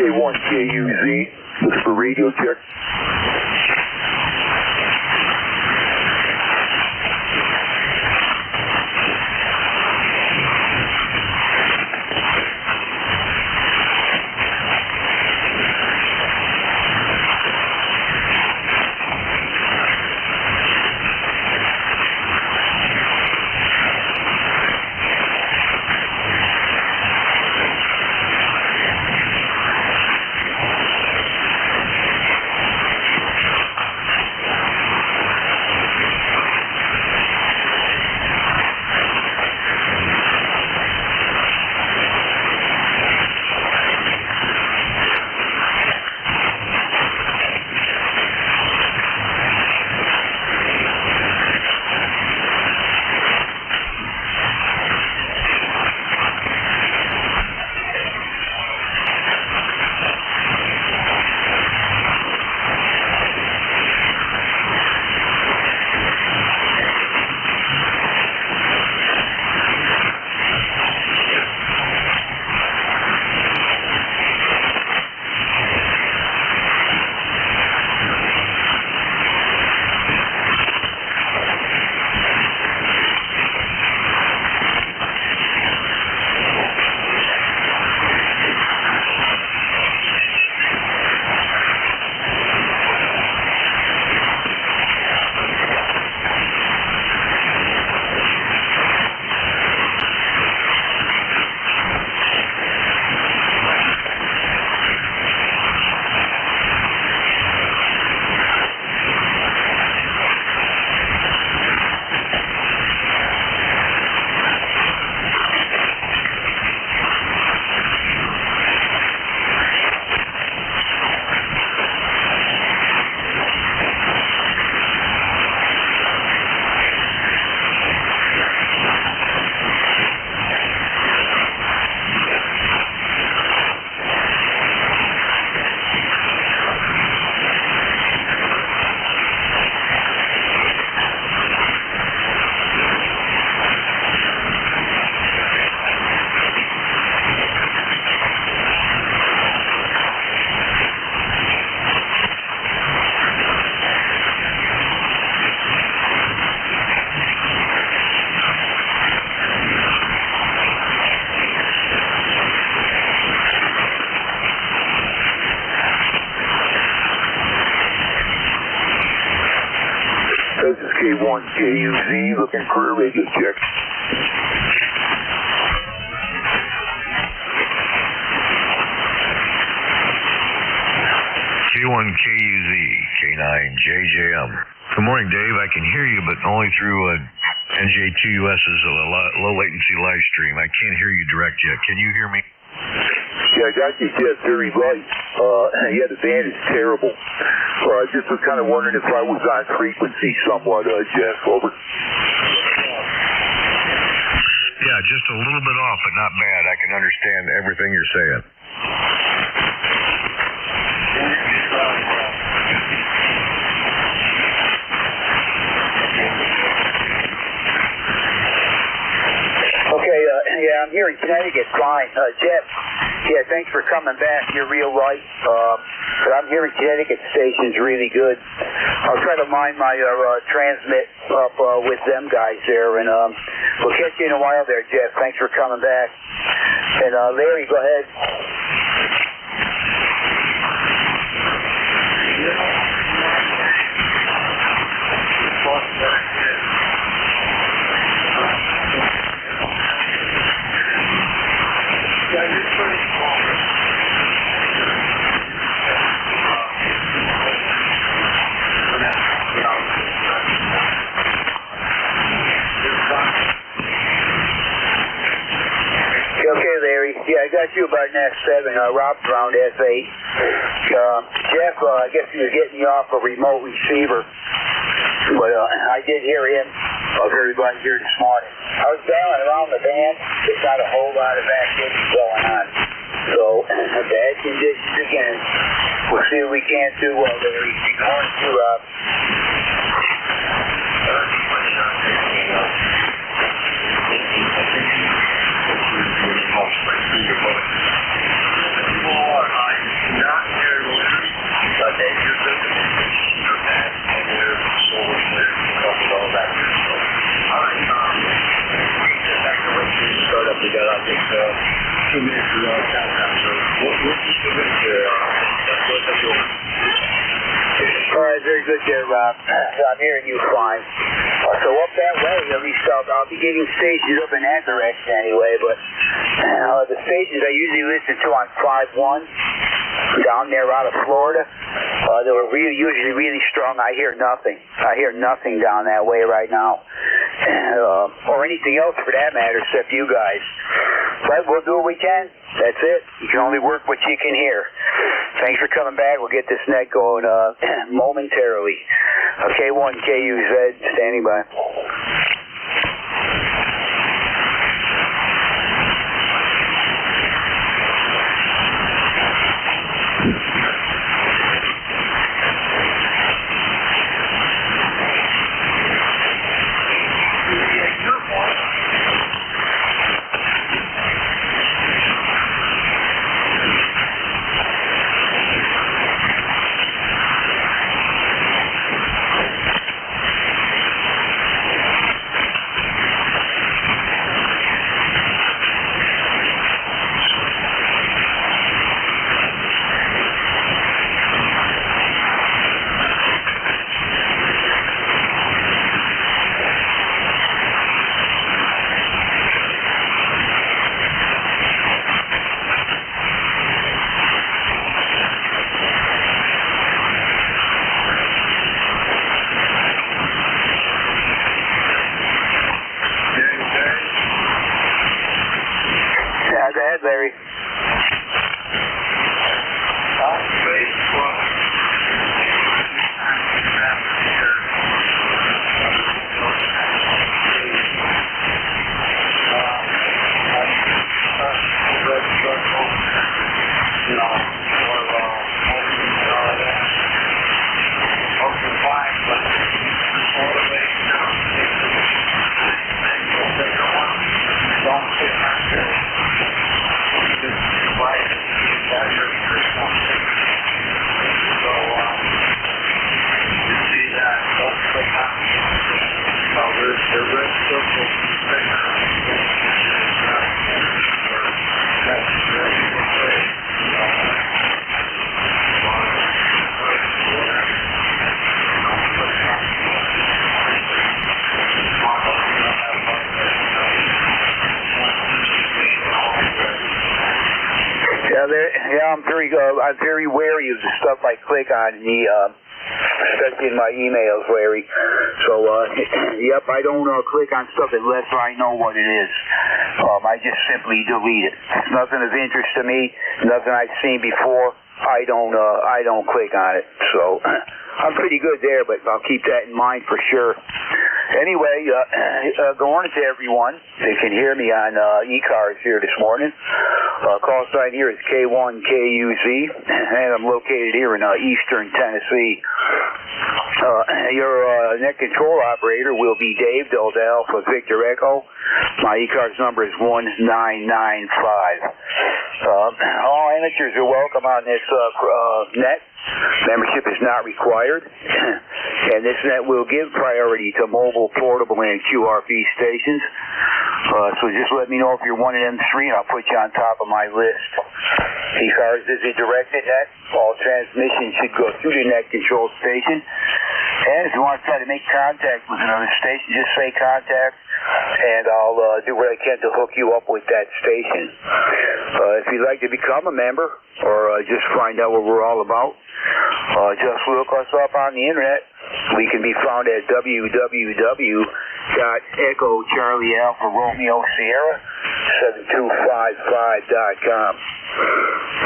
K1KUZ. This is for radio check. This is K1KUZ, looking for a radio check. K1KUZ, K9JJM. Good morning, Dave. I can hear you, but only through NJ2US's low latency live stream. I can't hear you direct yet. Can you hear me? Yeah, I got you, Jeff, very right. Yeah, the band is terrible. I just was kind of wondering if I was on frequency somewhat, Jeff. Over. Yeah, just a little bit off, but not bad. I can understand everything you're saying. Okay, yeah, I'm here in Connecticut, fine. Jeff, yeah, thanks for coming back. You're real right. But I'm here in Connecticut, the station's really good. I'll try to line my transmit up with them guys there, and we'll catch you in a while there, Jeff. Thanks for coming back. And Larry, go ahead. Okay, Larry. Yeah, I got you about an S7. Rob's around S8. Jeff, I guess he was getting you off a remote receiver. But I did hear him of everybody here this morning. I was bailing around the band. There's not a whole lot of activity going on. So, bad conditions again. We'll see what we can do while they're going to Rob. More we got, I think, 2 minutes to countdown. So we'll keep moving to what's up your... All right, very good there, Rob. I'm hearing you fine. So up that way, at least I'll be getting stations up in that direction anyway, but the stations I usually listen to on 5-1 down there out of Florida, they were usually really strong. I hear nothing. I hear nothing down that way right now. Or anything else for that matter except you guys. But we'll do what we can. That's it. You can only work what you can hear. Thanks for coming back. We'll get this net going momentarily. K1 KUZ, standing by. Go ahead, Larry. I'm very wary of the stuff I click on, especially in my emails, Larry. So, yep, I don't click on stuff unless I know what it is. I just simply delete it. It's nothing of interest to me, nothing I've seen before. I don't click on it. So, I'm pretty good there, but I'll keep that in mind for sure. Anyway, good morning to everyone. They can hear me on ECARS here this morning. Call sign here is K1KUZ, and I'm located here in eastern Tennessee. Your net control operator will be Dave Delta Alpha Victor Echo. My ECARS number is 1995. All amateurs are welcome on this net. Membership is not required, and this net will give priority to mobile, portable, and QRV stations. So just let me know if you're one of them three, and I'll put you on top of my list. ECARS is a directed net. All transmissions should go through the net control station. And if you want to try to make contact with another station, just say contact, and I'll do what I can to hook you up with that station. If you'd like to become a member or just find out what we're all about, just look us up on the internet. We can be found at www.EchoCharlieAlpha.RomeoSierra7255.com.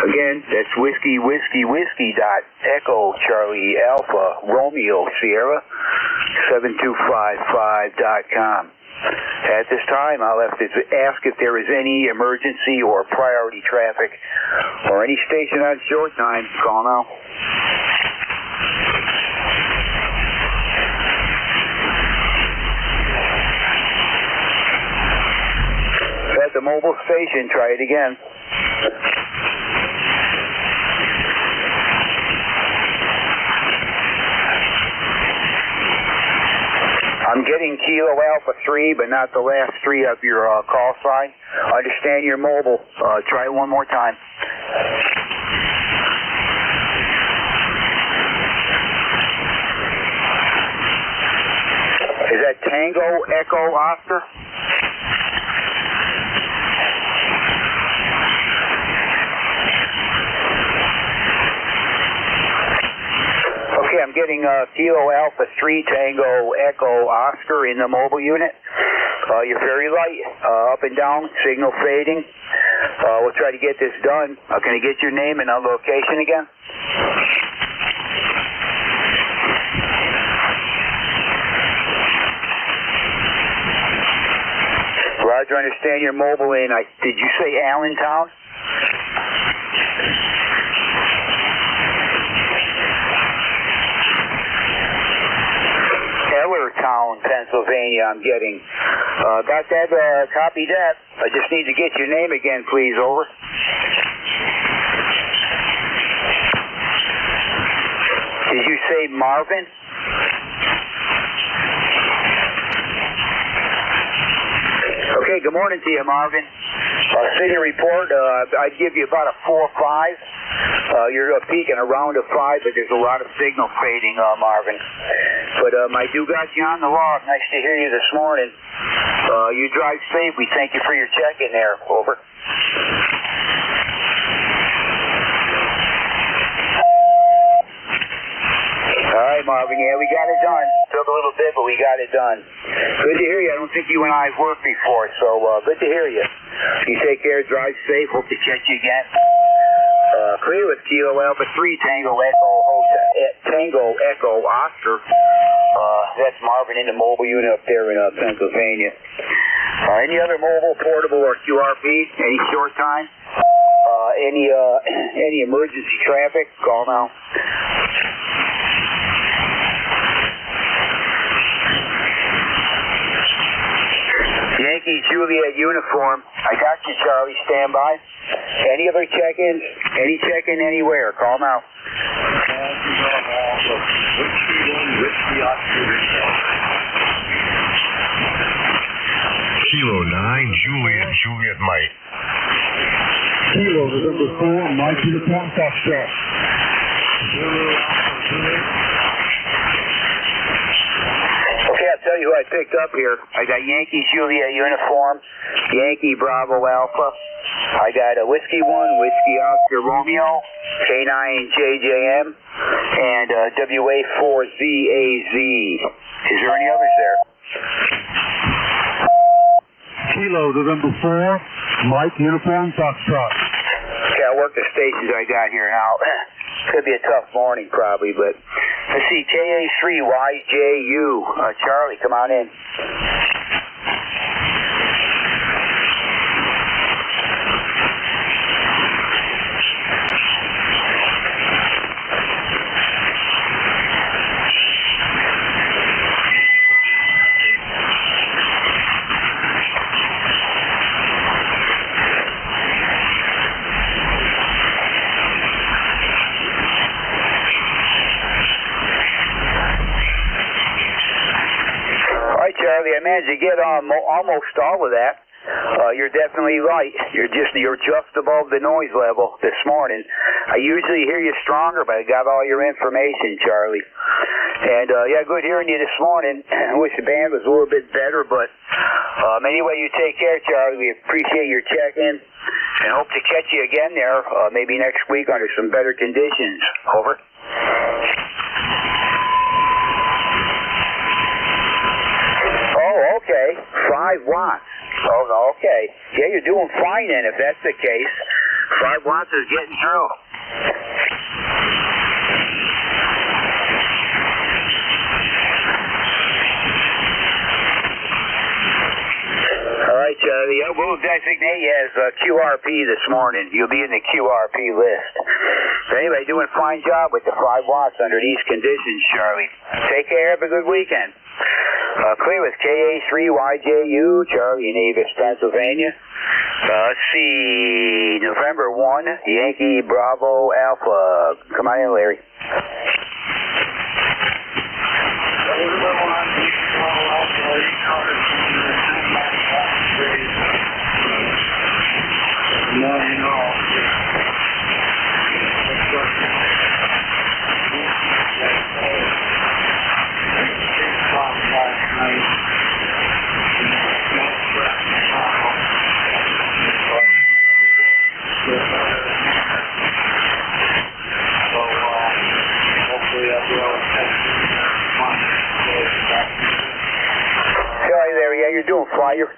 Again, that's whiskey.EchoCharlieAlpha.RomeoSierra7255.com. At this time, I'll have to ask if there is any emergency or priority traffic or any station on short time. Call now. At the mobile station, try it again. I'm getting Kilo Alpha 3, but not the last 3 of your call sign. Understand you're mobile. Try it one more time. Is that Tango Echo Oscar? Okay, I'm getting Kilo Alpha 3 Tango Echo Oscar in the mobile unit. You're very light, up and down, signal fading. We'll try to get this done. Can I get your name and location again? Roger, understand you're mobile in, did you say Allentown? Ellertown, Pennsylvania, I'm getting. Got that, copy that. I just need to get your name again, please, over. Did you say Marvin? Okay, good morning to you, Marvin. City report, I'd give you about a 4 or 5. You're peaking around a 5, but there's a lot of signal fading, Marvin. But I do got you on the log. Nice to hear you this morning. You drive safe. We thank you for your check-in there. Over. All right, Marvin. Yeah, we got it done. Took a little bit, but we got it done. Good to hear you. I don't think you and I have worked before, so good to hear you. You take care. Drive safe. Hope to catch you again. Clear with Kilo Alpha 3 Tango Echo Oscar. That's Marvin in the mobile unit up there in Pennsylvania. Any other mobile, portable, or QRP? Any short time? Any emergency traffic? Call now. Yankee Juliet uniform. I got you, Charlie. Stand by. Any other check-ins? Any check-in anywhere? Call now. Kilo 9, Juliet Mike. Kilo, November 4, Mike Uniform Foxtrot. Okay, I'll tell you who I picked up here. I got Yankee Juliet uniform, Yankee Bravo Alpha. I got a Whiskey 1, Whiskey Oscar Romeo, K9 JJM, and WA4ZAZ. Is there any others there? Kilo, November 4, Mike Uniform Foxtrot. Okay, I'll work the stations I got here now. Could be a tough morning probably, but let's see, KA3YJU. Charlie, come on in. Charlie, I managed to get on almost all of that. You're definitely right. You're just above the noise level this morning. I usually hear you stronger, but I got all your information, Charlie. And yeah, good hearing you this morning. I wish the band was a little bit better, but anyway, you take care, Charlie. We appreciate your check-in and hope to catch you again there maybe next week under some better conditions. Over. Okay, 5 watts. Oh, okay. Yeah, you're doing fine then if that's the case. 5 watts is getting through. All right, Charlie. We'll designate you as QRP this morning. You'll be in the QRP list. So anyway, doing a fine job with the 5 watts under these conditions, Charlie. Take care. Have a good weekend. Clear with KA3YJU, Charlie in Avis, Pennsylvania. Let's see, November 1, Yankee Bravo Alpha. Come on in, Larry. November 1, Yankee Bravo Alpha.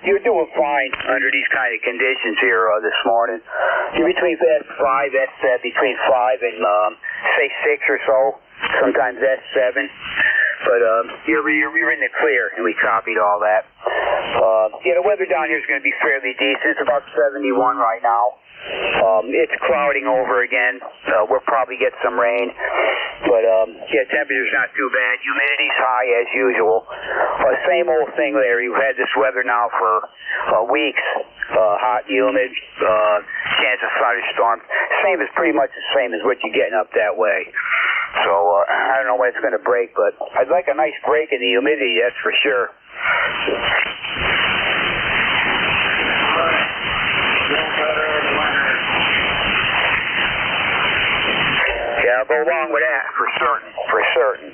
You're doing fine under these kind of conditions here this morning. You're between S5, between 5 and say 6 or so, sometimes S7. But you're in the clear, and we copied all that. The weather down here is going to be fairly decent. It's about 71 right now. It's clouding over again. We'll probably get some rain. But, temperature's not too bad. Humidity's high as usual. Same old thing, Larry. We've had this weather now for weeks. Hot, humid, chance of thunderstorms. Pretty much the same as what you're getting up that way. So, I don't know when it's going to break, but I'd like a nice break in the humidity, that's for sure. Yeah, I'll go along with that, for certain.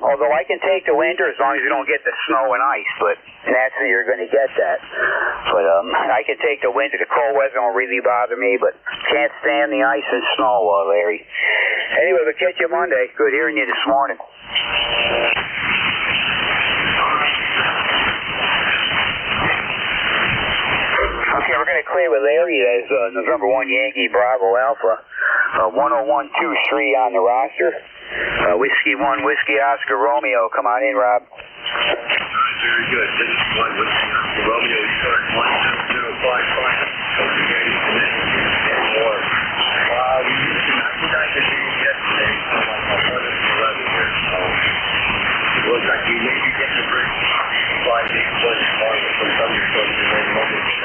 Although I can take the winter as long as you don't get the snow and ice, but naturally you're going to get that. But I can take the winter. The cold weather don't really bother me, but can't stand the ice and snow, Larry. Anyway, we'll catch you Monday. Good hearing you this morning. Okay, we're going to clear with Larry as November 1 Yankee Bravo Alpha. 10123 on the roster. Whiskey 1, Whiskey Oscar Romeo. Come on in, Rob. Very good. This is 1 Whiskey Oscar Romeo. You start 17055. And more. We used to not get yesterday. Like 11 here. So it looks like we may be getting a break. 5 days plus tomorrow from thunderstorms and rain moments.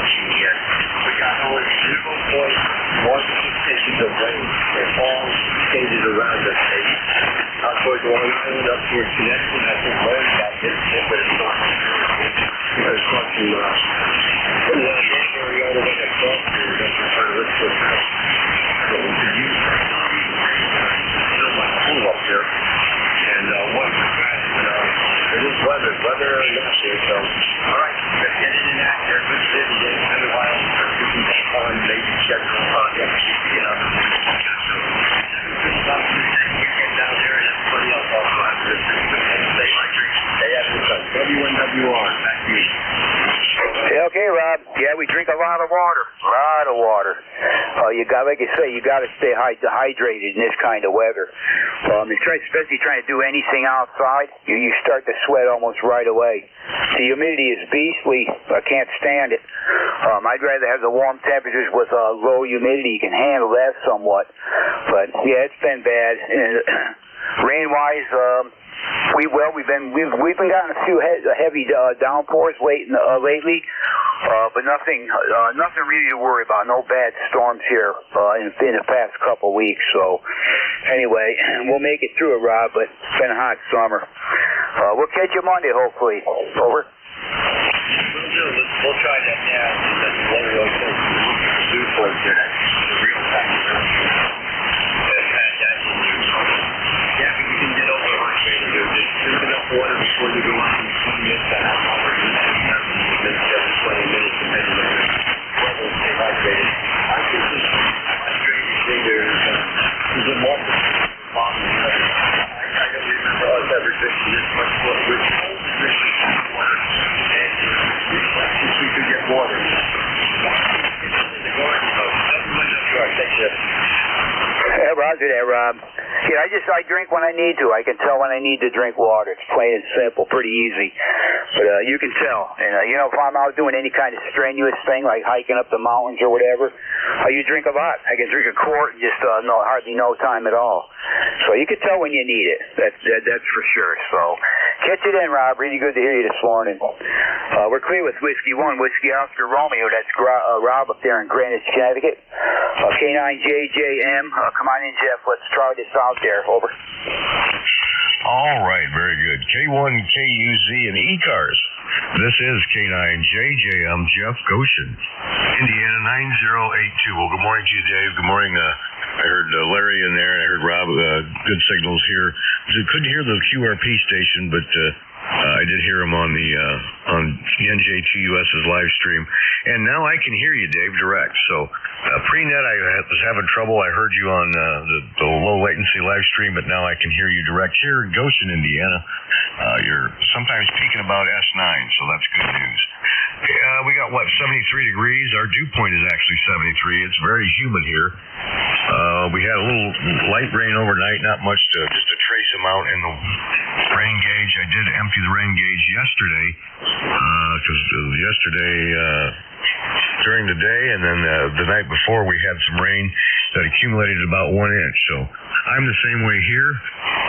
We got only 0.1 inches of rain in all stages around us. Out towards Long Island, up towards Connecticut, I think Larry got hit, but it's not. There's fucking from the area all the way across here. That's the part of this foot. So we could use still my pool up there. And one for that, it is weather or not there, so. All right, let's get into that here. Good city, Dave. Another while, we can take on maybe check on down there and everybody else also has this. They have this on W1WR. Back to you. Okay, Rob. Yeah, we drink a lot of water. Like you say, you got to stay hydrated in this kind of weather. Especially trying to do anything outside, you start to sweat almost right away. The humidity is beastly. I can't stand it. I'd rather have the warm temperatures with low humidity. You can handle that somewhat. But yeah, it's been bad. Rain-wise, we've been getting a few heavy downpours lately. But nothing really to worry about. No bad storms here in the past couple weeks. So anyway, we'll make it through it, Rob. But it's been a hot summer. We'll catch you Monday, hopefully. Over. We'll try that now. That's very okay. Do for it here. That's the real fact. Yeah, we can get over it. Drink enough water before you go out in 20 minutes. And half hour. 20 minutes depending on the weather. Stay hydrated. I think this hydrated thing there's a multiple problems. I don't remember us ever drinking this much water. We're drinking water. And if we could get water. In the garden, thank you. Yeah, Roger that, Rob. Yeah, I drink when I need to. I can tell when I need to drink water. It's plain and simple, pretty easy. But you can tell. And, if I'm out doing any kind of strenuous thing, like hiking up the mountains or whatever, you drink a lot. I can drink a quart in just hardly no time at all. So you can tell when you need it. That's for sure. So catch it in, Rob. Really good to hear you this morning. We're clear with Whiskey 1, Whiskey Oscar Romeo. That's Rob up there in Greenwich, Connecticut. K9JJM. Come on in, Jeff. Let's try this out there. Over. All right, very good. K1KUZ and ECARS. This is K9JJM, Jeff Goshen, Indiana 9082. Well, good morning to you, Dave. Good morning. I heard Larry in there, and I heard Rob. Good signals here. Couldn't hear the QRP station, but I did hear him on the on NJTUS's live stream, and now I can hear you, Dave, direct. So pre-net, I was having trouble. I heard you on the low latency live stream, but now I can hear you direct here in Goshen, Indiana. You're sometimes peaking about S9, so that's good news. We got 73 degrees. Our dew point is actually 73. It's very humid here. We had a little light rain overnight, not much, just a trace amount in the rain gauge. I did empty the rain gauge yesterday, because yesterday during the day, and then the night before we had some rain that accumulated about 1 inch. So I'm the same way here.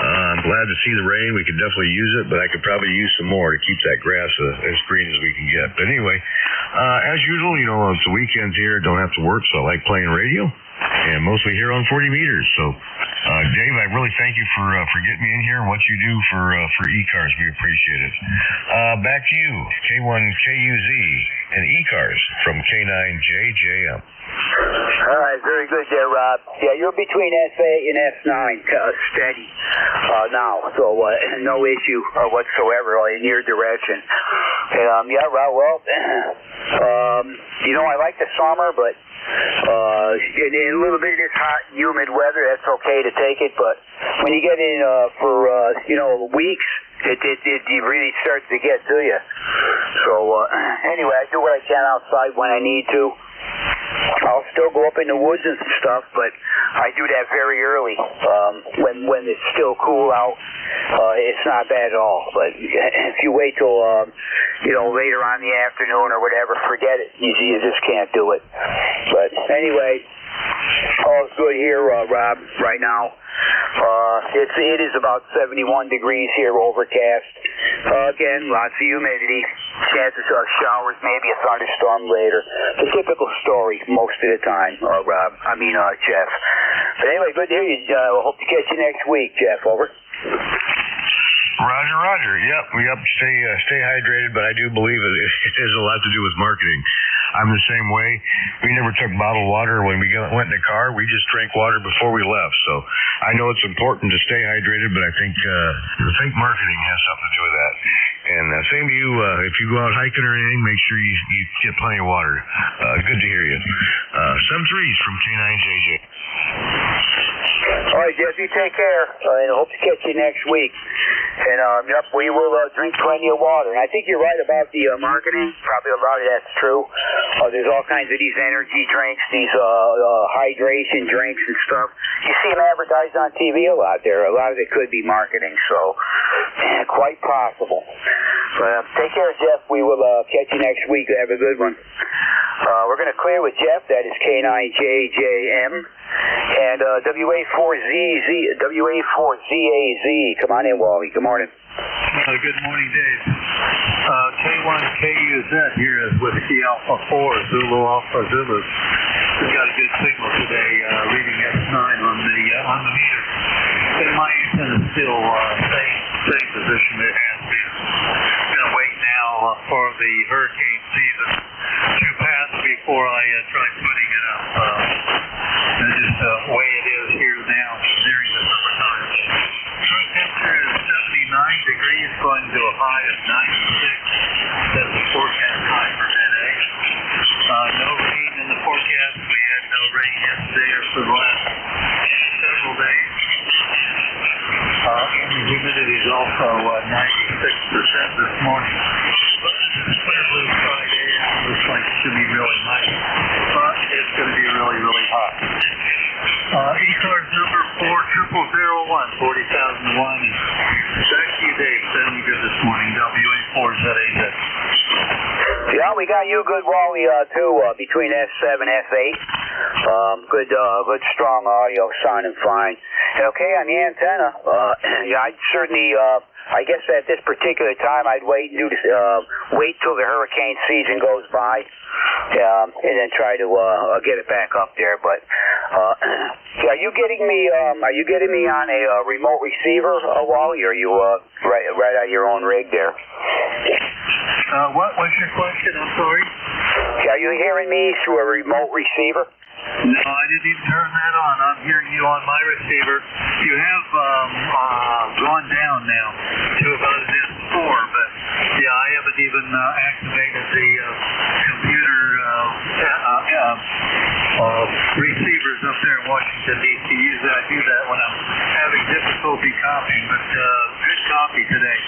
I'm glad to see the rain. We could definitely use it, but I could probably use some more to keep that grass as green as we can get. But anyway, as usual, it's the weekends here. Don't have to work, so I like playing radio, and mostly here on 40 meters. So, Dave, I really thank you for getting me in here and what you do for ECARS. We appreciate it. Back to you, K1KUZ and ECARS from K9JJM. All right, very good there, Rob. Yeah, you're between S8 and S9, steady now, so no issue whatsoever in your direction. Yeah, Rob, well, I like the summer, but in a little bit of this hot, humid weather, that's okay to take it, but when you get in for weeks, it really starts to get to you. So anyway, I do what I can outside when I need to. I'll still go up in the woods and stuff, but I do that very early when it's still cool out. It's not bad at all. But if you wait till later on in the afternoon or whatever, forget it. You just can't do it. But anyway, all's good here, Rob. Right now, it is about 71 degrees here, overcast. Again, lots of humidity. Chances of showers, maybe a thunderstorm later. The typical story most of the time, Rob. Jeff. But anyway, good to hear you. Hope to catch you next week, Jeff. Over. Roger. Yep. Stay hydrated, but I do believe it has a lot to do with marketing. I'm the same way. We never took bottled water when we went in the car. We just drank water before we left. So I know it's important to stay hydrated, but I think marketing has something to do with that. And same to you. If you go out hiking or anything, make sure you get plenty of water. Good to hear you. Some threes from K9JJ. All right, Jeff, you take care, and I hope to catch you next week. And, we will drink plenty of water. And I think you're right about the marketing. Probably a lot of that's true. There's all kinds of these energy drinks, these hydration drinks and stuff. You see them advertised on TV a lot there. A lot of it could be marketing, so quite possible. But take care, Jeff. We will catch you next week. Have a good one. We're going to clear with Jeff. That is K9JJM. And WA4ZAZ. Come on in, Wally. Good morning. Good morning, Dave. K1KUZ here is with Key Alpha 4, Zulu Alpha Zulu. We've got a good signal today, reading S9 on the meter. And my antenna is still same position it has been. I'm going to wait now for the hurricane season to pass before I try putting it up. Just the way it is here now during the summertime. Current temperature is 79 degrees, going to a high of 96. That's the forecast high for today. No rain in the forecast. We had no rain yesterday or for the last several days. The humidity is also 96% this morning. It's clear blue sky day. Looks like it should be really nice. But it's going to be really, really hot. ECARS number 40001, 40,001. Back to you, Dave. Sounding good this morning. WA4ZAZ. Yeah, we got you good, Wally, too, between S7 and S8. Good strong audio, sounding fine. And okay, on the antenna, I'd certainly, I guess at this particular time, I'd wait till the hurricane season goes by. and then try to get it back up there. But are you getting me on a remote receiver, Wally, or are you right out of your own rig there? What was your question? I'm sorry. Are you hearing me through a remote receiver? No, I didn't even turn that on. I'm hearing you on my receiver. You have gone down now to about an S4, but yeah, I haven't even activated the computer receivers up there in Washington, D.C. Usually I do that when I'm having difficulty copying, but good copy today.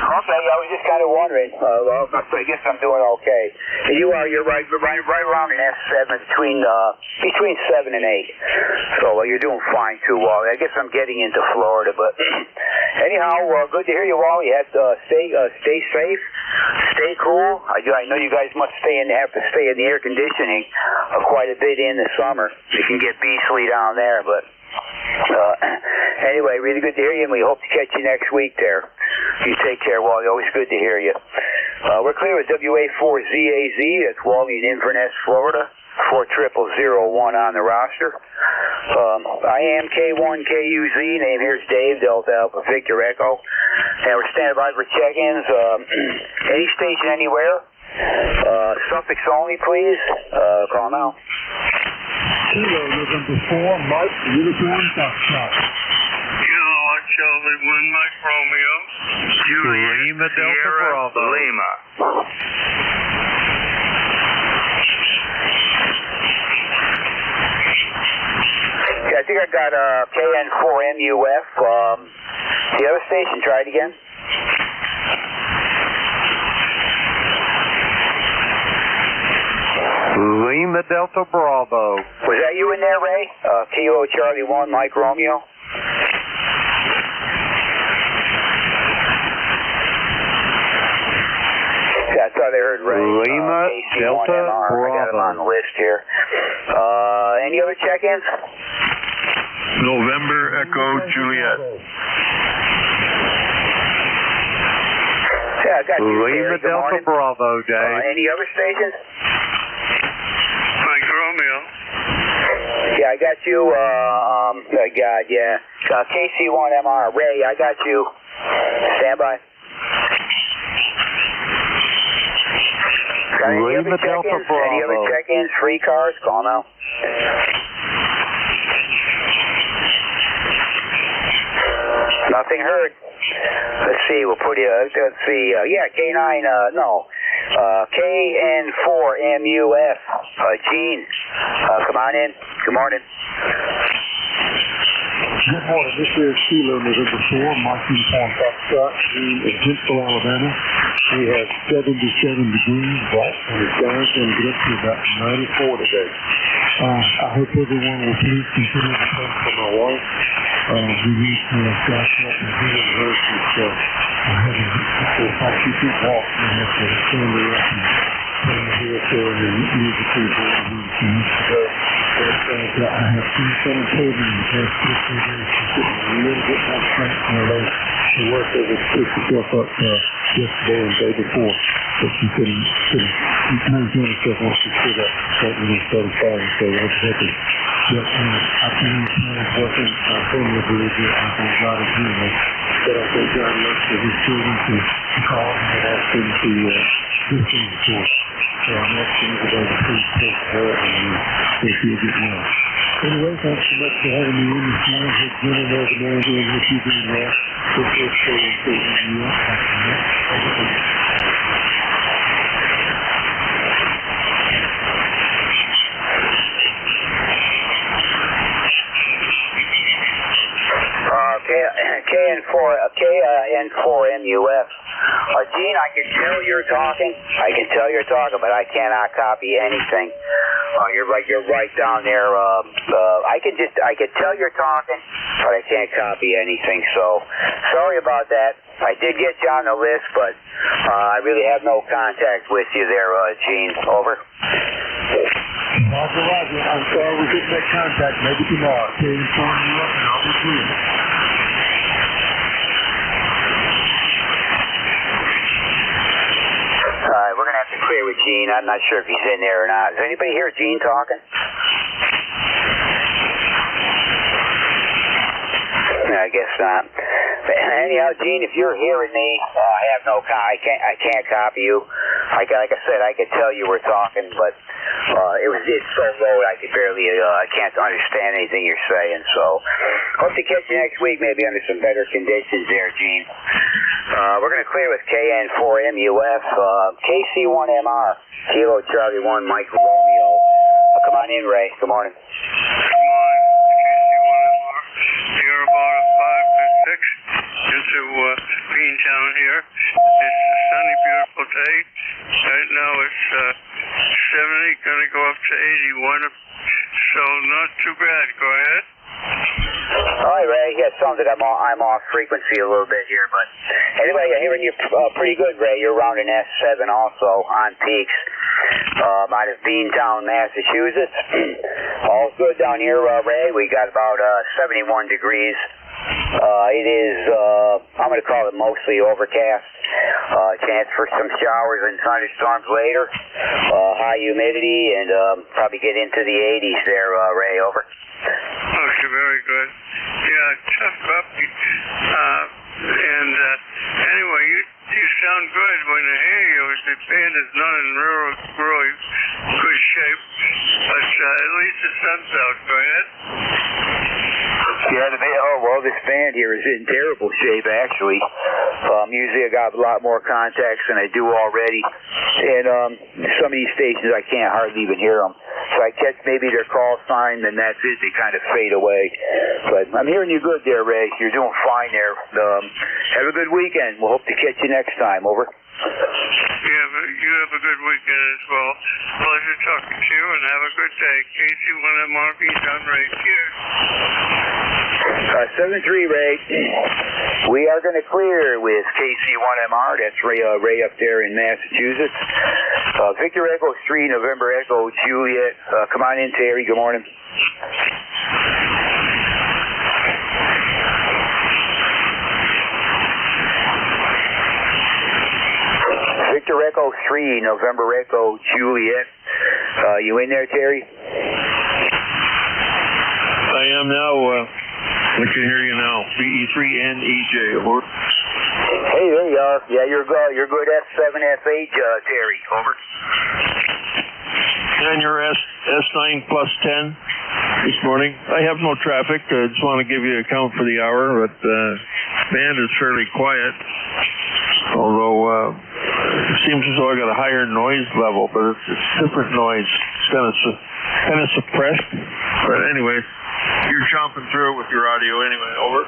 Okay, I was just kind of wondering. Well, I guess I'm doing okay. You're right around an S7 between 7 and 8. So you're doing fine too, Wally. I guess I'm getting into Florida, but anyhow, good to hear you, Wally. You have to stay safe, stay cool. I know you guys must have to stay in the air conditioning quite a bit in the summer. You can get beastly down there, but. Anyway, really good to hear you, and we hope to catch you next week there. You take care, Wally. Always good to hear you. We're clear with WA4ZAZ. That's Wally in Inverness, Florida. 40001 on the roster. I am K1KUZ. Name here's Dave, Delta Alpha Victor Echo. And we're standing by for check-ins. Any station anywhere. Suffix only, please. Call now. Kilo November 4, Mike, Unicorn, Foxtrot. Kilo Charlie 1, Mike Romeo. Lima Delta Bravo. Lima. Yeah, I think I got KN4MUF. The other station, try it again. Lima Delta Bravo. Was that you in there, Ray? Kilo Charlie 1, Mike Romeo. Yeah, I thought I heard Ray. Lima Delta KC1MR. Bravo. I got him on the list here. Any other check-ins? November Echo Juliet. Yeah, I got you. Lima Delta Bravo, Dave. Any other stations? Mike Romeo. Yeah, I got you. KC1MR. Ray, I got you. Stand by. Got any other check-ins? Any other check-ins? Free cars? Call now. Nothing heard. Let's see. We'll put you. Let's see. K9. KN4MUF. Gene. Come on in. Good morning. Good morning. This is Kilo November 4, Mike Unicorn, Foxtrot. Gene in Huntsville, Alabama. We have 77 degrees, bright, and it's going to get up to about 94 today. I hope everyone will please continue to pray for my wife. We need to start up and healing her. She's having 4-5 feet walk. We have to stand her up and put her here for her and use the food for her. She needs to go. I have seen some children in the past 2 or 3 days. She's getting a little bit more strength in her legs. She worked over to pick herself up yesterday and the day before, but she couldn't maintain herself once she stood up. Started falling, so I was happy. But I think it's working. I firmly believe that I think God is doing it. But I think God loves for his children to call and ask them to do things for us. So I'm asking everybody to please pray for her and if you'll get well. Anyway, thanks so much for having me in this morning. Hope dinner there the morning doing what you're doing well. This is KN4MUF. Gene, I can tell you're talking. But I cannot copy anything. You're right down there. I can tell you're talking, but I can't copy anything. So sorry about that. I did get you on the list, but I really have no contact with you there, Gene. Over. Roger. I'm sorry we didn't make contact. Maybe tomorrow. Okay, phone you up and I'll be free. We're going to have to clear with Gene. I'm not sure if he's in there or not. Is anybody hear Gene talking? I guess not. Anyhow, Gene, if you're hearing me, I have no. I can't copy you. Like I said, I could tell you were talking, but it's so low I could barely. I can't understand anything you're saying. So hope to catch you next week, maybe under some better conditions there, Gene. We're gonna clear with KN4MUF, KC1MR, Kilo Charlie 1, Mike Romeo. Come on in, Ray. Good morning. Good morning, KC1MR. You're about a 5 to 6 into Beantown here. It's a sunny, beautiful day. Right now it's 70, gonna go up to 81, so not too bad. Go ahead. All right, Ray. Yeah, it sounds like I'm off frequency a little bit here, but anyway, I'm hearing you pretty good, Ray. You're around an S7 also on peaks. Out of Beantown, Massachusetts. All's good down here, Ray. We got about 71 degrees. It is, I'm going to call it mostly overcast. Chance for some showers and thunderstorms later. High humidity and probably get into the 80s there, Ray. Over. Okay, very good. Yeah, tough puppy. And anyway, you sound good when I hear you. The band is not in really good shape, but at least the sun's out. Go ahead. Yeah, this band here is in terrible shape, actually. Usually I got a lot more contacts than I do already, and some of these stations I can't hardly even hear them. So I catch maybe their call sign, then that's it. They kind of fade away. But I'm hearing you good there, Ray. You're doing fine there. Have a good weekend. We'll hope to catch you next time. Over. Yeah, but you have a good weekend as well. Pleasure talking to you, and have a good day. KC1MR Beantown right here. 7-3, Ray. We are going to clear with KC1MR. That's Ray up there in Massachusetts. Victor Echo 3, November Echo Juliet. Come on in, Terry. Good morning. Victor Echo 3, November Echo Juliet. You in there, Terry? I am now. I can hear you now. BE3NEJ. Over. Hey, there you are. Yeah, you're good. You're good. F7FH, Terry. Over. And your S9 plus 10 this morning. I have no traffic. I just want to give you a count for the hour, but band is fairly quiet. Although it seems as though I got a higher noise level, but it's different noise. It's kind of suppressed. But anyway, you're chomping through it with your audio anyway. Over.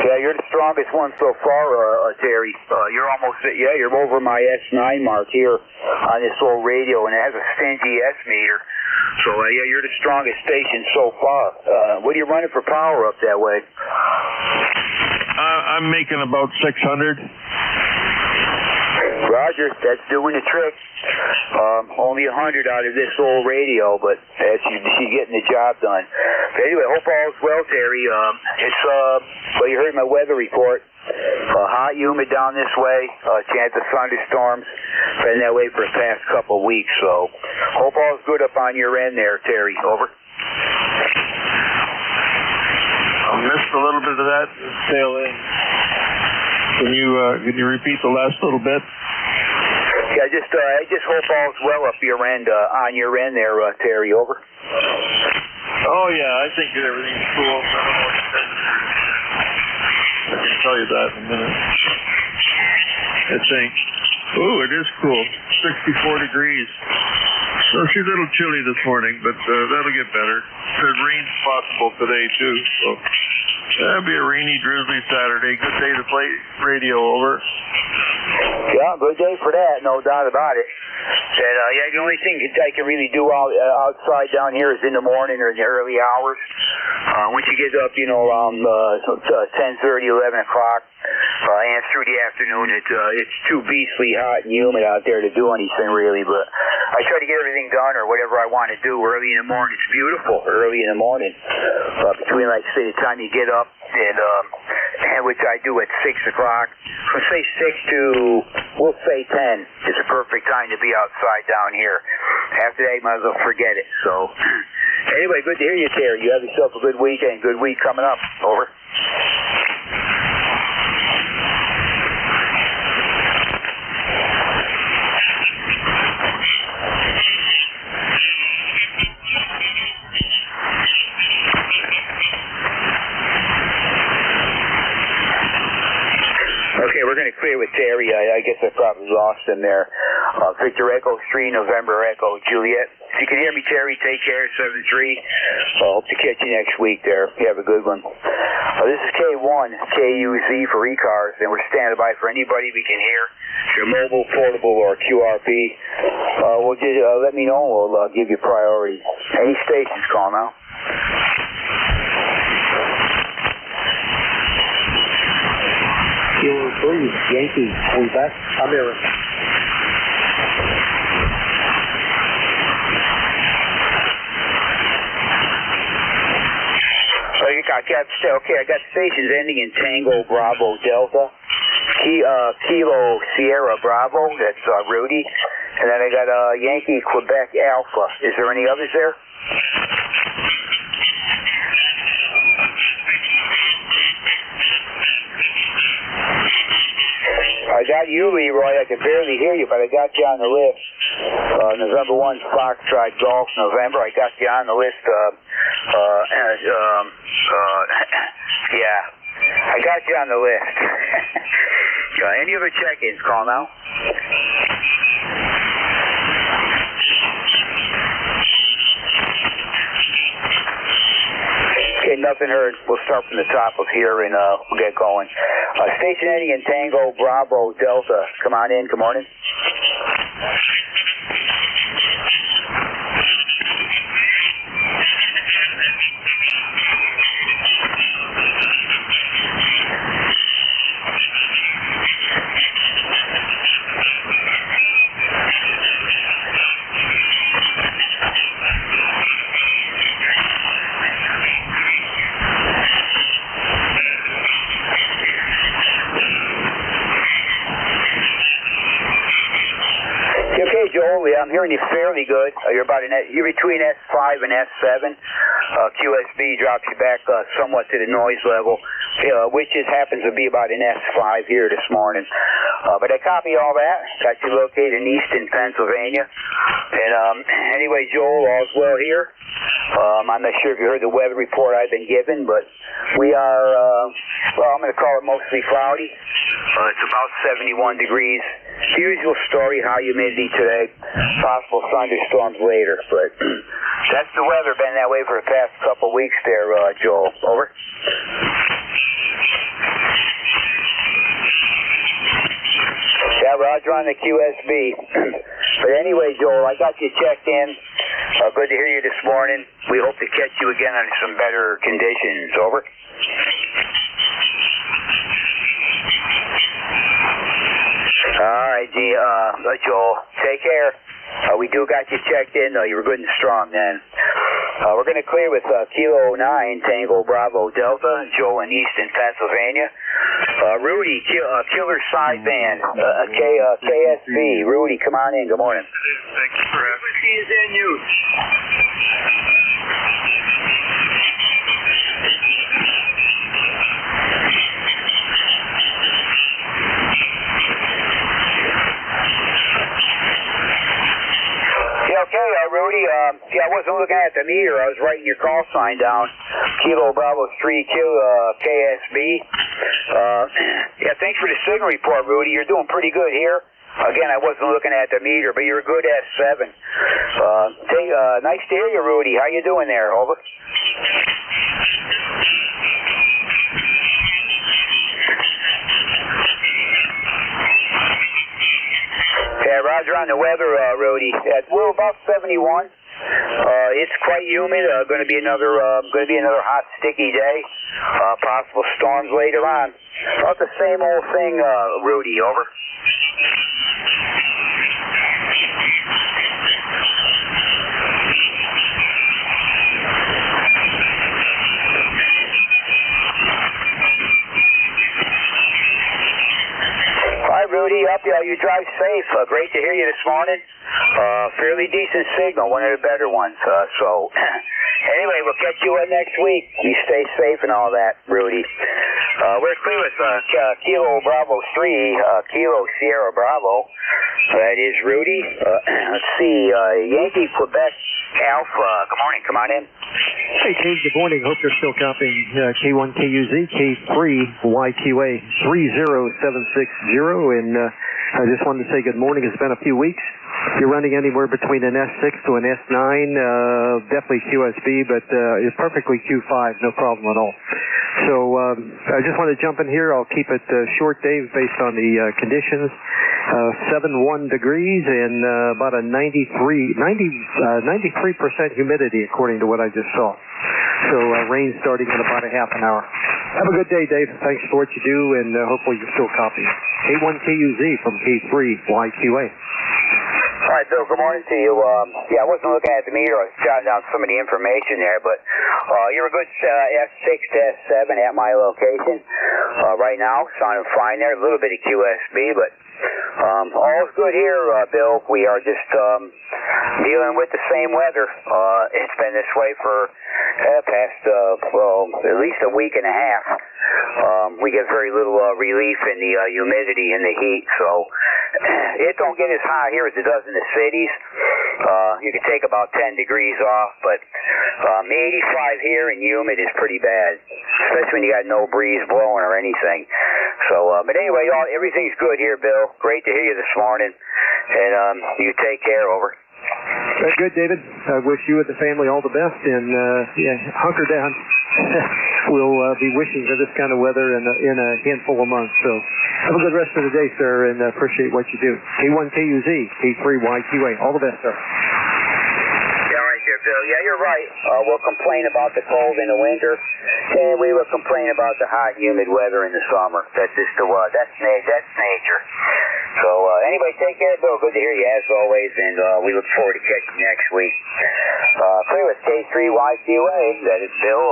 Yeah, you're the strongest one so far, Terry. You're almost you're over my S9 mark here on this old radio, and it has a stingy S meter. So yeah, you're the strongest station so far. What are you running for power up that way? I'm making about 600. Roger, that's doing the trick. Only 100 out of this old radio, but she's getting the job done. But anyway, hope all's well, Terry. Well, you heard my weather report. Hot, humid down this way. Chance of thunderstorms. Been that way for the past couple of weeks, so hope all's good up on your end there, Terry. Over. I missed a little bit of that tail end. Can you repeat the last little bit? Yeah, I just hope all's well up your end, on your end there, Terry. Over. Oh yeah, I think everything's cool. I can tell you that in a minute. I think. Ooh, it is cool. 64 degrees. So she's a little chilly this morning, but that'll get better. There's rain's possible today too, so that'll be a rainy, drizzly Saturday. Good day to play radio. Over. Yeah, good day for that, no doubt about it. And yeah, the only thing I can really do outside down here is in the morning or in the early hours. Once you get up, around 10:30, 11 o'clock, and through the afternoon, it's too beastly hot and humid out there to do anything really. But I try to get everything done or whatever I want to do early in the morning. It's beautiful early in the morning. Between, like say, the time you get up and which I do at 6 o'clock. From say 6 to, we'll say 10 is a perfect time to be outside down here. After that, you might as well forget it. So, anyway, good to hear you, Terry. You have yourself a good weekend, good week coming up. Over. Okay, we're going to clear with Terry. I guess I probably lost him there. Victor Echo 3, November Echo, Juliet. If you can hear me, Terry, take care, 7-3. Hope to catch you next week there. You have a good one. This is K1, KUZ for ECARS, and we're standing by for anybody we can hear. If you're mobile, portable, or QRP, let me know. We'll give you priority. Any stations, call now. Kilo 3, Yankee, we back. I'm Eric. I got stations ending in Tango Bravo Delta, Kilo Sierra Bravo, that's Rudy, and then I got Yankee Quebec Alpha. Is there any others there? I got you, Leroy. I can barely hear you, but I got you on the list. November 1, Foxtrot Golf, November. I got you on the list. Yeah, I got you on the list. Any other check-ins? Call now. Okay, nothing heard. We'll start from the top of here and we'll get going. Station ending in Tango Bravo Delta. Come on in. Good morning. Joel, yeah, I'm hearing you fairly good. You're between S5 and S7. QSB drops you back somewhat to the noise level, which happens to be about an S5 here this morning. But I copy all that. Got you located in Easton, Pennsylvania. And anyway, Joel, all's well here. I'm not sure if you heard the weather report I've been given, but we are, I'm going to call it mostly cloudy. It's about 71 degrees. Usual story, high humidity today. Possible thunderstorms later, but that's the weather. Been that way for the past couple weeks there, Joel. Over. Yeah, Roger on the QSB. But anyway, Joel, I got you checked in. Good to hear you this morning. We hope to catch you again under some better conditions. Over. All right, Joel, take care. We do got you checked in, though. You were good and strong then. We're going to clear with Kilo 9, Tango Bravo Delta, Joel in Easton, Pennsylvania. Rudy, Killer Sideband, KSB. Rudy, come on in. Good morning. Thank you for asking. Is in use. Okay, Rudy, I wasn't looking at the meter. I was writing your call sign down. Kilo Bravo 3, KSB. Thanks for the signal report, Rudy. You're doing pretty good here. Again, I wasn't looking at the meter, but you're a good S7. Nice to hear you, Rudy. How you doing there? Over. Yeah, Roger on the weather, Rudy. We're about 71. It's quite humid. Going to be another hot, sticky day. Possible storms later on. About the same old thing, Rudy. Over. you drive safe. Great to hear you this morning. Fairly decent signal, one of the better ones. So, anyway, we'll catch you next week. You stay safe and all that, Rudy. We're clear with Kilo Bravo 3, Kilo Sierra Bravo. That is Rudy. Let's see, Yankee Quebec Alpha. Good morning. Come on in. Hey, Dave. Good morning. Hope you're still copying K1KUZ, K3YQA 30760. And I just wanted to say good morning. It's been a few weeks. You're running anywhere between an S6 to an S9, definitely QSB, but it's perfectly Q5, no problem at all. So I just want to jump in here. I'll keep it short, Dave, based on the conditions. 71 degrees and about a 93% humidity, according to what I just saw. So rain starting in about a half an hour. Have a good day, Dave. Thanks for what you do, and hopefully you're still copying. K1KUZ from K3YQA. All right, Bill, good morning to you. I wasn't looking at the meter. I was jotting down some of the information there, but you're a good S6 to S7 at my location right now. Sounding fine there. A little bit of QSB, but all's good here, Bill. We are just dealing with the same weather. It's been this way for past, at least a week and a half. We get very little relief in the humidity and the heat, so it don't get as hot here as it does in the cities. You can take about 10 degrees off, but 85 here and humid is pretty bad, especially when you got no breeze blowing or anything. So, but anyway, everything's good here, Bill. Great to hear you this morning, and you take care. Over. Very good, David. I wish you and the family all the best, and hunker down. We'll be wishing for this kind of weather in a handful of months. So have a good rest of the day, sir, and appreciate what you do. K1KUZ, K3YQA. All the best, sir. Yeah, right there, Bill. Yeah, you're right. We'll complain about the cold in the winter, and we will complain about the hot, humid weather in the summer. That's just that's nature. So anyway, take care, Bill. Good to hear you as always, and we look forward to catching you next week. Clear with K3YQA. That is Bill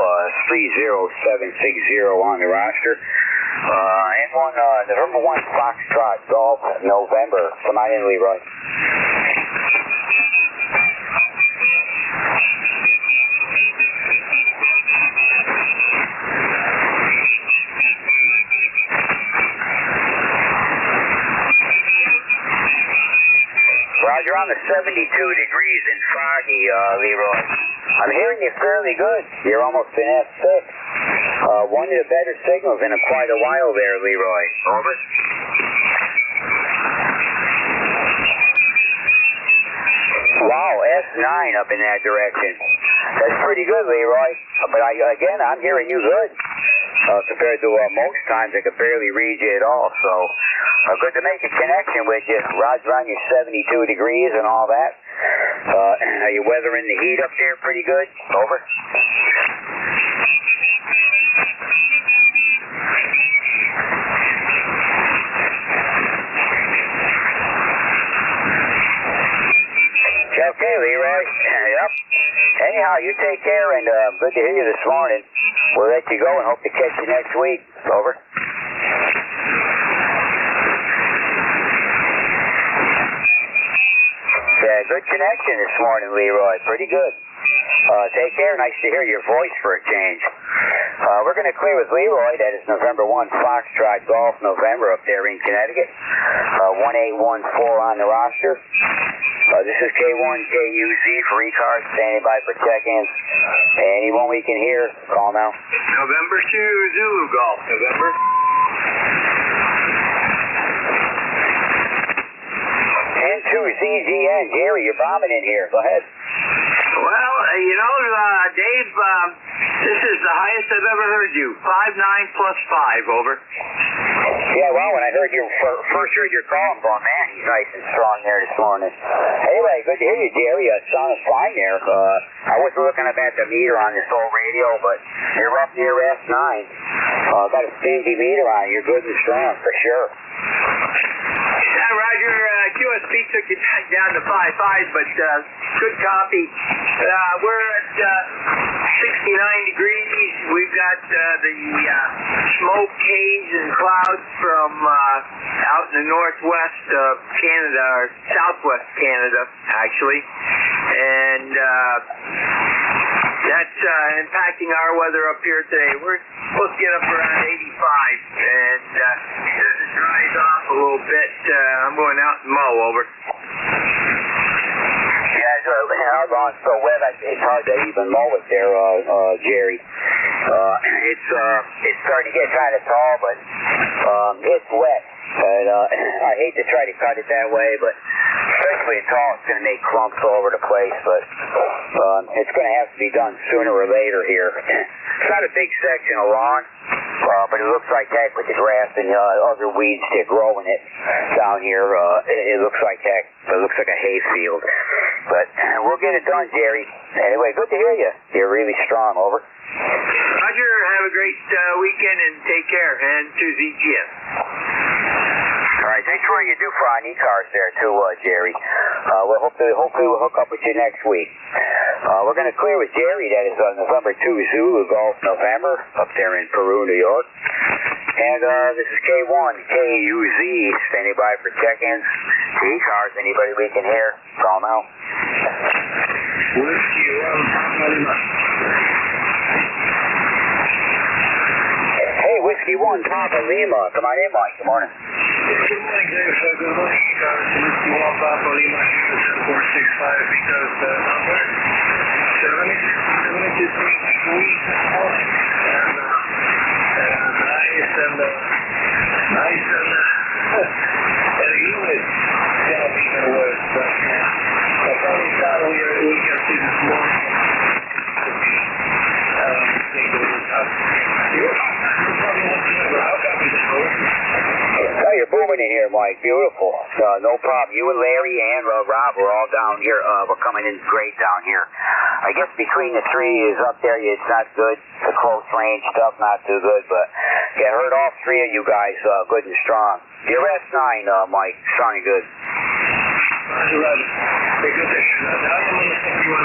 30760 on the roster. And the number 1 Foxtrot Golf November. Come on in, Leroy. Roger, on the 72 degrees and foggy, Leroy. I'm hearing you fairly good. You're almost an S6. One of the better signals in quite a while there, Leroy. Over. Wow, S9 up in that direction. That's pretty good, Leroy. But I'm hearing you good. Compared to most times, I could barely read you at all. So, good to make a connection with you. Roger on your 72 degrees and all that. Are you weathering the heat up there pretty good? Over. Okay, Leroy. Yep. Anyhow, you take care, and good to hear you this morning. We'll let you go and hope to catch you next week. Over. Yeah, good connection this morning, Leroy. Pretty good. Take care. Nice to hear your voice for a change. We're going to clear with Leroy. That is November 1 Foxtrot Golf November up there in Connecticut. 1814 on the roster. This is K1KUZ for ECARS, standing by for check-ins. Anyone we can hear, call now. November 2 Zulu Golf. November. N2 ZGN. Jerry, you're bombing in here. Go ahead. Well, Dave, this is the highest I've ever heard you. 5.9 plus 5, over. Yeah, well, when I heard first heard your call, I'm going, man, he's nice and strong there this morning. Anyway, good to hear you, Jerry. Sounded fine there. I wasn't looking up at the meter on this old radio, but you're up near S9. Got a stingy meter on it. You're good and strong, for sure. Yeah, Roger, QSB took you back down to 5.5, but good copy. We're at 69 degrees. We've got the smoke, haze, and clouds from out in the northwest of Canada, or southwest Canada, actually. And that's impacting our weather up here today. We're supposed to get up around 85, and as it dries off a little bit, I'm going out and mow. Over. Our lawn's so wet, it's hard to even mow it there, Jerry. It's starting to get kind of tall, but it's wet. And I hate to try to cut it that way, but especially it's tall, it's going to make clumps all over the place. But it's going to have to be done sooner or later here. It's not a big section of lawn, but it looks like heck with the grass and other weeds that grow in it down here. It looks like heck. It looks like a hay field. But we'll get it done, Jerry. Anyway, good to hear you. You're really strong. Over. Roger. Have a great weekend and take care. And to ZGS. All right. Thanks for what you do for on ECARS there too, Jerry. We'll hopefully we'll hook up with you next week. We're going to clear with Jerry. That is November 2 Zulu Golf November up there in Peru, New York. And this is K1 KUZ standing by for check-ins. ECARS. Anybody we can hear? Call now. Whiskey 1, Papa Hey, Whiskey 1, Papa Lima. Come on in, Mike. Good morning. Good morning, Dave. Good morning, ECARS. Whiskey 1, Papa Lima. 465 because number 73 degrees this morning. And nice and humid. Gonna be even worse, but probably down we can see this morning. Oh, you're booming in here, Mike. Beautiful. No problem. You and Larry and Rob are all down here. We're coming in great down here. I guess between the three is up there, it's not good. The close range stuff, not too good. But yeah, heard all three of you guys good and strong. Your S9, Mike, strong and good. Roger. Hey, good day. Now I'm going to send you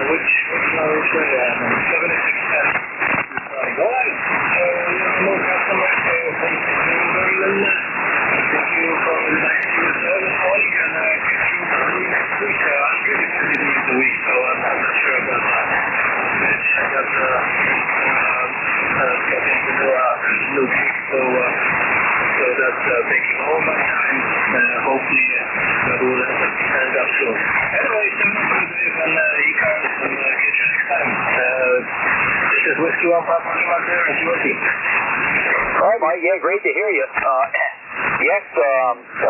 which number is that? 7610. All right. No customer from Berlin. Thank you for the nice this morning, and get you early next week. I'm really busy during the week, so I'm not sure about that. I got getting to do a new gig, so that's taking all my time. Hopefully that will end up soon. Anyway, thank you for this and ECARS, and catch you next time. This is Whiskey 1 Papa Lima there in Turkey. All right, Mike. Yeah, great to hear you. Yes,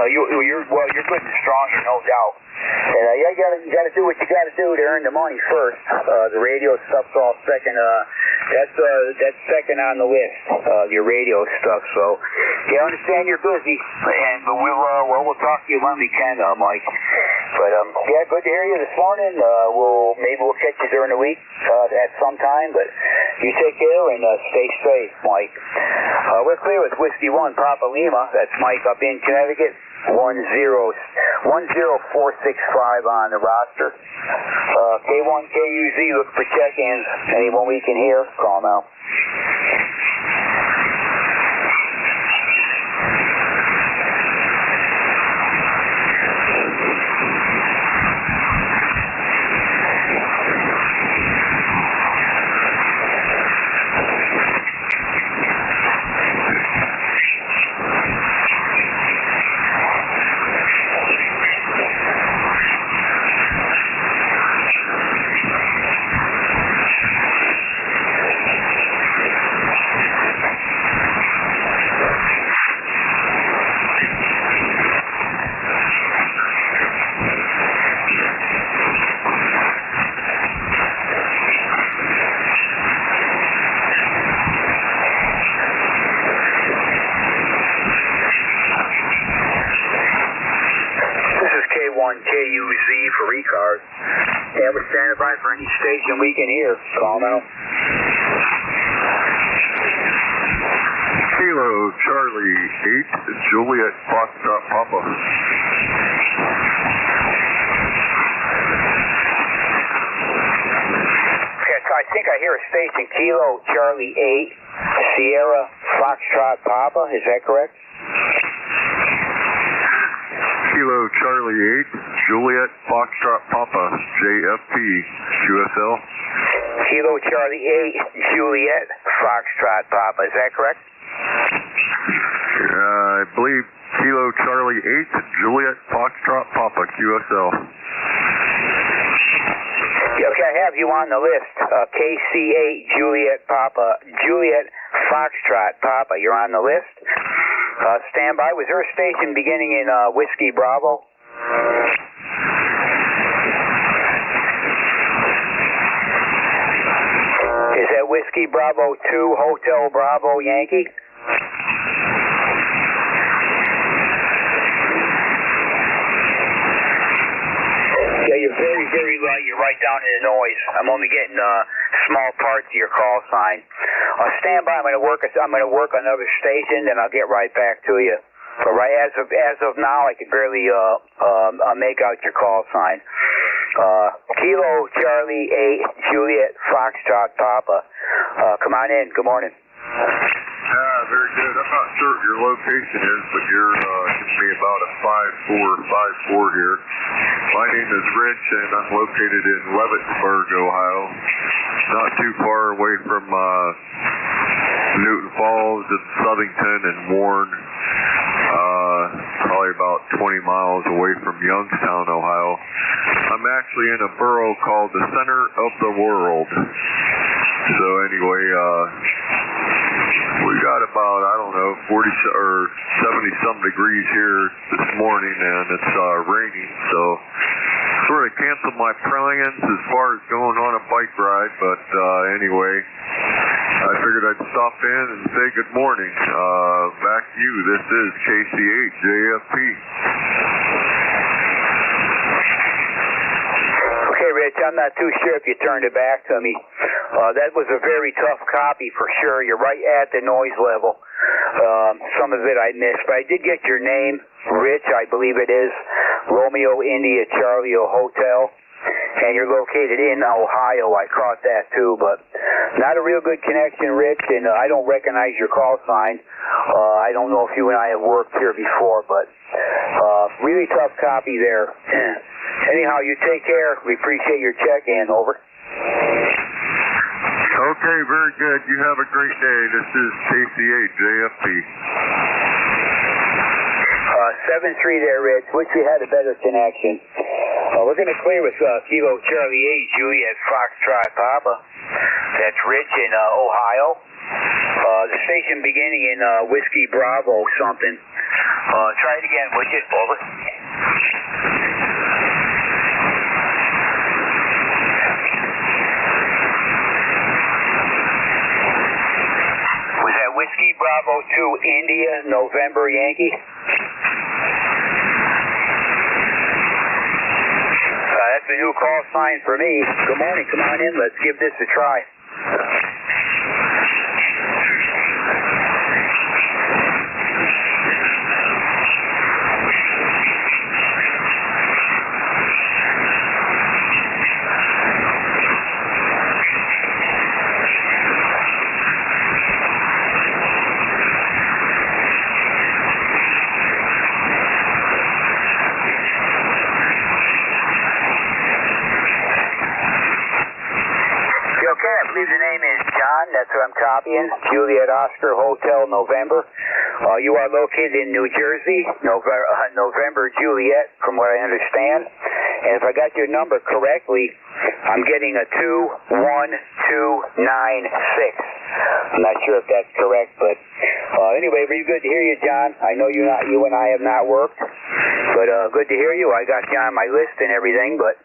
you're good and strong, no doubt. And yeah, you got to do what you got to do to earn the money first. The radio stuff's all second. That's second on the list. Your radio stuff. So yeah, I understand you're busy, but we'll talk to you when we can, Mike. But yeah, good to hear you this morning. Maybe we'll catch you during the week at some time. But you take care and stay safe, Mike. We're clear with Whiskey 1 Papa Lima. That's Mike up in Connecticut. 10465 on the roster. K1 KUZ, look for check-ins. Anyone we can hear, call now. KUZ for ECARS. Yeah, we're standing by for any station we can hear. Call now. Kilo Charlie 8, Juliet Foxtrot Papa. Okay, so I think I hear hear a station, Kilo Charlie 8, Sierra Foxtrot Papa. Is that correct? Kilo Charlie 8, Juliet Foxtrot Papa, JFP, QSL. Kilo Charlie 8, Juliet Foxtrot Papa. Is that correct? I believe Kilo Charlie 8, Juliet Foxtrot Papa, QSL. Okay, I have you on the list. KC8, Juliet Papa, Juliet Foxtrot Papa. You're on the list. Stand by. Was there a station beginning in Whiskey Bravo? Is that Whiskey Bravo 2, Hotel Bravo Yankee? Yeah, you're very, very light. You're right down in the noise. I'm only getting small parts of your call sign. Stand by. I'm going to work another station, then I'll get right back to you. But right as of now, I can barely make out your call sign. Kilo Charlie 8 Juliet Foxtrot Papa. Come on in. Good morning. Very good. I'm not sure what your location is, but you're giving me about a 5454 here. My name is Rich, and I'm located in Leavittsburg, Ohio. Not too far away from Newton Falls and Southington and Warren. Probably about 20 miles away from Youngstown, Ohio. I'm actually in a borough called the Center of the World. So anyway, we got about, I don't know, 40 or 70 some degrees here this morning, and it's raining, so sort of canceled my plans as far as going on a bike ride, but anyway, I figured I'd stop in and say good morning. Back to you. This is KC8 JFP. Okay, Rich, I'm not too sure if you turned it back to me. That was a very tough copy for sure. You're right at the noise level. Some of it I missed, but I did get your name, Rich, I believe it is, Romeo India Charlie Hotel, and you're located in Ohio. I caught that too, but not a real good connection, Rich, and I don't recognize your call sign. I don't know if you and I have worked here before, but really tough copy there. Anyhow, you take care. We appreciate your check-in. Over. Okay, very good. You have a great day. This is KC8 JFP. 7-3 there, Rich. Wish we had a better connection. We're going to clear with Kilo Charlie 8 Juliet Foxtrot Papa. That's Rich in Ohio. The station beginning in Whiskey Bravo something. Try it again, would you? Over. Was that Whiskey Bravo 2 India November Yankee? That's a new call sign for me. Good morning. Come on in. Let's give this a try. Okay, I believe the name is John. That's what I'm copying. Juliet Oscar Hotel, November. You are located in New Jersey, November Juliet, from what I understand. And if I got your number correctly, I'm getting a 21296. I'm not sure if that's correct, but anyway, very good to hear you, John. I know you and I have not worked, but good to hear you. I got you on my list and everything, but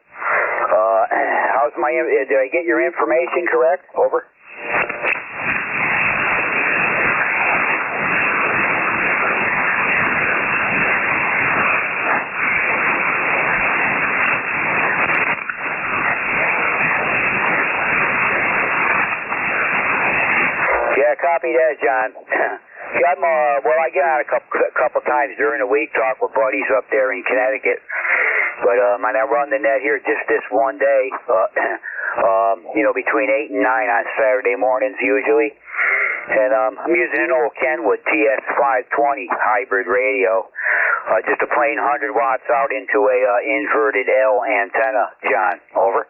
how's my? Did I get your information correct? Over. Yeah, copy that, John. I get on a couple times during the week, talk with buddies up there in Connecticut. But I run the net here just this one day, between 8 and 9 on Saturday mornings usually. And I'm using an old Kenwood TS520 hybrid radio, just a plain 100 watts out into a inverted L antenna. John, over.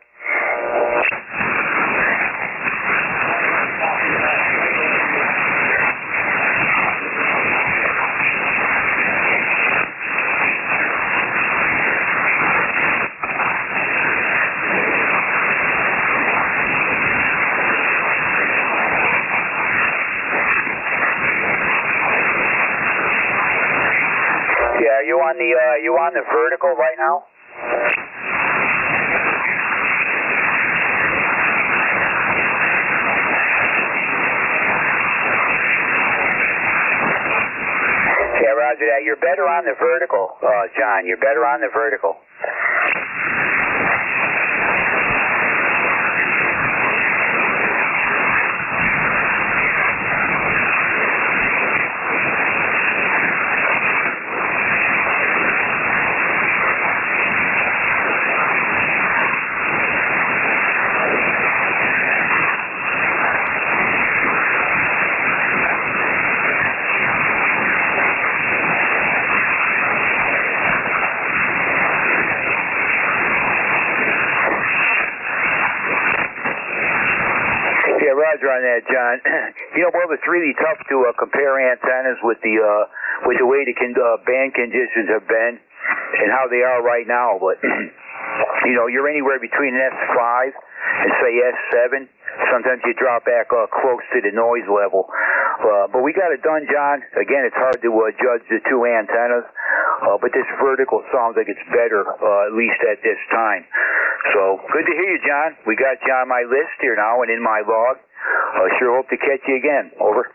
Yeah, you on the vertical right now? Yeah, roger that. You're better on the vertical, John. You're better on the vertical. Roger on that, John. It's really tough to compare antennas with the way the band conditions have been and how they are right now. But you're anywhere between an S5 and say S7. Sometimes you drop back close to the noise level. But we got it done, John. Again, it's hard to judge the two antennas. But this vertical sounds like it's better, at least at this time. So, good to hear you, John. We got you on my list here now and in my log. Sure hope to catch you again. Over.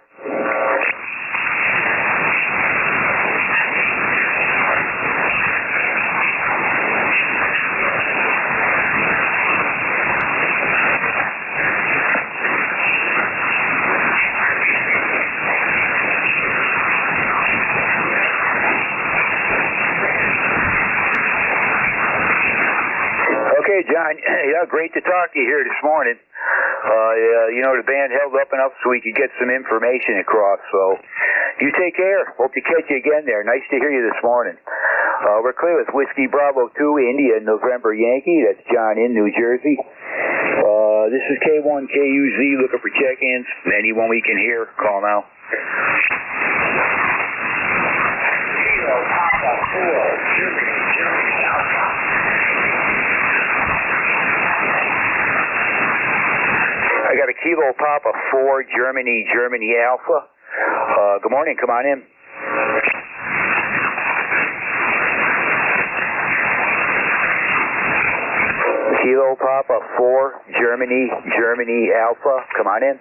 Okay, John. Yeah, great to talk to you here this morning. The band held up enough so we could get some information across. So, you take care. Hope to catch you again there. Nice to hear you this morning. We're clear with Whiskey Bravo 2, India, November Yankee. That's John in New Jersey. This is K1KUZ looking for check-ins. Anyone we can hear, call now. I got a Kilo Papa 4, Germany Alpha. Good morning, come on in. Kilo Papa 4, Germany Alpha, come on in.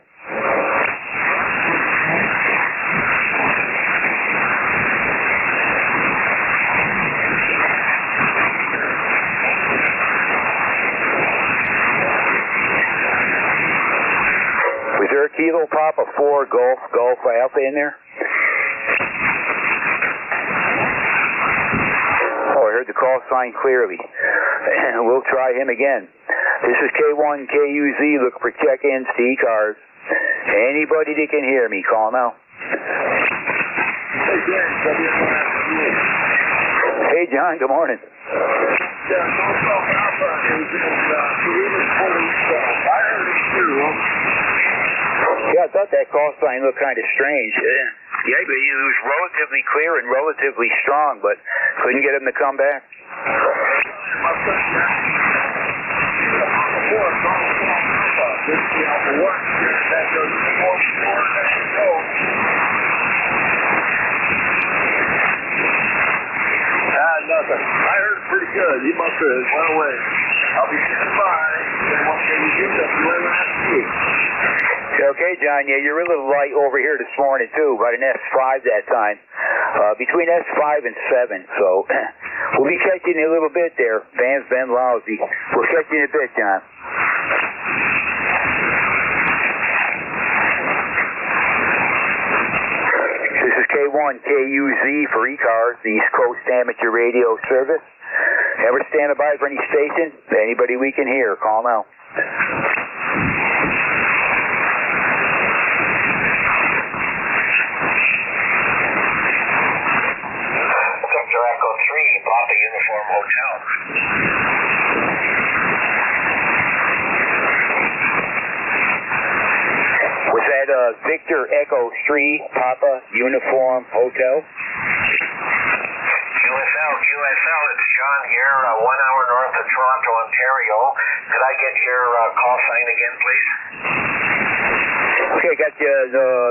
Was there a Kilo Papa 4 Golf Alpha in there? Oh, I heard the call sign clearly. We'll try him again. This is K1KUZ looking for check-ins to ECARS. Anybody that can hear me, call now. Hey, John, good morning. Yeah, I thought that call sign looked kind of strange. Yeah, but he was relatively clear and relatively strong, but couldn't get him to come back. Nothing. I heard it pretty good. He must have went away. I'll be standing by. Okay, John, yeah, you're a little light over here this morning, too, about an S5 that time. Between S5 and 7, so we'll be catching you a little bit there. Band's been lousy. We'll catch you in a bit, John. This is K1KUZ for ECARS, the East Coast Amateur Radio Service. Ever stand by for any station? Anybody we can hear, call now. Victor Echo 3, Papa Uniform Hotel. Was that Victor Echo 3, Papa Uniform Hotel? QSL, it's John here, 1 hour north of Toronto, Ontario. Could I get your call sign again, please? Okay, got you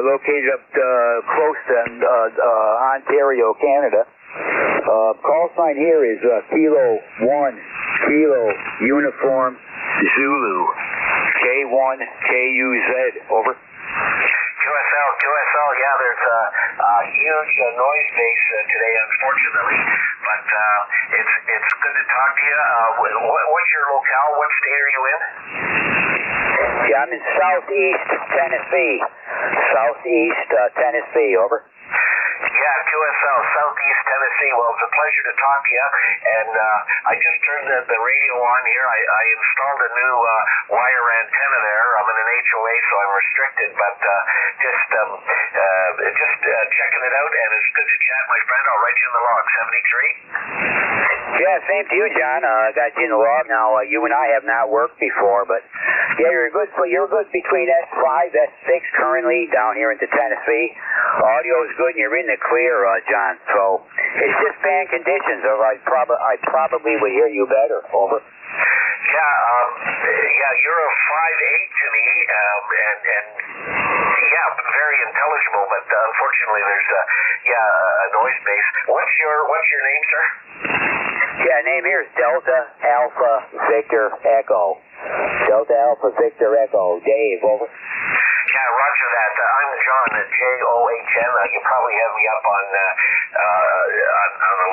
located up close to Ontario, Canada. Call sign here is Kilo 1, Kilo Uniform Zulu, K1 KUZ, over. QSL, yeah, there's a huge noise base today, unfortunately, but it's good to talk to you. What's your locale? What state are you in? Yeah, I'm in southeast Tennessee. Southeast Tennessee, over. Yeah, QSL, Southeast Tennessee. Well, it's a pleasure to talk to you. And I just turned the radio on here. I installed a new wire antenna there. I'm in an HOA, so I'm restricted. But just checking it out, and it's good to chat, my friend. I'll write you in the log. 73. Yeah, same to you, John. I got you in the log now. You and I have not worked before, but yeah, you're good between S5, S6 currently down here into Tennessee. Audio is good, and you're in the clear, John. So it's just bad conditions, or I probably would hear you better. Over. Yeah, you're a 5'8" to me, and yeah, very intelligible. But unfortunately, there's a noise base. What's your name, sir? Yeah, name here is Delta Alpha Victor Echo. Delta Alpha Victor Echo. Dave, over. Yeah, roger that. I'm John at JOHN. You probably have me up on the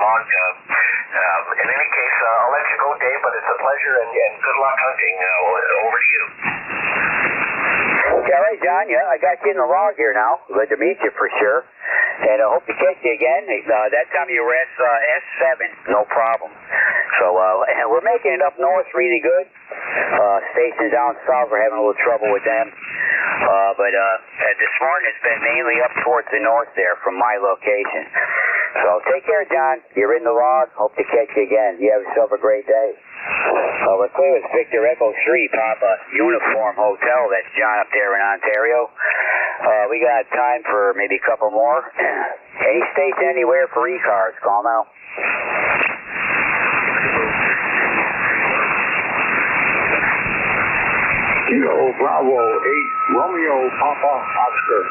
log. In any case, I'll let you go, Dave, but it's a pleasure, and good luck hunting. Over to you. Okay, all right, John. Yeah, I got you in the log here now. Glad to meet you for sure. And I hope to catch you again. That time you were S7, no problem. So and we're making it up north really good. Stations down south, we're having a little trouble with them. But this morning it's been mainly up towards the north there from my location. So take care, John. You're in the log. Hope to catch you again. You have yourself a great day. We're clear with Victor Echo 3, Papa Uniform Hotel. That's John up there in Ontario. We got time for maybe a couple more. Any station anywhere for ECARS, call now. Kilo Bravo 8, Romeo Papa Oscar.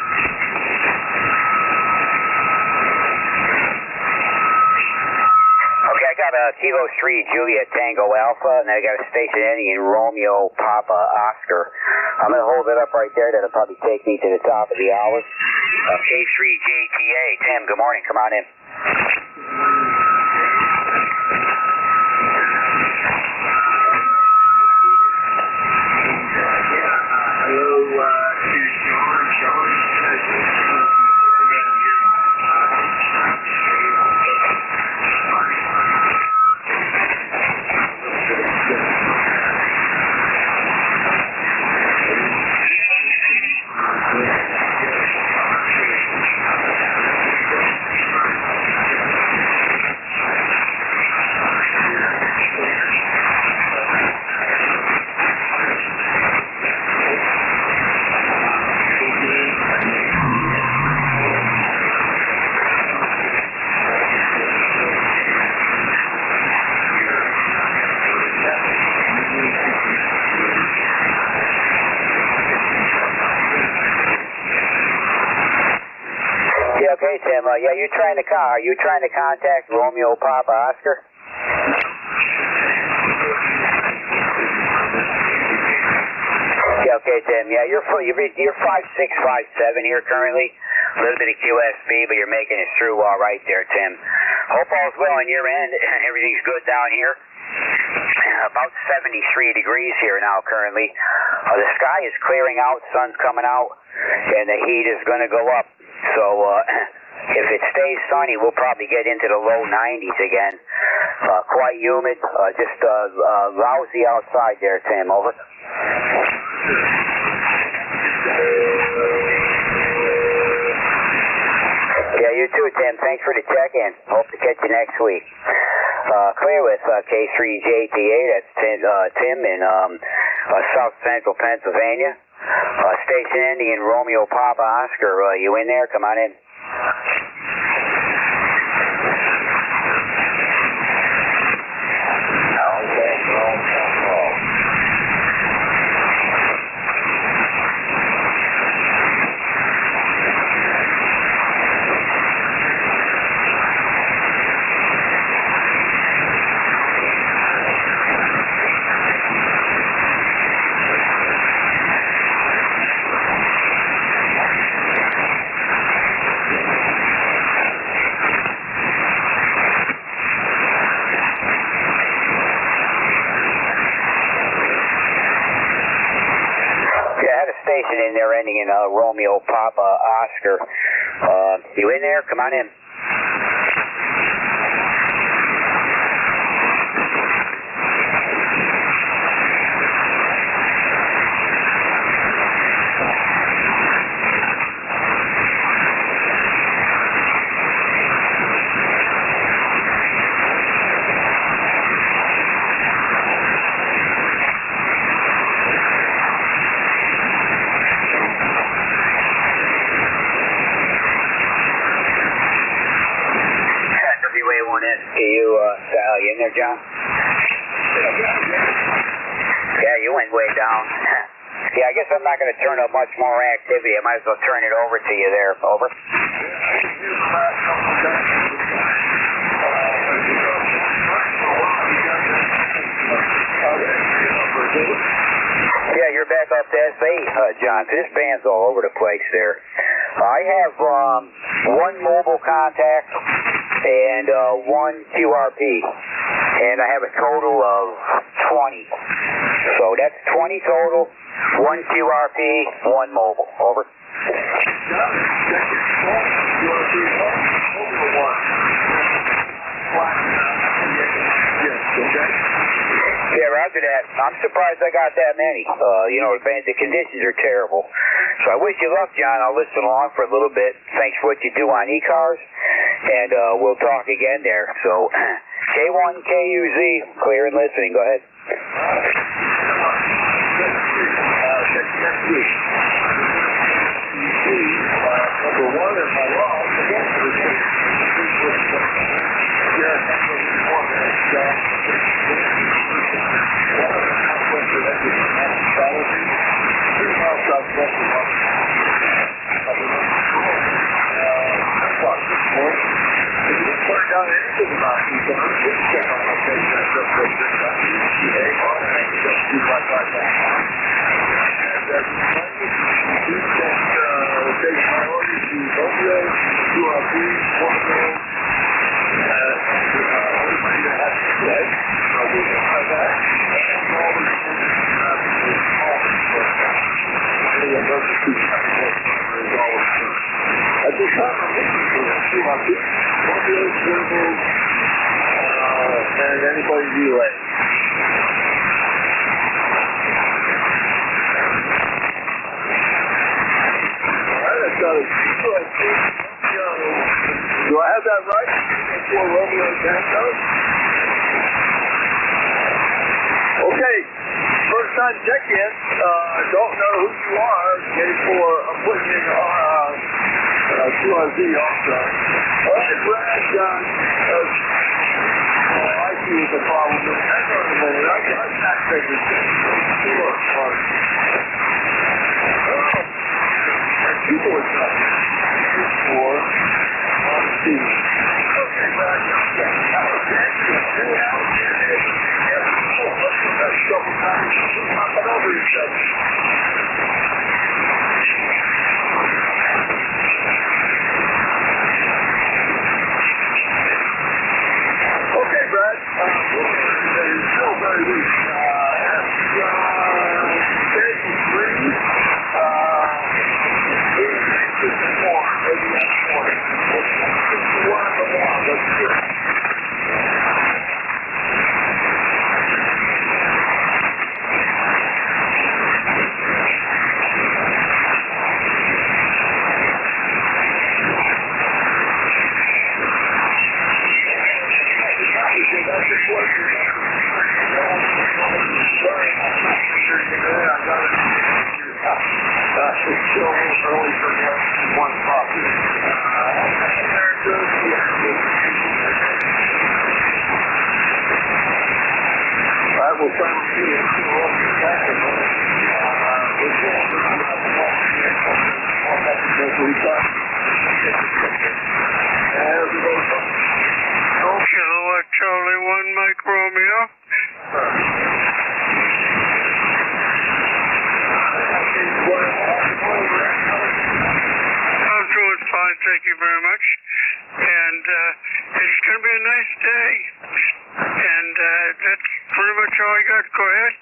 Okay, I got a Kilo 3 Juliet Tango Alpha, and then I got a station ending in Romeo Papa Oscar. I'm going to hold it up right there. That'll probably take me to the top of the hour. K3JTA. Tim, good morning. Come on in. Okay, Tim. Yeah, are you trying to contact Romeo Papa Oscar? Yeah, okay, Tim. Yeah, you're 5'6", 5'7" here currently. A little bit of QSB, but you're making it through all right there, Tim. Hope all's well on your end. Everything's good down here. About 73 degrees here now currently. The sky is clearing out, sun's coming out, and the heat is going to go up. So if it stays sunny, we'll probably get into the low 90s again. quite humid. Just lousy outside there, Tim. Over. Yeah, you too, Tim. Thanks for the check-in. Hope to catch you next week. Clear with K3JTA. That's Tim in South Central Pennsylvania. Station ending in Romeo Papa Oscar. You in there? Come on in. In there ending in Romeo Papa Oscar. You in there? Come on in. You in there, John? Yeah, you went way down. Yeah, I guess I'm not going to turn up much more activity. I might as well turn it over to you there. Over. Yeah, you're back up to S8, John. This band's all over the place there. I have one mobile contact and one QRP, and I have a total of 20. So that's 20 total, one QRP, one mobile. Over. Yeah, roger that. I'm surprised I got that many. The conditions are terrible. So I wish you luck, John. I'll listen along for a little bit. Thanks for what you do on ECARS, and we'll talk again there. So K1KUZ, clear and listening. Go ahead. Number one in my law. And anybody relay. Do I have that right? For Romeo and Tango? Okay, first time check-in. Don't know who you are. I'm putting in QRZ also. All right, Brad, I see what the problem is. Hang on a minute. I got that figure. Keyboard stuff. For on C. Okay, Brad. Okay, Brad. It's still very weak. and it's going to be a nice day. And that's pretty much all I got. Go ahead.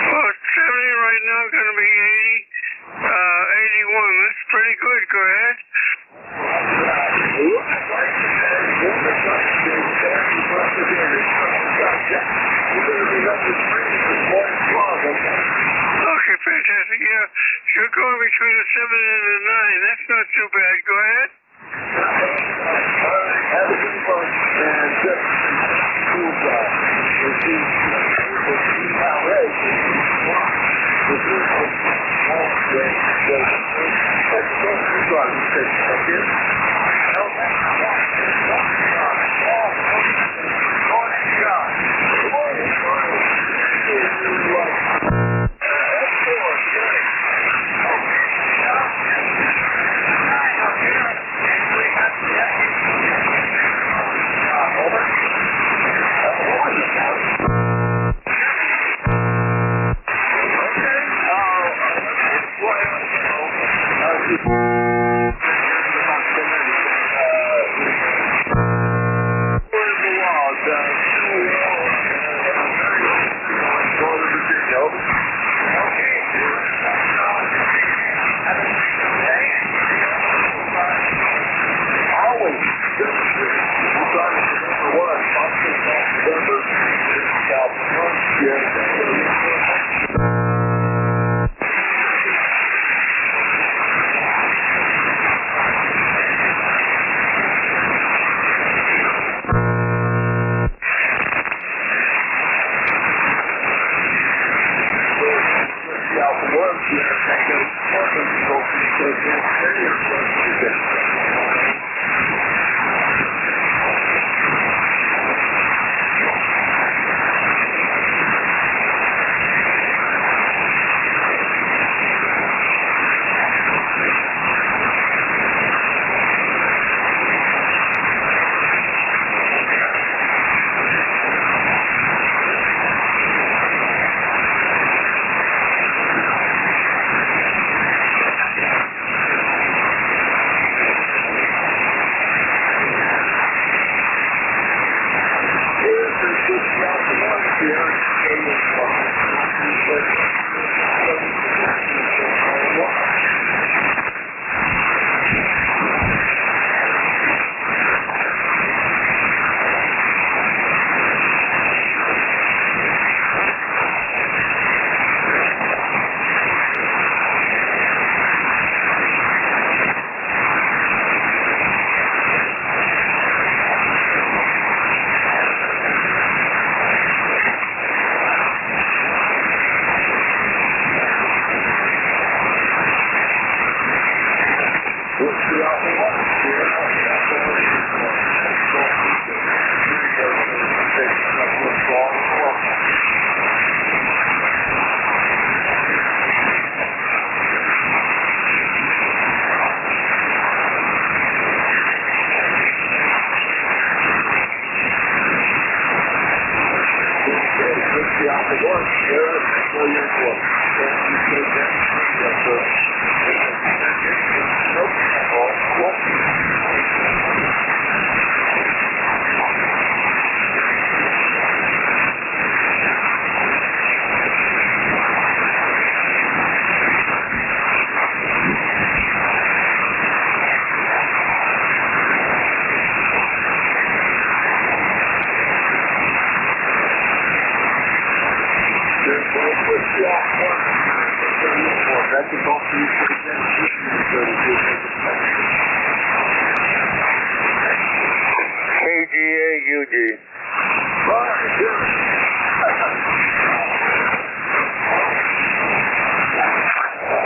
Well, it's 70 right now, going to be 80, 81. That's pretty good. Go ahead. Okay, fantastic. Yeah, you're going between the 7 and the 9. That's not too bad. Go ahead.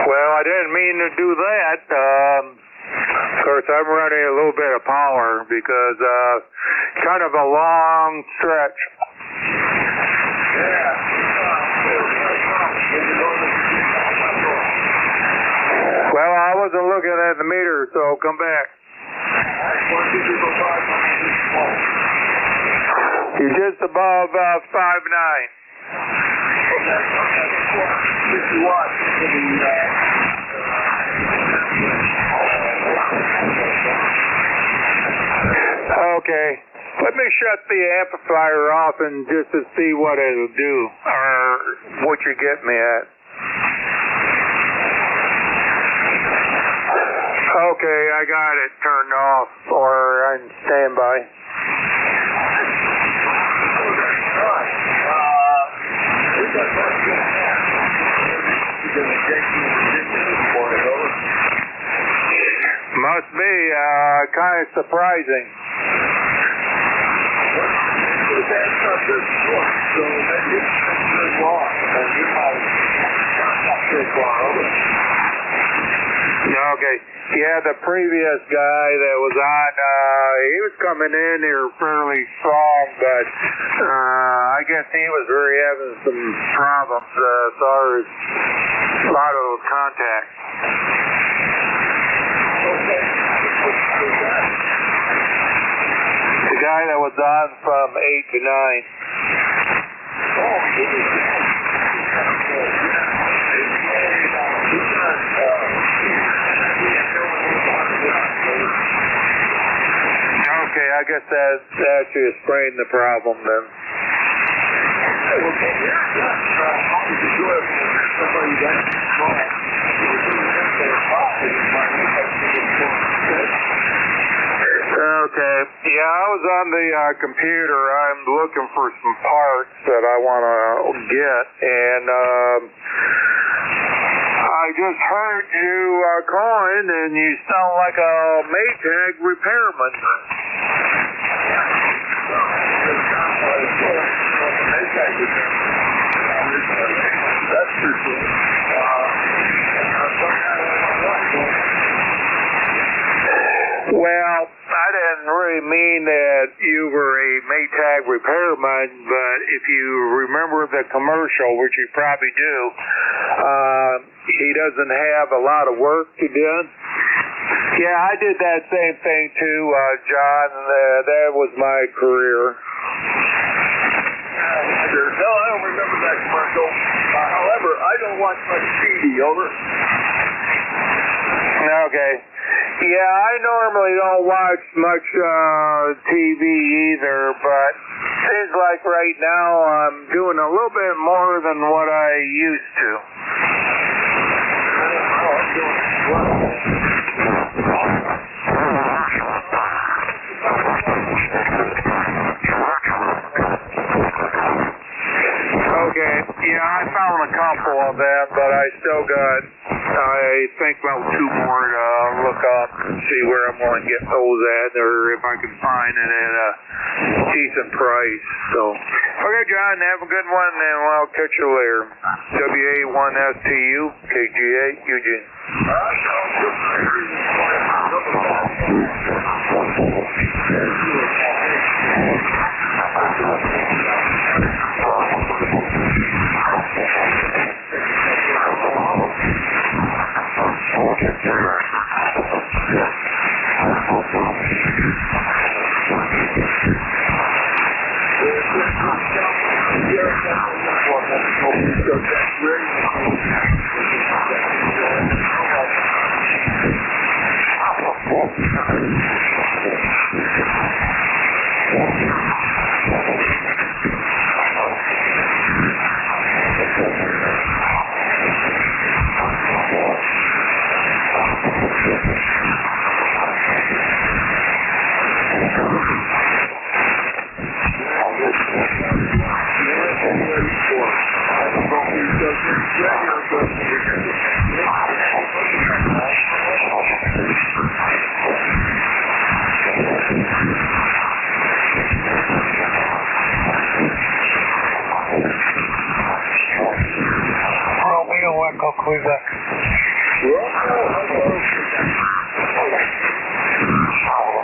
Well, I didn't mean to do that. Of course, I'm running a little bit of power because kind of a long stretch. Well, I wasn't looking at the meter, so come back. You're just above 5.9. Okay. Let me shut the amplifier off and just to see what it'll do, or what you get me at. Okay, I got it turned off, or on standby. Must be kind of surprising. Okay. Yeah, the previous guy that was on, he was coming in here fairly strong, but I guess he was really having some problems as far as a lot of contact. The guy that was on from 8 to 9. Okay, I guess that should explain the problem then. Okay, yeah, I was on the computer. I'm looking for some parts that I want to get, and I just heard you calling, and you sound like a Maytag repairman. That's for sure. Well, I didn't really mean that you were a Maytag repairman, but if you remember the commercial, which you probably do, he doesn't have a lot of work to do. Yeah, I did that same thing too, John. That was my career. No, I don't remember that commercial. However, I don't watch much TV, over. Okay. Yeah, I normally don't watch much TV either, but seems like right now I'm doing a little bit more than what I used to. Okay, yeah, I found a couple of them, but I still got, I think about 2 more to look up and see where I'm going to get those at, or if I can find it at a decent price. So, okay, John, have a good one, and I'll catch you later. WA1STU, KGA, Eugene.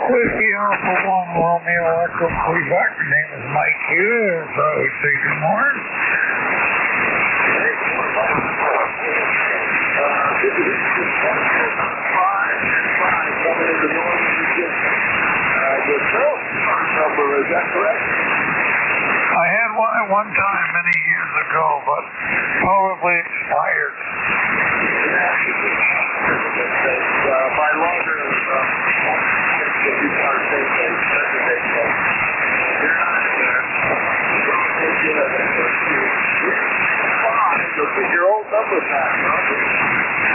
Whiskey Alpha 1 Romeo Echo Quebec. My name is Mike Hughes. I would say good morning. Is that correct? I had one at one time many years ago, but probably expired. By longer, ECARS database, they're not in there. Look at your old number back, Roger.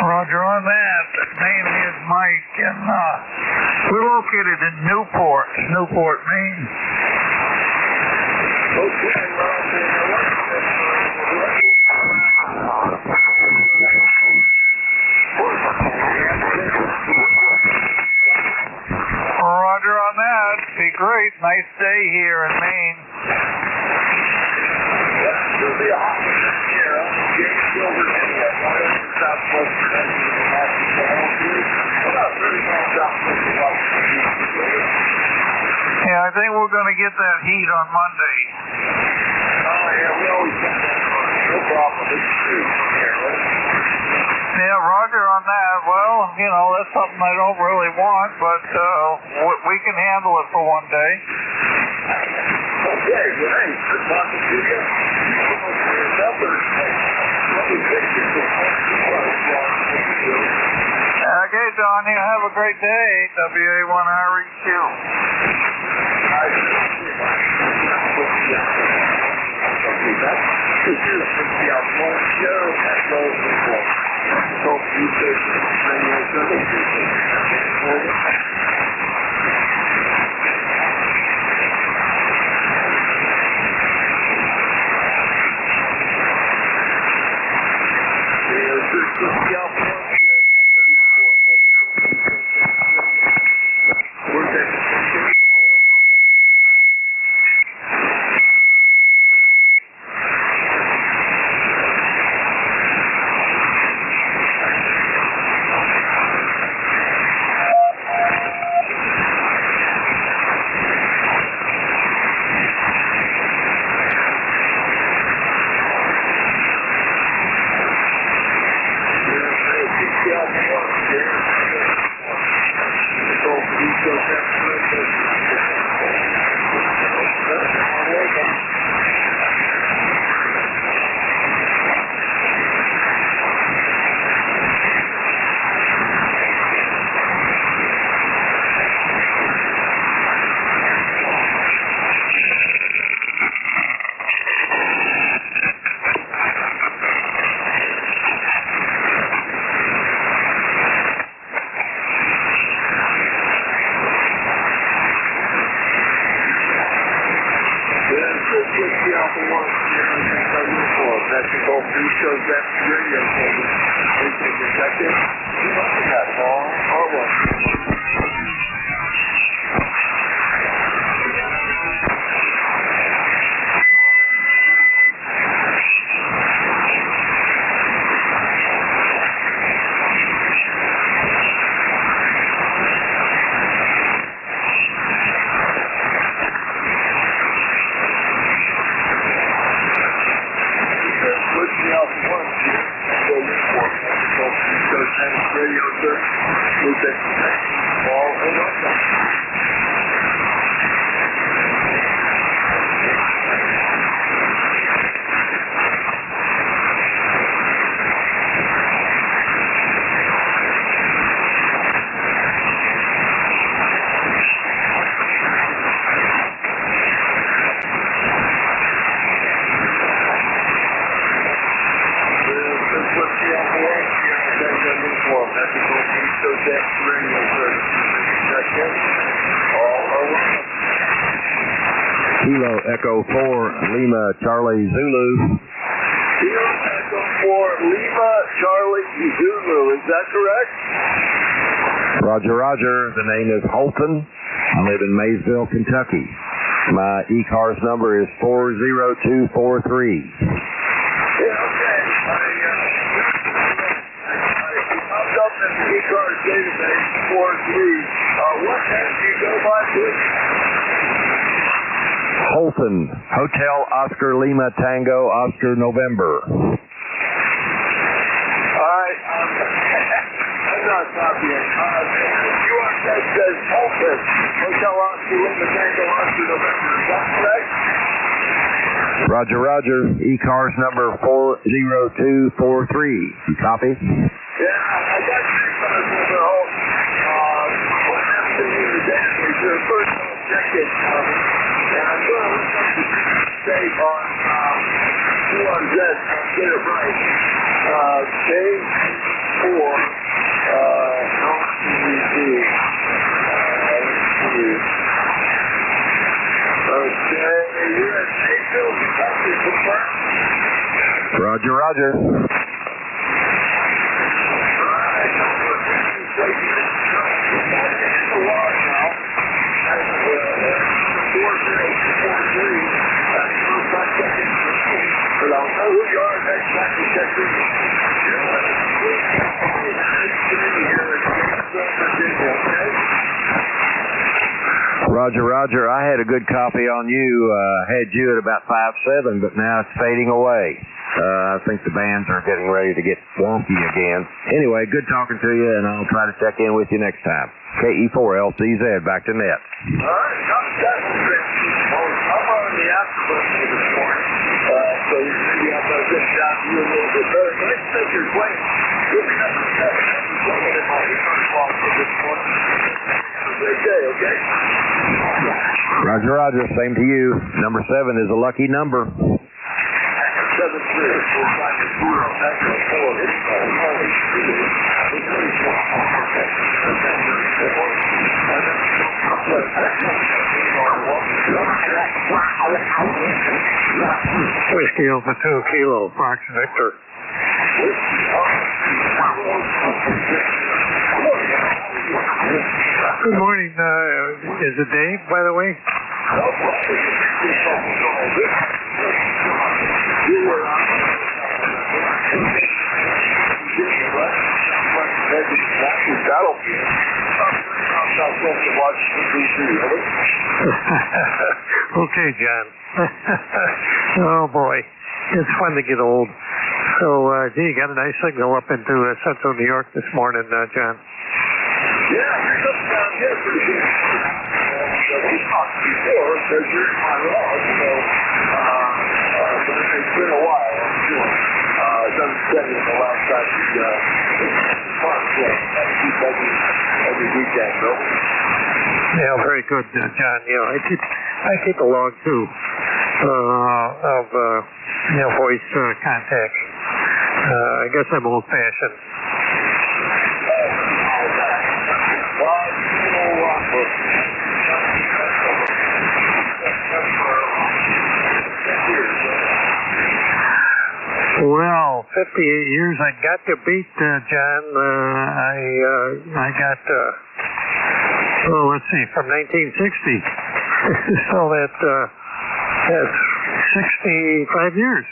Roger on that. The name is Mike, and we're located in Newport, Maine. Okay, Roger on that. Be great. Nice day here in Maine. It'll be a hot one this year. James Silver anyway, southwest production of the national field. About 30 miles southwest of Washington. Yeah, I think we're going to get that heat on Monday. Oh, yeah, we always get that. No problem. It's true. Yeah, Roger on that. Well, you know, that's something I don't really want, but we can handle it for one day. Okay, great. Good talking to you. Okay, Don, you have a great day. WA1REQ. Kilo Echo 4, Lima Charlie Zulu. Kilo Echo 4, Lima Charlie Zulu. Is that correct? Roger, Roger. The name is Holton. I live in Maysville, Kentucky. My ECARS number is 40243. Yeah, okay. I popped up in the ECARS database 43. What name do you go by, please? Holton, Hotel Oscar Lima Tango Oscar November. All right, I'm not copying. URS says Holton, Hotel Oscar Lima Tango Oscar November. Is that correct? Roger, roger. ECARS number 40243. You copy? Yeah, I got you from the whole, what happened to me today is your first check-in, and I'm going to look up the state on, who on that, get it right. K4, LCD. Let's see. Okay, you're at Mayfield, Kentucky, confirmed? Roger, roger. Roger, roger. I had a good copy on you. Had you at about 5.7, but now it's fading away. I think the bands are getting ready to get wonky again. Anyway, good talking to you, and I'll try to check in with you next time. KE4LCZ, back to net. All right, I'm on the afterbus this morning, so maybe I'm going to get down to you a little bit better. Nice to take your plane. Give me number 7. I'm looking at my ECARS log for this morning. Have a great day, okay? Roger, roger. Same to you. Number 7 is a lucky number. 7-3. Whiskey Alpha 2 Kilo, Fox Victor. Good morning. Is it Dave, by the way? Okay, John. Oh boy, it's fun to get old. So, gee, you got a nice signal up into central New York this morning, John. Yeah, here's up down here pretty good. We talked before, because you're in my log, so, but it's been a while, I'm sure. It doesn't say in the last time you, park, I keep every weekend, though. Yeah, very good, John. You know, I keep a log too of voice contacts. I guess I'm old-fashioned. Well, 58 years I got to beat, John. I got, let's see, from 1960. So that's 65 years.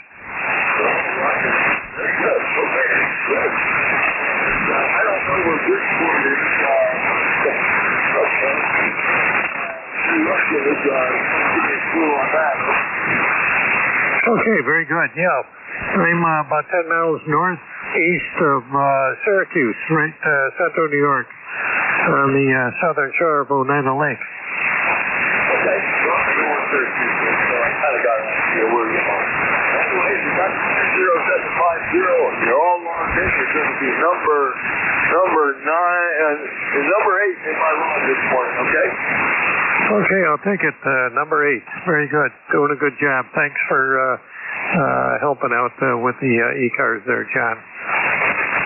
Okay, very good. Yeah. I'm about 10 miles northeast of Syracuse, right central New York, on the southern shore of Oneida Lake. Okay, well, I know what Syracuse is, so I kind of got an idea where you are. Anyways, you got 0750, you're all logged in. You're going to be number 8 in my log this morning, okay? Okay, I'll take it. Number 8. Very good. Doing a good job. Thanks for helping out with the ECARS there, John.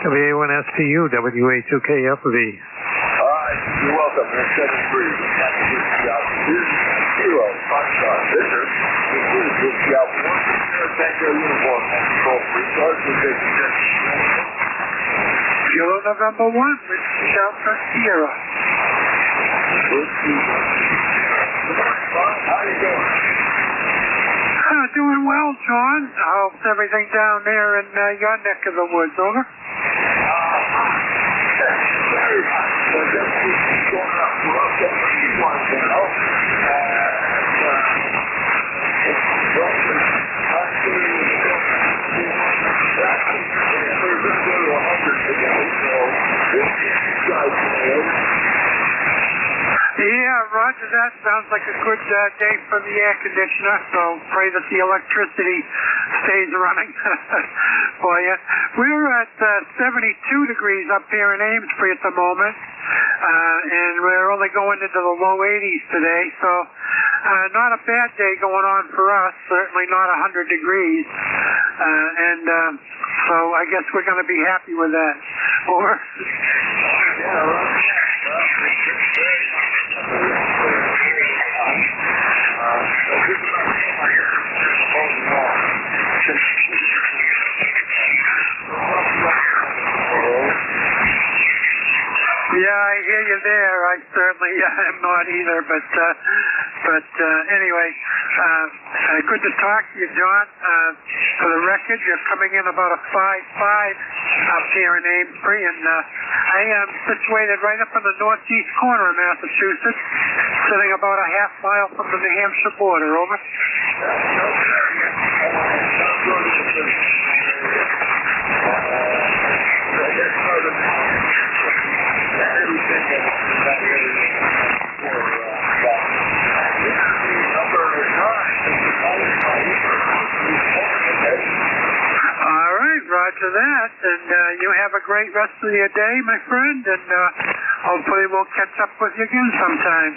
WA1STU, WA2KFV. You're welcome. You're 7-3. Kilo, 5-star. Visitor, included out 1 Tango uniform and control 3 cars with big Kilo November 1 with Delta Sierra. How you doing? Doing well, John. How's everything down there in your neck of the woods, over? Very hot. So just keep going up. We're up there for you once, you know. Yeah, roger that. that. Sounds like a good day for the air conditioner, so pray that the electricity stays running for you. We're at 72 degrees up here in Amesbury at the moment, and we're only going into the low 80s today, so not a bad day going on for us, certainly not 100 degrees, so I guess we're going to be happy with that. Over. Yeah, I hear you there. I certainly am not either, but anyway, good to talk to you, John. For the record, you're coming in about a 5.5 up here in Amesbury, and I am situated right up in the northeast corner of Massachusetts, sitting about a half mile from the New Hampshire border. Over. All right, roger that, and you have a great rest of your day, my friend, and hopefully we'll catch up with you again sometime.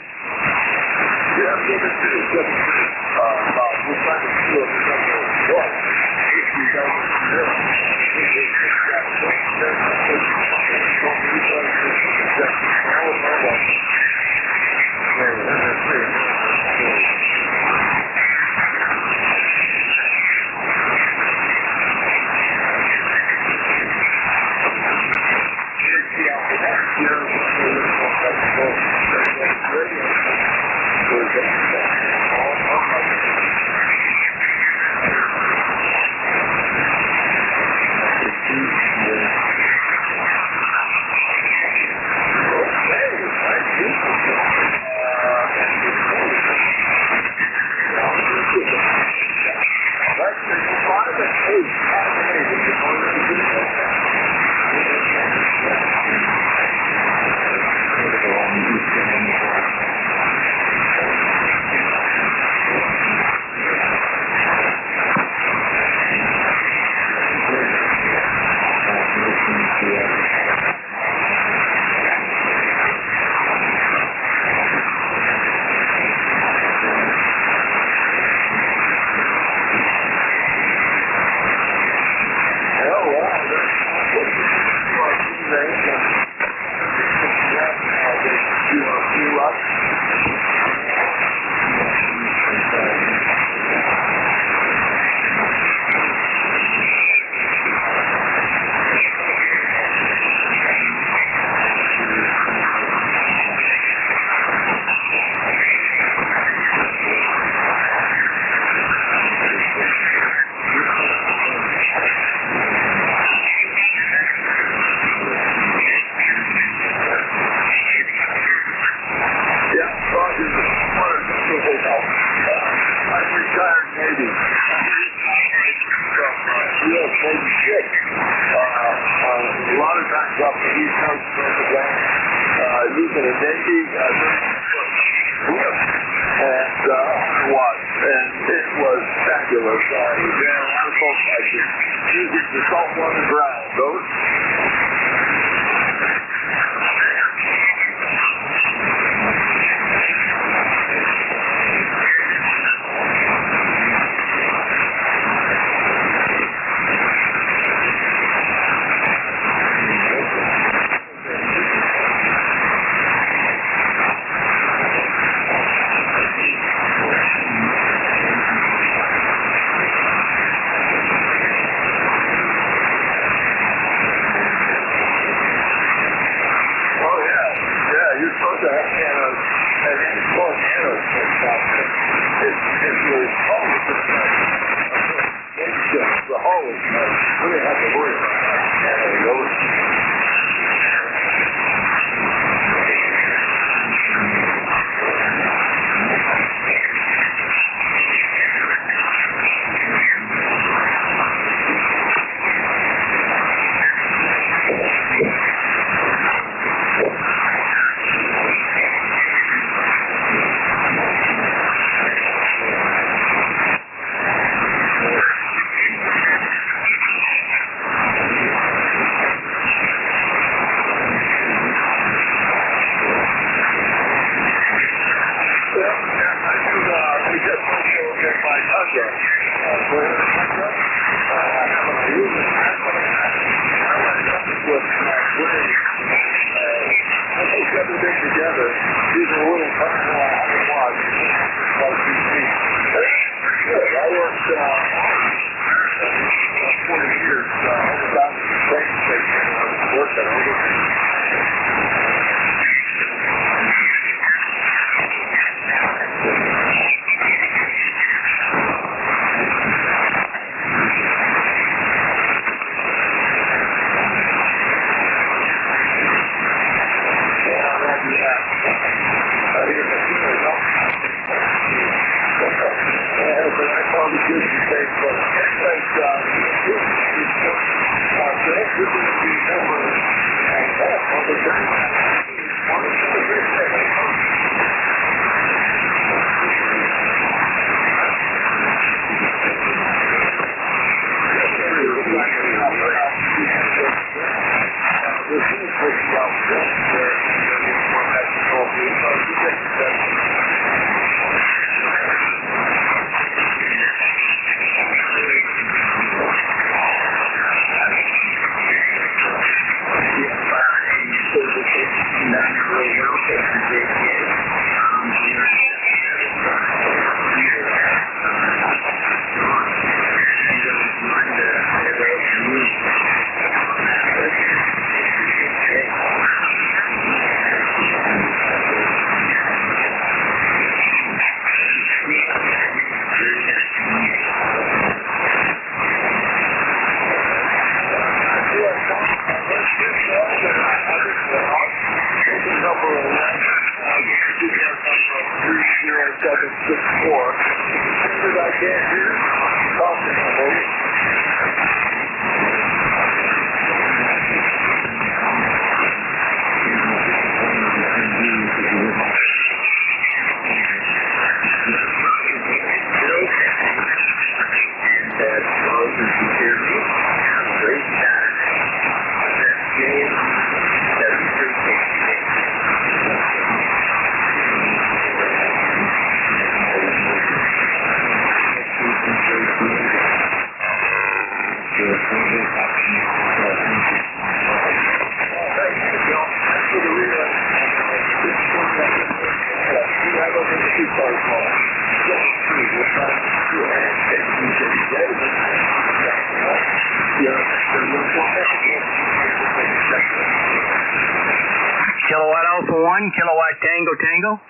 Kilowatt Alpha 1, Kilowatt Tango Tango.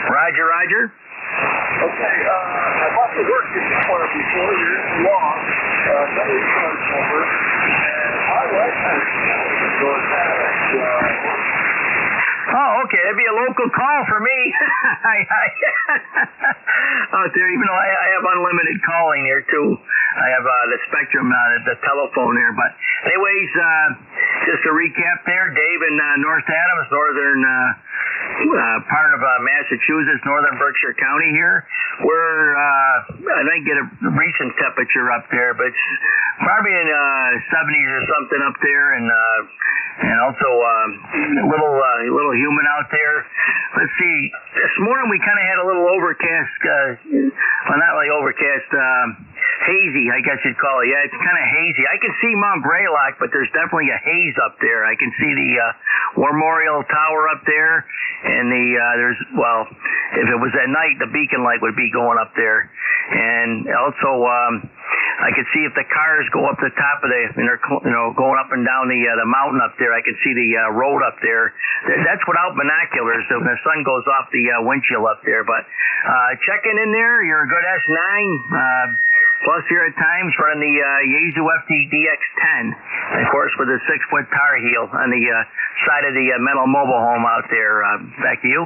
Roger, Roger. Okay, I've also worked in this corner before. You're in long. Another ECARS number. And my wife has going back. Oh, okay. That'd be a local call for me. Out there, even though I have unlimited calling there too. I have the Spectrum, the telephone there. But anyways, just to recap there, Dave in North Adams, northern part of Massachusetts, northern Berkshire County here. We're, I didn't get a recent temperature up there, but it's probably in 70s or something up there, and also a little humid out there. Let's see. This morning we kind of had a little overcast, well, not really overcast, hazy, I guess you'd call it. Yeah, it's kind of hazy. I can see Mount Greylock, but there's definitely a haze up there. I can see the Memorial Tower up there, and there's, well, if it was at night, the beacon light would be going up there. And also, I could see if the cars go up the top of and they're, going up and down the mountain up there. I can see the road up there. That's without binoculars. So when the sun goes off the windshield up there. But checking in there, you're a good S9. Plus here at times running the Yaesu FTDX10. And of course with the 6-foot tar heel on the side of the metal mobile home out there. Back to you.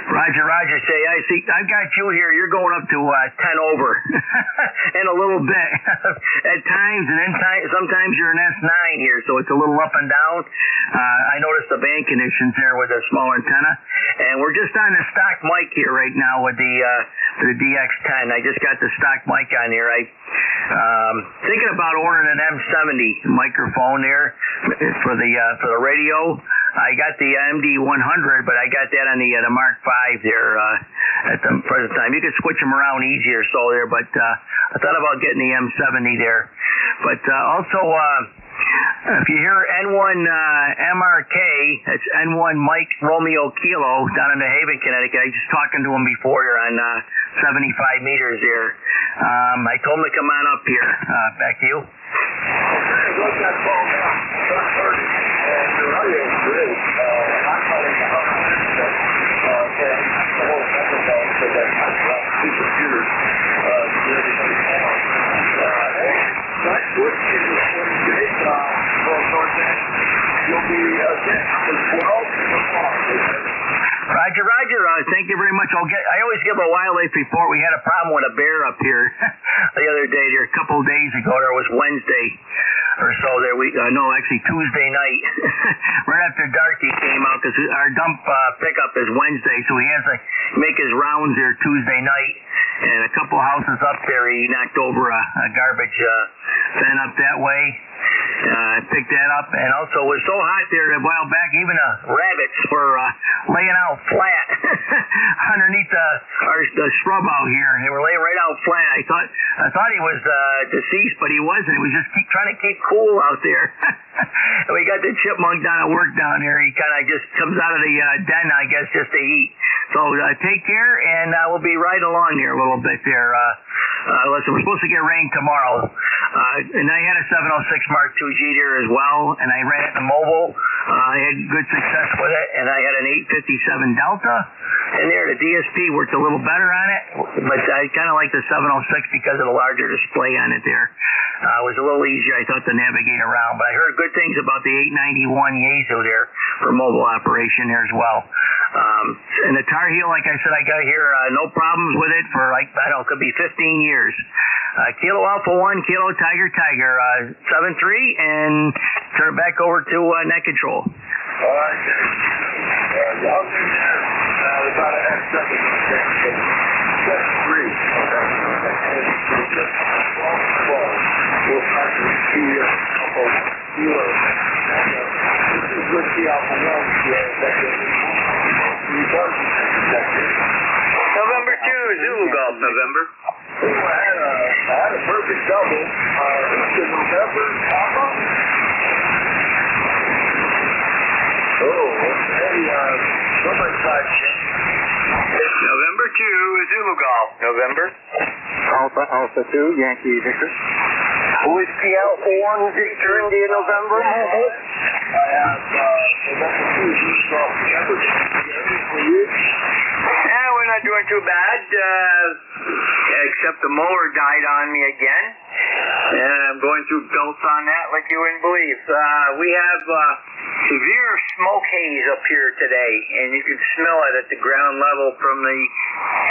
Roger, Roger. say, I see, I've got you here. You're going up to 10 over in a little bit at times, and then sometimes you're an S9 here, so it's a little up and down. I noticed the band conditions there with a small antenna, and we're just on the stock mic here right now with the DX10. I just got the stock mic on here. Thinking about ordering an M70 microphone there for the radio. I got the MD100, but I got that on the Mark V there at the present time. You could switch them around easier so there, but I thought about getting the M70 there. But also, if you hear N1 MRK, that's N1 Mike Romeo Kilo down in New Haven, Connecticut. I was just talking to him before here on 75 meters there. I told him to come on up here. Back to you. Roger. Thank you very much. I always give a wildlife report. We had a problem with a bear up here the other day. There, a couple of days ago. There was Wednesday or so. There, actually Tuesday night, right after dark, he came out because our dump pickup is Wednesday, so he has to make his rounds there Tuesday night. And a couple houses up there, he knocked over a garbage bin up that way. Picked that up, and also it was so hot there a while back, even rabbits were laying out flat underneath the shrub out here. They were laying right out flat. I thought he was deceased, but he wasn't. He was just trying to keep cool out there. We got the chipmunk down at work down here. He kind of just comes out of the den, I guess, just to eat. So take care, and we'll be right along here a little bit there. Listen, we're supposed to get rain tomorrow. And I had a 706 Mark II G there as well, and I ran it in the mobile. I had good success with it, and I had an 857 Delta in there. The DSP worked a little better on it, but I kind of like the 706 because of the larger display on it there. It was a little easier, I thought, to navigate around. But I heard good things about the 891 Yaesu there for mobile operation there as well. And the Tar Heel, like I said, I got here no problems with it for, like, I don't know, it could be 15 years. Kilo Alpha 1, Kilo Tiger, 7-3, and turn it back over to net control. All right. Y'all in there. About a half second. 7-3. We'll start to see a couple kilos. This is good Kilo Alpha 1. November 2, Zulu Golf, November. I had a perfect double. This is November, Papa. Somebody tried It's November 2, Zulu Golf, November. Alpha 2, Yankee Victor. Whiskey Alpha 1, Victor, India, November. I have November 2, Zulu Golf, November. For you? Yeah, we're not doing too bad, except the mower died on me again, and I'm going through belts on that like you wouldn't believe. We have severe smoke haze up here today, and you can smell it at the ground level from the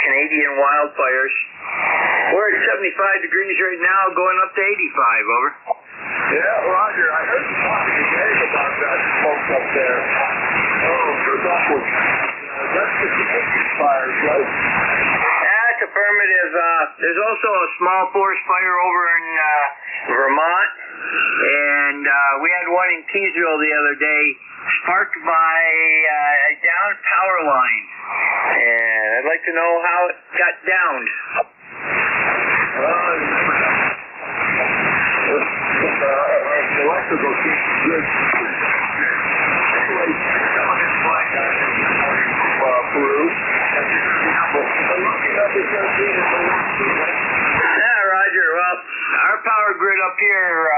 Canadian wildfires. We're at 75 degrees right now, going up to 85, over. Yeah, Roger, I heard you talking to Dave about that smoke up there. Good luck with that's the Canadian fires, right? That's affirmative. There's also a small forest fire over in Vermont, and we had one in Keysville the other day, sparked by a downed power line. And I'd like to know how it got downed. The electrical seems good. Anyway, someone is flying out this morning from Peru. Yeah, Roger. Well, our power grid up here,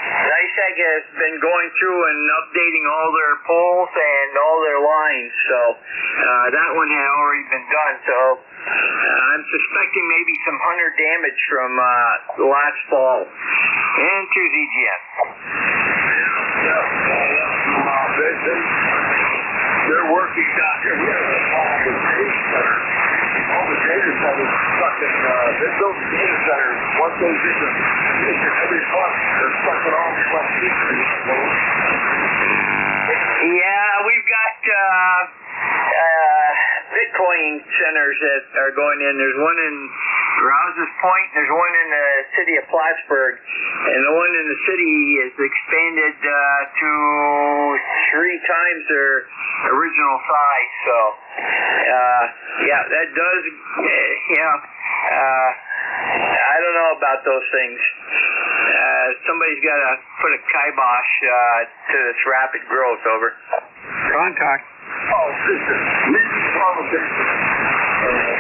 NICEAG has been going through and updating all their poles and all their lines, so that one had already been done. So I'm suspecting maybe some hunter damage from last fall. And to ZGM. They're working down here. We have a problem with all the data centers sucking, they built the data centers, what goes into every month, they're sucking all the electricity. Yeah, we've got Bitcoin centers that are going in. There's one in Rouse's Point, there's one in the city of Plattsburgh, and the one in the city is expanded to 3 times their original size. So, yeah, that does, I don't know about those things. Somebody's got to put a kibosh to this rapid growth. Over. Contact. Oh, listen, leading politicians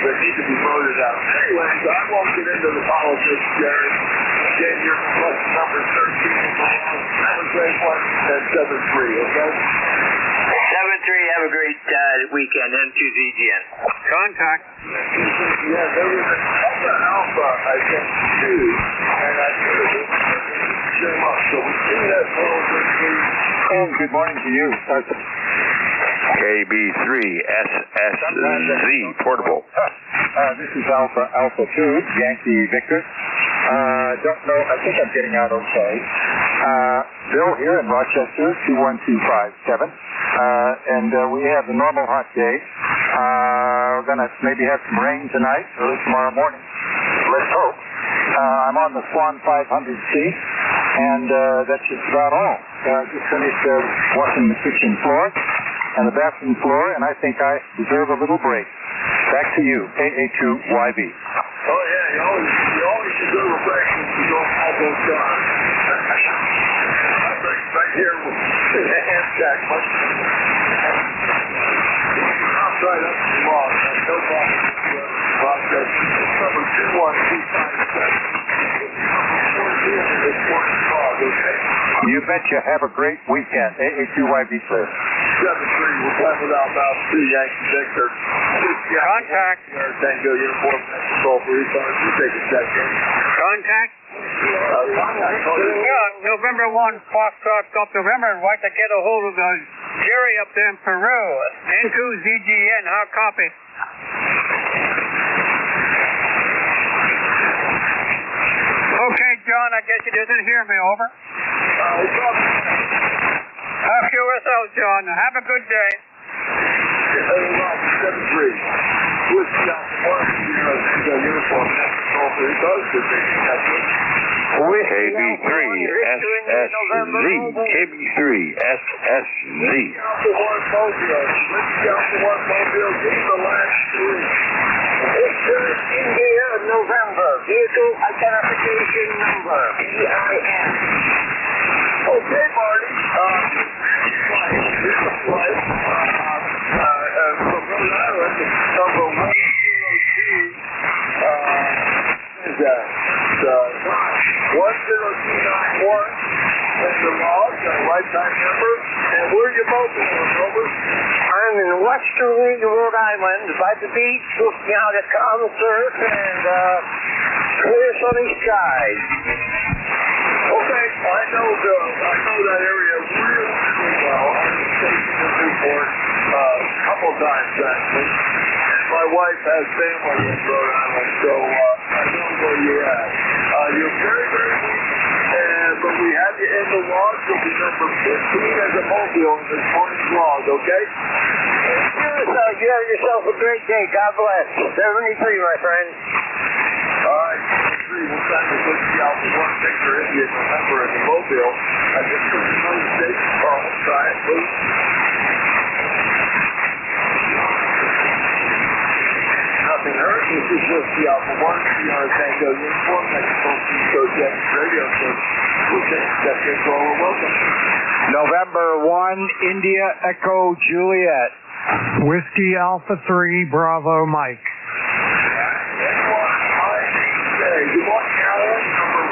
that need to be voted out. Anyways, I won't get into the politics, Jerry. Again, you're question number 13, 731 and 73, okay? 7-3, have a great weekend. N2ZGN. Contact. Yeah, there was an Alpha, I think, too, and I should have came up. So we see that photo. Good morning to you. KB3 SSZ portable. This is Alpha 2, Yankee Victor. Don't know, I think I'm getting out okay. Bill here in Rochester, 21257. And we have a normal hot day. We're going to maybe have some rain tonight or tomorrow morning. Let's hope. I'm on the Swan 500C, and that's just about all. Just finished washing the kitchen floor and the bathroom floor, and I think I deserve a little break. Back to you, AA2YB. Oh, yeah, you always deserve a break when you don't have those guns. I'm right here with the hand jack. I'll try that tomorrow. No problem. Process number 21257. You betcha. Have a great weekend. AA2YB, sir. 7-3, we're playing without about 2 Yankee Victor. Contact. Tango Uniform Control for ECARS. You take a second. Contact. November 1, Foxtrot, Gulf November, and like to get a hold of Jerry up there in Peru. N2ZGN, how copy? Okay, John, I guess he doesn't hear me, over. Okay, what's out, John? Have a good day. 7-3. KB3 SSZ. KB3 SSZ. India, November. Vehicle identification number. VIN. Okay, Marty. This is flight. From Rhode Island, number 102. Is that? 10291. And the log, lifetime number. And where's your mobile phone, over? I'm in Western League, Rhode Island, by the beach, looking out at calm surf and clear sunny skies. Okay, I know that area really well. I've been stationed in Newport a couple times actually. And my wife has family in Rhode Island, so I know where you're at. You're very, very weak, but we have you in the log. You'll be number 15 as a mobile in this morning's log, okay? You have yourself a great day. God bless. 73, my friend. All right, 73. We'll send the Whiskey Alpha 1 Victor India November in the mobile. I think there's another station call. Let's try it, please. Nothing heard. This is Whiskey Alpha 1, CR Tango Uniform, Mexico Eco Jet Radio Service. Lieutenant Step Controller, welcome. November 1, India Echo Juliet. Whiskey Alpha 3, Bravo Mike. Good morning, Alan. Number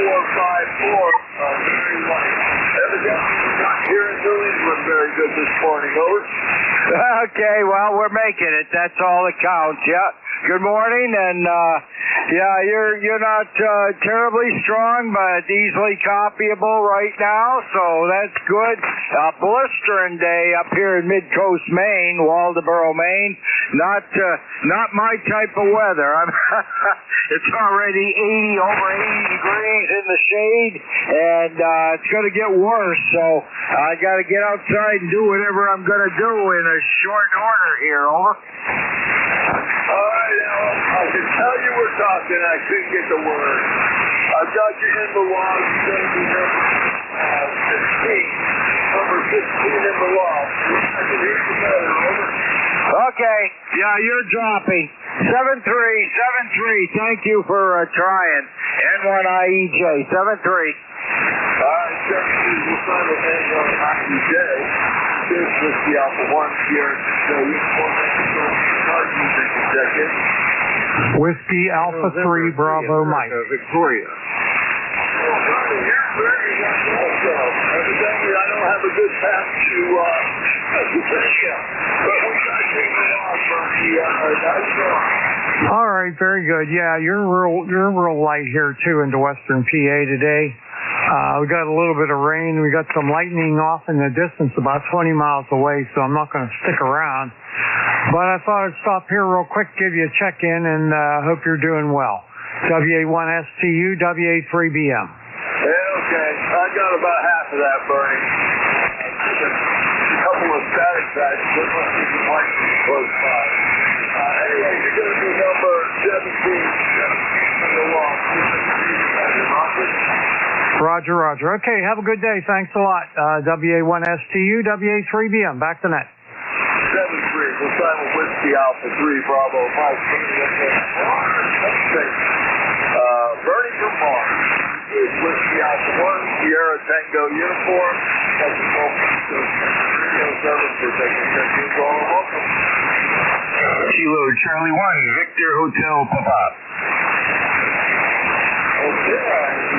1454. Very white. Evidently, not here in New England very good this morning. Over. Okay, well, we're making it. That's all that counts. Yeah. Good morning, and yeah, you're not terribly strong, but easily copyable right now, so that's good. Blistering day up here in Mid-Coast, Maine, Waldoboro, Maine. Not my type of weather. It's already over 80 degrees in the shade, and it's going to get worse, so I got to get outside and do whatever I'm going to do in a short order here. Over. All right, Alan, I can tell you we're talking. I couldn't get the word. I've got you in the log. It's going to be number 16. Number 16 in the log. I can hear you better. Over. Okay. Yeah, you're dropping. 7373. Thank you for trying. N1IEJ. 73. All right, 73. We'll sign with N1IEJ. This is the Alpha 1 here. So uniform Mexico. Whiskey Alpha 3 Bravo Mike. Victoria. Evidently, I don't have a good path to Virginia, but we got taken off from the All right, very good. Yeah, you're real light here too into Western PA today. We got a little bit of rain. We got some lightning off in the distance about 20 miles away, so I'm not going to stick around. But I thought I'd stop here real quick, give you a check-in, and hope you're doing well. WA1STU, WA3BM. Okay, I got about half of that, Bernie. A couple of static tracks, there must be some lightning close by. Anyway, you're going to be number 17 in the walk. Roger, roger. Okay, have a good day. Thanks a lot. WA1STU, WA3BM. Back to net. 7-3. We'll sign with Whiskey Alpha 3 Bravo Mike. Bernie from Mars. Whiskey Alpha 1 Sierra Tango uniform. Technical radio service for technical check-ins. All welcome. Kilo Charlie 1 Victor Hotel Pop-Up. Okay,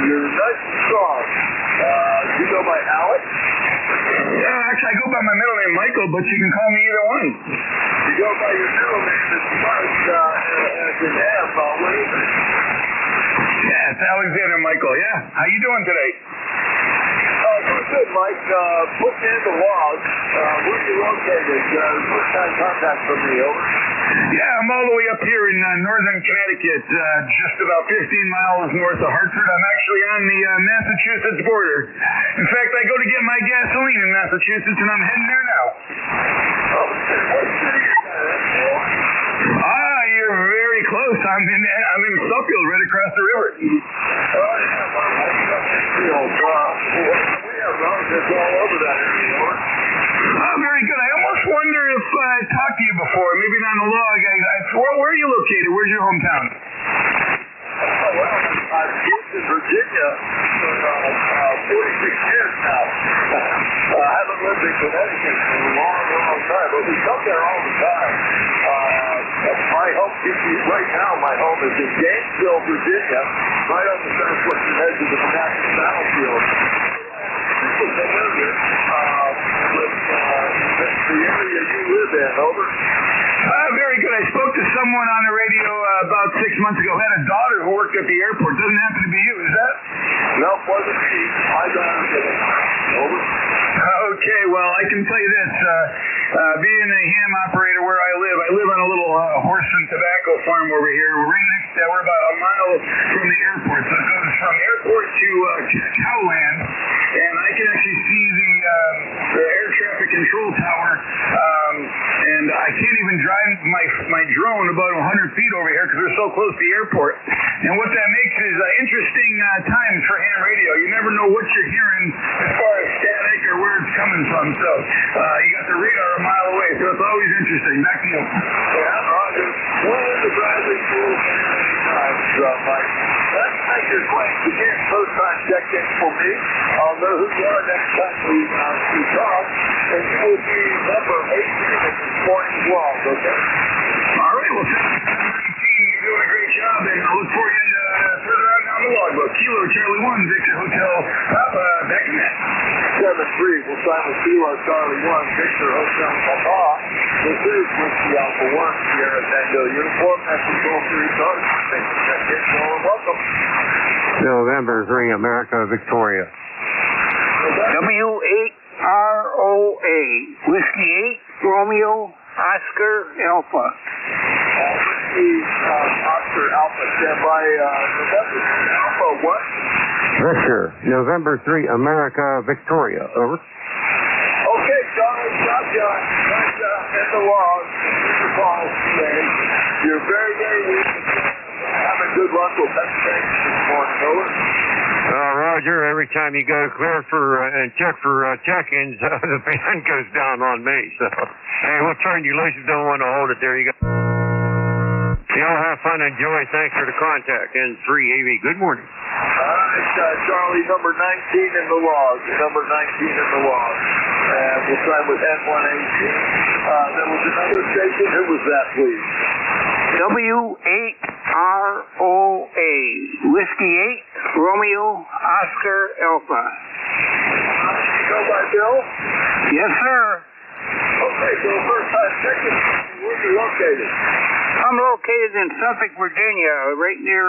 you're nice and strong. Do you go by Alex? Yeah, actually, I go by my middle name, Michael, but you can call me either one. You go by your middle name, it's Mark, as an M, what is it? Yeah, it's Alexander Michael, yeah. How you doing today? Doing good, Mike. Put me in the log. Where are you located? First time contact from me, over. Yeah, I'm all the way up here in northern Connecticut, just about 15 miles north of Hartford. I'm actually on the Massachusetts border. In fact, I go to get my gasoline in Massachusetts, and I'm heading there now. What city is that? You're very close. I'm in Suffield, right across the river. We have relatives all over that area, over. Oh, very good. I almost wonder if I talked to you before, maybe not on the log. Where are you located? Where's your hometown? I've lived in Virginia for 46 years now. I haven't lived in Connecticut for a long, long time, but we come there all the time. My home, right now, my home is in Gainesville, Virginia, right on the southwestern edge of the Manassas battlefield. Super familiar with the area you live in, over. Very good. I spoke to someone on the radio about 6 months ago who had a daughter who worked at the airport. Doesn't happen to be you, is that? No, wasn't me. I got it. Over. Okay, well, I can tell you this. Being a ham operator where I live on a little horse and tobacco farm over here. We're about a mile from the airport. So it goes from airport to cowland. And I can actually see the air traffic control tower. And I can't even drive my drone about 100 feet over here because we're so close to the airport. And what that makes is interesting times for ham radio. You never know what you're hearing as far as static or where it's coming from. So you got the radar a mile away, so it's always interesting. Back to you. Yeah, Roger. One of the Bradley schools Mike. That's like your claim. You can't first time check in for me. I'll know who you are next time we talk. And you will be number 18 in this morning's log, okay? All right, well, you're doing a great job, and I look forward to further on down the logbook. Kilo Charlie 1 Victor Hotel Papa, back in that. 7-3. 3, we'll sign with Kilo Charlie 1, Victor Hotel Papa. This is Whiskey Alpha 1, Sierra Tango Uniform, message goal 3 cars. Thank you, check in, and welcome. November 3, America, Victoria. W8ROA, Whiskey 8, Romeo, Oscar, Alpha. Whiskey, Oscar Alpha, stand by, November Alpha, what? Victor, November 3, America, Victoria, over. Okay, Charlie, gotcha. In the logs, your calls today. You're very, very weak. Having good luck with Pennsylvania this morning, over. Roger, every time you go clear for and check for check-ins, the fan goes down on me. So, hey, we'll turn you loose if you don't want to hold it. There you go. Y'all have fun, enjoy. Thanks for the contact. N3AV. Good morning. Charlie, number 19 in the log. Number 19 in the log. And we'll try with N118. There was another station. Who was that, please? W8ROA, Whiskey 8, Romeo, Oscar, Alpha. Go by Bill? Yes, sir. Okay, so first time checking. Where are you located? I'm located in Suffolk, Virginia, right near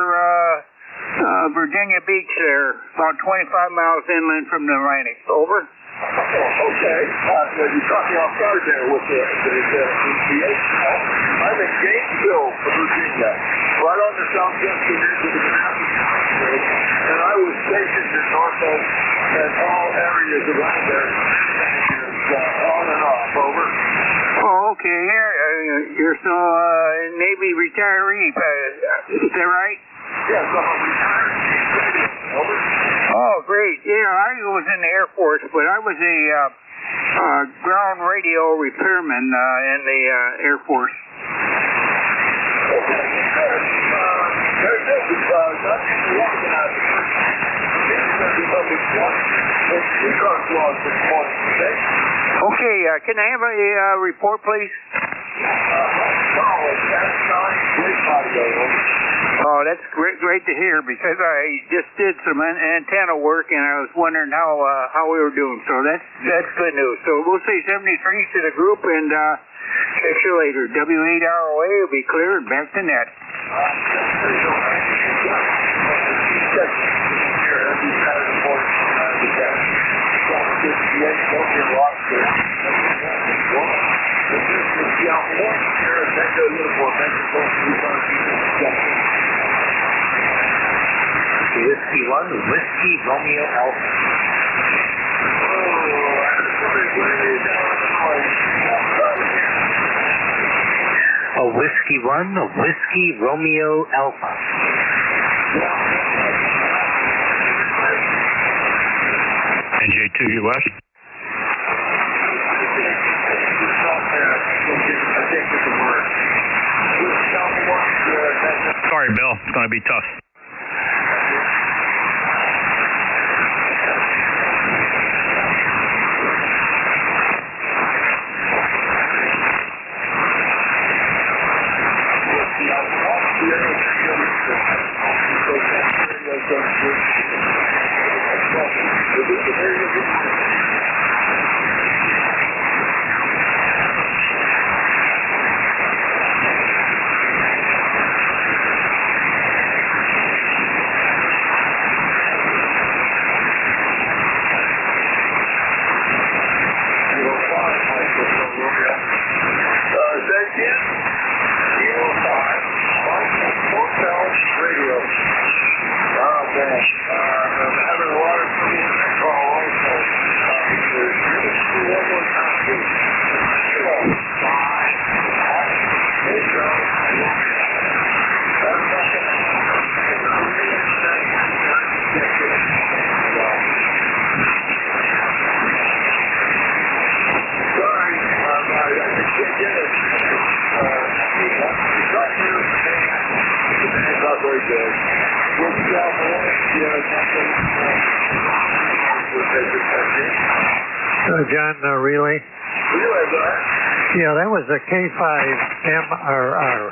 Virginia Beach there, about 25 miles inland from the Atlantic. Over. Okay. You caught me off guard there with the I'm in Gainesville, Virginia, right on the southwestern edge of the Manassas County, and I was stationed in Norfolk and all areas around there. On and off, over. Oh, okay. You're still a Navy retiree, is that right? Yes, I'm a retired Navy. Over. Oh, great. Yeah, I was in the Air Force, but I was a ground radio repairman in the Air Force. Okay. There's this. Nothing to walk about. ECARS logs this morning, okay? Okay, can I have a report, please? Oh, that's great to hear, because I just did some antenna work and I was wondering how we were doing. So that's good news. So we'll say 73 to the group and catch you later. W8ROA will be clear and back to net. Whiskey 1, Whiskey Romeo Alpha. Whiskey 1, Whiskey Romeo Alpha. NJ2 US. Sorry, Bill. It's going to be tough. John, relay? Yeah, that was a K5MRR.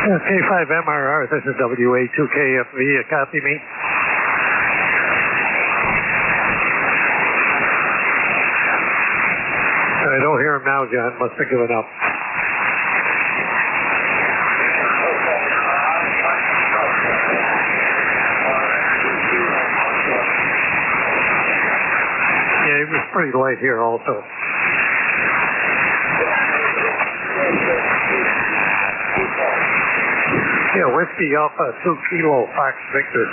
K5MRR, this is WA2KFV, you copy me? I don't hear him now, John. Must have given up. Yeah, he was pretty light here also. Yeah, Whiskey Alpha 2 Kilo Fox Victor.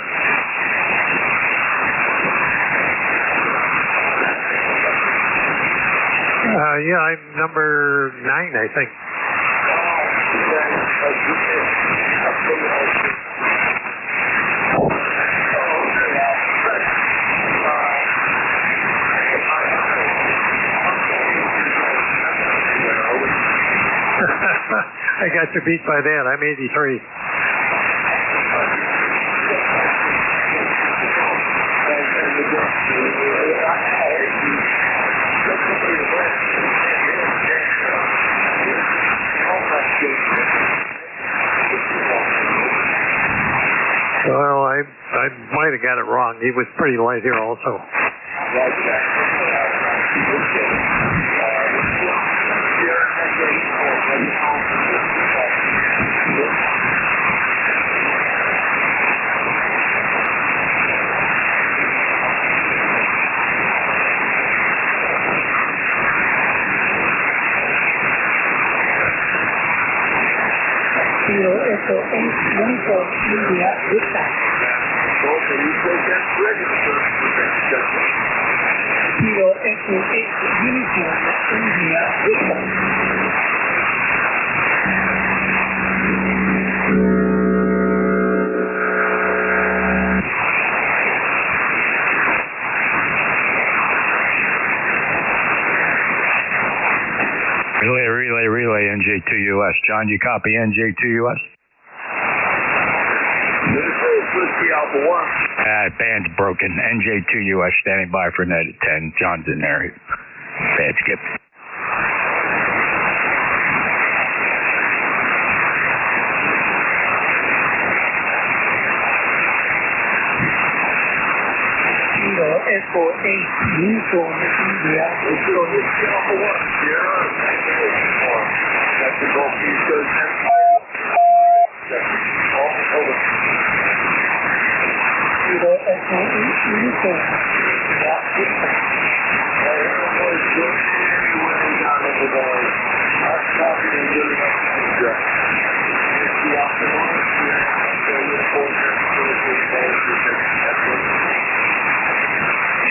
Yeah, I'm number 9, I think. I got you beat by that. I'm 83. Well, I might have got it wrong. He was pretty light here also. Kilo Echo 8 Uniform India Dispatch. Kilo Echo 8 Uniform India Dispatch. Relay, NJ2US. John, you copy NJ2US? Whiskey Alpha 1. Band's broken. NJ2US standing by for net at 10. John's in there. Bad skip. Kilo Echo 8 Uniform India Whiskey Alpha 1. Sierra. That's the Gulf East Coast. Kilo Echo 8 Uniform India Dispatch.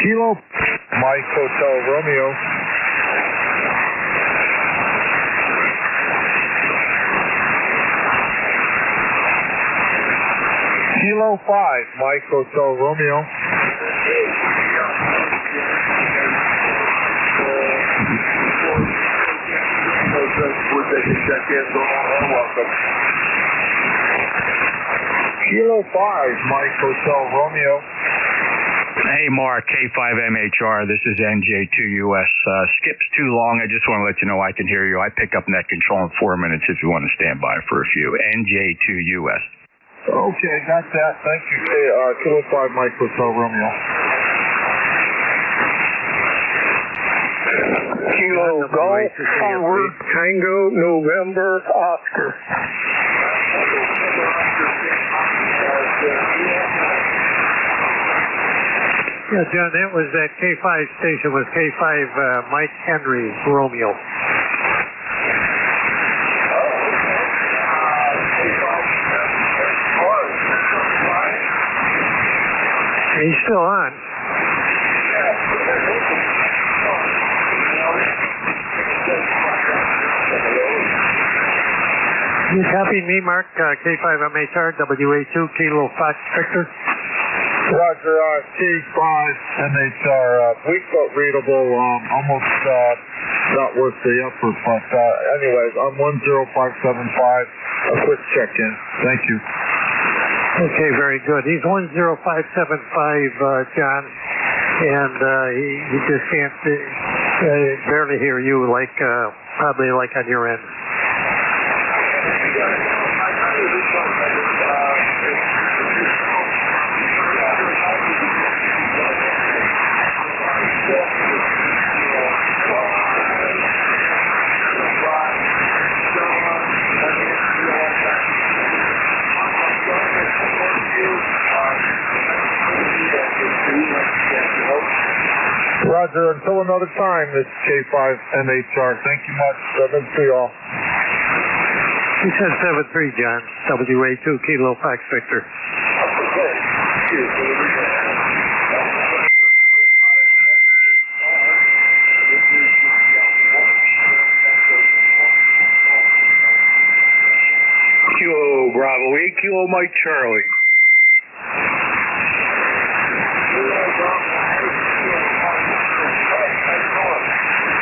Kilo Mike Hotel Romeo. Kilo 5 Mike Hotel Romeo. Kilo 5 Mike Hotel Romeo. Hey, Mark, K5MHR, this is NJ2US. Skip's too long. I just want to let you know I can hear you. I pick up net control in 4 minutes if you want to stand by for a few. NJ2US. Okay, got that. Thank you. Kilo 5 Mike Hotel Romeo. Kilo Golf Howard Tango November Oscar. Yeah, John, that was that K5 station was K5 Mike Henry Romeo. He's still on. You copy me, Mark? K5MHR, WA2, Kilo Fox Victor. Roger, K5 MHR, weak but readable, almost not worth the effort, but anyways, I'm 10575, a quick check-in. Thank you. Okay, very good. He's 10575, John, and he just can't barely hear you, like probably like on your end. Roger, until another time, this is K5MHR. Thank you much. 7-3 all. He said 7-3, John. WA2, Kilo Fox Victor. Kilo Bravo 8, Kilo Mike Charlie.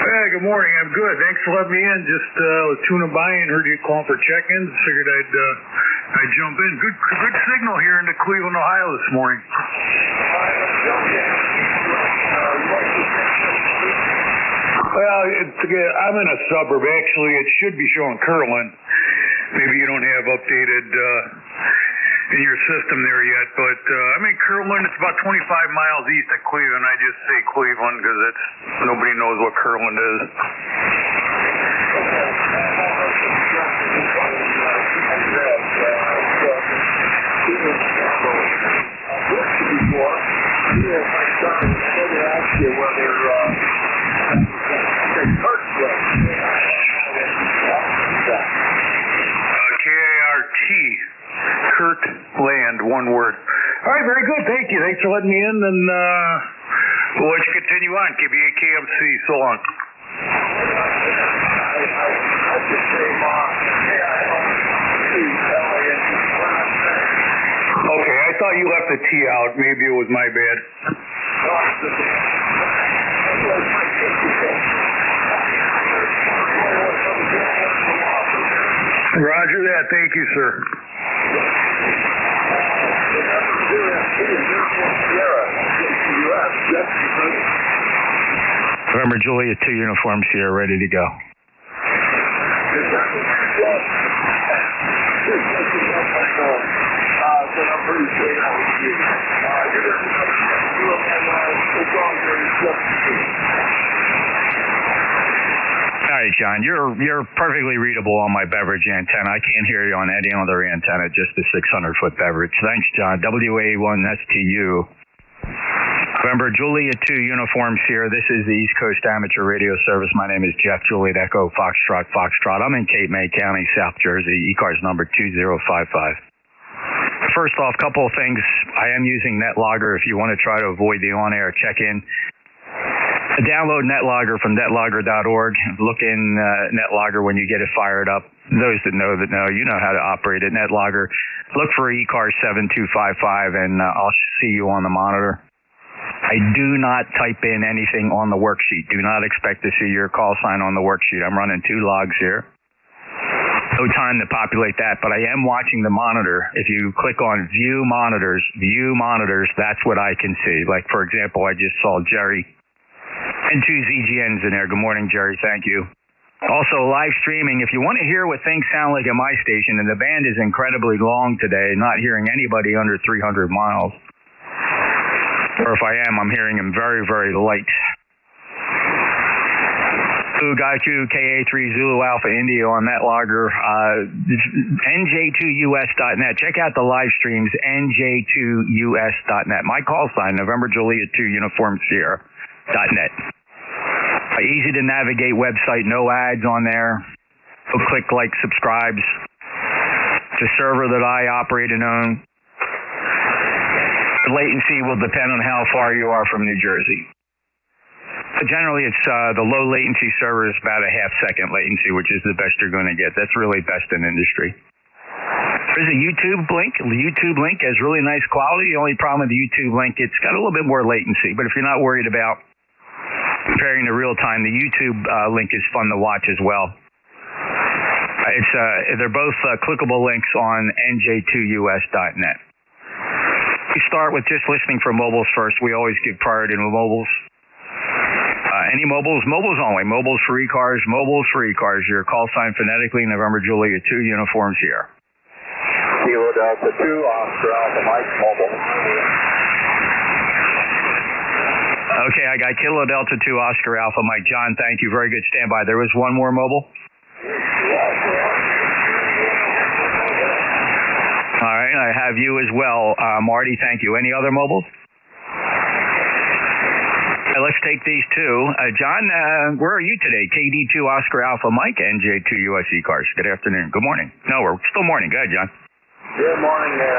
Hey, good morning. I'm good. Thanks for letting me in. Just was tuning by and heard you calling for check-ins. Figured I'd jump in. Good signal here into Cleveland, Ohio this morning. Well, I'm in a suburb. Actually, it should be showing Kirtland. Maybe you don't have updated in your system there yet, but I'm in Kirtland. It's about 25 miles east of Cleveland. I just say Cleveland because nobody knows what Kirtland is. K-A-R-T. Kurt Land, one word. All right, very good. Thank you. Thanks for letting me in, and we'll let you continue on. KBA-KMC, so long. Okay, I thought you left the T out. Maybe it was my bad. Roger that. Thank you, sir. November Juliet 2 uniforms here, ready to go. All right, John, you're perfectly readable on my beverage antenna. I can't hear you on any other antenna, just the 600-foot beverage. Thanks, John. WA1STU. November Juliet 2 uniforms here. This is the East Coast Amateur Radio Service. My name is Jeff Juliet Echo Foxtrot. I'm in Cape May County, South Jersey. ECARS number 2055. First off, couple of things. I am using NetLogger. If you want to try to avoid the on-air check-in, download NetLogger from netlogger.org. Look in NetLogger when you get it fired up. Those that know, you know how to operate it. NetLogger. Look for ECARS 7255, and I'll see you on the monitor. I do not type in anything on the worksheet. Do not expect to see your call sign on the worksheet. I'm running 2 logs here. No time to populate that, but I am watching the monitor. If you click on view monitors, that's what I can see. Like, for example, I just saw Jerry and 2 ZGNs in there. Good morning, Jerry. Thank you. Also, live streaming. If you want to hear what things sound like at my station, and the band is incredibly long today, not hearing anybody under 300 miles. Or if I am, I'm hearing him very, very light. Gaiku KA3 Zulu Alpha India on NetLogger, NJ2US.net. Check out the live streams, NJ2US.net. My call sign, November Juliet 2 Uniform Sierra.net. Easy to navigate website, no ads on there. So click like, subscribes. It's a server that I operate and own. The latency will depend on how far you are from New Jersey. But generally, it's the low latency server is about a half-second latency, which is the best you're going to get. That's really best in industry. There's a YouTube link. The YouTube link has really nice quality. The only problem with the YouTube link, it's got a little bit more latency. But if you're not worried about comparing to real time, the YouTube link is fun to watch as well. They're both clickable links on nj2us.net. We start with just listening for mobiles first. We always give priority to mobiles. Any mobiles? Mobiles only. Mobiles for ECARS. Mobiles for ECARS. Your call sign phonetically, November Juliet 2 uniforms here. Kilo Delta 2, Oscar Alpha Mike, mobile. Okay, I got Kilo Delta 2, Oscar Alpha Mike. John, thank you. Very good standby. There was one more mobile? All right, I have you as well. Marty, thank you. Any other mobiles? Let's take these two. John, where are you today? KD2 Oscar Alpha Mike, NJ2 US ECARS. Good afternoon. Good morning. No, we're still morning. Go ahead, John. Good morning there,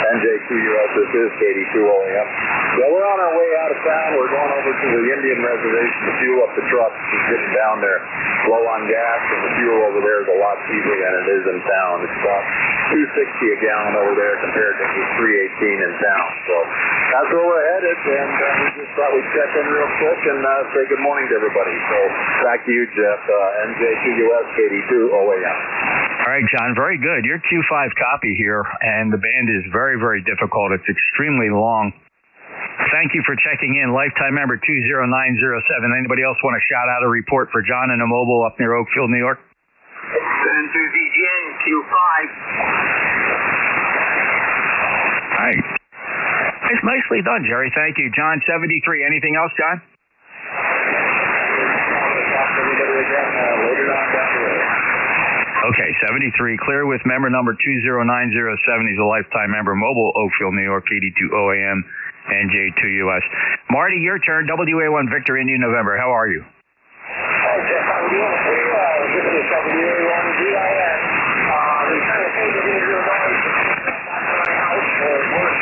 NJ2 US. This is KD2 OEM. So we're on our way out of town. We're going over to the Indian Reservation to fuel up the truck. Just getting down there low on gas, and the fuel over there is a lot cheaper than it is in town. It's about $2.60 a gallon over there compared to $3.18 in town. So that's where we're headed, and we just thought we'd check in real quick and say good morning to everybody. So back to you, Jeff. NJ2 US, KD2 OEM. All right, John, very good. Your Q5 copy here, and the band is very, very difficult. It's extremely long. Thank you for checking in. Lifetime member 20907. Anybody else want to shout out a report for John in a mobile up near Oakfield, New York? N2ZGN, Q5. All right. It's nicely done, Jerry. Thank you. John, 73. Anything else, John? Okay, 73. Clear with member number 20907. He's a lifetime member, mobile, Oakfield, New York, 82 OAM, NJ2 US. Marty, your turn. WA1 Victor India November. How are you? Hi, Jeff. How are you doing? Pretty well. This is WA1 VIN. We're trying to take a little bit of noise back to my house for work.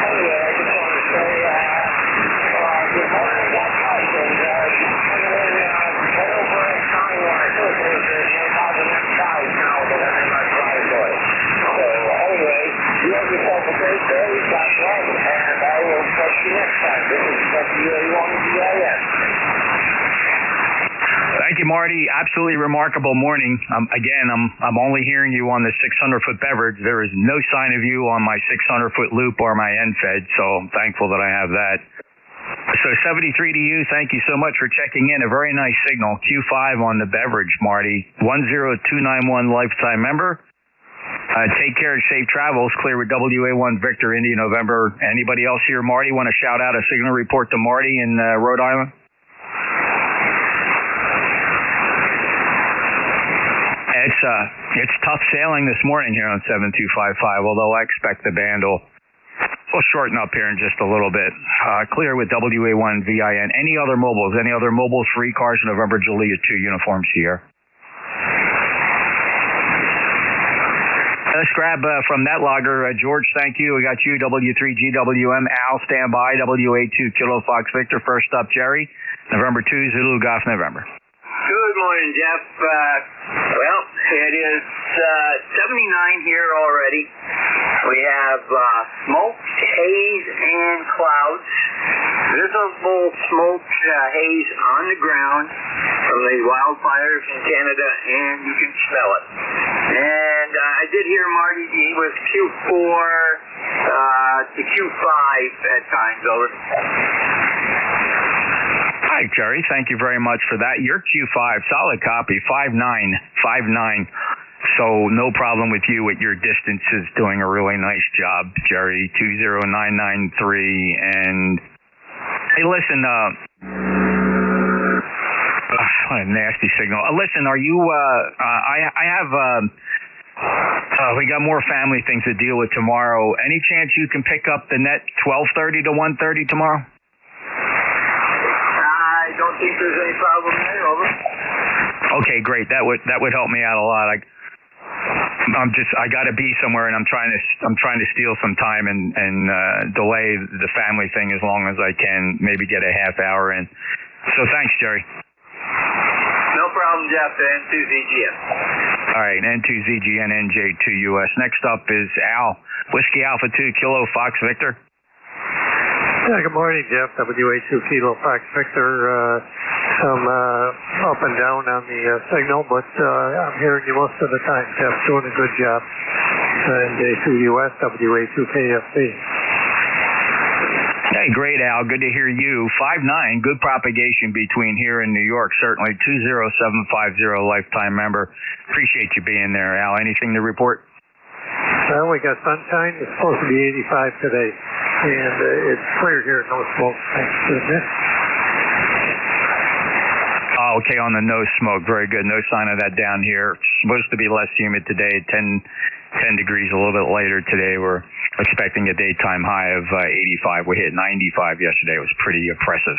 Anyway, I just wanted to say good morning, Jack. You have yourself a great day, God bless, and I will talk to you next time. This is WA1 VIN. Thank you, Marty. Absolutely remarkable morning. I'm only hearing you on the 600-foot beverage. There is no sign of you on my 600-foot loop or my end fed, so I'm thankful that I have that. So 73 to you. Thank you so much for checking in. A very nice signal. Q5 on the beverage, Marty. 10291 lifetime member. Take care and safe travels. Clear with WA1 Victor India November. Anybody else here, Marty, want to shout out a signal report to Marty in Rhode Island? It's tough sailing this morning here on 7255, although I expect the band will shorten up here in just a little bit. Clear with WA1 VIN. Any other mobiles for ECARS November Julia 2 uniform Sierra? Let's grab from NetLogger. George, thank you. We got you, W3GWM. Al, stand by. WA2 Kilo Fox Victor. First up, Jerry. November 2, Zulu Golf November. Good morning, Jeff. Well, it is 79 here already. We have smoke, haze, and clouds. Visible smoke, haze on the ground from the wildfires in Canada, and you can smell it. And I did hear Marty was Q4 to Q5 at times, over. Hi, Jerry. Thank you very much for that. Your Q5, solid copy, 5959. So no problem with you at your distances, doing a really nice job, Jerry. 20993. And hey, listen, what a nasty signal. Listen, are you, I have, we got more family things to deal with tomorrow. Any chance you can pick up the net 12:30 to 1:30 tomorrow? I don't think there's any problem there, over. Okay, great. That would help me out a lot. I got to be somewhere, and I'm trying to steal some time and delay the family thing as long as I can. Maybe get a half hour in. So thanks, Jerry. No problem, Jeff. N2ZGN. All right, N2ZGN, NJ2US. Next up is Al. Whiskey Alpha 2 Kilo Fox Victor. Yeah, good morning, Jeff. WA2 Kilo Fox Victor. Some up and down on the signal, but I'm hearing you most of the time, Jeff. Doing a good job. NJ2US, WA2 KFC. Hey, great, Al. Good to hear you. 5'9", good propagation between here and New York, certainly. 20750 lifetime member. Appreciate you being there, Al. Anything to report? Well, we got sunshine. It's supposed to be 85 today. And it's clear here, no smoke. Thanks for this. Oh, okay, on the no smoke. Very good. No sign of that down here. It's supposed to be less humid today, 10 degrees a little bit later today. We're expecting a daytime high of 85. We hit 95 yesterday. It was pretty impressive.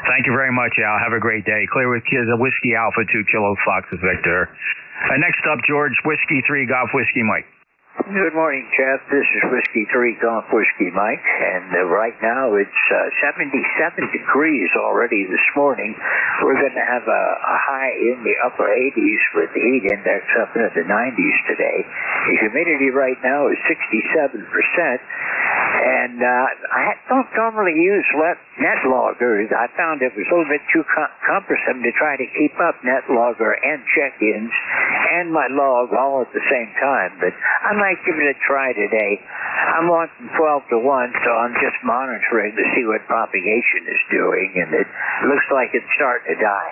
Thank you very much, Al. Have a great day. Clear with Whiskey Alpha 2 Kilo Fox Victor. Next up, George, Whiskey 3 Golf Whiskey Mike. Good morning, Jeff. This is Whiskey 3 Golf Whiskey Mike, and right now it's 77 degrees already this morning. We're going to have a high in the upper 80s with the heat index up into the 90s today. The humidity right now is 67%, and I don't normally use net loggers. I found it was a little bit too cumbersome to try to keep up net logger and check-ins and my log all at the same time, but I might give it a try today. I'm on 12 to 1, so I'm just monitoring to see what propagation is doing, and it looks like it's starting to die.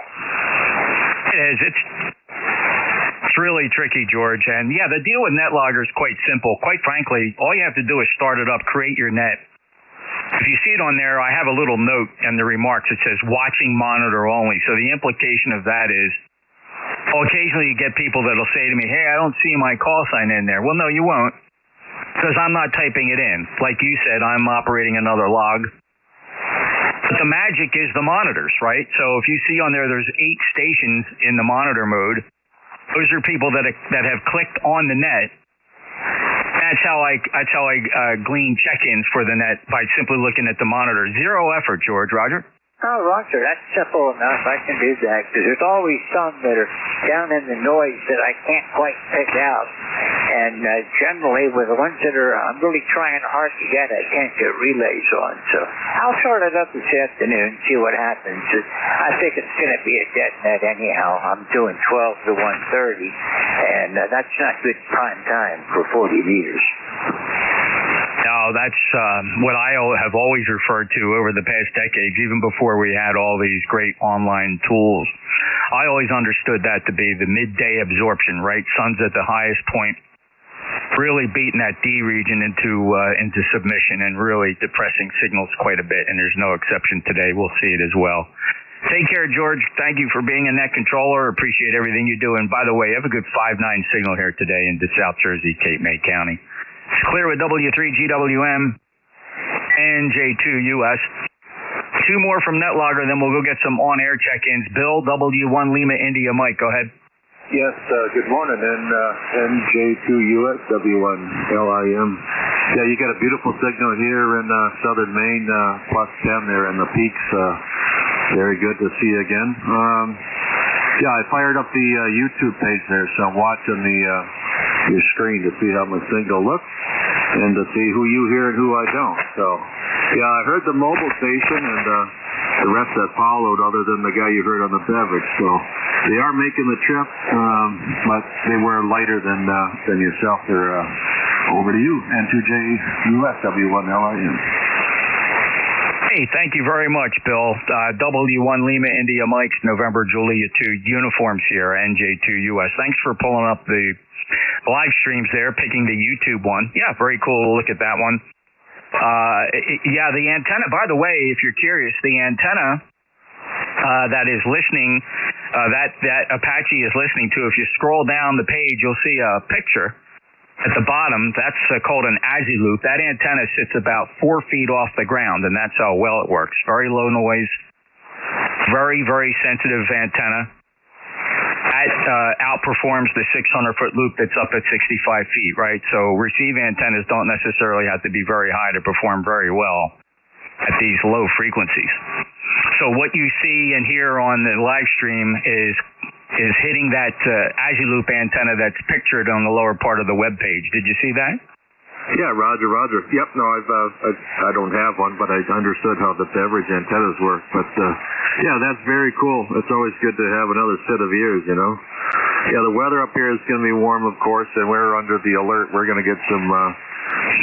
It is. It's really tricky, George. And yeah, the deal with net logger is quite simple. Quite frankly, all you have to do is start it up, create your net. If you see it on there, I have a little note in the remarks. It says watching monitor only. So the implication of that is, occasionally you get people that'll say to me, hey, I don't see my call sign in there. Well, no, you won't, because I'm not typing it in. Like you said, I'm operating another log. But the magic is the monitors, right? So if you see on there, there's 8 stations in the monitor mode. Those are people that have clicked on the net. That's how I glean check-ins for the net, by simply looking at the monitor. Zero effort, George. Roger? Oh, Roger, that's simple enough. I can do that, because there's always some that are down in the noise that I can't quite pick out. And generally, with the ones that I'm really trying hard to get, I can't get relays on. So I'll sort it up this afternoon, see what happens. I think it's going to be a dead net anyhow. I'm doing 12 to 130, and that's not good prime time for 40 meters. No, that's what I have always referred to over the past decades, even before we had all these great online tools. I always understood that to be the midday absorption, right? Sun's at the highest point, really beating that D region into submission and really depressing signals quite a bit, and there's no exception today. We'll see it as well. Take care, George. Thank you for being a net controller. Appreciate everything you do. And by the way, you have a good 5.9 signal here today into South Jersey, Cape May County. It's clear with W3GWM and J2US. 2 more from NetLogger, then we'll go get some on-air check-ins. Bill, W1 Lima India Mike, go ahead. Yes, good morning, and NJ2US W1 LIM. Yeah, you got a beautiful signal here in southern Maine, plus 10 there in the peaks. Very good to see you again. Yeah, I fired up the YouTube page there, so I'm watching your screen to see how my signal looks and to see who you hear and who I don't. So, yeah, I heard the mobile station and the rest that followed, other than the guy you heard on the beverage. So they are making the trip, but they were lighter than yourself. They're over to you, N2J US W1LIN. Hey, thank you very much, Bill. W1 Lima India Mike, November Julia 2 uniforms here, NJ2US. Thanks for pulling up the live streams there, picking the YouTube one. Yeah, very cool to look at that one. Yeah, the antenna, by the way, if you're curious, the antenna that is listening, that Apache is listening to, if you scroll down the page, you'll see a picture at the bottom. That's called an azimuth. That antenna sits about 4 feet off the ground, and that's how well it works. Very low noise, very, very sensitive antenna. Outperforms the 600-foot loop that's up at 65 feet, right? So receive antennas don't necessarily have to be very high to perform very well at these low frequencies. So what you see and hear on the live stream is hitting that azimuth antenna that's pictured on the lower part of the web page. Did you see that? Yeah, Roger. Yep, no, I don't have one, but I understood how the beverage antennas work. But yeah, that's very cool. It's always good to have another set of ears, you know. Yeah, the weather up here is going to be warm, of course, and we're under the alert. We're going to get some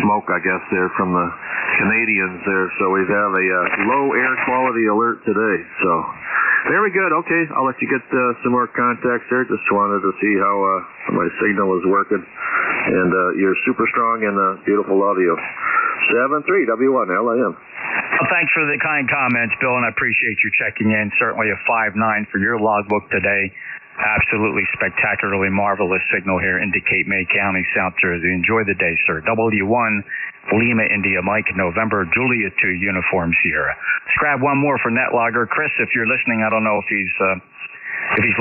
smoke, I guess, there from the Canadians there. So we have a low air quality alert today. So very good. Okay, I'll let you get some more contacts there. Just wanted to see how my signal is working. And you're super strong and beautiful audio. 73W1LAM. Well, thanks for the kind comments, Bill, and I appreciate you checking in. Certainly a 5.9 for your logbook today. Absolutely spectacularly marvelous signal here into Cape May County, South Jersey. Enjoy the day, sir. W1, Lima, India, Mike, November, Julia 2, Uniform Sierra. Let's grab one more for NetLogger. Chris, if you're listening, I don't know if he's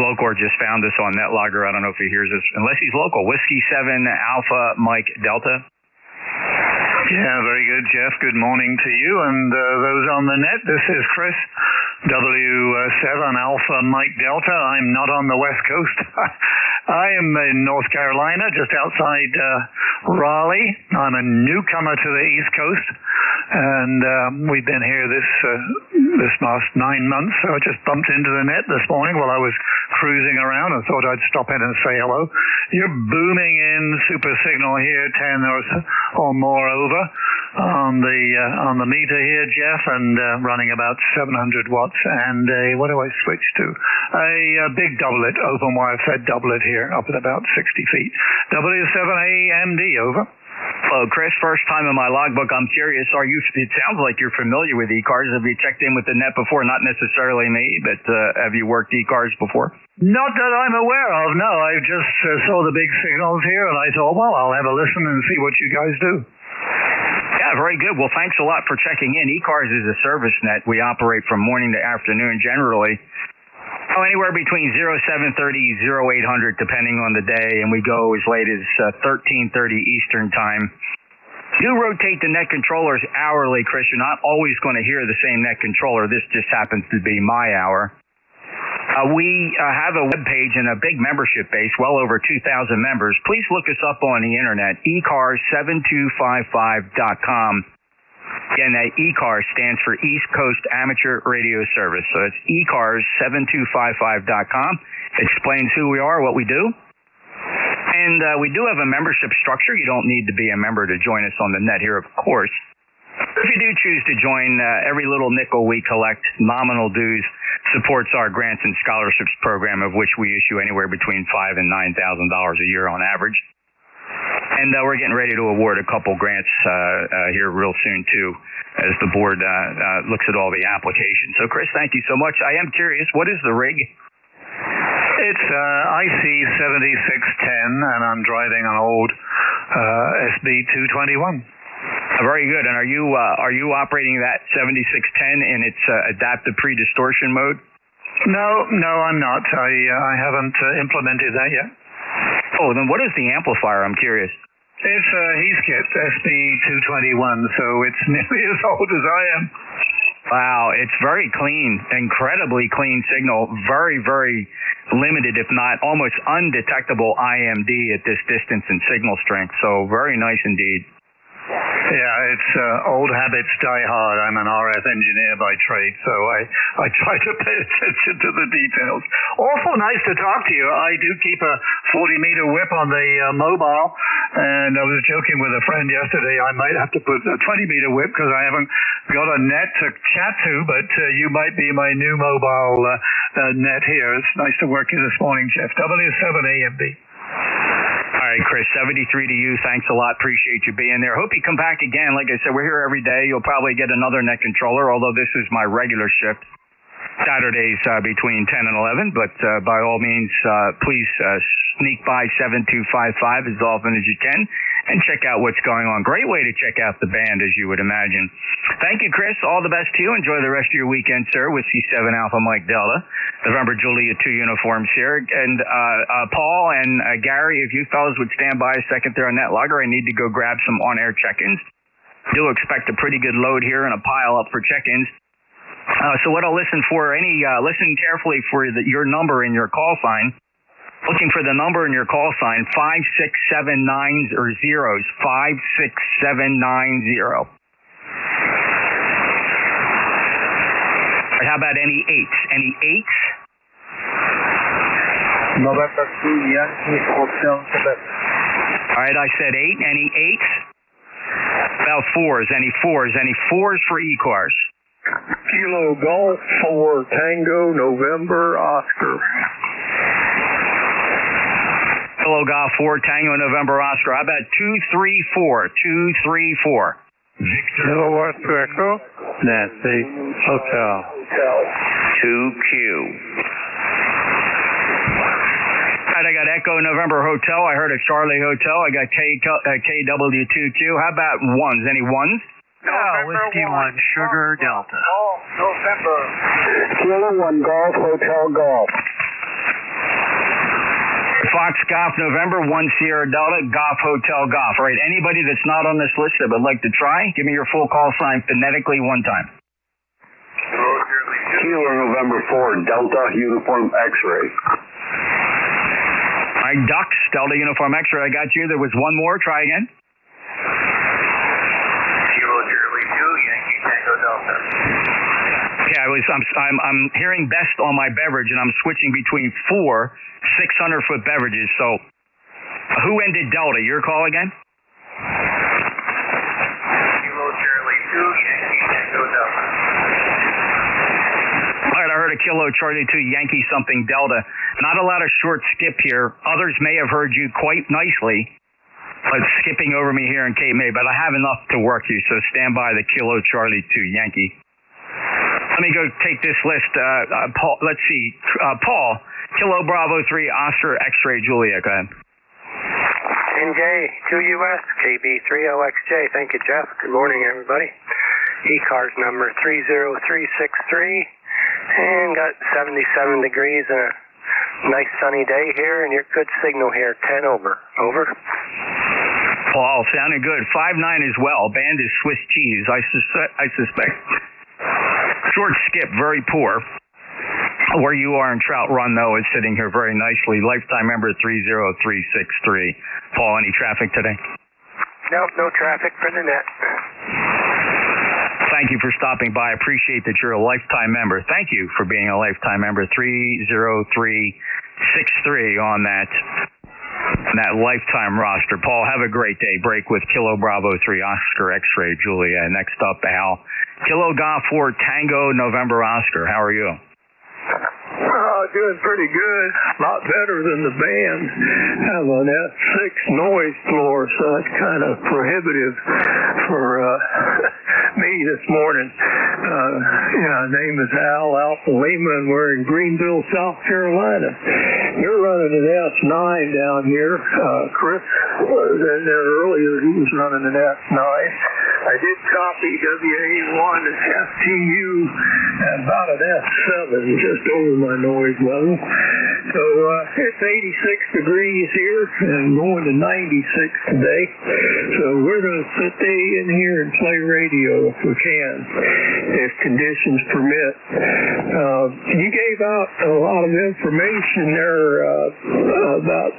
local or just found us on NetLogger. I don't know if he hears us. Unless he's local. Whiskey 7, Alpha, Mike, Delta. Yeah, very good, Jeff. Good morning to you and those on the net. This is Chris, W7 Alpha Mike Delta. I'm not on the West Coast. I am in North Carolina, just outside Raleigh. I'm a newcomer to the East Coast, and we've been here this last 9 months. So I just bumped into the net this morning while I was cruising around and thought I'd stop in and say hello. You're booming in super signal here, 10 or more over on the meter here, Jeff, and running about 700 watts. And what do I switch to? A big doublet, open wire fed doublet here, up at about 60 feet. W7AMD, over. Hello, Chris. First time in my logbook. I'm curious, it sounds like you're familiar with ECARS. Have you checked in with the net before? Not necessarily me, but have you worked ECARS before? Not that I'm aware of, no. I just saw the big signals here, and I thought, well, I'll have a listen and see what you guys do. Yeah, very good. Well, thanks a lot for checking in. ECARS is a service net. We operate from morning to afternoon generally. Anywhere between 0730, 0800, depending on the day, and we go as late as 1330 Eastern Time. Do rotate the net controllers hourly, Chris. You're not always going to hear the same net controller. This just happens to be my hour. We have a web page and a big membership base, well over 2,000 members. Please look us up on the internet, ECARS7255.com. Again, that ECARS stands for East Coast Amateur Radio Service. So it's ECARS7255.com. Explains who we are, what we do. And we do have a membership structure. You don't need to be a member to join us on the net here, of course. If you do choose to join, every little nickel we collect, nominal dues, supports our grants and scholarships program, of which we issue anywhere between $5,000 and $9,000 a year on average. And we're getting ready to award a couple grants here real soon, too, as the board looks at all the applications. So, Chris, thank you so much. I am curious, what is the rig? It's IC7610, and I'm driving an old SB221. Very good. And are you operating that 7610 in its adaptive pre-distortion mode? No, I'm not. I haven't implemented that yet. Oh, then what is the amplifier? I'm curious. It's a Heathkit SB221, so it's nearly as old as I am. Wow, it's very clean, incredibly clean signal, very, very limited, if not almost undetectable IMD at this distance and signal strength, so very nice indeed. Yeah, it's old habits die hard. I'm an RF engineer by trade, so I try to pay attention to the details. Awful nice to talk to you. I do keep a 40-meter whip on the mobile, and I was joking with a friend yesterday. I might have to put a 20-meter whip because I haven't got a net to chat to, but you might be my new mobile net here. It's nice to work here this morning, Jeff. W7AMB. All right, Chris, 73 to you. Thanks a lot. Appreciate you being there. Hope you come back again. Like I said, we're here every day. You'll probably get another net controller, although this is my regular shift. Saturdays between 10 and 11, but by all means, please sneak by 7255 as often as you can and check out what's going on. Great way to check out the band, as you would imagine. Thank you, Chris. All the best to you. Enjoy the rest of your weekend, sir, with C7 Alpha Mike Delta. November Julia 2 uniforms here. And Paul and Gary, if you fellas would stand by a second there on NetLogger, I need to go grab some on-air check-ins. Do expect a pretty good load here and a pile up for check-ins. So what I'll listen for, listen carefully for your number in your call sign. Looking for the number in your call sign, 5679 or zeros, 56790. How about any eights? Any eights? November 2, Yankee Hotel, Quebec. All right, I said 8. Any eights? About fours. Any fours? Any fours for ECARS? Kilo Golf for Tango November Oscar. Kilo Golf 4 Tango November Oscar. How about 234? 234. Kilo Oscar Echo. Nancy Hotel. 2Q. All right, I got Echo November Hotel. I heard a Charlie Hotel. I got KW2Q. How about ones? Any ones? Whiskey 1 Sugar Delta. Oh, November. Kilo 1 Golf Hotel Golf. Fox Golf November 1 Sierra Delta Golf Hotel Golf. All right, anybody that's not on this list that would like to try, give me your full call sign phonetically one time. Kilo November 4 Delta Uniform X-Ray. All right, Ducks, Delta Uniform X-Ray. I got you. There was one more. Try again. Kilo Charlie 2 Yankee Tango Delta. Okay, I'm hearing best on my beverage, and I'm switching between 4 600-foot beverages. So, who ended Delta? Your call again? Kilo Charlie 2 Yankee Tango Delta. All right, I heard a Kilo Charlie 2 Yankee something Delta. Not a lot of short skip here. Others may have heard you quite nicely, but skipping over me here in Cape May. But I have enough to work you, so stand by the Kilo Charlie 2 Yankee. Let me go take this list. Paul, let's see. Paul, Kilo Bravo 3 Oscar X-Ray Juliet. Go ahead. NJ 2US KB3LXJ. Thank you, Jeff. Good morning, everybody. ECARS number 30363. And got 77 degrees and a nice sunny day here, and your good signal here, 10 over. Over. Paul, sounding good. 5'9" as well. Band is Swiss cheese, I suspect. Short skip, very poor. Where you are in Trout Run, though, is sitting here very nicely. Lifetime member 30363. Paul, any traffic today? Nope, no traffic for the net. Thank you for stopping by. I appreciate that you're a lifetime member. Thank you for being a lifetime member. 30363 on that lifetime roster. Paul, have a great day. Break with Kilo Bravo 3 Oscar X-Ray Julia. Next up, Al. Kilo Golf 4 Tango November Oscar. How are you? Doing pretty good. A lot better than the band. Have an F6 noise floor, so it's kind of prohibitive for me this morning. Name is Al Alpha Lima, and we're in Greenville, South Carolina. You're running an S9 down here. Chris was in there earlier. He was running an S9. I did copy WA1 and FTU at about an S7, just over my noise level. So it's 86 degrees here and going to 96 today. So we're going to stay in here and play radio if we can, if conditions permit. You gave out a lot of information there about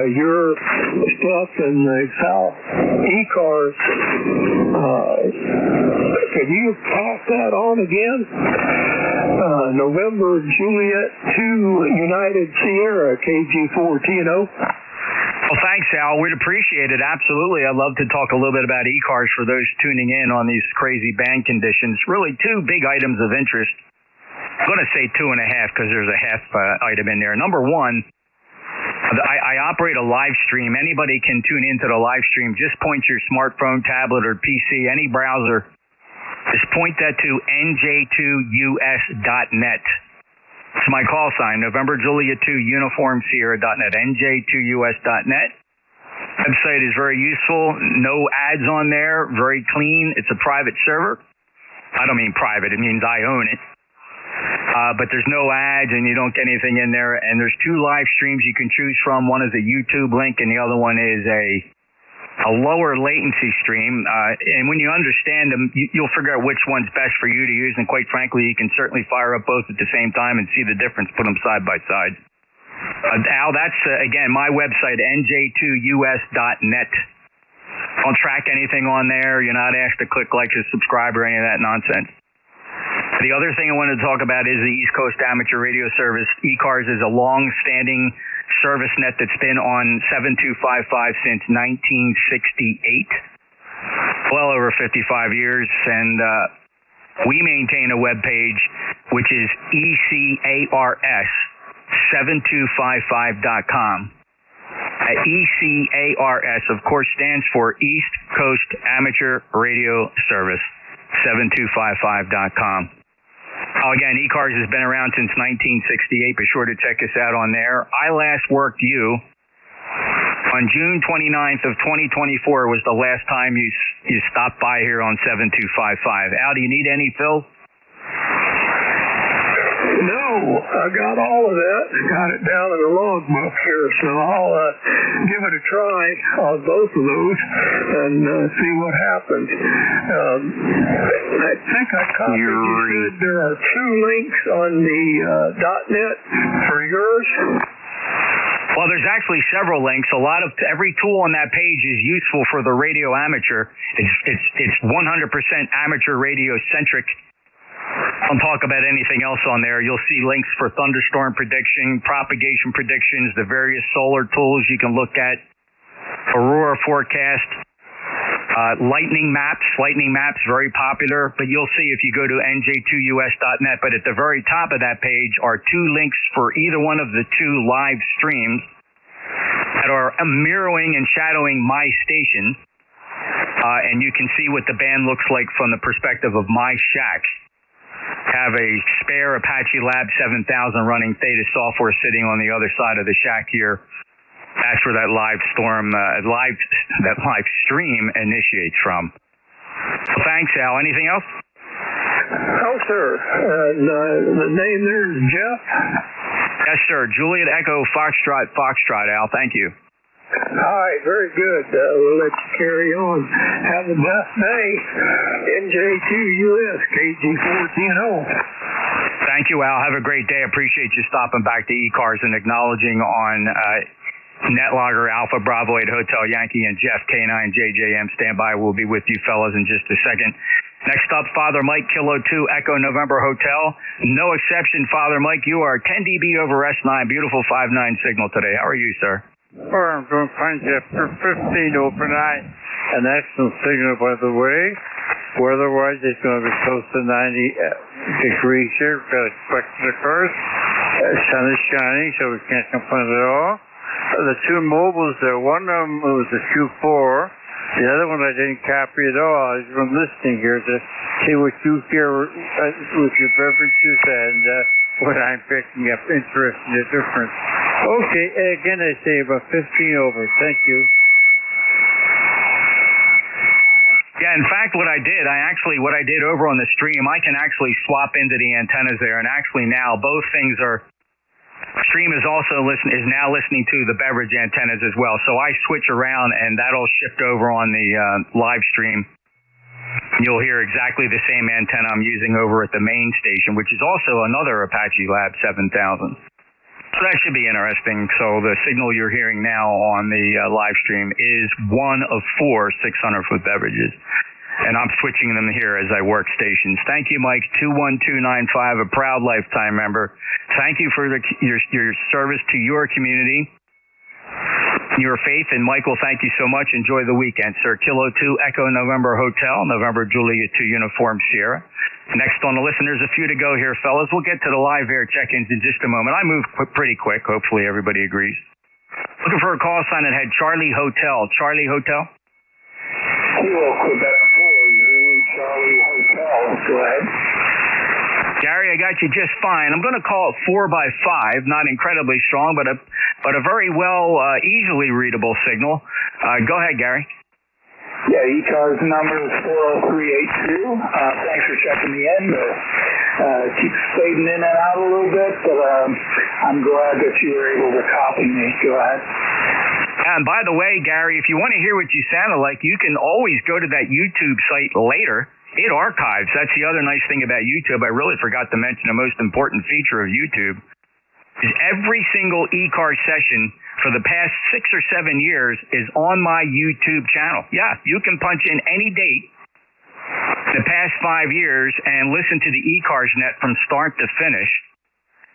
your stuff in the South ECARS. Could you pass that on again? November Juliet 2 United Sierra KG4 TNO. Well, thanks, Al. We'd appreciate it. Absolutely. I'd love to talk a little bit about ECARS for those tuning in on these crazy band conditions. Really, two big items of interest. I'm going to say 2.5 because there's a half item in there. Number one, I operate a live stream. Anybody can tune into the live stream. Just point your smartphone, tablet, or PC, any browser. Just point that to nj2us.net. It's my call sign, November Julia 2 Uniform Sierra.net, nj2us.net. Website is very useful. No ads on there. Very clean. It's a private server. I don't mean private. It means I own it. But there's no ads and you don't get anything in there. And there's two live streams you can choose from. One is a YouTube link and the other one is a lower latency stream. And when you understand them, you'll figure out which one's best for you to use. And quite frankly, you can certainly fire up both at the same time and see the difference, put them side by side. Al, that's, again, my website, nj2us.net. Don't track anything on there. You're not asked to click like or subscribe or any of that nonsense. The other thing I wanted to talk about is the East Coast Amateur Radio Service. ECARS is a long-standing service net that's been on 7255 since 1968. Well over 55 years, and we maintain a web page which is ECARS7255.com. ECARS, of course, stands for East Coast Amateur Radio Service, 7255.com. Again, ECARS has been around since 1968. Be sure to check us out on there. I last worked you on June 29th of 2024 was the last time you stopped by here on 7255. Al, do you need any fill? No, I got all of that. Got it down in the logbook here, so I'll give it a try on both of those and see what happens. I think I copied you said there are 2 links on the .net for yours. Well, there's actually several links. Every tool on that page is useful for the radio amateur. It's 100% amateur radio centric. Don't talk about anything else on there. You'll see links for thunderstorm prediction, propagation predictions, the various solar tools you can look at, aurora forecast, lightning maps. Lightning maps, very popular, but you'll see if you go to nj2us.net. But at the very top of that page are 2 links for either one of the 2 live streams that are mirroring and shadowing my station. And you can see what the band looks like from the perspective of my shack. Have a spare Apache Lab 7000 running Theta software sitting on the other side of the shack here. That's where that live stream initiates from. Well, thanks, Al. Anything else? Oh, sir. The name there is Jeff? Yes, sir. Juliet Echo Foxtrot, Al. Thank you. All right, very good. We'll let you carry on. Have a blessed day. NJ2US, KG410. Thank you, Al. Have a great day. Appreciate you stopping back to ECARS and acknowledging on Netlogger Alpha Bravo 8 Hotel Yankee and Jeff K9JJM. Stand by. We'll be with you fellas in just a second. Next up, Father Mike, Kilo 2 Echo November Hotel. No exception, Father Mike. You are 10 dB over S9. Beautiful 5.9 signal today. How are you, sir? Oh, I'm doing fine, Jeff. 15 overnight. An excellent signal, by the way. Weather-wise, it's going to be close to 90 degrees here. We've got expected occurs. Sun is shining, so we can't complain at all. The 2 mobiles there, one of them was a Q4. The other one I didn't copy at all. I've been listening here to see what you hear with your beverages and what I'm picking up. Interesting, the difference. Okay, again I say about 15 over. Thank you. Yeah, in fact, what I did over on the stream, I can actually swap into the antennas there, and actually now both things are. Stream is now listening to the beverage antennas as well. So I switch around, and that'll shift over on the live stream. You'll hear exactly the same antenna I'm using over at the main station, which is also another Apache Lab 7000. So that should be interesting. So the signal you're hearing now on the live stream is one of 4 600-foot beverages. And I'm switching them here as I work stations. Thank you, Mike, 21295, a proud lifetime member. Thank you for your service to your community, your faith. And, Michael, thank you so much. Enjoy the weekend, sir. Kilo 2 Echo November Hotel, November Juliet 2 Uniform Sierra. Next on the list, and there's a few to go here, fellas. We'll get to the live air check-ins in just a moment. I moved pretty quick. Hopefully everybody agrees. Looking for a call sign that had Charlie Hotel. Charlie Hotel? Kilo Quebec 4, Charlie Hotel. Go ahead. Gary, I got you just fine. I'm going to call it 4x5, not incredibly strong, but a very well, easily readable signal. Go ahead, Gary. Yeah, ECARS number is 40382. Thanks for checking me in. Keeps fading in and out a little bit, but I'm glad that you were able to copy me. Go ahead. And by the way, Gary, if you want to hear what you sounded like, you can always go to that YouTube site later. It archives. That's the other nice thing about YouTube. I really forgot to mention the most important feature of YouTube is every single ECARS session for the past 6 or 7 years is on my YouTube channel. Yeah, you can punch in any date the past 5 years and listen to the ECARS net from start to finish.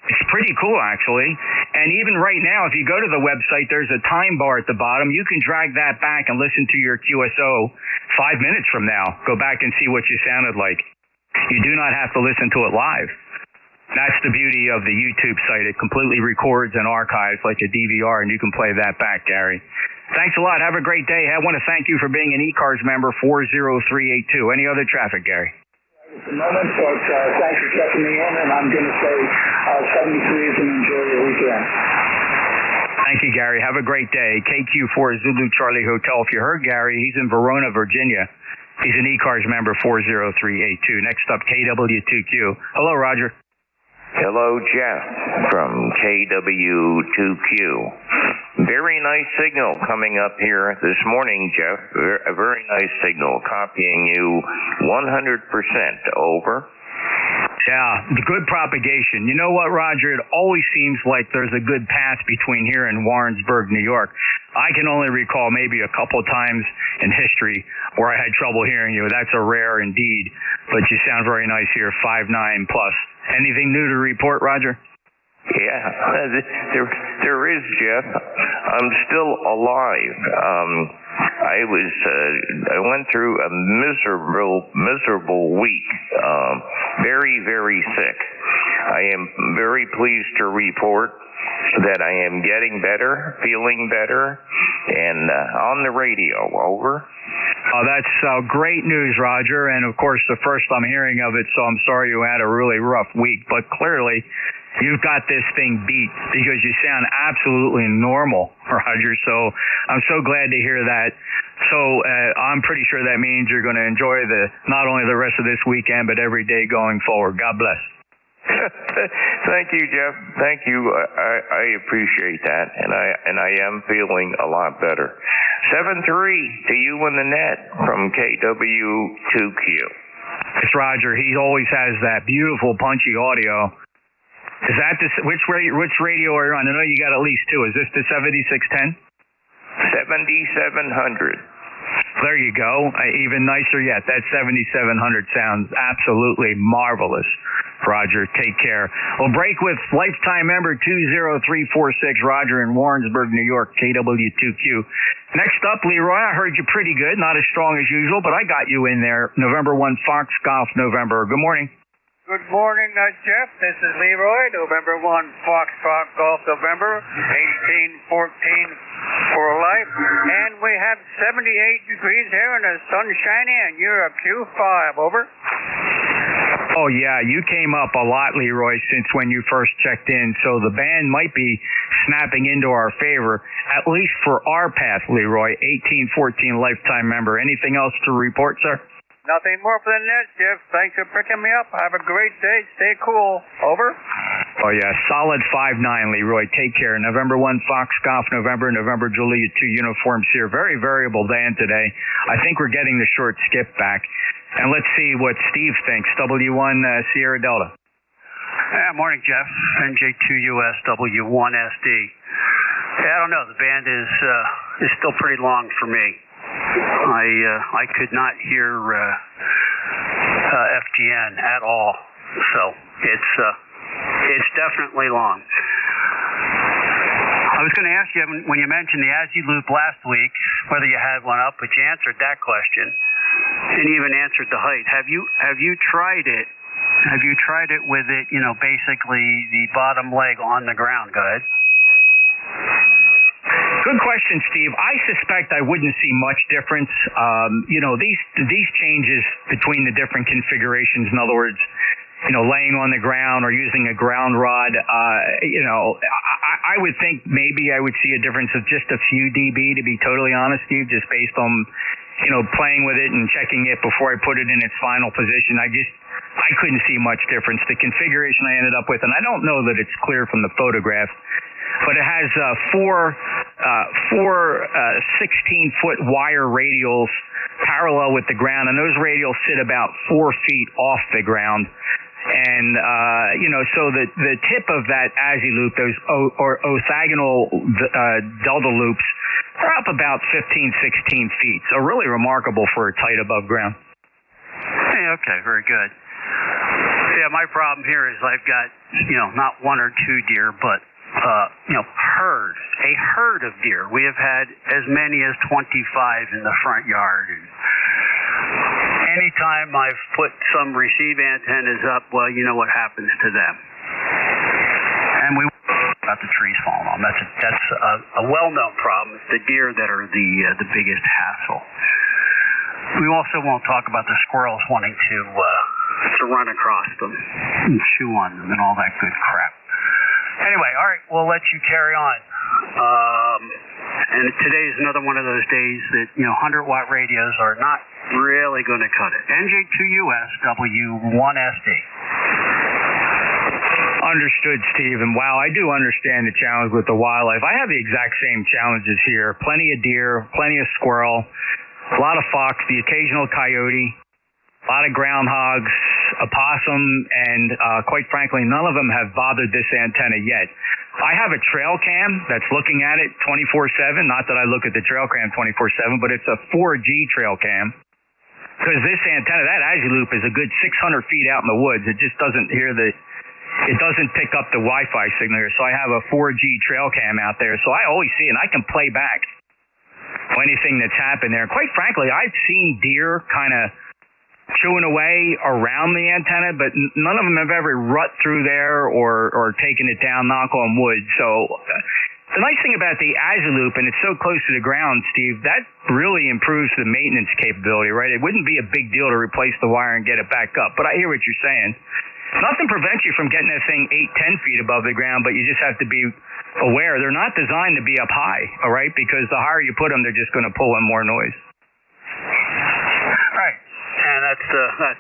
It's pretty cool, actually. And even right now, if you go to the website, there's a time bar at the bottom. You can drag that back and listen to your QSO 5 minutes from now. Go back and see what you sounded like. You do not have to listen to it live. That's the beauty of the YouTube site. It completely records and archives like a DVR, and you can play that back, Gary. Thanks a lot. Have a great day. I want to thank you for being an ECARS member 40382. Any other traffic, Gary? At the moment, but thanks for checking me in, and I'm going to say 73s and enjoy your weekend. Thank you, Gary. Have a great day. KQ4 Zulu Charlie Hotel. If you heard Gary, he's in Verona, Virginia. He's an ECARS member 40382. Next up, KW2Q. Hello, Roger. Hello, Jeff from KW2Q. Very nice signal coming up here this morning, Jeff. A very nice signal. Copying you 100%. Over. Yeah, the good propagation. You know what, Roger? It always seems like there's a good path between here and Warrensburg, New York. I can only recall maybe a couple times in history where I had trouble hearing you. That's a rare indeed. But you sound very nice here, 5.9 plus. Anything new to report, Roger? Yeah, there is, Jeff. I'm still alive. I went through a miserable week. Very, very sick. I am very pleased to report that I am getting better, feeling better, and on the radio. Over. Oh, that's great news, Roger. And of course, the first I'm hearing of it, so I'm sorry you had a really rough week. But clearly, you've got this thing beat because you sound absolutely normal, Roger. So I'm so glad to hear that. So I'm pretty sure that means you're going to enjoy not only the rest of this weekend, but every day going forward. God bless. Thank you, Jeff. Thank you. I appreciate that, and I am feeling a lot better. 7-3 to you in the net from KW2Q. It's Roger. He always has that beautiful, punchy audio. Is that which radio are you on? I know you got at least two. Is this the 7610? 7700. There you go. Even nicer yet. That 7700 sounds absolutely marvelous. Roger, take care. We'll break with lifetime member 20346, Roger in Warrensburg, New York, KW2Q. Next up, Leroy, I heard you pretty good. Not as strong as usual, but I got you in there. November 1, Fox Golf, November. Good morning. Good morning, Jeff. This is Leroy, November 1, Foxtrot Golf, November, 1814 for life. And we have 78 degrees here and the sun's shining, and you're a Q5, over. Oh, yeah, you came up a lot, Leroy, since when you first checked in, so the band might be snapping into our favor, at least for our path, Leroy, 1814 lifetime member. Anything else to report, sir? Nothing more for the net, Jeff. Thanks for picking me up. Have a great day. Stay cool. Over. Oh, yeah. Solid 5-9, Leroy. Take care. November 1, Fox Golf, November Juliet 2 uniforms here. Very variable band today. I think we're getting the short skip back. And let's see what Steve thinks. W1 Sierra Delta. Morning, Jeff. NJ2US W1SD. I don't know. The band is still pretty long for me. I could not hear FGN at all, so it's definitely long. I was going to ask you when you mentioned the ASI loop last week whether you had one up, but you answered that question and even answered the height. Have you tried it? Have you tried it with it? Basically the bottom leg on the ground. Go ahead. Good question, Steve. I suspect I wouldn't see much difference. These changes between the different configurations, in other words, laying on the ground or using a ground rod, I would think maybe I would see a difference of just a few dB, to be totally honest, Steve, just based on, playing with it and checking it before I put it in its final position. I couldn't see much difference. The configuration I ended up with, and I don't know that it's clear from the photograph, but it has four 16-foot wire radials parallel with the ground, and those radials sit about 4 feet off the ground. And, so the tip of that ASI loop, those orthogonal delta loops, are up about 15, 16 feet. So really remarkable for a tight above ground. Hey, okay, very good. Yeah, my problem here is I've got, not one or two deer, but, a herd of deer. We have had as many as 25 in the front yard. And anytime I've put some receive antennas up, well, you know what happens to them. And we about the trees falling on. That's a well-known problem. It's the deer that are the biggest hassle. We also won't talk about the squirrels wanting to run across them and chew on them and all that good crap. Anyway, all right, we'll let you carry on. And today is another one of those days that 100-watt radios are not really going to cut it. NJ2US W1SD. Understood, Steve. And wow, I do understand the challenge with the wildlife. I have the exact same challenges here. Plenty of deer, plenty of squirrel, a lot of fox, the occasional coyote, a lot of groundhogs, a possum, and quite frankly, none of them have bothered this antenna yet. I have a trail cam that's looking at it 24/7. Not that I look at the trail cam 24/7, but it's a 4G trail cam. Because this antenna, that Aziloop, is a good 600 feet out in the woods. It just doesn't it doesn't pick up the Wi-Fi signal here. So I have a 4G trail cam out there. So I always see it, and I can play back anything that's happened there. Quite frankly, I've seen deer kind of chewing away around the antenna, but none of them have ever rut through there or taken it down, knock on wood. So the nice thing about the Aziloop, and it's so close to the ground, Steve, that really improves the maintenance capability, right? It wouldn't be a big deal to replace the wire and get it back up. But I hear what you're saying. Nothing prevents you from getting that thing 8-10 feet above the ground, but you just have to be aware. They're not designed to be up high, all right? Because the higher you put them, they're just going to pull in more noise. Right. And that's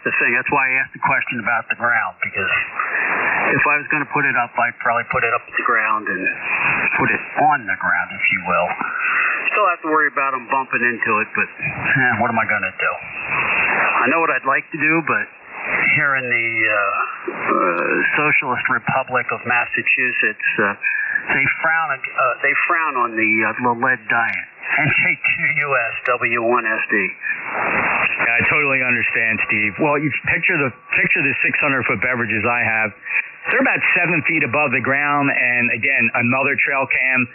the thing. That's why I asked the question about the ground, because if I was going to put it up, I'd probably put it up to the ground and put it on the ground, if you will. Still have to worry about them bumping into it, but what am I going to do? I know what I'd like to do, but here in the Socialist Republic of Massachusetts, they frown on the lead diet. NJ2US W1SD. Yeah, I totally understand, Steve. Well, you picture the 600-foot beverages I have. They're about 7 feet above the ground, and again, another trail cam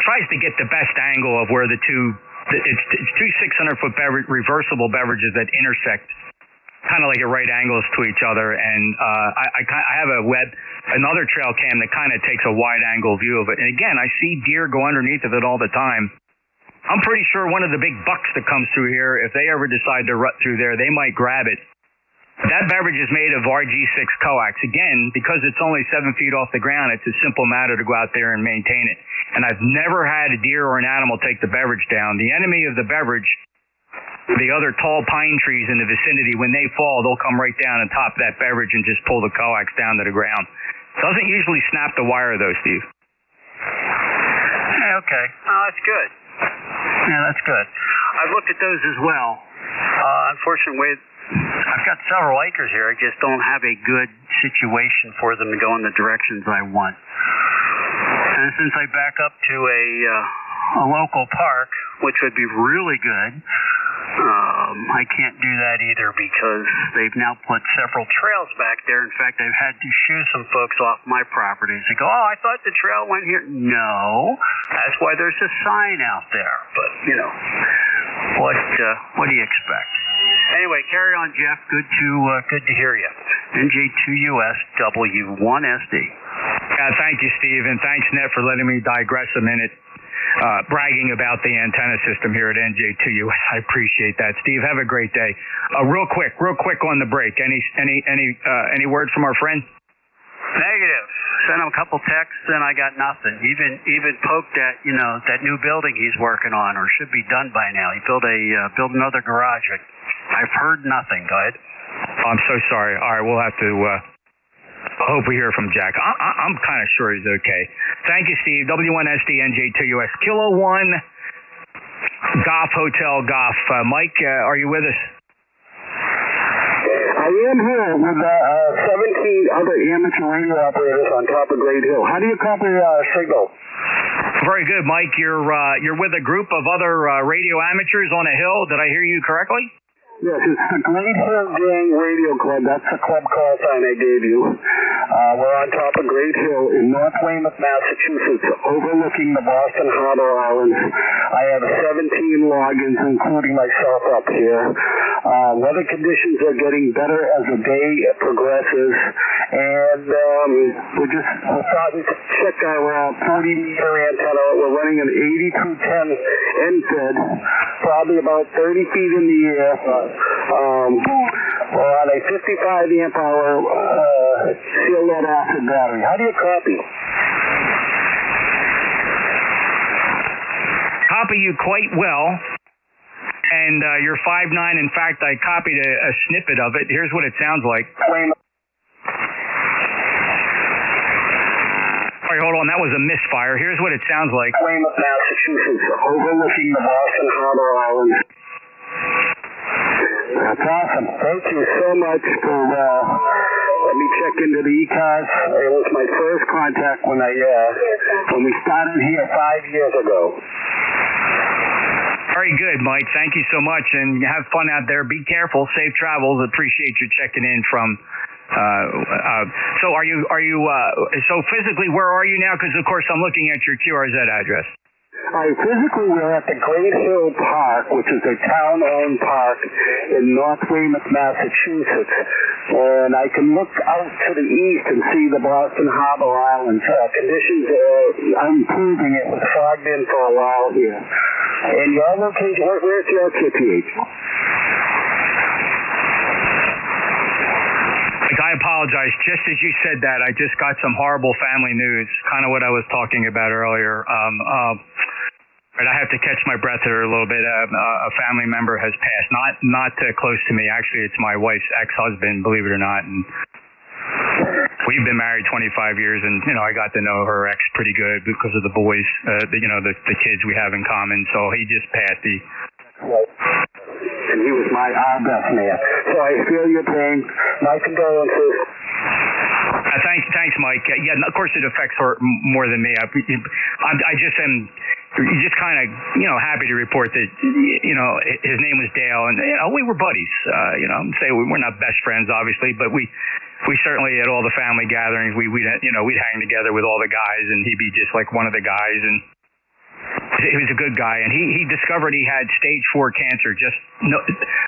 tries to get the best angle of where it's two 600-foot reversible beverages that intersect kind of like at right angles to each other, and I have another trail cam that kind of takes a wide angle view of it. And again, I see deer go underneath of it all the time. I'm pretty sure one of the big bucks that comes through here, if they ever decide to rut through there, they might grab it. That beverage is made of RG6 coax. Again, because it's only 7 feet off the ground, it's a simple matter to go out there and maintain it. And I've never had a deer or an animal take the beverage down. The enemy of the beverage, the other tall pine trees in the vicinity, when they fall, they'll come right down and top that beverage and just pull the coax down to the ground. Doesn't usually snap the wire, though, Steve. Okay. Oh, that's good. Yeah, that's good. I've looked at those as well. Unfortunately, I've got several acres here. I just don't have a good situation for them to go in the directions I want. And since I back up to a local park, which would be really good, I can't do that either because they've now put several trails back there. In fact, I've had to shoo some folks off my property. They go, "Oh, I thought the trail went here." No, that's why there's a sign out there. But what do you expect? Anyway, carry on, Jeff. Good to hear you. NJ2US W1SD. Thank you, Steve, and thanks, Net, for letting me digress a minute. Bragging about the antenna system here at NJ2US. I appreciate that. Steve, have a great day. Real quick on the break. Any words from our friend? Negative. Sent him a couple texts, and I got nothing. Even poked at that new building he's working on, or should be done by now. He built another garage. I've heard nothing. Go ahead. I'm so sorry. All right, we'll have to. I hope we hear from Jack. I'm kind of sure he's okay. Thank you, Steve. W1SD NJ2US Kilo 1 Golf Hotel Golf. Mike, are you with us? I am here with 17 other amateur radio operators on top of Great Hill. How do you copy signal? Very good, Mike. You're with a group of other radio amateurs on a hill. Did I hear you correctly? Yes, it's the Great Hill Gang Radio Club. That's the club call sign I gave you. We're on top of Great Hill in North Weymouth, Massachusetts, overlooking the Boston Harbor Islands. I have 17 logins, including myself up here. Weather conditions are getting better as the day progresses, and we're starting to check our 40-meter antenna. We're running an 8210 end-fed, probably about 30 feet in the air. We're on a 55 amp hour seal lead acid battery. How do you copy? Copy you quite well. And you're 5'9". In fact, I copied a snippet of it. Here's what it sounds like. All right, hold on. That was a misfire. Here's what it sounds like. Weymouth, Massachusetts, overlooking the Boston Harbor Islands. That's awesome. Thank you so much for let me check into the ECARS. It was my first contact when we started here 5 years ago. Very good, Mike. Thank you so much, and have fun out there. Be careful. Safe travels. Appreciate you checking in from. So so physically, where are you now? Because of course I'm looking at your QRZ address. Physically, we're at the Great Hill Park, which is a town-owned park in North Weymouth, Massachusetts. And I can look out to the east and see the Boston Harbor Islands. Conditions are improving. It was fogged in for a while here. And your location, where's your KPH? I apologize. Just as you said that, I just got some horrible family news, kind of what I was talking about earlier. But I have to catch my breath here a little bit. A family member has passed, not close to me. Actually, it's my wife's ex-husband, believe it or not. And we've been married 25 years, and I got to know her ex pretty good because of the boys, the kids we have in common. So he just passed. And he was our best man. So I feel your pain. My condolences. Thanks, Mike. Yeah, of course it affects her more than me. I just am just kind of, happy to report that, his name was Dale, and, we were buddies. Say we're not best friends, obviously, but we certainly at all the family gatherings, we'd hang together with all the guys, and he'd be just like one of the guys, and he was a good guy, and he discovered he had stage 4 cancer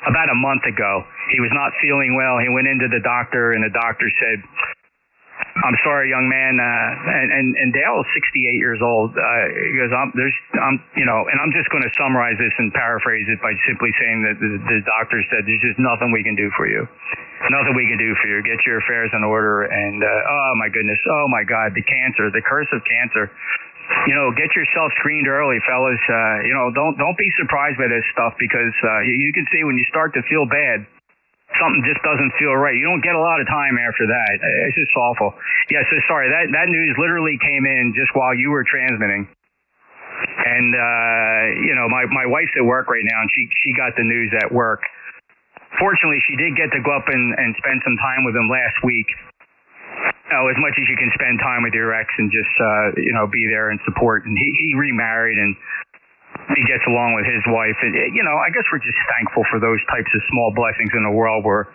about a month ago. He was not feeling well. He went into the doctor, and the doctor said, "I'm sorry, young man," and Dale is 68 years old. He goes, and I'm just going to summarize this and paraphrase it by simply saying that the doctor said, "There's just nothing we can do for you. Nothing we can do for you. Get your affairs in order." And oh my goodness, oh my God, the cancer, the curse of cancer. Get yourself screened early, fellas. Don't be surprised by this stuff, because you can see when you start to feel bad, something just doesn't feel right. You don't get a lot of time after that. It's just awful. Yeah, so sorry. That news literally came in just while you were transmitting. And, my wife's at work right now, and she got the news at work. Fortunately, she did get to go up and spend some time with him last week. As much as you can spend time with your ex and just, be there and support. And he remarried, and he gets along with his wife. And, I guess we're just thankful for those types of small blessings in the world where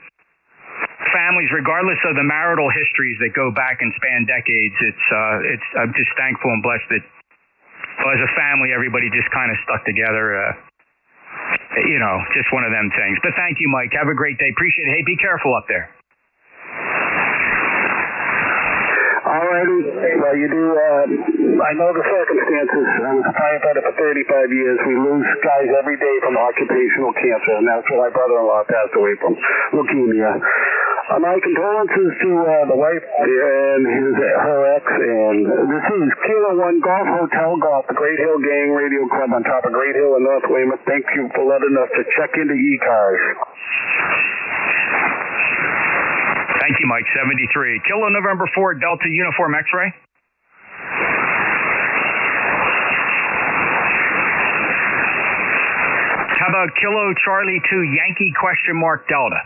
families, regardless of the marital histories that go back and span decades, I'm just thankful and blessed that as a family, everybody just kind of stuck together. Just one of them things. But thank you, Mike. Have a great day. Appreciate it. Hey, be careful up there. Alrighty. Well, you do, I know the circumstances. I was a firefighter for 35 years. We lose guys every day from occupational cancer, and that's what my brother-in-law passed away from, leukemia. My condolences to the wife and her ex, and this is Kilo 1 Golf Hotel Golf, the Great Hill Gang Radio Club on top of Great Hill in North Weymouth. Thank you for letting us to check into ECARS. Thank you, Mike. 73. Kilo November 4, Delta Uniform X-Ray. How about Kilo Charlie 2 Yankee / Delta?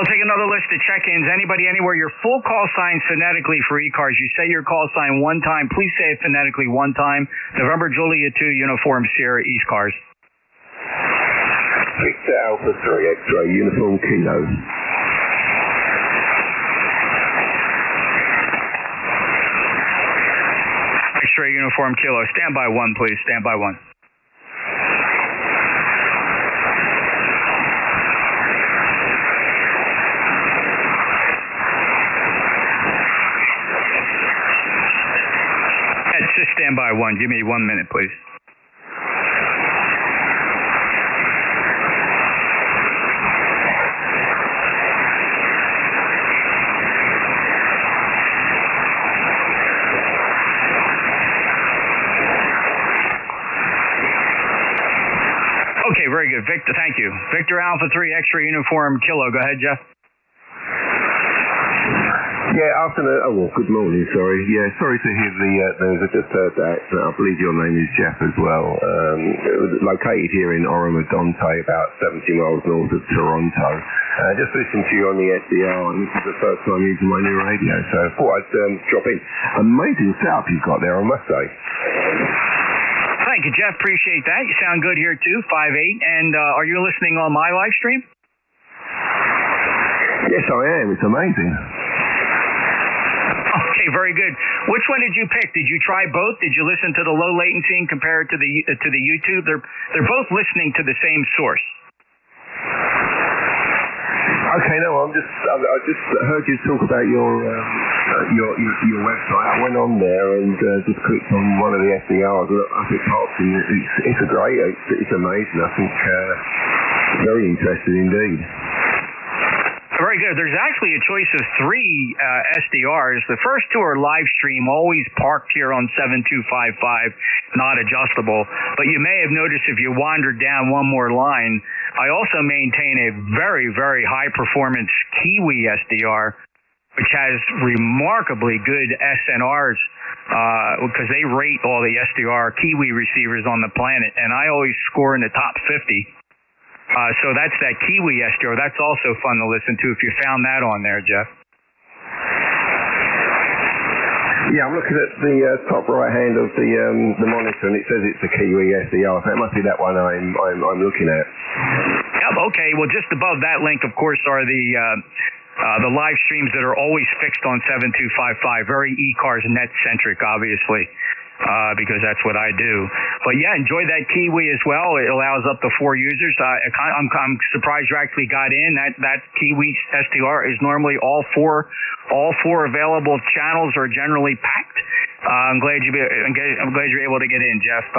We'll take another list of check-ins. Anybody, anywhere, your full call sign phonetically for ECARS. You say your call sign one time. Please say it phonetically one time. November Juliet 2, Uniform Sierra, ECARS. Victor Alpha 3 X-ray, Uniform Kilo. X-ray Uniform Kilo. Stand by 1, please. Stand by 1. Just stand by 1. Give me 1 minute, please. Okay, very good. Victor, thank you. Victor Alpha 3 X-ray Uniform Kilo. Go ahead, Jeff. Yeah, afternoon. Good morning, sorry. Yeah, sorry to hear the news. I just heard that. I believe your name is Jeff as well. It was located here in Oromadonte, about 70 miles north of Toronto. Just listened to you on the SDR, and this is the first time using my new radio, so I thought I'd drop in. Amazing setup you've got there, I must say. Thank you, Jeff. Appreciate that. You sound good here, too, 5'8". And are you listening on my live stream? Yes, I am. It's amazing. Okay, very good. Which one did you pick? Did you try both? Did you listen to the low latency and compare it to the YouTube? They're both listening to the same source. Okay, no, I just heard you talk about your website. I went on there and just clicked on one of the SDRs. I think it's great. It's amazing. I think very interested indeed. Very good. There's actually a choice of 3 SDRs. The first 2 are live stream, always parked here on 7255, not adjustable. But you may have noticed if you wandered down one more line, I also maintain a very, very high-performance Kiwi SDR, which has remarkably good SNRs because they rate all the SDR Kiwi receivers on the planet, and I always score in the top 50. So that's that Kiwi SDR. That's also fun to listen to if you found that on there, Jeff. Yeah, I'm looking at the top right hand of the monitor, and it says it's a Kiwi SDR, so it must be that one I'm looking at. Yep. Okay. Well, just above that link, of course, are the live streams that are always fixed on 7255. Very ECARS net centric, obviously. Because that's what I do. But yeah, enjoy that Kiwi as well. It allows up to 4 users. I'm surprised you actually got in. That Kiwi SDR is normally all four available channels are generally packed. I'm glad you're able to get in, Jeff.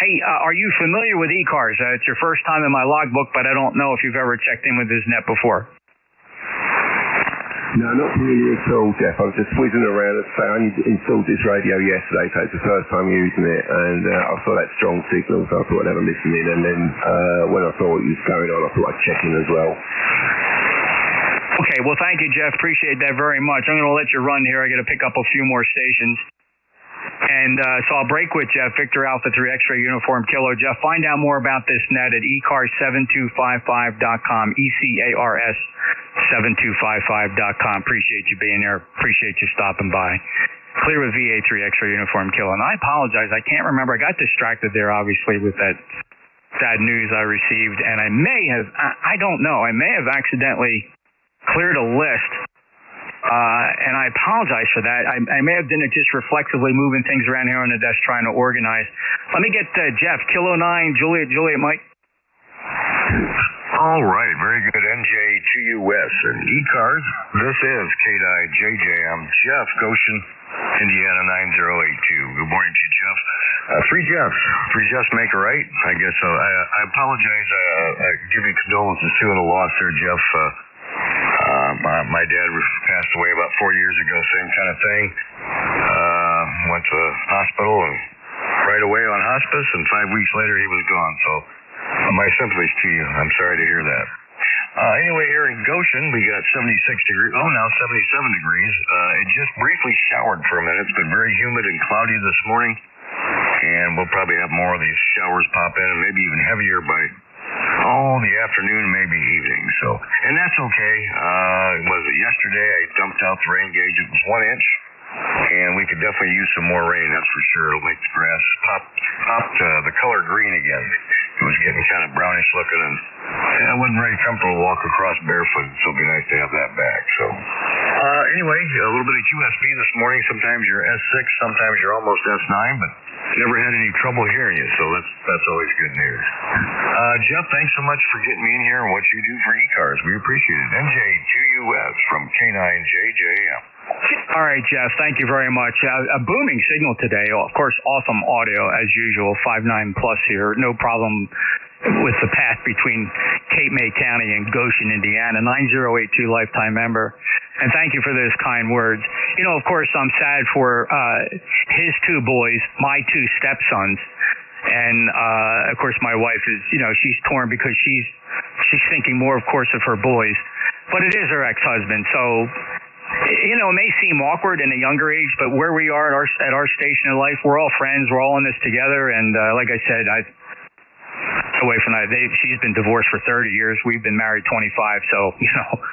Hey, are you familiar with ECARS? It's your first time in my logbook, but I don't know if you've ever checked in with this net before. No, not familiar at all, Jeff. I was just whizzing around. I only installed this radio yesterday, so it's the first time using it, and I saw that strong signal, so I thought I'd have a listen in, and then when I saw what was going on, I thought I'd check in as well. Okay, well, thank you, Jeff. Appreciate that very much. I'm going to let you run here. I got to pick up a few more stations. And so I'll break with Jeff, Victor Alpha 3 X-ray Uniform Kilo. Jeff, find out more about this net at ECARS7255.com, ECARS 7255.com. Appreciate you being there. Appreciate you stopping by. Clear with VA3 X-ray Uniform Kilo. And I apologize. I can't remember. I got distracted there, obviously, with that sad news I received. And I may have, I don't know, I may have accidentally cleared a list. And I apologize for that. I may have done it just reflexively moving things around here on the desk trying to organize. Let me get Jeff, Kilo 9, Juliet, Mike. All right, very good. NJ2US and ECARS. This is K9JJ. I'm Jeff Goshen, Indiana 9082. Good morning to you, Jeff. Three Jeffs make a right, I guess. So I apologize. Giving condolences to the loss there, Jeff. My dad passed away about 4 years ago, same kind of thing. Went to the hospital and right away on hospice, and 5 weeks later he was gone. So my sympathies to you. I'm sorry to hear that. Anyway, here in Goshen, we got 76 degrees. Oh, now 77 degrees. It just briefly showered for a minute. It's been very humid and cloudy this morning, and we'll probably have more of these showers pop in, and maybe even heavier by the afternoon, maybe evening. So, and that's okay. Was it yesterday? I dumped out the rain gauge. It was 1 inch. And we could definitely use some more rain, that's for sure. It'll make the grass pop the color green again. It was getting kind of brownish looking, and I wasn't very comfortable to walk across barefoot, so it'll be nice to have that back. So, anyway, a little bit of QSB this morning. Sometimes you're S6, sometimes you're almost S9, but never had any trouble hearing you, so that's always good news. Jeff, thanks so much for getting me in here and what you do for ECARS. We appreciate it. NJ2US from K9JJM. All right, Jeff, thank you very much. A booming signal today. Of course, awesome audio as usual, 5.9 plus here. No problem with the path between Cape May County and Goshen, Indiana. 9082 lifetime member. And thank you for those kind words. You know, of course, I'm sad for his two boys, my two stepsons. And, of course, my wife is, you know, she's torn because she's thinking more, of course, of her boys. But it is her ex-husband, so... You know, it may seem awkward in a younger age, but where we are at our station in life, we're all friends. We're all in this together. And like I said, away from that, she's been divorced for 30 years. We've been married 25. So, you know,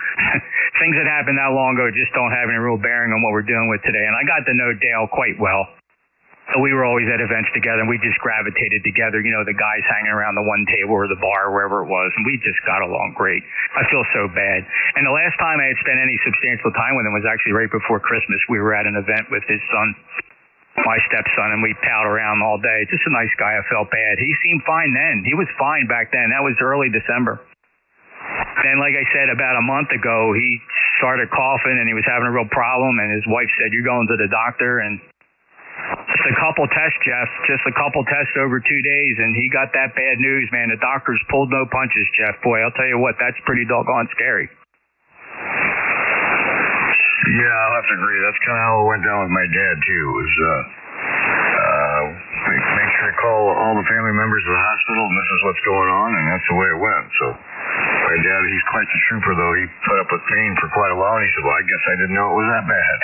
things that happened that long ago just don't have any real bearing on what we're dealing with today. And I got to know Dale quite well. We were always at events together, and we just gravitated together. You know, the guys hanging around the one table or the bar, wherever it was, and we just got along great. I feel so bad. And the last time I had spent any substantial time with him was actually right before Christmas. We were at an event with his son, my stepson, and we palled around all day. Just a nice guy. I felt bad. He seemed fine then. He was fine back then. That was early December. Then, like I said, about a month ago, he started coughing, and he was having a real problem, and his wife said, "You're going to the doctor," and just a couple tests, Jeff. Just a couple tests over 2 days, and he got that bad news, man. The doctors pulled no punches, Jeff. Boy, I'll tell you what, that's pretty doggone scary. Yeah, I'll have to agree. That's kind of how it went down with my dad, too. It was, make sure to call all the family members of the hospital, and this is what's going on, and that's the way it went. So, my dad, he's quite the trooper, though. He put up with pain for quite a while, and he said, well, I guess I didn't know it was that bad.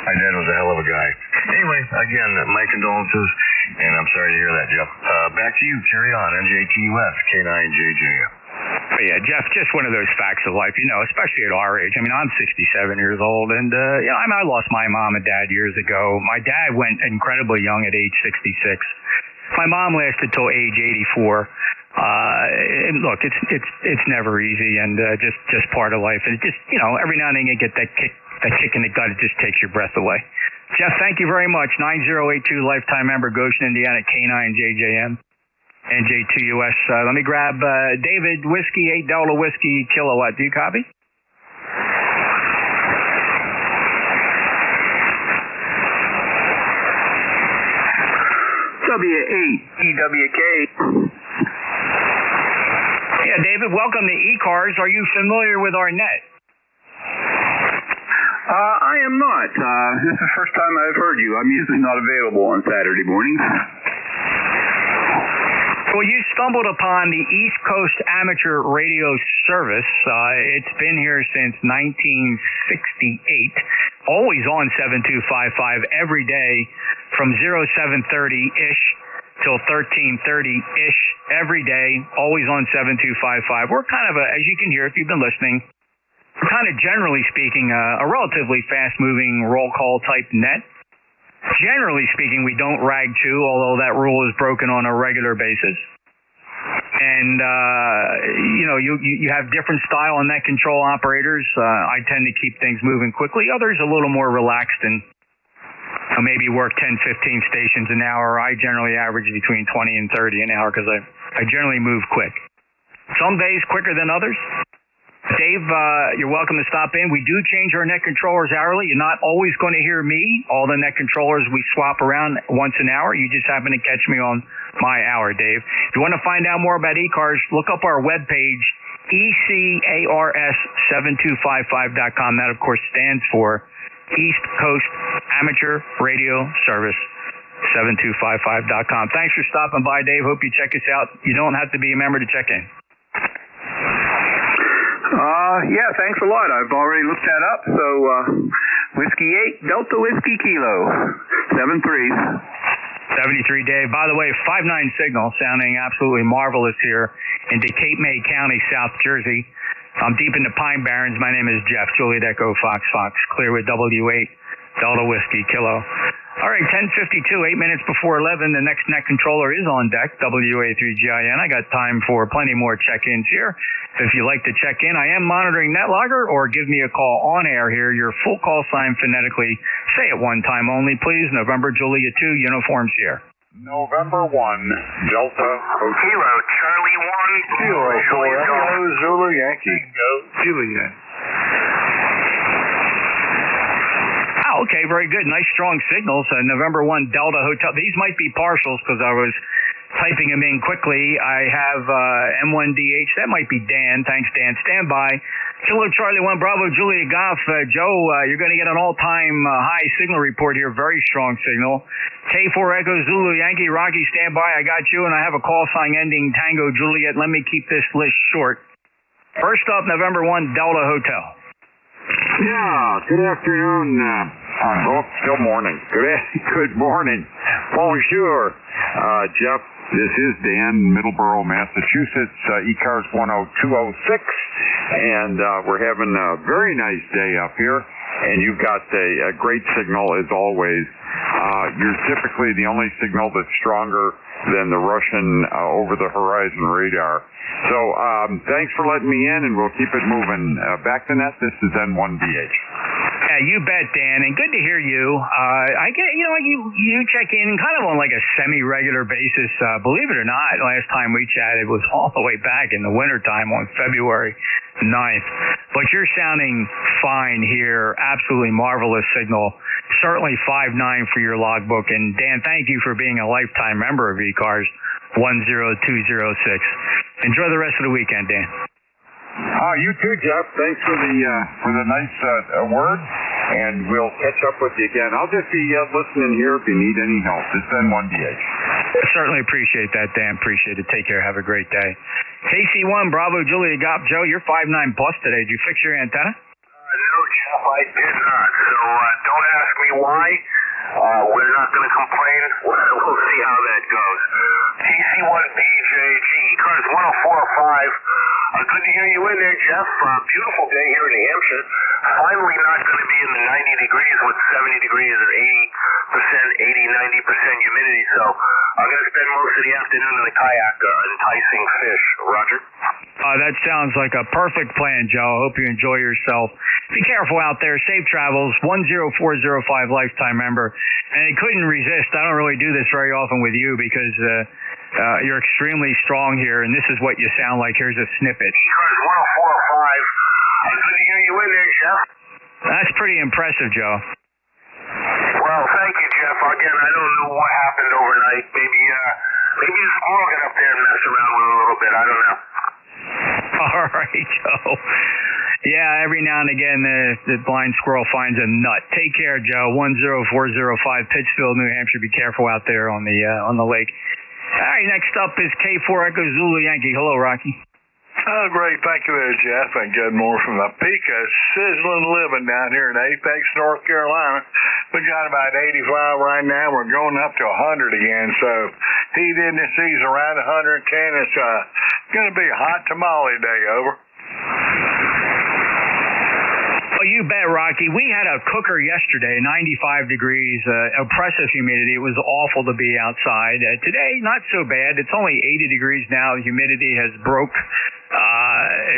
My dad was a hell of a guy. Anyway, again, my condolences, and I'm sorry to hear that, Jeff. Back to you. Carry on. NJ2US, K9JJM. But yeah, Jeff, just one of those facts of life, you know, especially at our age. I mean, I'm 67 years old, and, you know, I lost my mom and dad years ago. My dad went incredibly young at age 66. My mom lasted till age 84. And look, it's never easy, and just part of life. And it just, you know, every now and then you get that kick in the gut. It just takes your breath away. Jeff, thank you very much. 9082 lifetime member, Goshen, Indiana, K9JJM, NJ2US. Let me grab David Whiskey 8 Delta Whiskey Kilowatt. Do you copy? W8 EWK. Yeah, David, welcome to ECARS. Are you familiar with our net? I am not. This is the first time I've heard you. I'm usually not available on Saturday mornings. Well, you stumbled upon the East Coast Amateur Radio Service. It's been here since 1968, always on 7255 every day from 0730-ish till 1330-ish every day, always on 7255. We're kind of as you can hear if you've been listening, kind of generally speaking, a relatively fast-moving roll call type net. Generally speaking, we don't rag chew, although that rule is broken on a regular basis. And, you know, you have different style net control operators. I tend to keep things moving quickly. Others a little more relaxed and maybe work 10, 15 stations an hour. I generally average between 20 and 30 an hour because I generally move quick. Some days quicker than others. Dave, you're welcome to stop in. We do change our net controllers hourly. You're not always going to hear me. All the net controllers, we swap around once an hour. You just happen to catch me on my hour, Dave. If you want to find out more about ECARS, look up our webpage, ECARS7255.com. That, of course, stands for East Coast Amateur Radio Service. 7255.com. Thanks for stopping by, Dave. Hope you check us out. You don't have to be a member to check in. Yeah, thanks a lot. I've already looked that up. So, Whiskey 8 Delta Whiskey Kilo, 7 3s. 73, Dave. By the way, 5-9 signal sounding absolutely marvelous here into Cape May County, South Jersey. I'm deep into Pine Barrens. My name is Jeff, Juliet Echo Fox, Clearwood W8, Delta Whiskey Kilo. All right, 10:52, 8 minutes before 11. The next net controller is on deck, WA3GIN. I got time for plenty more check-ins here. If you'd like to check in, I am monitoring NetLogger, or give me a call on air here. Your full call sign phonetically. Say it one time only, please. November Julia 2, Uniform Sierra. November 1, Delta Hotel. Kilo, Charlie 1, Kilo, Julia, Zulu Yankee. Juliet. Oh, okay, very good. Nice strong signals. November 1, Delta Hotel. These might be partials because I was typing them in quickly. I have M1DH. That might be Dan. Thanks, Dan. Stand by. Kilo Charlie 1, Bravo, Julia Goff. Joe, you're going to get an all-time high signal report here. Very strong signal. K4 Echo Zulu Yankee. Rocky, stand by. I got you, and I have a call sign ending Tango Juliet. Let me keep this list short. First up, November 1, Delta Hotel. Yeah, good afternoon. Still morning. Good morning. Bonjour. Jeff, this is Dan, Middleborough, Massachusetts, ECARS 10206, and we're having a very nice day up here, and you've got a great signal as always. You're typically the only signal that's stronger than the Russian over-the-horizon radar. So thanks for letting me in, and we'll keep it moving. Back to net, this is N1DH. Yeah, you bet, Dan, and good to hear you. I get, you check in kind of on like a semi-regular basis. Believe it or not, last time we chatted was all the way back in the wintertime on February 9th. But you're sounding fine here. Absolutely marvelous signal. Certainly 5-9 for your logbook. And Dan, thank you for being a lifetime member of ECARS 10206. Enjoy the rest of the weekend, Dan. You too, Jeff. Thanks for the nice word, and we'll catch up with you again. I'll just be listening here if you need any help. This is N1DH. I certainly appreciate that, Dan. Appreciate it. Take care. Have a great day. KC1, Bravo, Julia Gop. Joe, you're 5-9 plus today. Did you fix your antenna? No, Jeff, I did not. So don't ask me why. We're not going to complain. We'll see how that goes. TC1BJG, ECARS 10405. Good to hear you in there, Jeff. Beautiful day here in New Hampshire. Finally not going to be in the 90 degrees with 70 degrees or 80%, 90% humidity. So I'm going to spend most of the afternoon in the kayak enticing fish. Roger? That sounds like a perfect plan, Joe. I hope you enjoy yourself. Be careful out there. Safe travels. 10405 lifetime member. And I couldn't resist. I don't really do this very often with you because you're extremely strong here, and this is what you sound like. Here's a snippet. ECARS 10405. Good to hear you in there, Jeff. That's pretty impressive, Joe. Well, thank you, Jeff. Again, I don't know what happened overnight. Maybe a squirrel got up there and messed around with it a little bit. I don't know. All right, Joe. Yeah, every now and again the blind squirrel finds a nut. Take care, Joe. 10405 Pittsfield, New Hampshire. Be careful out there on the lake. All right, next up is K4 Echo Zulu Yankee. Hello, Rocky. Oh, great. Thank you there, Jeff. And good morning from the peak of sizzling living down here in Apex, North Carolina. We got about 85 right now. We're going up to 100 again. So heat indices around 110. It's going to be a hot tamale day. Over. Oh, you bet, Rocky. We had a cooker yesterday, 95 degrees, oppressive humidity. It was awful to be outside. Today, not so bad. It's only 80 degrees now. The humidity has broke.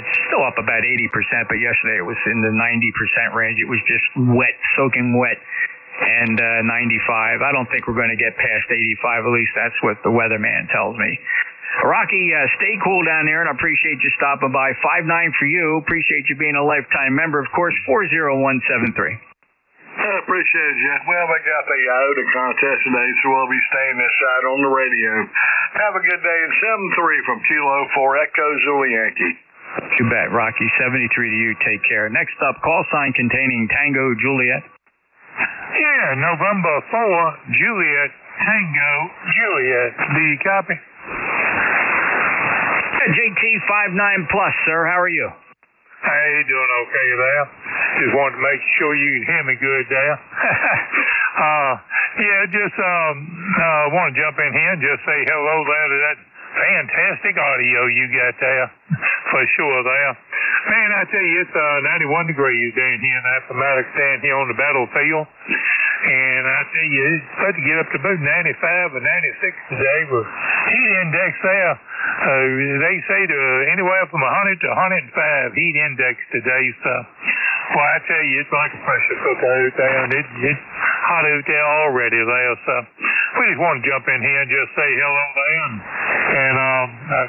It's still up about 80%, but yesterday it was in the 90% range. It was just wet, soaking wet, and 95. I don't think we're going to get past 85. At least that's what the weatherman tells me. Rocky, stay cool down there, and I appreciate you stopping by. 5-9 for you. Appreciate you being a lifetime member. Of course, 40173. I appreciate it, Jeff. Well, we got the IOTA contest today, so we'll be staying this side on the radio. Have a good day. And 7-3 from Kilo for Echo Zulu Yankee. You bet, Rocky. 73 to you. Take care. Next up, call sign containing Tango Juliet. Yeah, November 4, Juliet, Tango, Juliet. Do you copy? JT 59 plus, sir. How are you? Hey, doing okay there. Just wanted to make sure you can hear me good there. Yeah, just want to jump in here and just say hello there to that fantastic audio you got there, for sure there. Man, I tell you, it's 91 degrees down here in Appomattox, down here on the battlefield. And I tell you, it's supposed to get up to about 95 or 96 today with heat index there. They say to anywhere from 100 to 105 heat index today. So, well, I tell you, it's like a pressure cooker out there, and it's hot out there already there. So, we just want to jump in here and just say hello there and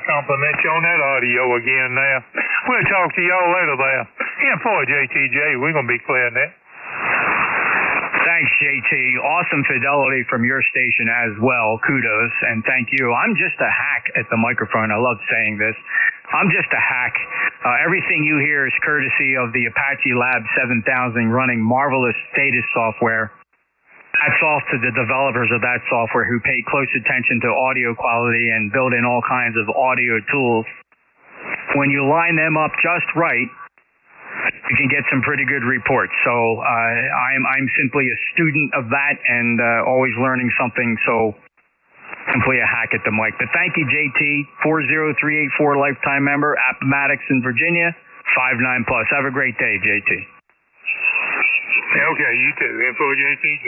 compliment you on that audio again there. We'll talk to y'all later there. And for JTJ, we're going to be clearing that. Thanks, JT. Awesome fidelity from your station as well. Kudos and thank you. I'm just a hack at the microphone. I love saying this. I'm just a hack. Everything you hear is courtesy of the Apache Lab 7000 running marvelous status software. Hats off to the developers of that software who pay close attention to audio quality and build in all kinds of audio tools. When you line them up just right, you can get some pretty good reports. So I'm simply a student of that and always learning something. So simply a hack at the mic. But thank you, JT. 40384 lifetime member, Appomattox in Virginia, 59 plus. Have a great day, JT. Okay, you too. Info JTJ.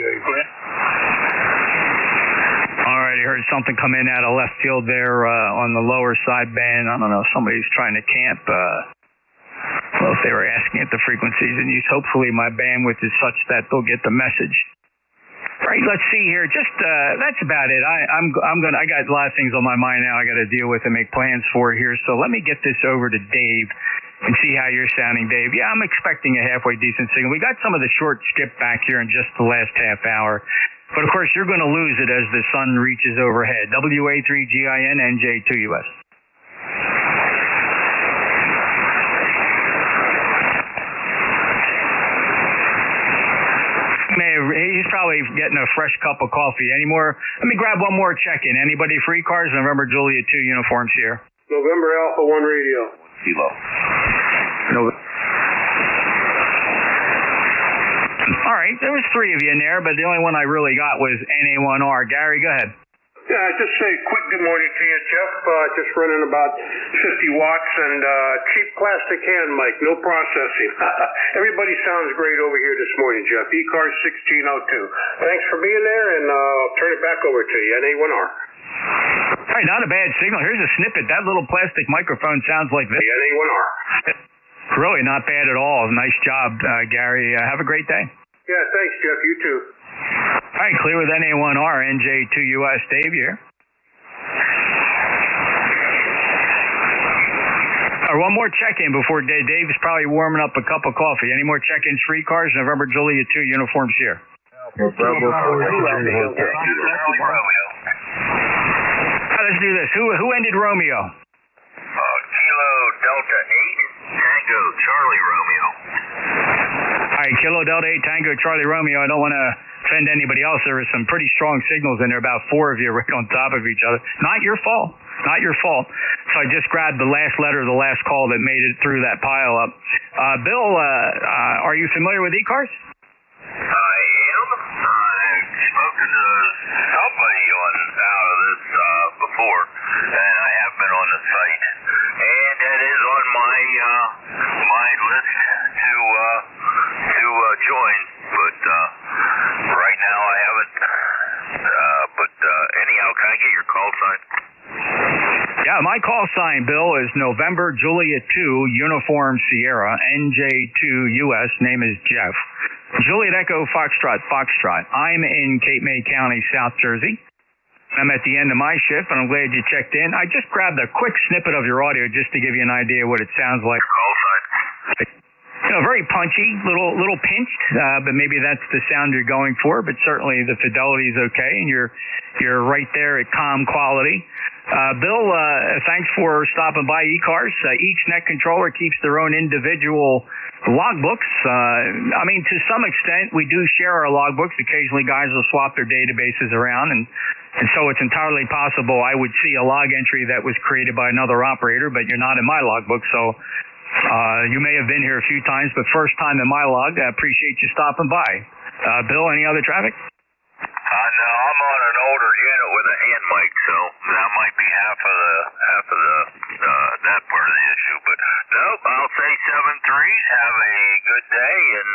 All right, I heard something come in out of left field there on the lower sideband. I don't know, somebody's trying to camp. Well, if they were asking at the frequencies in use, hopefully my bandwidth is such that they'll get the message. Right, let's see here. Just that's about it. I got a lot of things on my mind now. I got to deal with and make plans for here. So let me get this over to Dave and see how you're sounding, Dave. Yeah, I'm expecting a halfway decent signal. We got some of the short skip back here in just the last half hour. But of course, you're going to lose it as the sun reaches overhead. WA3GIN NJ2US. He's probably getting a fresh cup of coffee. Any more? Let me grab one more check-in. Anybody for ECARS? November Juliet 2 uniforms here. November Alpha 1 radio. Kilo. No. All right, there was three of you in there, but the only one I really got was NA1R. Gary, go ahead. Yeah, just say quick good morning to you, Jeff. Just running about 50 watts and cheap plastic hand mic, no processing. Everybody sounds great over here this morning, Jeff. ECARS 1602. Thanks for being there, and I'll turn it back over to you, NA1R. All right, not a bad signal. Here's a snippet. That little plastic microphone sounds like this. NA1R. Really not bad at all. Nice job, Gary. Have a great day. Yeah, thanks, Jeff. You too. All right, clear with NA1R, NJ2US. Dave, here. One more check-in before Dave is probably warming up a cup of coffee. Any more check-ins for ECARS? November Juliet 2 uniforms here. Let's do this. Who ended Romeo? Kilo Delta 8, Tango Charlie Romeo. All right, Kilo Delta 8, Tango Charlie Romeo. I don't want to offend anybody else. There were some pretty strong signals in there, about four of you right on top of each other. Not your fault. Not your fault. So I just grabbed the last letter of the last call that made it through that pile up. Bill, are you familiar with ECARS? I am. I've spoken to somebody out of this before, and I have been on the site. And that is on my list to join, but right now I haven't. But anyhow, can I get your call sign? Yeah, my call sign, Bill, is November Juliet 2 Uniform Sierra NJ2US. Name is Jeff. Juliet Echo Foxtrot Foxtrot. I'm in Cape May County, South Jersey. I'm at the end of my shift, and I'm glad you checked in. I just grabbed a quick snippet of your audio just to give you an idea what it sounds like. Call sign. You know, very punchy, little pinched, but maybe that's the sound you're going for. But certainly the fidelity is okay, and you're right there at calm quality. Bill, thanks for stopping by ECARS. Each net controller keeps their own individual logbooks. I mean, to some extent, we do share our logbooks. Occasionally, guys will swap their databases around, and so it's entirely possible I would see a log entry that was created by another operator, but you're not in my logbook, so you may have been here a few times, but first time in my log. I appreciate you stopping by. Bill, any other traffic? No, I'm on an older unit with a hand mic, so that might be half of the that part of the issue. But nope, I'll say 7-3s. Have a good day, and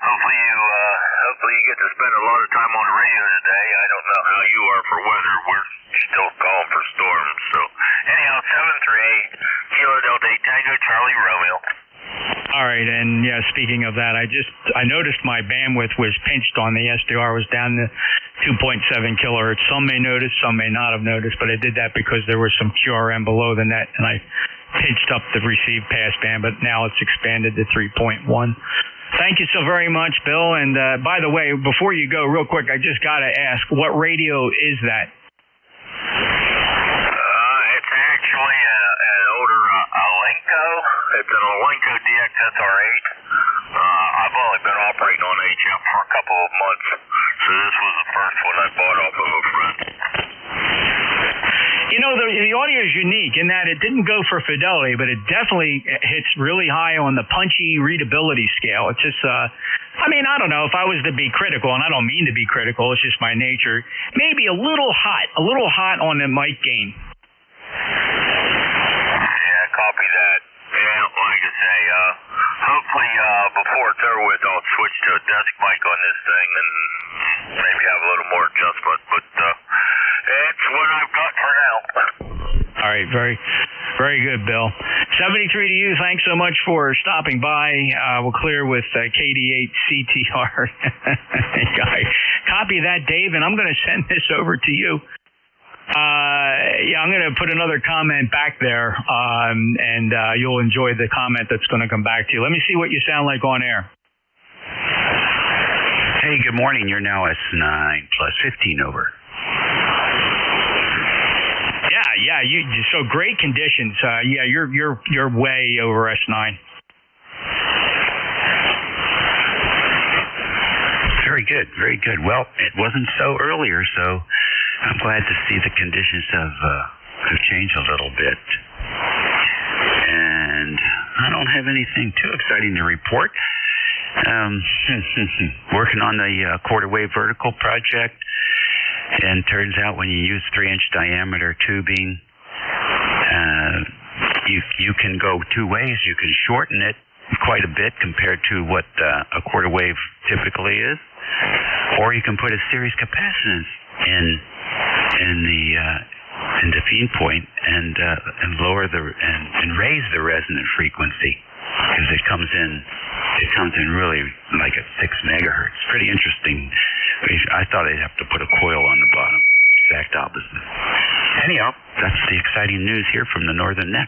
hopefully you get to spend a lot of time on the radio today. I don't know how you are for weather. We're still calling for storms. So anyhow, 738 Kilo Delta 8 Tango Charlie Romeo. All right, and yeah, speaking of that, I noticed my bandwidth was pinched on the SDR, was down to 2.7 kilohertz. Some may notice, some may not have noticed, but I did that because there was some QRM below the net, and I pinched up the receive passband, but now it's expanded to 3.1. Thank you so very much, Bill. And by the way, before you go, real quick, I just got to ask, what radio is that? It's actually an older Alenco. It's an Alenco DXSR8. I've only been operating on HF for a couple of months, so this was the first one I bought off of a friend. You know, the audio is unique in that it didn't go for fidelity, but it definitely hits really high on the punchy readability scale. It's just, I don't know if I was to be critical, and I don't mean to be critical, it's just my nature, maybe a little hot on the mic gain. Yeah, copy that. Yeah, like I say, hopefully before it's over with, I'll switch to a desk mic on this thing and maybe have a little more adjustment, but it's what I've got for now. All right, very, very good, Bill. 73 to you. Thanks so much for stopping by. We'll clear with KD8CTR. Copy that, Dave, and I'm going to send this over to you. I'm going to put another comment back there, and you'll enjoy the comment that's going to come back to you. Let me see what you sound like on air. Hey, good morning. You're now S9 plus 15 over. Yeah. So great conditions. You're way over S9. Very good. Well, it wasn't so earlier, so I'm glad to see the conditions have changed a little bit. And I don't have anything too exciting to report. Working on the quarter wave vertical project, and turns out when you use 3-inch diameter tubing, you can go two ways. You can shorten it quite a bit compared to what a quarter wave typically is, or you can put a series capacitance in the feed point and lower and raise the resonant frequency, because it comes in really like at 6 megahertz. Pretty interesting. I thought I'd have to put a coil on the bottom. Exact opposite. Anyhow, that's the exciting news here from the Northern Neck.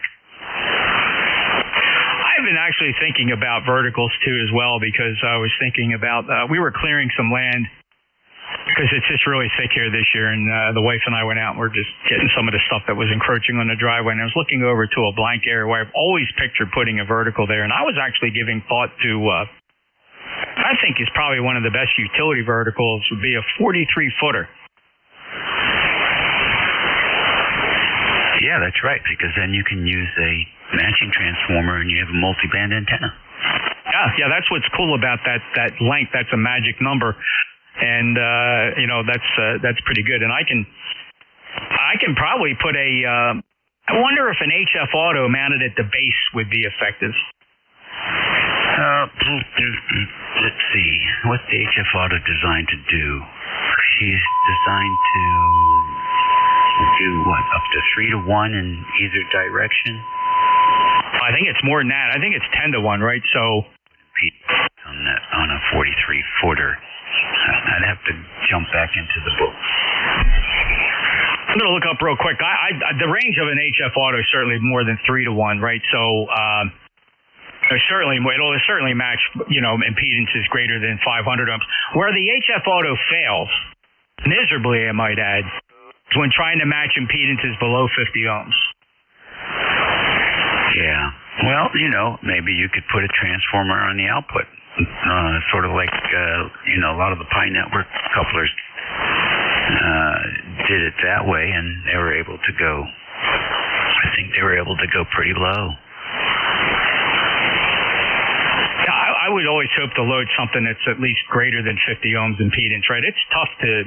I've been actually thinking about verticals too as well, because I was thinking about we were clearing some land because it's just really thick here this year, and the wife and I went out and we're just getting some of the stuff that was encroaching on the driveway, and I was looking over to a blank area where I've always pictured putting a vertical there, and I was actually giving thought to I think is probably one of the best utility verticals would be a 43-footer. Yeah, that's right, because then you can use a matching transformer and you have a multi-band antenna. Yeah, that's what's cool about that length. That's a magic number, and that's pretty good. And I can probably put I wonder if an HF auto mounted at the base would be effective. Let's see. What's the HF auto designed to do? She's designed to do what? Up to 3-to-1 in either direction? I think it's more than that. I think it's 10-to-1, right? So on a 43-footer, I'd have to jump back into the book. I'm going to look up real quick. The range of an HF auto is certainly more than 3-to-1, right? So it'll certainly match, impedances greater than 500 ohms. Where the HF auto fails, miserably, I might add, is when trying to match impedances below 50 ohms. Yeah. Well, maybe you could put a transformer on the output. Sort of like, a lot of the Pi Network couplers did it that way, and they were able to go, I think they were able to go pretty low. I I would always hope to load something that's at least greater than 50 ohms impedance, right? It's tough to,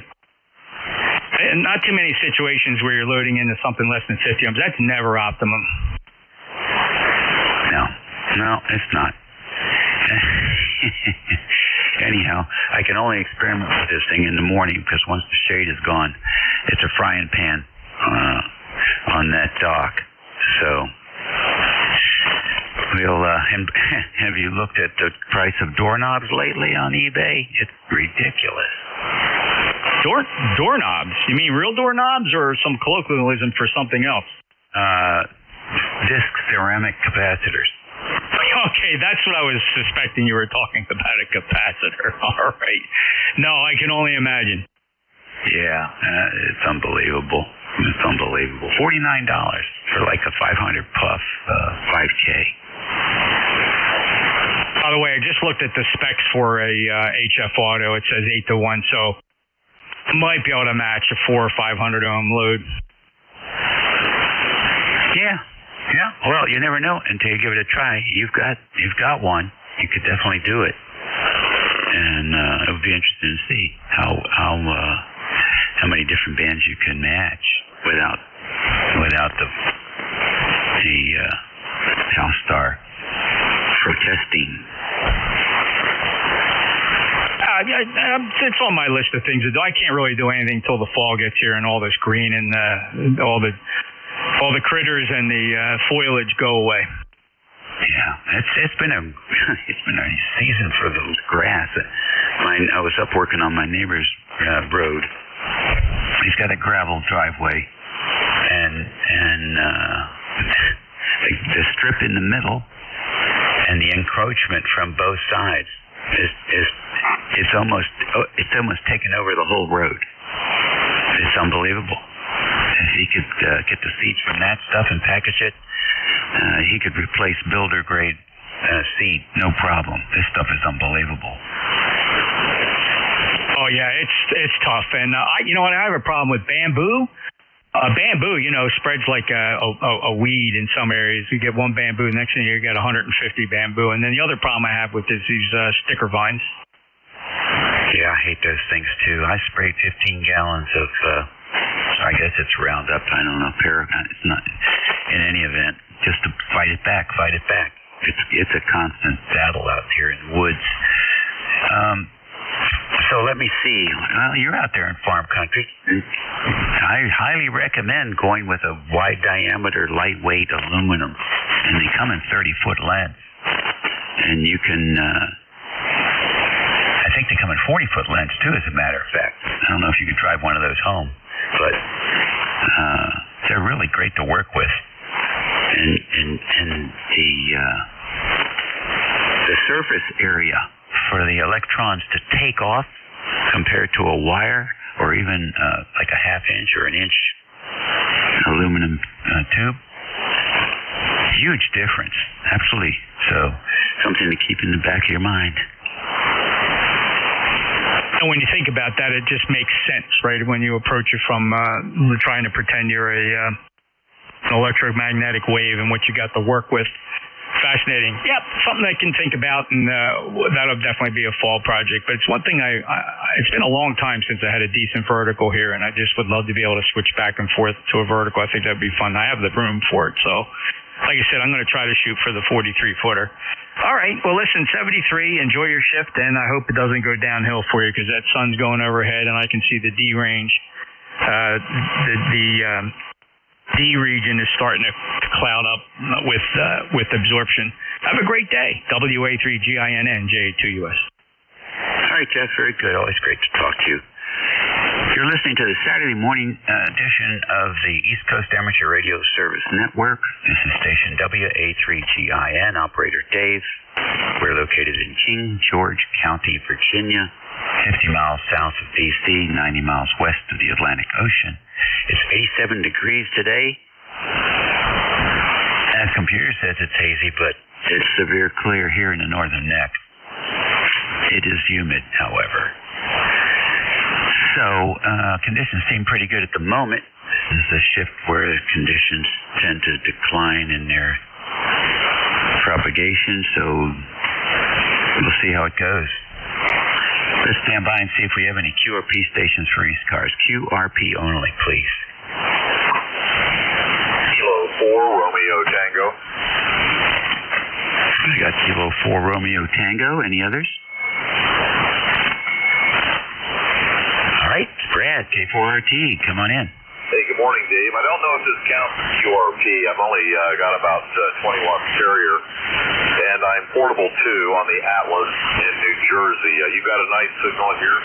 and not too many situations where you're loading into something less than 50 ohms. That's never optimum. No, it's not. Anyhow, I can only experiment with this thing in the morning because once the shade is gone, it's a frying pan on that dock. So we'll. Have you looked at the price of doorknobs lately on eBay? It's ridiculous. Doorknobs? You mean real doorknobs or some colloquialism for something else? Disc ceramic capacitors. Okay, that's what I was suspecting you were talking about, a capacitor. All right. No, I can only imagine. Yeah, it's unbelievable. It's unbelievable. $49 for like a 500 puff 5K. By the way, I just looked at the specs for a HF Auto. It says 8-to-1, so I might be able to match a 400 or 500 ohm load. Yeah. Well, you never know until you give it a try. You've got one. You could definitely do it, and it would be interesting to see how many different bands you can match without the Halstar protesting. It's on my list of things to do. I can't really do anything till the fall gets here and all this green and all the critters and the foliage go away. Yeah, it's been a season for the grass. I was up working on my neighbor's road. He's got a gravel driveway, and the strip in the middle and the encroachment from both sides it's almost taken over the whole road. It's unbelievable. If he could get the seeds from that stuff and package it, he could replace builder grade seed, no problem. This stuff is unbelievable. Oh yeah, it's tough, and you know what? I have a problem with bamboo. Bamboo, spreads like a weed in some areas. You get one bamboo, next thing you get 150 bamboo, and then the other problem I have with is these sticker vines. Yeah, I hate those things too. I sprayed 15 gallons of. I guess it's Roundup. I don't know, Paragon. It's not. In any event, just to fight it back. It's a constant battle out here in the woods. So let me see. Well, you're out there in farm country. I highly recommend going with a wide diameter, lightweight aluminum, and they come in 30-foot lengths. And you can. I think they come in 40-foot lengths too, as a matter of fact. I don't know if you could drive one of those home. But they're really great to work with, and the surface area for the electrons to take off compared to a wire or even like a half-inch or an inch aluminum tube, huge difference, absolutely. So something to keep in the back of your mind. And when you think about that, it just makes sense, right? When you approach it from trying to pretend you're an electromagnetic wave and what you got to work with. Fascinating. Yep, something I can think about, and that'll definitely be a fall project. But it's one thing it's been a long time since I had a decent vertical here, and I just would love to be able to switch back and forth to a vertical. I think that'd be fun. I have the room for it, so like I said, I'm going to try to shoot for the 43-footer. All right. Well, listen, 73. Enjoy your shift, and I hope it doesn't go downhill for you because that sun's going overhead, and I can see the D range. The D region is starting to cloud up with absorption. Have a great day. WA3GINNJ2US. All right, Jeff. Very good. Always great to talk to you. You're listening to the Saturday morning edition of the East Coast Amateur Radio Service Network. This is station WA3GIN, operator Dave. We're located in King George County, Virginia, 50 miles south of D.C., 90 miles west of the Atlantic Ocean. It's 87 degrees today. And the computer says it's hazy, but it's severe clear here in the northern neck. It is humid, however. So conditions seem pretty good at the moment. This is a shift where conditions tend to decline in their propagation, so we'll see how it goes. Let's stand by and see if we have any QRP stations for ECARS. QRP only, please. Kilo 4 Romeo Tango. We got Kilo 4 Romeo Tango. Any others? All right, Brad, K4RT, come on in. Hey, good morning, Dave. I don't know if this counts as QRP. I've only got about 20 watts carrier, and I'm portable too on the Atlas in New Jersey. You got a nice signal here?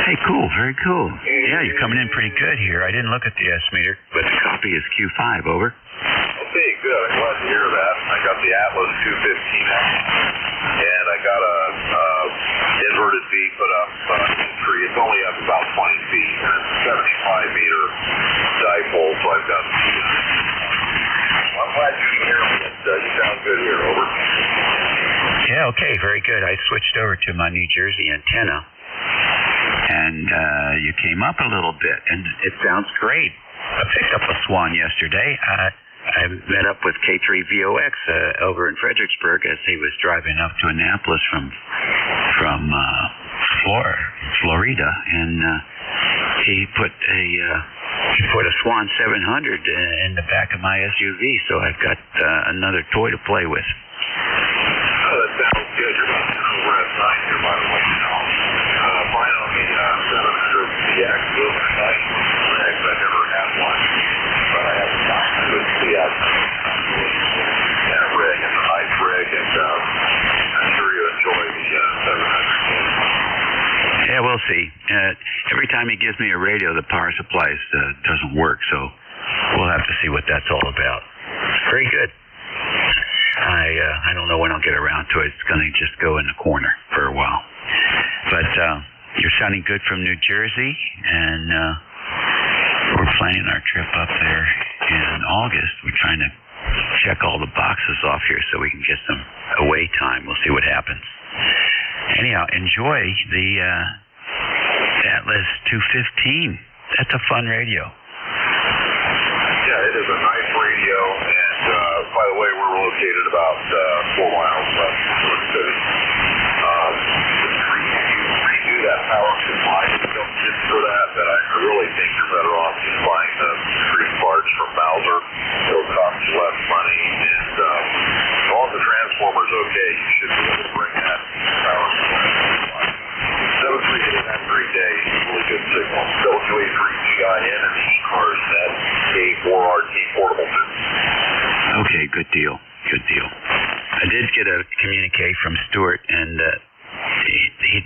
Hey, cool, very cool. Yeah, you're coming in pretty good here. I didn't look at the S meter, but the copy is Q5, over. Okay, good. I'm glad to hear that. I got the Atlas 215X, and I got a inverted V put up tree. It's only up about 20 feet, and it's a 75-meter dipole, so I've got I'm glad you can hear me. You sound good here, over. Yeah, okay, very good. I switched over to my New Jersey antenna, and you came up a little bit, and it sounds great. I picked up a Swan yesterday. I met up with K3VOX over in Fredericksburg as he was driving up to Annapolis from Florida, and he put a Swan 700 in the back of my SUV, so I've got another toy to play with. That sounds good. You're about to over at 9 here, by the way. Mine on the 700CX will be nice. I've never had one, but I have a good CX. And a rig. It's a nice rig, and I'm sure you enjoy the 700. Yeah, we'll see. Every time he gives me a radio, the power supply doesn't work, so we'll have to see what that's all about. Very good. I don't know when I'll get around to it. It's going to just go in the corner for a while. But you're sounding good from New Jersey, and we're planning our trip up there in August. We're trying to check all the boxes off here so we can get some away time. We'll see what happens. Anyhow, enjoy the Atlas 215. That's a fun radio. Yeah, it is a nice radio, and by the way, we're located about 4 miles west of New York City. Redo that power supply just for that, but I really think you're better off just buying the street parts from Bowser. It'll cost you less money, and as long as the transformer's okay, you should be able to bring that power supply. 738 and 3 days, really good signal. WA3GIN and ECARS net K4RT portable. Okay, good deal. Good deal. I did get a communique from Stuart, and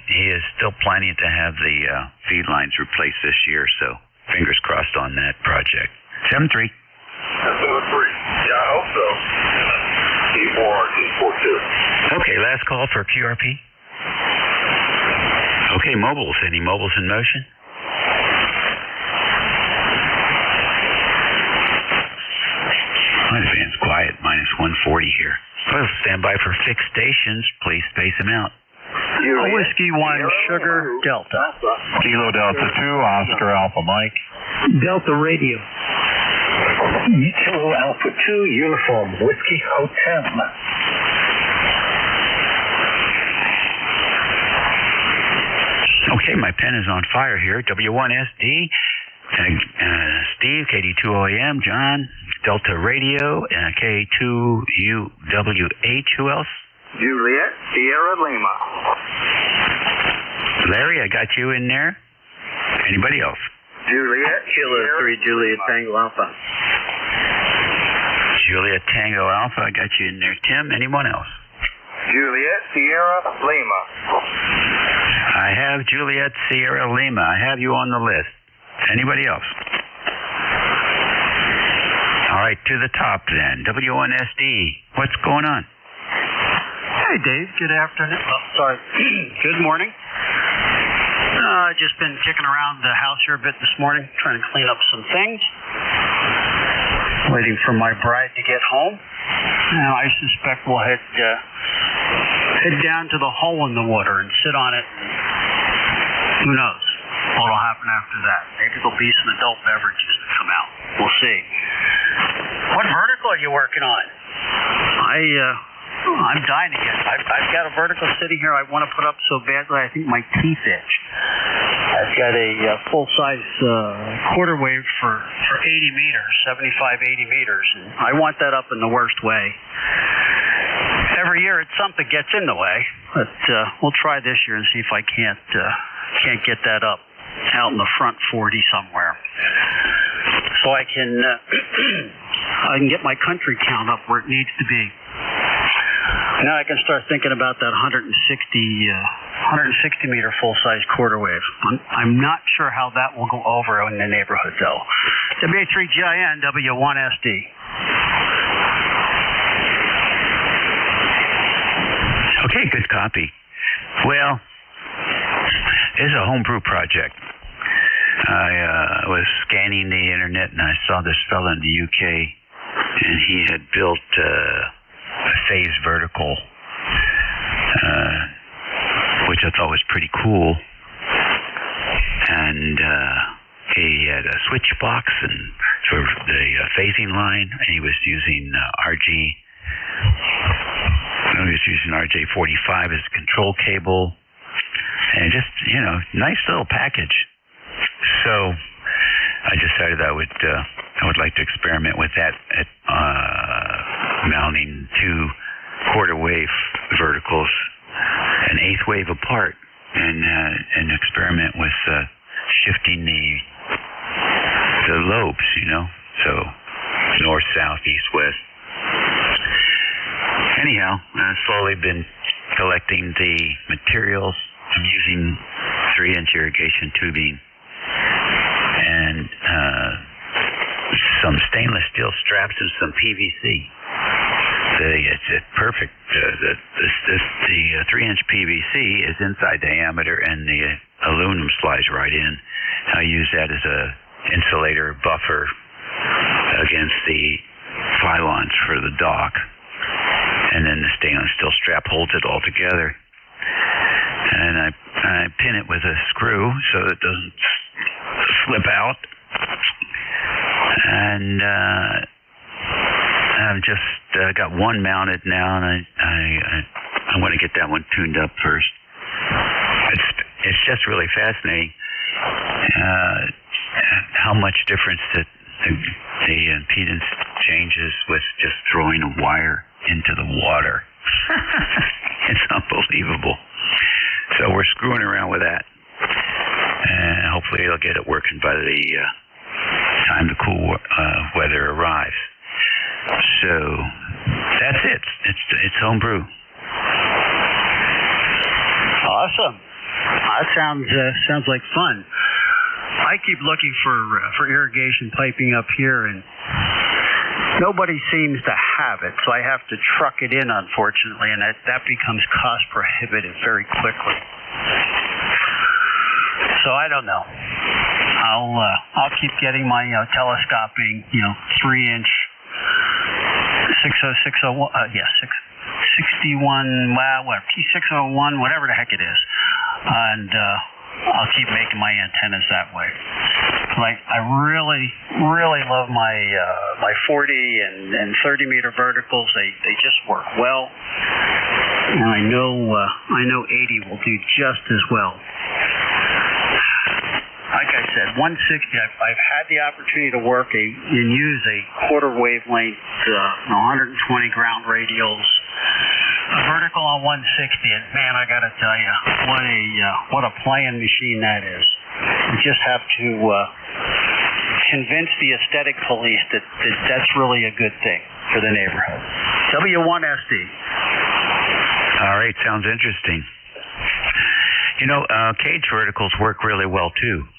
he is still planning to have the feed lines replaced this year, so fingers crossed on that project. 7-3. 7-3. Yeah, I hope so. K4RT 42. Okay, last call for QRP. Okay, mobiles. Any mobiles in motion? My van's quiet, minus 140 here. Well, stand by for fixed stations. Please space them out. Whiskey 1, Sugar, Delta. Kilo Delta 2, Oscar Alpha Mike. Delta Radio. Kilo Alpha 2, Uniform, Whiskey Hotel. Okay, my pen is on fire here. W1SD, Steve, KD2OAM, John, Delta Radio, K2UWH. Who else? Juliet, Sierra Lima. Larry, I got you in there. Anybody else? Juliet, Kilo 3, Juliet Tango Alpha. Juliet Tango Alpha, I got you in there. Tim, anyone else? Juliet, Sierra Lima. I have Juliet Sierra Lima. I have you on the list. Anybody else? All right, to the top then. W1SD. What's going on? Hey, Dave. Good afternoon. Oh, sorry. Good morning. Just been kicking around the house here a bit this morning, trying to clean up some things. Waiting for my bride to get home. Now, I suspect we'll head down to the hole in the water and sit on it. Who knows what'll happen after that? Maybe there'll be some adult beverages that come out. We'll see. What vertical are you working on? I'm dying to get it. I've got a vertical sitting here I want to put up so badly I think my teeth itch. I've got a full-size quarter wave for 80 meters, 75, 80 meters, and I want that up in the worst way. Every year something gets in the way, but we'll try this year and see if I can't get that up out in the front 40 somewhere, so I can get my country count up where it needs to be. Now I can start thinking about that 160 meter full-size quarter wave. I'm not sure how that will go over in the neighborhood, though. WA3GIN, W1SD. Okay, good copy. Well, it's a homebrew project. I was scanning the internet and I saw this fellow in the UK, and he had built a phase vertical, which I thought was pretty cool. And he had a switch box and for the phasing line, and he was using RJ45 as a control cable, and just, nice little package. So I decided I would like to experiment with that at mounting two quarter wave verticals, an eighth wave apart, and experiment with shifting the lobes, so north, south, east, west. Anyhow, I've slowly been collecting the materials. I'm using 3-inch irrigation tubing and some stainless steel straps and some PVC. It's perfect. The 3-inch PVC is inside diameter, and the aluminum slides right in. I use that as a insulator buffer against the pylons for the dock, and then the stainless steel strap holds it all together. And I pin it with a screw so it doesn't slip out. And I've just got one mounted now, and I want to get that one tuned up first. It's just really fascinating how much difference the impedance changes with just throwing a wire into the water. It's unbelievable. So we're screwing around with that, and hopefully it'll get it working by the time the cool weather arrives. So that's it. It's homebrew. Awesome. That sounds like fun. I keep looking for irrigation piping up here, and nobody seems to have it, so I have to truck it in, unfortunately, and that becomes cost prohibitive very quickly. So I don't know. I'll keep getting my telescoping 3-inch 6061 P601, whatever the heck it is, and I'll keep making my antennas that way. Like, I really love my 40 and 30 meter verticals. They just work well, and I know 80 will do just as well. Like I said, 160. I've had the opportunity to work and use a quarter wavelength, 120 ground radials, a vertical on 160, and man, I got to tell you, what a playing machine that is. You just have to convince the aesthetic police that that's really a good thing for the neighborhood. W1SD. All right, sounds interesting. Cage verticals work really well too.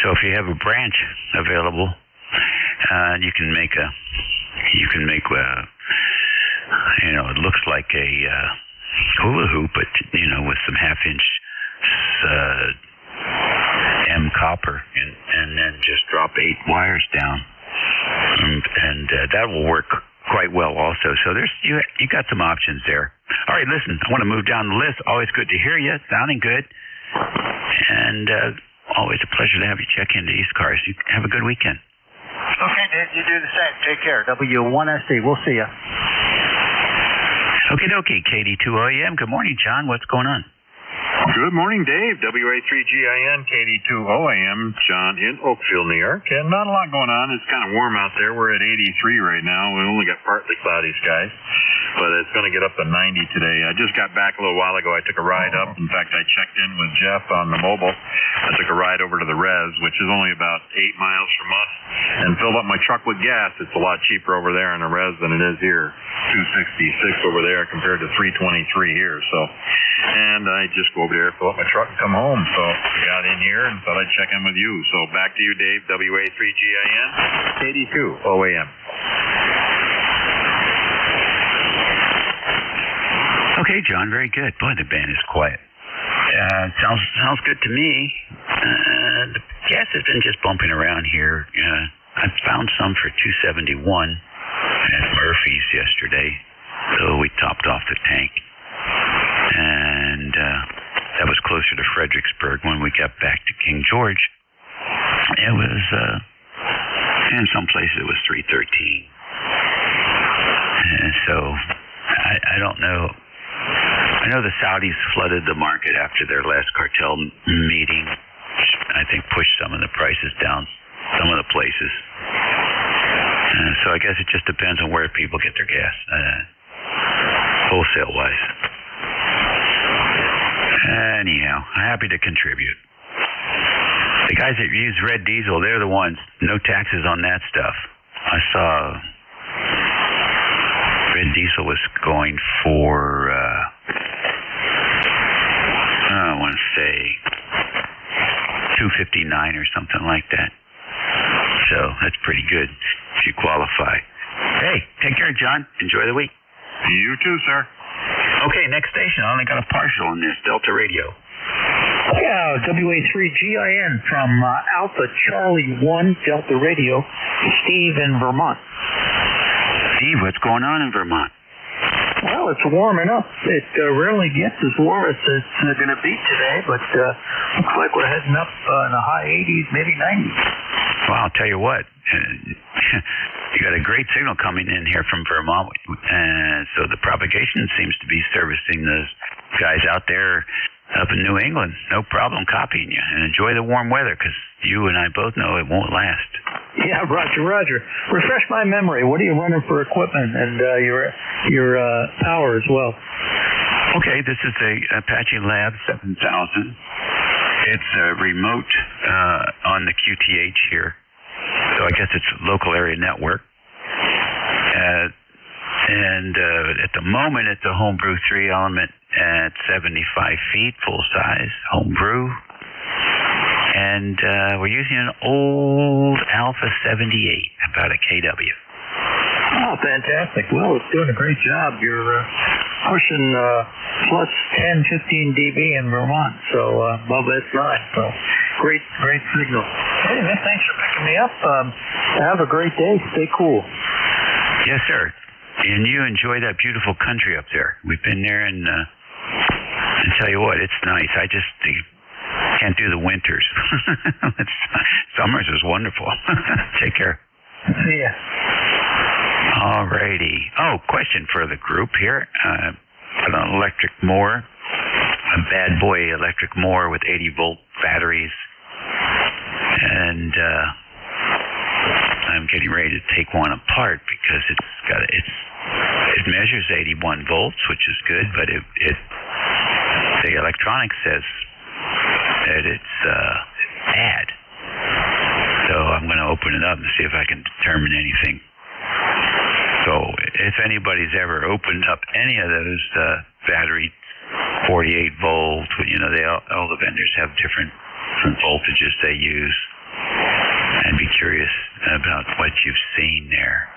So if you have a branch available, you can make it looks like a hula hoop, but with some 1/2-inch M copper, and then just drop 8 wires down, and that will work quite well also. So you got some options there. All right, listen, I want to move down the list. Always good to hear you, sounding good, and always a pleasure to have you check into ECARS. You have a good weekend. Okay, Dave, you do the same. Take care. W1SD. We'll see you. Okie dokie, KD2OAM. Good morning, John. What's going on? Good morning, Dave. WA3GIN, KD2OAM, John in Oakville, New York. And not a lot going on. It's kind of warm out there. We're at 83 right now. We only got partly cloudy skies, but it's going to get up to 90 today. I just got back a little while ago. I took a ride up. In fact, I checked in with Jeff on the mobile. I took a ride over to the res, which is only about 8 miles from us, and filled up my truck with gas. It's a lot cheaper over there in the res than it is here. $266 over there compared to $323 here. So, and I just go over there, fill up my truck, and come home. So I got in here and thought I'd check in with you. So back to you, Dave. WA3GIN, KD2OAM. Okay, John. Very good. Boy, the band is quiet. Sounds good to me. The gas has been just bumping around here. I found some for $2.71 at Murphy's yesterday, so we topped off the tank, and that was closer to Fredericksburg. When we got back to King George, it was in some places it was $3.13, and so I don't know. I know the Saudis flooded the market after their last cartel meeting, which I think pushed some of the prices down some of the places. So I guess it just depends on where people get their gas, wholesale-wise. Anyhow, I'm happy to contribute. The guys that use red diesel, they're the ones. No taxes on that stuff. I saw red diesel was going for, I want to say, $2.59 or something like that. So that's pretty good if you qualify. Hey, take care, John. Enjoy the week. You too, sir. Okay, next station. I only got a partial on this. Delta Radio. Yeah, WA3GIN from Alpha Charlie 1 Delta Radio. Steve in Vermont. Steve, what's going on in Vermont? Well, it's warming up. It rarely gets as warm as it's going to be today, but looks like we're heading up in the high 80s, maybe 90s. Well, I'll tell you what. You got a great signal coming in here from Vermont, so the propagation seems to be servicing those guys out there up in New England. No problem copying you, and enjoy the warm weather, because you and I both know it won't last. Yeah, Roger. Refresh my memory. What are you running for equipment and your power as well? Okay, this is a Apache Lab 7000. It's a remote on the QTH here, so I guess it's a local area network. And at the moment, it's a homebrew 3-element at 75 feet, full size, homebrew. And we're using an old Alpha 78, about a KW. Oh, fantastic. Well, it's doing a great job. You're pushing plus 10, 15 dB in Vermont, so above S9. So great signal. Hey, man, thanks for picking me up. Have a great day. Stay cool. Yes, sir. And you enjoy that beautiful country up there. We've been there, and I tell you what, it's nice. I just can't do the winters. Summers is wonderful. Take care. See ya. All righty. Oh, question for the group here. Got an electric mower, a bad boy electric mower with 80-volt batteries, and I'm getting ready to take one apart because it measures 81 volts, which is good, but the electronics says that it's bad. So I'm going to open it up and see if I can determine anything. So if anybody's ever opened up any of those battery 48 volt, all the vendors have different voltages they use. I'd be curious about what you've seen there.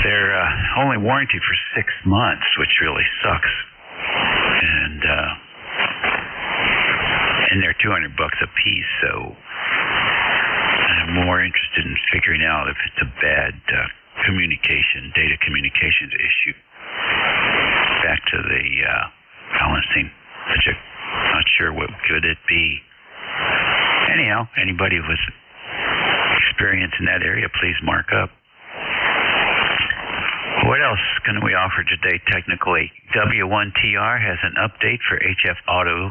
They're only warranty for 6 months, which really sucks. And they're $200 a piece, so I'm more interested in figuring out if it's a bad data communications issue. Back to the balancing, which I'm not sure what could it be. Anyhow, anybody with experience in that area, please mark up. What else can we offer today technically? W1TR has an update for HF Auto,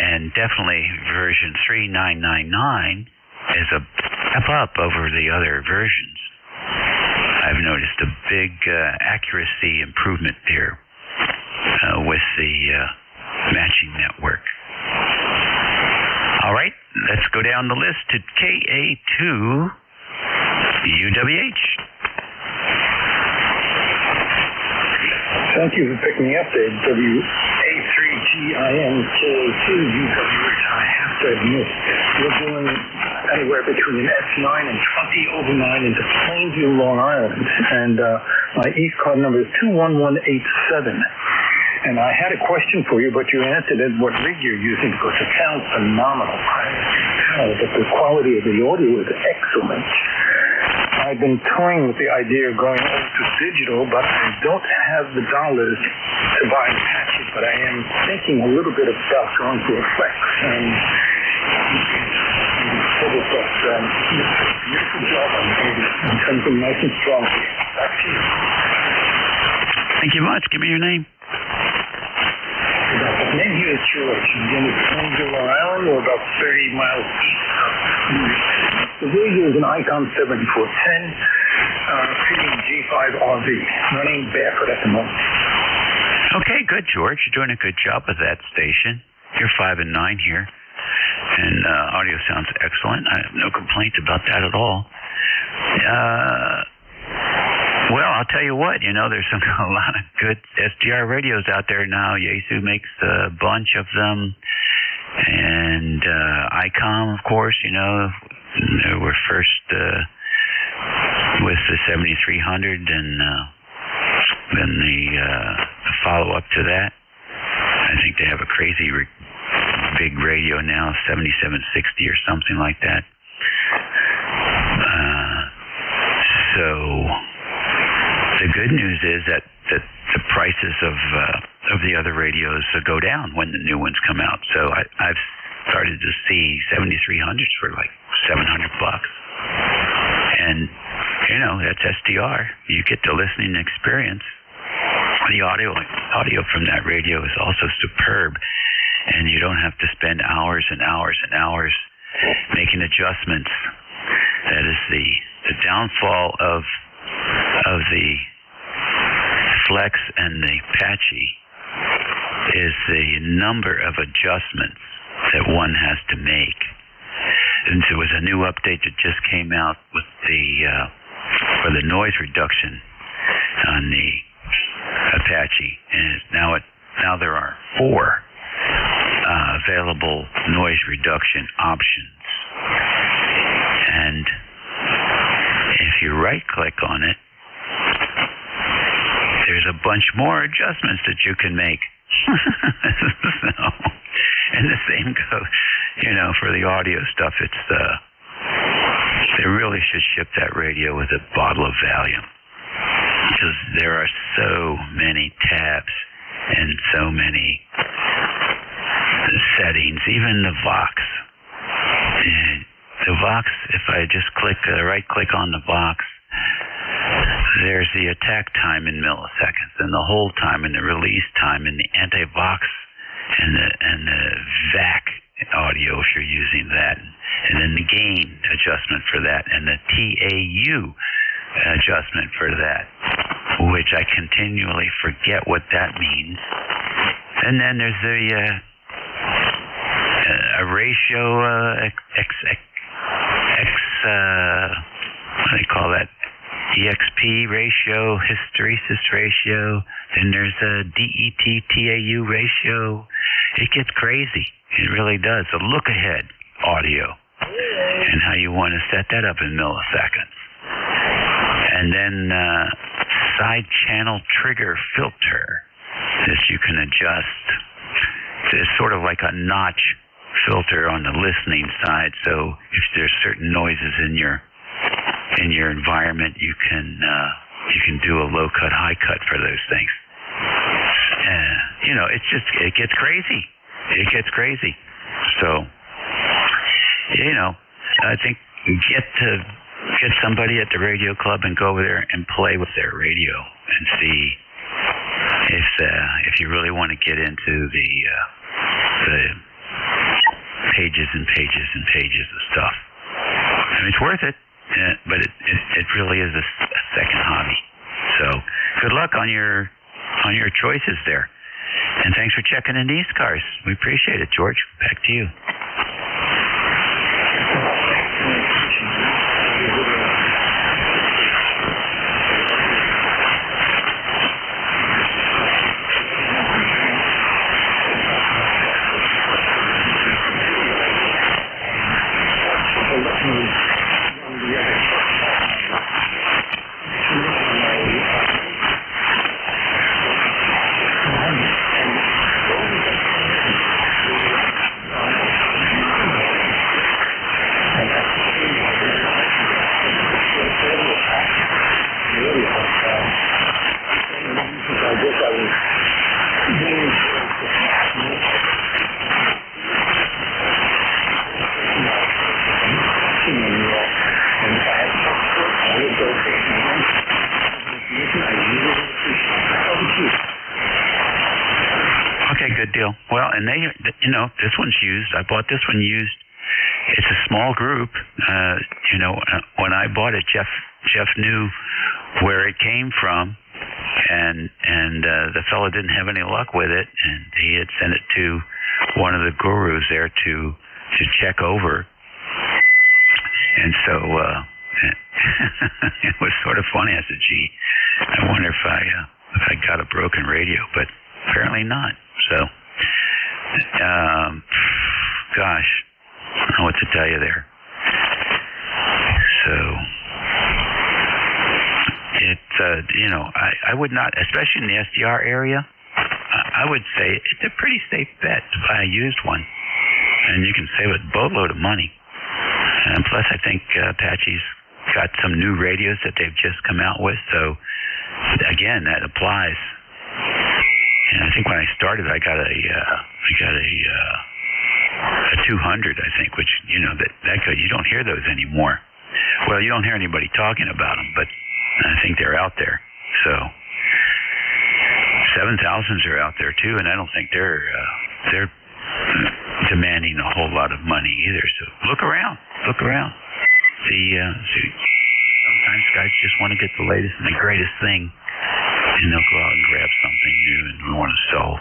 and definitely version 3999 is a step up over the other versions. I've noticed a big accuracy improvement there with the matching network. All right, let's go down the list to KA2 UWH. Thank you for picking me up there, WA3GINK2UWH. I have to admit, we're doing anywhere between S9 and 20 over 9 into Plainview, Long Island, and my ECARS number is 21187. And I had a question for you, but you answered it, what rig you're using, because it sounds phenomenal. But the quality of the audio is excellent. I've been toying with the idea of going over to digital, but I don't have the dollars to buy patches, but I am thinking a little bit about going to a Flex. And beautiful job on it. And something nice and strong. Back to you. Thank you much. Give me your name. My name here is George. I'm in Plainview, Long Island. We're about 30 miles east of New York City. The radio is an Icon 7410, feeding G5RV, running barefoot at the moment. Okay, good, George. You're doing a good job with that station. You're 5 and 9 here, and audio sounds excellent. I have no complaints about that at all. Well, I'll tell you what, there's a lot of good SDR radios out there now. Yaesu makes a bunch of them. And ICOM, of course, they were first with the 7300 and then the follow-up to that. I think they have a crazy big radio now, 7760 or something like that. So the good news is that the prices of the other radios go down when the new ones come out. So I've started to see 7300s for like $700, and that's SDR. You get the listening experience. The audio from that radio is also superb, and you don't have to spend hours and hours and hours making adjustments. That is the downfall of the Flex and the Apache is the number of adjustments that one has to make. And there was a new update that just came out with for the noise reduction on the Apache, and now there are 4 available noise reduction options. And if you right-click on it, there's a bunch more adjustments that you can make. And the same goes, for the audio stuff. They really should ship that radio with a bottle of Valium, because there are so many tabs and so many settings, even the Vox. The Vox, if I just right-click on the Vox, there's the attack time in milliseconds, and the hold time, and the release time, and the anti-Vox, and the VAC audio if you're using that, and then the gain adjustment for that, and the TAU adjustment for that, which I continually forget what that means. And then there's the a ratio what do they call that? EXP ratio, hysteresis ratio. Then there's a DET-TAU ratio. It gets crazy. It really does. The look-ahead audio and how you want to set that up in milliseconds. And then side channel trigger filter that you can adjust. It's sort of like a notch filter on the listening side. So if there's certain noises in your environment, you can do a low cut, high cut for those things. It gets crazy. It gets crazy. So, I think get to get somebody at the radio club and go over there and play with their radio and see if you really want to get into the pages and pages and pages of stuff. I mean, it's worth it, but it really is a second hobby. So good luck on your choices there. And thanks for checking in ECARS. We appreciate it, George. Back to you. Okay, good deal. Well, and they, this one's used. I bought this one used. It's a small group. When I bought it, Jeff knew where it came from, and the fellow didn't have any luck with it, and he had sent it to one of the gurus there to check over. And so it was sort of funny. I said, "Gee, I wonder if I got a broken radio," but apparently not. So, gosh, I don't know what to tell you there. So, I would not, especially in the SDR area, I would say it's a pretty safe bet to buy a used one. And you can save a boatload of money. And plus, I think Apache's got some new radios that they've just come out with. So, again, that applies. And I think when I started, I got a 200, I think, which, that good. You don't hear those anymore. Well, you don't hear anybody talking about them, but I think they're out there. So 7,000s are out there too, and I don't think they're demanding a whole lot of money either. So look around. See. Sometimes guys just want to get the latest and the greatest thing, and they'll go out and grab something new and want to sell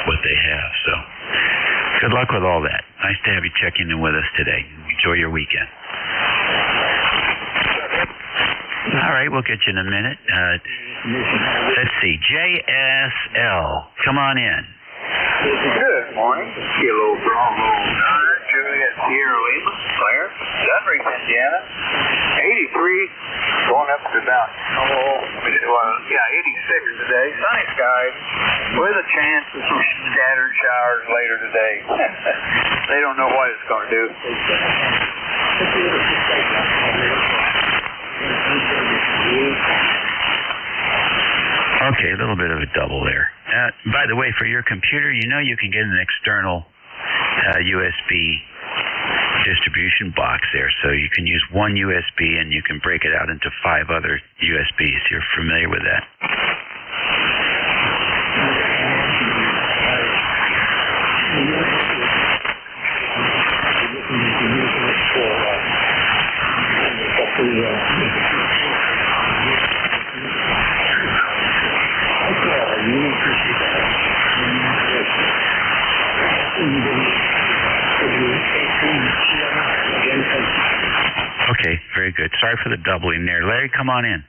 what they have. So good luck with all that. Nice to have you checking in with us today. Enjoy your weekend. All right, we'll get you in a minute. Let's see. JSL, come on in. Good morning. Kilo Bravo 9, Juliet Sierra Lima, Clarence, Dunbury, Indiana. 83, going up to about, 86 today. Sunny skies with a chance of some scattered showers later today. They don't know what it's going to do. Okay, a little bit of a double there. By the way, for your computer, you can get an external USB distribution box there. So you can use one USB and you can break it out into 5 other USBs. You're familiar with that? Okay, very good. Sorry for the doubling there. Larry, come on in.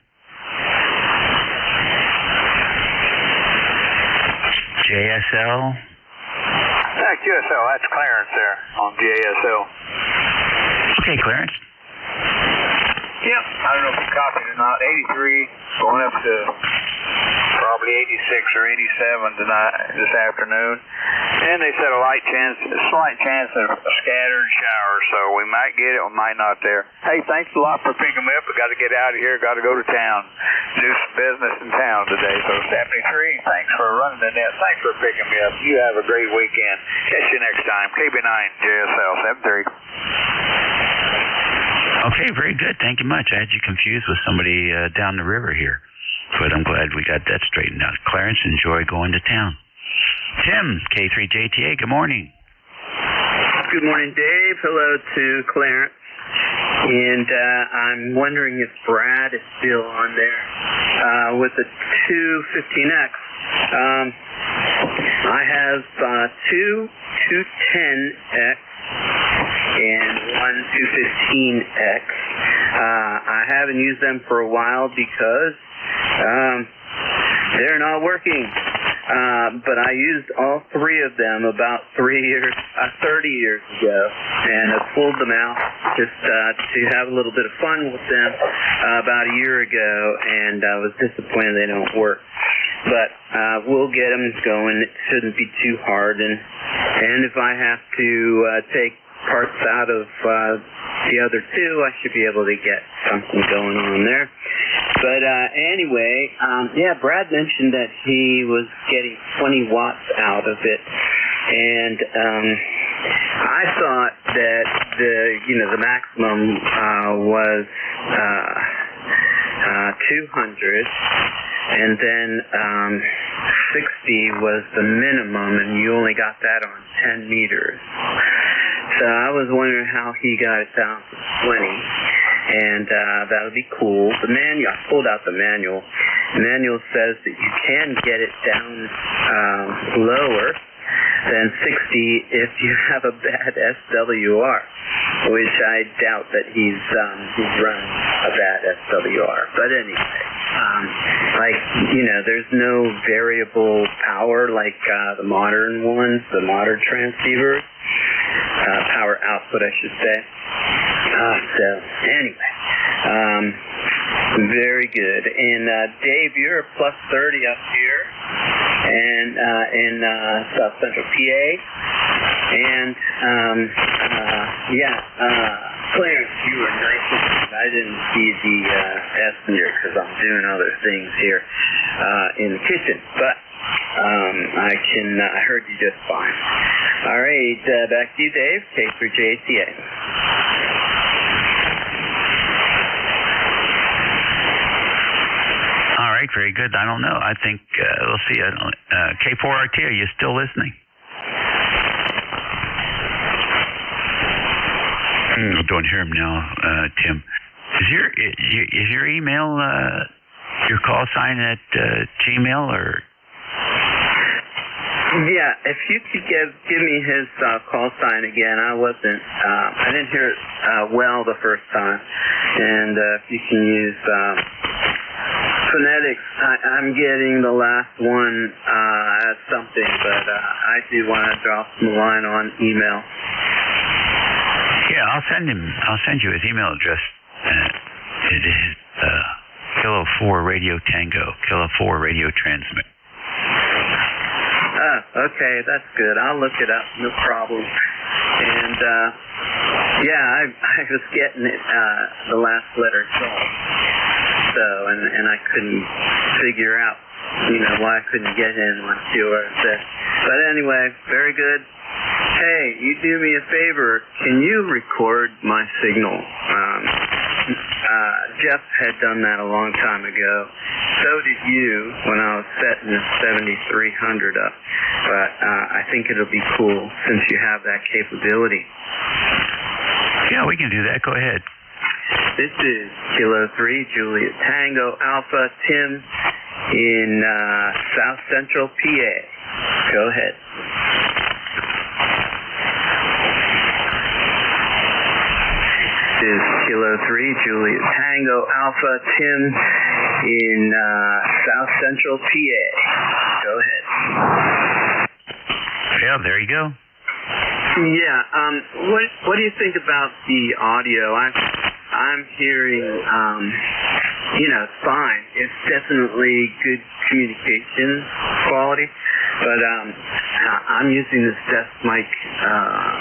JSL? QSL, that's Clarence there on JSL. Okay, Clarence. Yep, I don't know if you copied it or not. 83, going up to probably 86 or 87 tonight, this afternoon. And they said a slight chance of a scattered shower, so we might get it, we might not there. Hey, thanks a lot for picking me up. I got to get out of here, got to go to town, do some business in town today. So 73, thanks for running the net. Thanks for picking me up. You have a great weekend. Catch you next time. KB9 JSL 73. Okay, very good. Thank you much. I had you confused with somebody down the river here, but I'm glad we got that straightened out. Clarence, enjoy going to town. Tim, K3JTA, good morning. Good morning, Dave. Hello to Clarence. And I'm wondering if Brad is still on there with the 215X. I have two 210X and one 215X. I haven't used them for a while because they're not working. But I used all three of them about 30 years ago, and I pulled them out just to have a little bit of fun with them about a year ago, and I was disappointed they don't work. But we'll get them going. It shouldn't be too hard, and if I have to take parts out of the other two, I should be able to get something going on there. But anyway, Brad mentioned that he was getting 20 watts out of it, and I thought that the maximum was 200, and then 60 was the minimum, and you only got that on 10 meters. So I was wondering how he got it down to 20. And that would be cool. The manual, I pulled out the manual. The manual says that you can get it down lower than 60 if you have a bad SWR, which I doubt that he's run a bad SWR. But anyway, there's no variable power like the modern ones, the modern transceivers. Power output, I should say. So anyway, very good. And Dave, you're a plus 30 up here, and in South Central PA. And Clarence, you were nice. I didn't see the messenger because I'm doing other things here in the kitchen, but I heard you just fine. All right, back to you, Dave. K3JTA. All right, very good. I don't know. I think we'll see. K4RT, are you still listening? I don't hear him now, Tim. Is your email your call sign at Gmail or? Yeah, if you could give me his call sign again. I didn't hear it well the first time, and if you can use phonetics, I'm getting the last one as something, but I do want to drop him a line on email. Yeah, I'll send you his email address. It is Kilo 4 Radio Tango, Kilo 4 Radio Transmit. Okay, that's good. I'll look it up, no problem. And I was getting it the last letter so and I couldn't figure out why I couldn't get in once you were there. But anyway, very good. Hey, you do me a favor. Can you record my signal? Jeff had done that a long time ago. So did you when I was setting the 7300 up. But I think it'll be cool since you have that capability. Yeah, we can do that. Go ahead. This is Kilo 3, Juliet Tango Alpha, Tim in South Central PA. Go ahead. This is Kilo 3, Juliet Tango Alpha, Tim in South Central PA. Go ahead. Yeah, there you go. Yeah, what do you think about the audio? I'm hearing, it's fine. It's definitely good communication quality, but I'm using this desk mic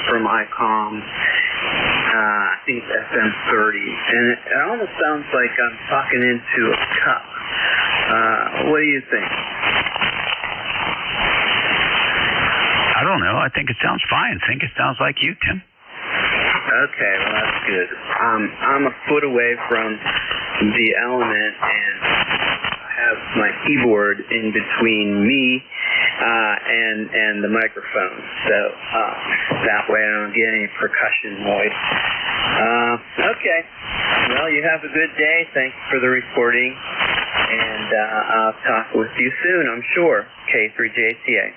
from ICOM. I think it's FM30, and it almost sounds like I'm talking into a cup. What do you think? I don't know. I think it sounds fine. I think it sounds like you, Tim. Okay, well that's good. I'm a foot away from the element, and I have my keyboard in between me and the microphone, so that way I don't get any percussion noise. Okay, well you have a good day. Thanks for the reporting, and I'll talk with you soon, I'm sure. K3JCA.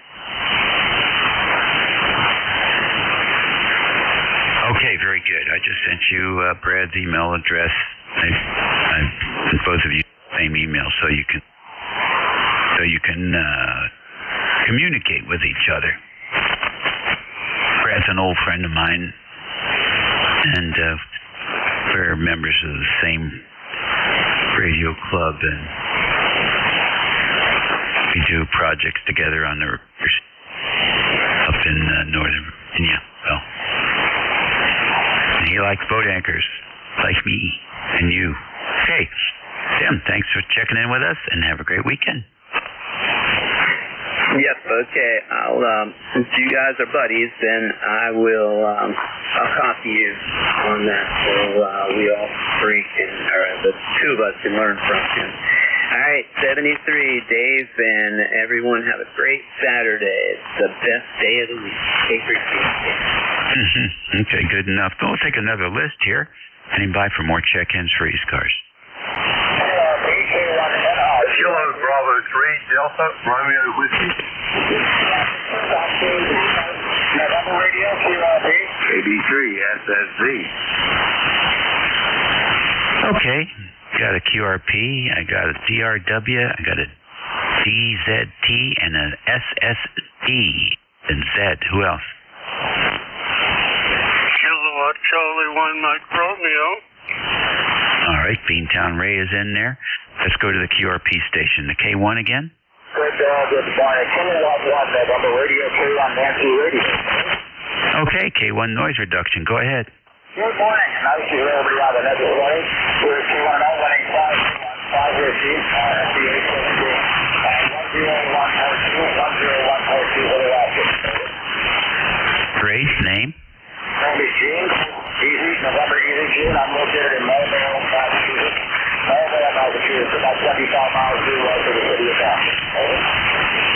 Okay, very good. I just sent you Brad's email address. I both of you same email, so you can communicate with each other. Brad's an old friend of mine, and we're members of the same radio club, and we do projects together on the rivers up in northern Virginia. Well, and he likes boat anchors, like me and you. Okay, Tim, thanks for checking in with us, and have a great weekend. Yep, okay. Since you guys are buddies, then I'll copy you on that, so we all three the two of us can learn from him. All right, 73, Dave, and everyone have a great Saturday. It's the best day of the week. Okay, good enough. We'll take another list here. Heading by for more check-ins for ECARS. Kilo Bravo 3, Delta, Romeo Whiskey. KB3, SSZ. Okay, got a QRP, I got a DRW, I got a DZT, and an SSD. And Z, who else? Kilowatt Charlie 1 Mike Romeo. All right, Beantown Ray is in there. Let's go to the QRP station. The K1 again? Good morning. Kilowatt 1, number radio K1 Nancy Radio. Okay, K1 noise reduction. Go ahead. Good morning. Nice to hear everybody on the network way. We're K1 185, 5 here, Chief. FBA 10142, 10142, Great. Name? Name is Gene. Easy, November Easy, Gene. I'm located in Melville, Massachusetts. Melville, Massachusetts, about 75 miles due west of the city of Boston.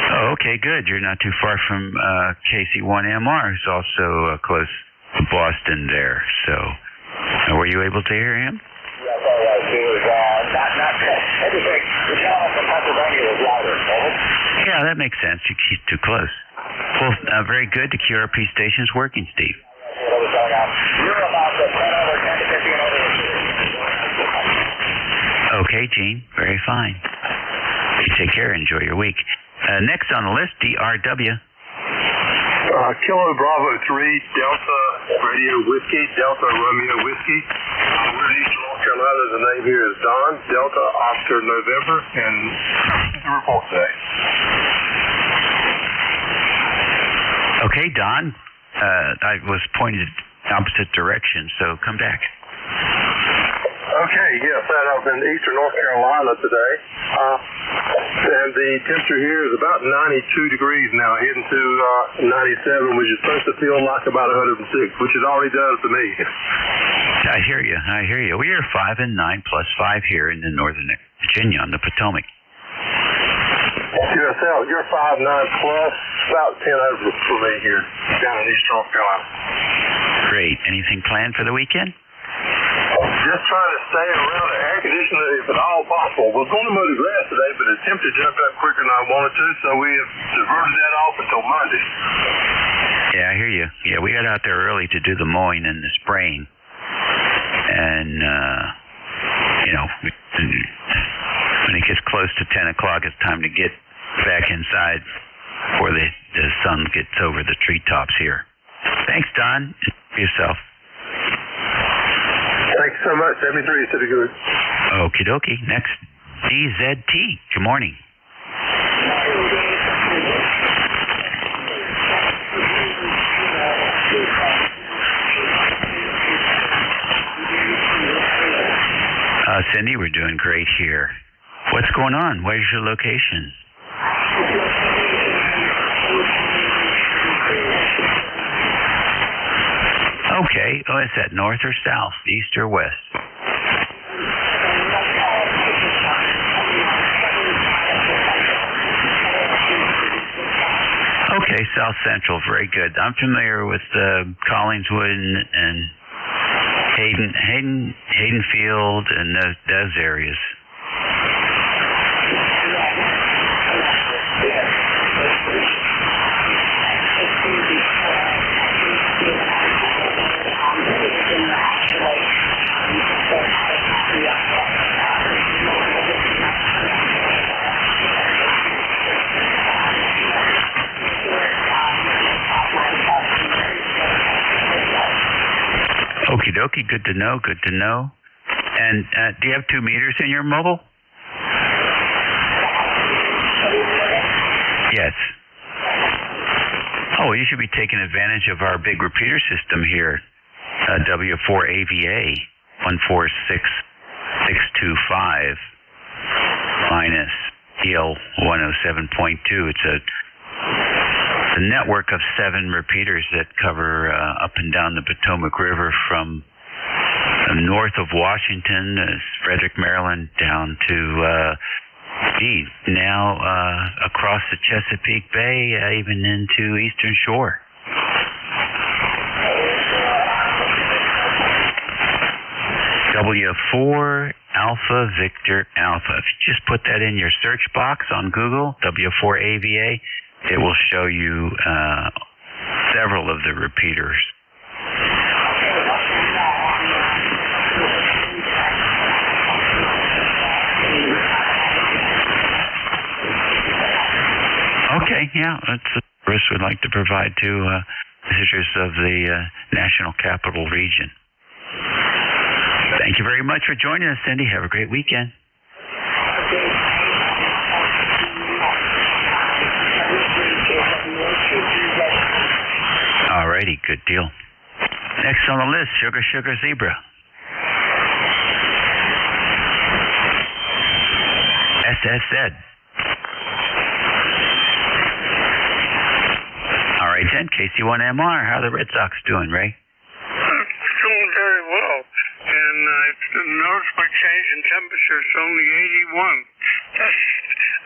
Oh, okay, good. You're not too far from KC1MR, who's also close to Boston there. So, were you able to hear him? Yes, I was. He was not everything. The channel from Pennsylvania was louder. Yeah, that makes sense. He's too close. Well, very good. The QRP station's working, Steve. You're about 10 over 10 to 15 over. Okay, Gene. Very fine. You take care. Enjoy your week. Next on the list, DRW. Kilo Bravo 3, Delta Radio Whiskey, Delta Romeo Whiskey. We're in Eastern North Carolina. The name here is Don, Delta Oscar November, and the report today. Okay, Don. I was pointed opposite direction, so come back. Okay, yes, I was in Eastern North Carolina today, and the temperature here is about 92 degrees now, heading to 97, which is supposed to feel like about 106, which it already does to me. I hear you. We are 5 and 9 plus 5 here in the Northern Virginia on the Potomac. QSL, you're 5, 9 plus, about 10 over for me here, down in Eastern North Carolina. Great. Anything planned for the weekend? Just trying to stay around the air conditioner if at all possible. We're going to mow the grass today, but the temperature jumped up quicker than I wanted to, so we have diverted that off until Monday. Yeah, I hear you. Yeah, we got out there early to do the mowing and the spraying. And, when it gets close to 10 o'clock, it's time to get back inside before the sun gets over the treetops here. Thanks, Don. For yourself. Thanks so much. 73 is pretty good. Okie dokie. Next, DZT. Good morning. Cindy, we're doing great here. What's going on? Where's your location? Okay. Oh, is that north or south, east or west? Okay, South Central, very good. I'm familiar with Collingswood and Haydenfield and those areas. Okie dokie, good to know, good to know. And do you have 2 meters in your mobile? Yes. Oh, you should be taking advantage of our big repeater system here. W4AVA 146625 minus EL 107.2. It's a network of 7 repeaters that cover up and down the Potomac River from north of Washington, Frederick, Maryland, down to now across the Chesapeake Bay, even into Eastern Shore. W4 Alpha Victor Alpha. If you just put that in your search box on Google, W4AVA, it will show you several of the repeaters. Okay, yeah, that's a service we'd like to provide to visitors of the National Capital Region. Thank you very much for joining us, Cindy. Have a great weekend. Alrighty, good deal. Next on the list, Sugar Zebra. SSZ. All right, then, KC1MR. How are the Red Sox doing, Ray? Doing very well. And I've noticed my change in temperature. It's only 81.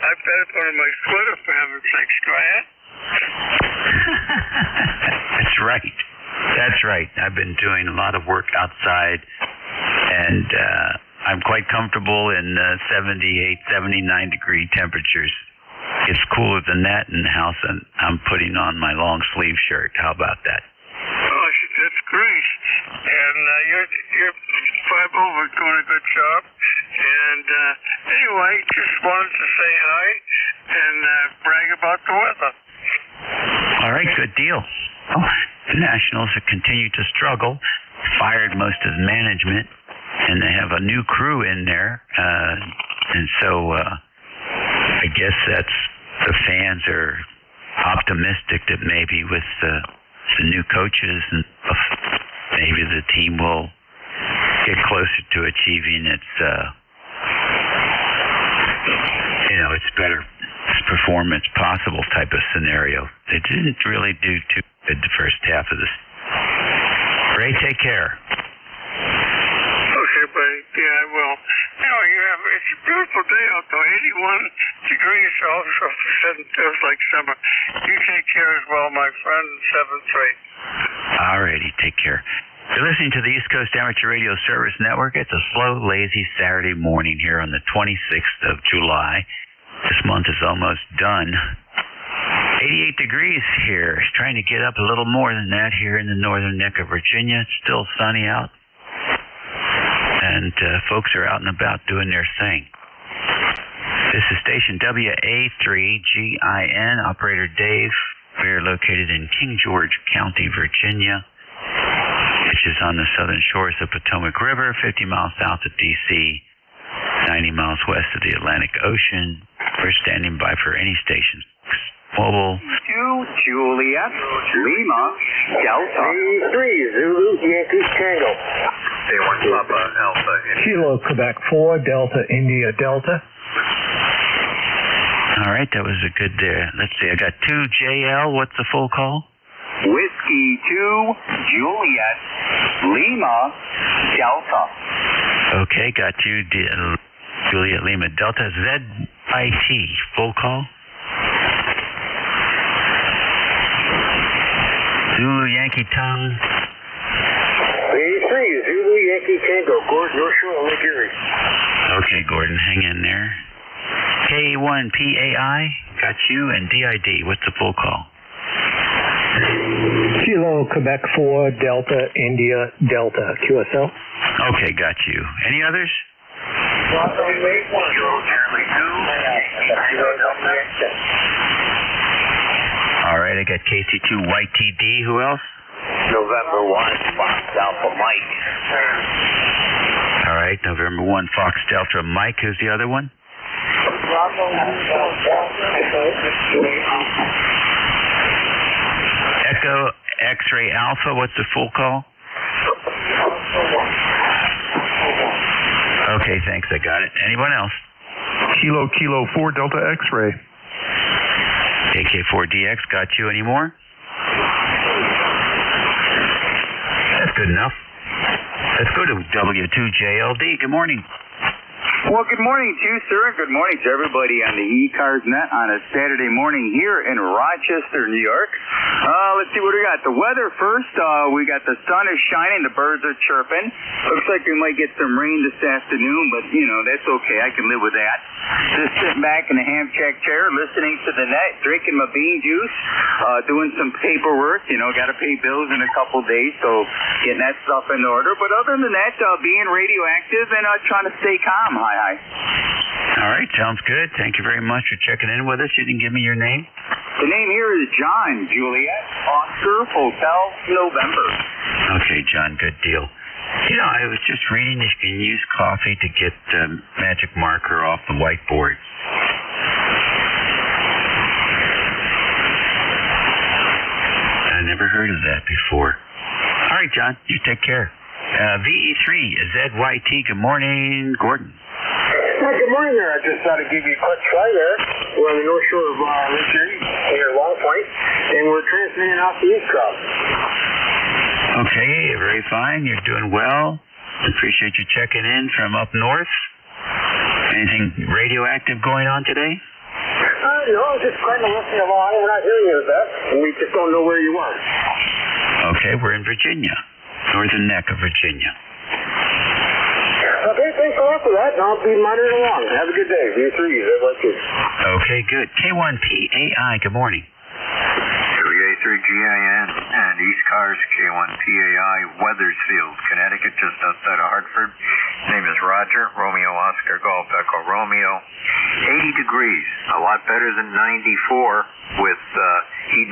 I've got to put on my sweater for heaven's sakes. Do I have? That's right. That's right. I've been doing a lot of work outside, and I'm quite comfortable in 78, 79 degree temperatures. It's cooler than that in the house, and I'm putting on my long sleeve shirt. How about that? Oh, that's great. And your 5-0 is doing a good job. And anyway, just wanted to say hi and brag about the weather. All right, good deal. Oh, the Nationals have continued to struggle, fired most of the management, and they have a new crew in there. And so I guess that's the fans are optimistic that maybe with the new coaches and maybe the team will get closer to achieving its its better performance possible type of scenario. They didn't really do too good the first half of this. Ray, take care. Okay, buddy. Yeah, I will. It's a beautiful day out though. 81 degrees also. It feels like summer. You take care as well, my friend. 7-3. All righty, take care. You're listening to the East Coast Amateur Radio Service Network. It's a slow, lazy Saturday morning here on the 26th of July. This month is almost done. 88 degrees here. Trying to get up a little more than that here in the northern neck of Virginia. It's still sunny out. And folks are out and about doing their thing. This is station WA3GIN. Operator Dave. We're located in King George County, Virginia, which is on the southern shores of Potomac River, 50 miles south of D.C., 90 miles west of the Atlantic Ocean. We're standing by for any station. Mobile. Juliet, Lima, Delta. 3 Zulu, Yankee Tango. They want Papa Alpha. Kilo, Quebec 4, Delta, India, Delta. All right, that was a good, let's see, I got 2JL. What's the full call? Whiskey 2, Juliet, Lima, Delta. Okay, got you. Juliet Lima Delta, ZIT, full call. Zulu Yankee Tongue. 83, Zulu Yankee Tango, Gordon, North Shore, Lake Erie. Okay, Gordon, hang in there. K1PAI, got you, and DID, what's the full call? Kilo Quebec 4 Delta India Delta QSL. Okay, got you. Any others? All right, I got KC2 YTD. Who else? November 1, Fox Alpha Mike. All right, November 1, Fox Delta Mike. Who's the other one? Echo X-Ray Alpha. What's the full call? Okay, thanks. I got it. Anyone else? Kilo 4 Delta X-Ray. AK4DX. Got you. Any more? That's good enough. Let's go to W2JLD. Good morning. Well, good morning to you, sir, and good morning to everybody on the ECARS net on a Saturday morning here in Rochester, New York. Let's see what we got. The weather first, we got the sun is shining, the birds are chirping. Looks like we might get some rain this afternoon, but, that's okay. I can live with that. Just sitting back in the ham-check chair, listening to the net, drinking my bean juice, doing some paperwork. Got to pay bills in a couple days, so getting that stuff in order. But other than that, being radioactive and trying to stay calm. Hi. All right, sounds good. Thank you very much for checking in with us. You didn't give me your name? The name here is John, Juliet, Oscar, Hotel, November. Okay, John, good deal. I was just reading that you can use coffee to get magic marker off the whiteboard. I never heard of that before. All right, John, you take care. VE3, ZYT, good morning, Gordon. Good morning there. I just thought I'd give you a quick try there. We're on the North Shore of Lake Erie, near Long Point, and we're transmitting off the East Coast. Okay, very fine. You're doing well. Appreciate you checking in from up north. Anything radioactive going on today? No, just kind of listening along. We're not hearing you the best, and we just don't know where you are. Okay, we're in Virginia, northern neck of Virginia. Okay, thanks a lot for that, and I'll be monitoring along. Have a good day. V3, Okay, good. K1PAI, good morning. KA3GIN and ECARS K1PAI, Weathersfield, Connecticut, just outside of Hartford. His name is Roger, Romeo Oscar Golf Echo Romeo. 80 degrees, a lot better than 94 with heat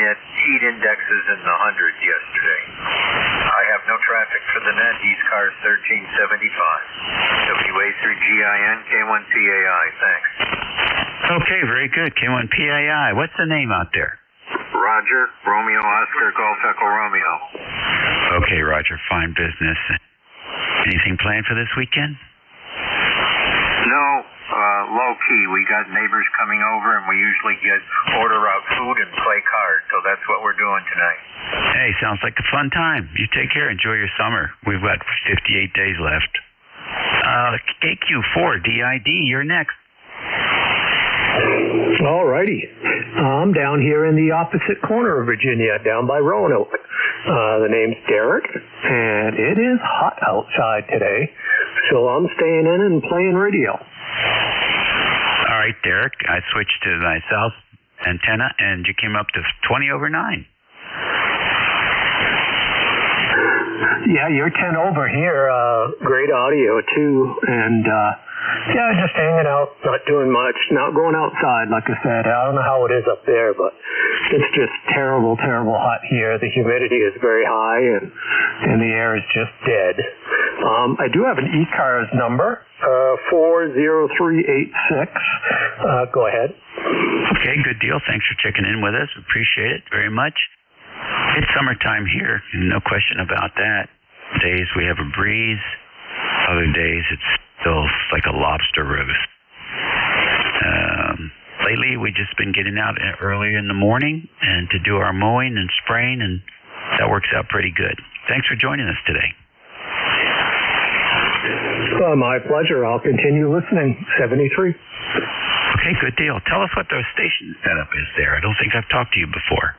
indexes in the hundreds yesterday. I have no traffic for the net, ECARS 1375. WA3GIN K1PAI, thanks. Okay, very good. K1PAI, what's the name out there? Roger, Romeo Oscar Golf Echo Romeo. Okay, Roger, fine business. Anything planned for this weekend? No, low key. We got neighbors coming over, and we usually order out food and play cards, so that's what we're doing tonight. Hey, sounds like a fun time. You take care. Enjoy your summer. We've got 58 days left. KQ4 DID, you're next. All righty. I'm down here in the opposite corner of Virginia, down by Roanoke. The name's Derek, and it is hot outside today, so I'm staying in and playing radio. All right, Derek, I switched to my south antenna, and you came up to 20 over 9. Yeah, you're 10 over here. Great audio, too, and just hanging out, not doing much, not going outside, like I said. I don't know how it is up there, but it's just terrible, terrible hot here. The humidity is very high, and the air is just dead. I do have an ECARS number, 40386. Go ahead. Okay, good deal. Thanks for checking in with us. Appreciate it very much. It's summertime here, no question about that. Days we have a breeze, other days it's still like a lobster roast. Lately we've just been getting out early in the morning and to do our mowing and spraying and that works out pretty good. Thanks for joining us today. My pleasure. I'll continue listening. 73. Okay, good deal. Tell us what the station setup is there. I don't think I've talked to you before.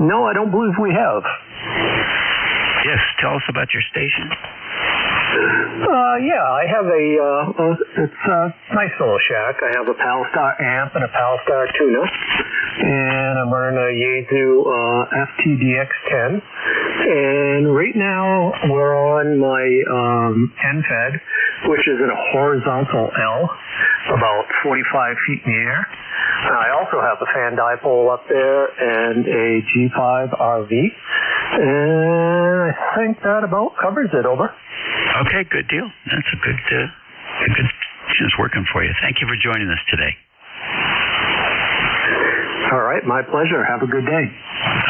No, I don't believe we have. Yes, tell us about your station. Yeah, I have it's a nice little shack. I have a Palstar amp and a Palstar tuner, and I'm running a Yaesu FTDX10. And right now we're on my NFED, which is in a horizontal L, about 45 feet in the air. And I also have a fan dipole up there and a G5 RV. And I think that about covers it. Over. Okay, good deal. That's a good it's working for you. Thank you for joining us today. All right, my pleasure. Have a good day.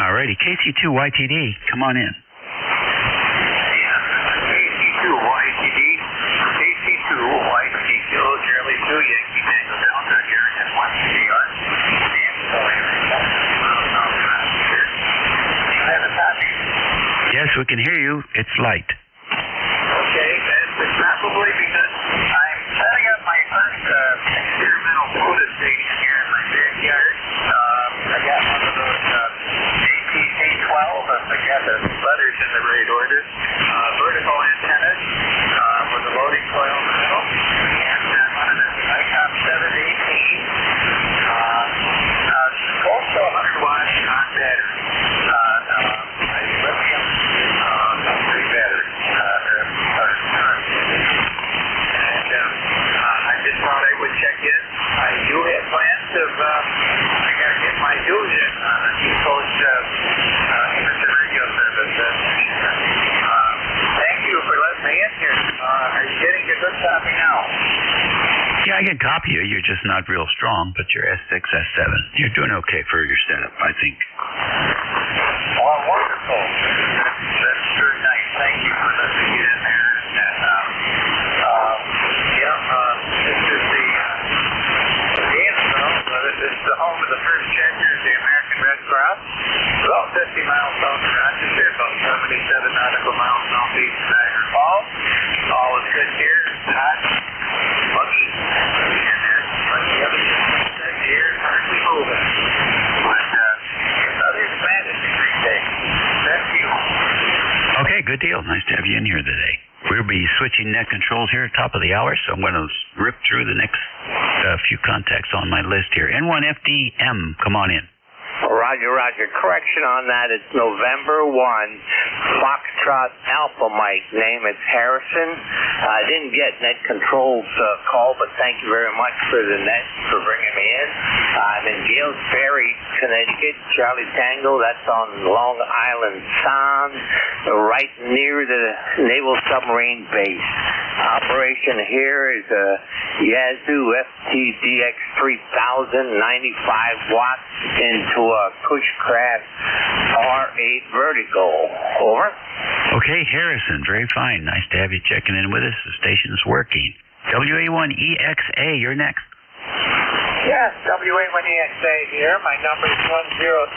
All righty, KC2YTD, come on in. KC2YTD, KC2YTD, Charlie 2, Yankee Tango Delta here at 1CR. Yes, we can hear you. It's light. Okay, it's probably because I'm setting up my first experimental photo station here in my backyard. I got one of those ATC-12, I got the letters in the right order, vertical antennas with a loading coil in the middle, and I'm running a Nikon 718, also 100 watts on battery. Lithium battery. I just thought I would check in. I do have plans of, I got to get my dues in on the East Coast amateur radio service. Thank you for letting me in here. Are you getting a good copy now? Yeah, I can copy you. You're just not real strong, but you're S6, S7. You're doing okay for your setup, I think. Well, wonderful. That's very nice. Thank you for letting me get in there. This is the home of the first chapter of the American Red Cross. About 50 miles south of Rochester, about 77 nautical miles southeast of Niagara Falls. All is good here. It's hot, muggy, and like the other said, the air is hardly moving. But other than that, it's a great day. Thank you. Okay, good deal. Nice to have you in here today. We'll be switching net controls here at the top of the hour, so I'm going to rip through the next few contacts on my list here. N1FDM, come on in. Roger. Correction on that. It's November 1, Foxtrot Alpha Mike. Name it's Harrison. I didn't get net controls call, but thank you very much for the net for bringing me in. I'm in Gales Ferry, Connecticut. Charlie Tango, that's on Long Island Sound, right near the Naval Submarine Base. Operation here is a Yaesu FTDX 3000, 95 watts into a Cushcraft R8 Vertical. Over. Okay, Harrison, very fine. Nice to have you checking in with us. The station's working. WA1EXA, you're next. Yes, WA1EXA here. My number is 100.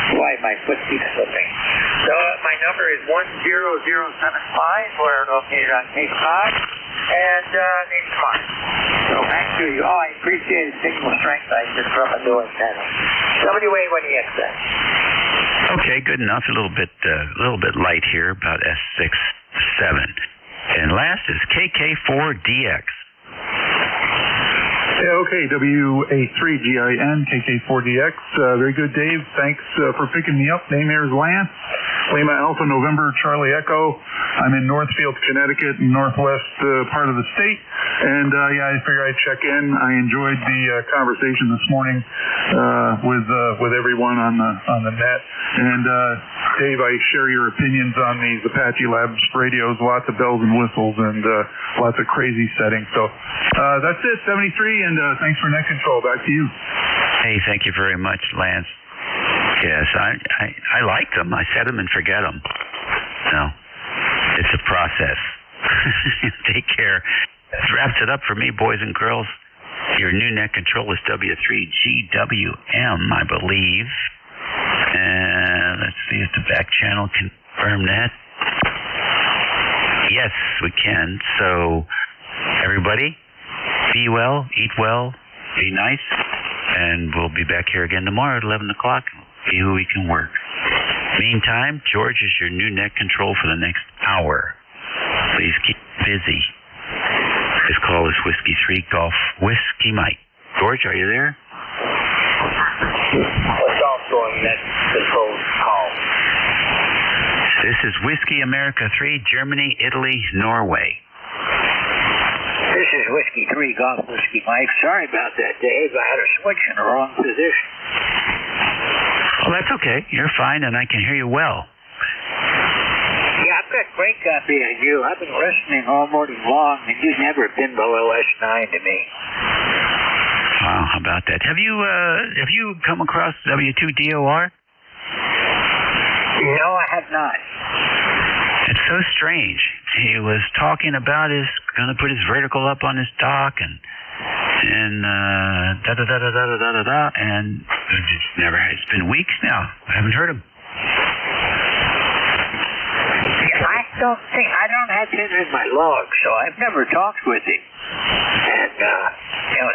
Why, my foot keeps slipping. So my number is 10075. We're located on Cape Cod and named Mark. So actually, I appreciate his signal strength. I just rub a door channel. WA1EXA. Okay, good enough. A little bit light here, about S6, 7. And last is KK4DX. Yeah, okay, WA3GIN, KK4DX. Very good, Dave. Thanks for picking me up. Name here is Lance. Lima Alpha November Charlie Echo. I'm in Northfield, Connecticut, northwest part of the state. And I figured I'd check in. I enjoyed the conversation this morning with everyone on the net. And Dave, I share your opinions on these Apache Labs radios. Lots of bells and whistles and lots of crazy settings. So that's it, 73, and thanks for net control. Back to you. Hey, thank you very much, Lance. Yes, I like them. I set them and forget them. No, it's a process. Take care. That wraps it up for me, boys and girls. Your new net control is W3GWM, I believe. And let's see if the back channel confirm that. Yes, we can. So, everybody, be well, eat well, be nice, and we'll be back here again tomorrow at 11 o'clock. See who we can work. Meantime, George is your new net control for the next hour. Please keep busy. His call is Whiskey 3 Golf Whiskey Mike. George, are you there? What's also on net control call? This is Whiskey America 3, Germany, Italy, Norway. This is Whiskey 3 Golf Whiskey Mike. Sorry about that, Dave. I had a switch in the wrong position. Oh, that's okay. You're fine, and I can hear you well. Yeah, I've got great copy of you. I've been listening all morning long, and you've never been below S9 to me. Wow, how about that? Have you come across W2DOR? No, I have not. It's so strange. He was talking about going to put his vertical up on his dock and da da da da da da da da, and it's never. It's been weeks now. I haven't heard him. I don't have him in my log, so I've never talked with him. And,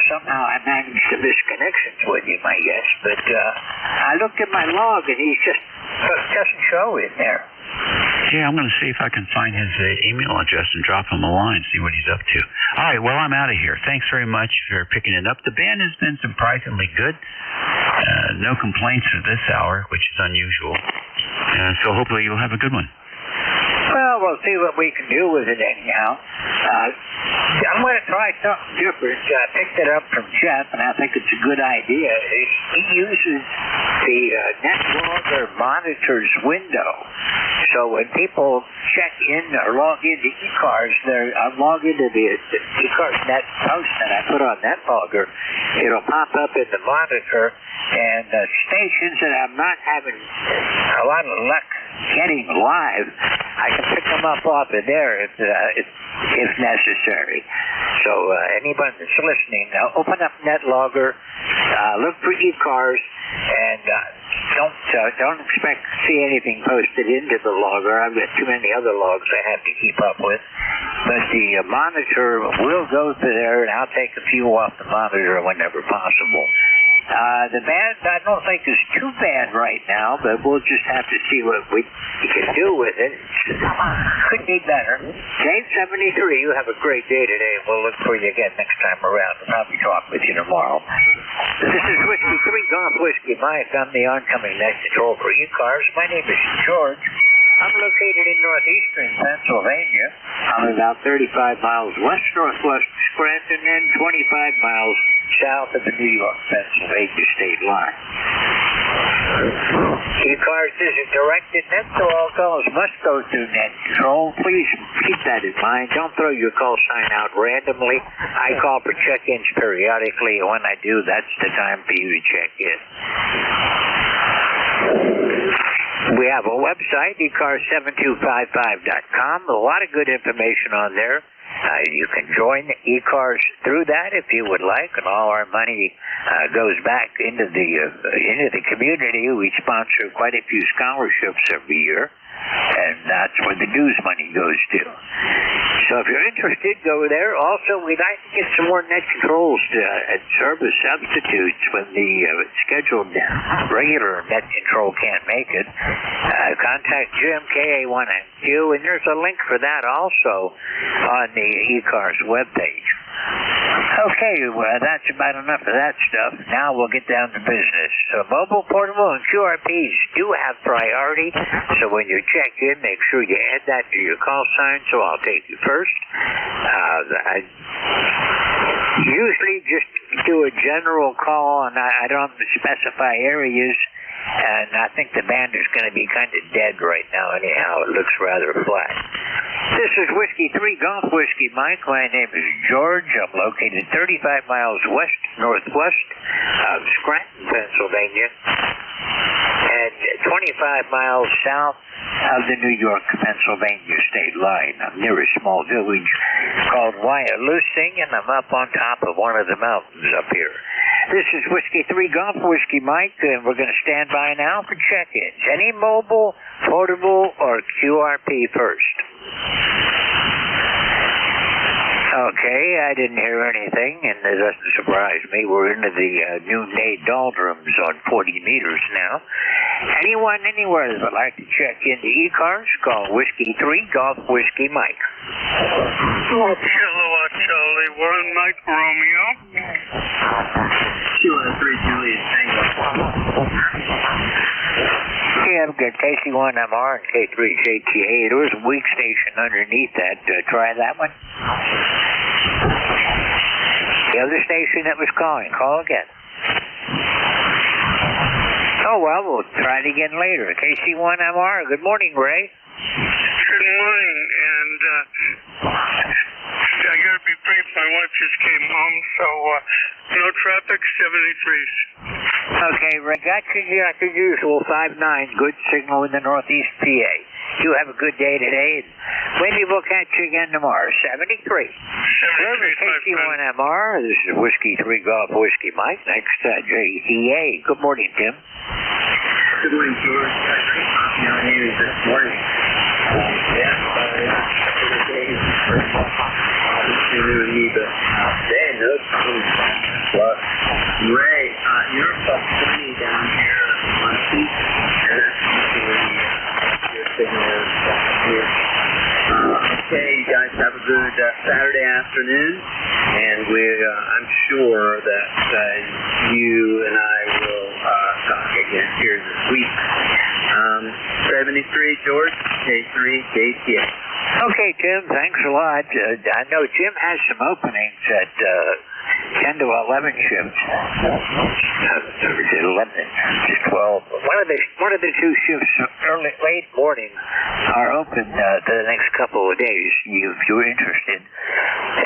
somehow I managed to miss connections with him, I guess. But, I looked at my log and he just doesn't show in there. Yeah, I'm going to see if I can find his email address and drop him a line, see what he's up to. All right, well, I'm out of here. Thanks very much for picking it up. The band has been surprisingly good. No complaints for this hour, which is unusual. So hopefully you'll have a good one. Well, we'll see what we can do with it anyhow. I'm going to try something different. I picked it up from Jeff, and I think it's a good idea. He uses the NetLogger monitors window. So when people check in or log into ECARS, log into the ECARS net post that I put on NetLogger, it'll pop up in the monitor, and stations that I'm not having a lot of luck getting live, I can pick them up off of there if necessary. So anybody that's listening, open up NetLogger, look for ECARS, and don't expect to see anything posted into the logger. I've got too many other logs I have to keep up with. But the monitor will go to there, and I'll take a few off the monitor whenever possible. The band, I don't think is too bad right now, but we'll just have to see what we can do with it. Could be better. Dave 73, you have a great day today, and we'll look for you again next time around. We'll probably talk with you tomorrow. This is Whiskey 3 Golf Whiskey Mike. I'm the oncoming net control for ECARS. My name is George. I'm located in northeastern Pennsylvania. I'm about 35 miles west-northwest of Scranton and 25 miles south of the New York-Pennsylvania state line. ECARS isn't directed net, so all calls must go through net control. Please keep that in mind. Don't throw your call sign out randomly. I call for check-ins periodically, and when I do, that's the time for you to check in. We have a website, ECARS7255.com. A lot of good information on there. You can join ECARS through that if you would like, and all our money goes back into the community. We sponsor quite a few scholarships every year, and that's where the dues money goes to. So if you're interested, go there. Also, we'd like to get some more net controls and service substitutes when the scheduled regular net control can't make it. Contact Jim, KA1NQ, and there's a link for that also on the ECARS webpage. Okay, well, that's about enough of that stuff. Now we'll get down to business. Mobile, portable, and QRPs do have priority, so when you check in, make sure you add that to your call sign, so I'll take you first. I usually just do a general call, and I don't specify areas, and I think the band is going to be kind of dead right now anyhow. It looks rather flat. This is Whiskey 3 Golf Whiskey Mike. My name is George. I'm located 35 miles west-northwest of Scranton, Pennsylvania. And 25 miles south of the New York-Pennsylvania state line. I'm near a small village called Wyalusing, and I'm up on top of one of the mountains up here. This is Whiskey 3 Golf Whiskey Mike, and we're going to stand by now for check-ins. Any mobile, portable, or QRP first? Okay, I didn't hear anything, and it doesn't surprise me. We're into the noonday doldrums on 40 meters now. Anyone, anywhere that would like to check into ECARS, call Whiskey 3 Golf Whiskey Mike. Kilowatt Charlie 1 Mike Romeo. 203 Julius Tango. Okay, I've got KC1MR and K3JTA. There was a weak station underneath that. Try that one. The other station that was calling. Call again. Oh, well, we'll try it again later. KC1MR. Good morning, Ray. Good morning, and I got to be brief. My wife just came home, so no traffic, 73s. Okay, Ray, got your usual 5-9. Good signal in the northeast PA. You have a good day today, and maybe we'll catch you again tomorrow. 73. KC1MR. This is Whiskey 3 Golf Whiskey Mike. Next, JTA. Good morning, Tim. Good morning, George. Down here this morning. Ray, you're up sunny down here on East, and that's your signal is here. Okay, you guys have a good Saturday afternoon, and I'm sure that you and I will talk again here this week. 73 George, K3, JTA. Okay, Tim, thanks a lot. I know Jim has some openings at 10 to 11 shifts. 11 to 12. One of the two shifts, late morning, are open the next couple of days, if you're interested.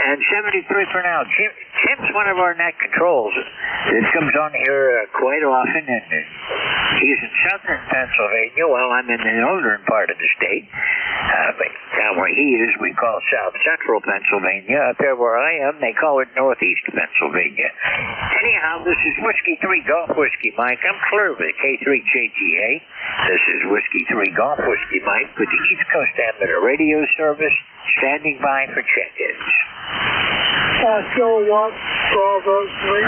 And 73 for now. Jim's one of our net controls. It comes on here quite often, and he's in southern Pennsylvania. Well, I'm in the northern part of the state. But down where he is, we call south central Pennsylvania. Up there where I am, they call it northeast Pennsylvania. Anyhow, this is Whiskey 3 Golf Whiskey Mike. I'm clear with K3JTA. This is Whiskey 3 Golf Whiskey Mike with the East Coast Amateur Radio Service, standing by for check-ins. Pascal 1, Bravo 3,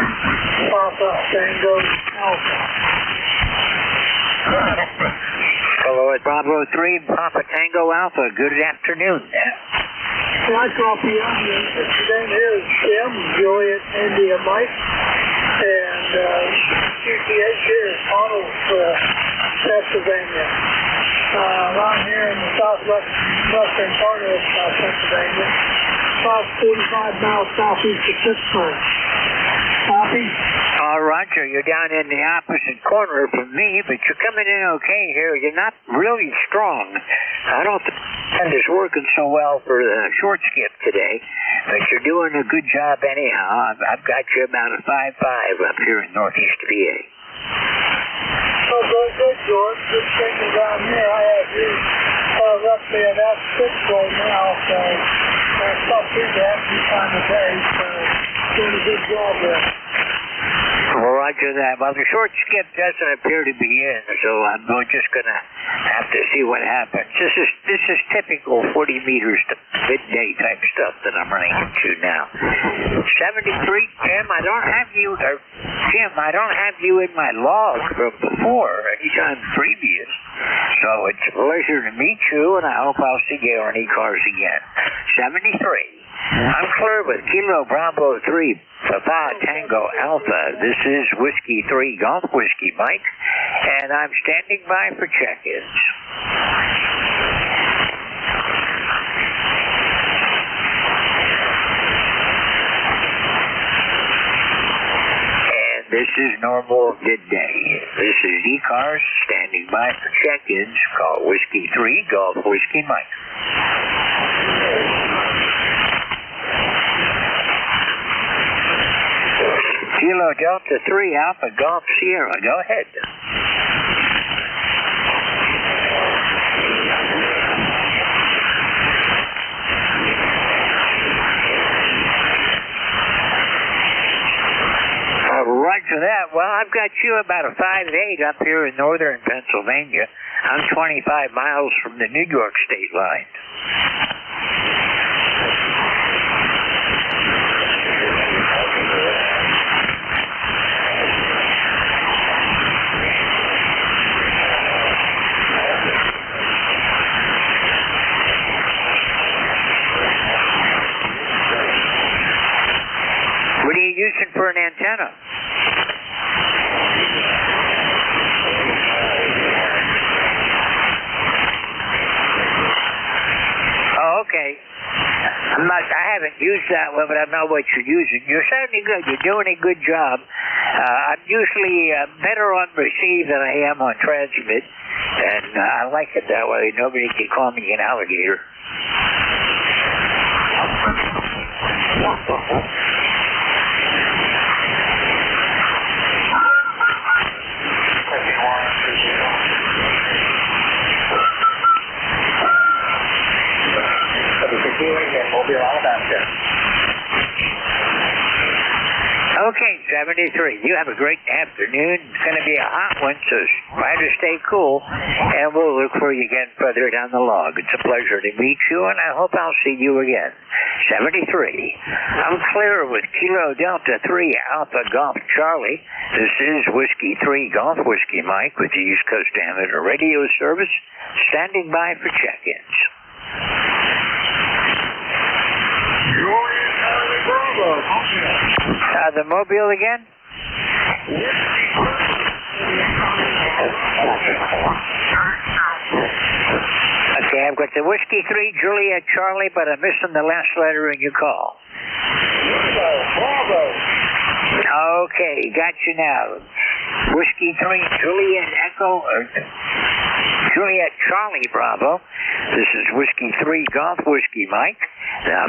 Papa Tango Alpha. Hello at Bravo 3, Papa Tango Alpha. Good afternoon. I copy on you. Today is Tim, Juliet, India Mike, and QTH here in Arnold, Pennsylvania. Around here in the southwestern part of Pennsylvania, about 45 miles southeast of Pittsburgh. Copy? Roger, you're down in the opposite corner from me, but you're coming in okay here. You're not really strong. I don't think it's working so well for the short skip today, but you're doing a good job anyhow. I've got you about a 5.5 up here in northeast PA. Oh, very good, George. Just checking down here. I have you roughly an F6 right now, so it's not too bad this time of day, so doing a good job there. Well, roger that. Well, the short skip doesn't appear to be in, so I'm just going to have to see what happens. This is typical 40 meters to midday type stuff that I'm running into now. 73, Jim, I don't have you in my log from before, anytime previous. So it's a pleasure to meet you, and I hope I'll see you on ECARS again. 73. I'm clear with Kilo Bravo 3, Papa Tango Alpha. This is Whiskey 3 Golf Whiskey Mike, and I'm standing by for check-ins. And this is normal midday. This is ECARS standing by for check-ins. Call Whiskey 3 Golf Whiskey Mike. Kilo Delta 3 Alpha Golf Sierra. Go ahead. Well, I've got you about a 5'8" up here in northern Pennsylvania. I'm 25 miles from the New York state line. What are you using for an antenna? Oh, okay. I haven't used that one, but I know what you're using. You're sounding good. You're doing a good job. I'm usually better on receive than I am on transmit, and I like it that way. Nobody can call me an alligator. We'll be all about this. Okay, 73. You have a great afternoon. It's going to be a hot one, so try to stay cool, and we'll look for you again further down the log. It's a pleasure to meet you, and I hope I'll see you again. 73. I'm clear with Kilo Delta 3 Alpha Golf Charlie. This is Whiskey 3 Golf Whiskey Mike with the East Coast Amateur Radio Service, standing by for check-ins. The Mobile again? Okay, I've got the Whiskey 3 Juliet Charlie, but I'm missing the last letter in your call. Okay, got you now. Whiskey 3 Juliet Echo, Juliet Charlie Bravo. This is Whiskey 3 Golf Whiskey Mike.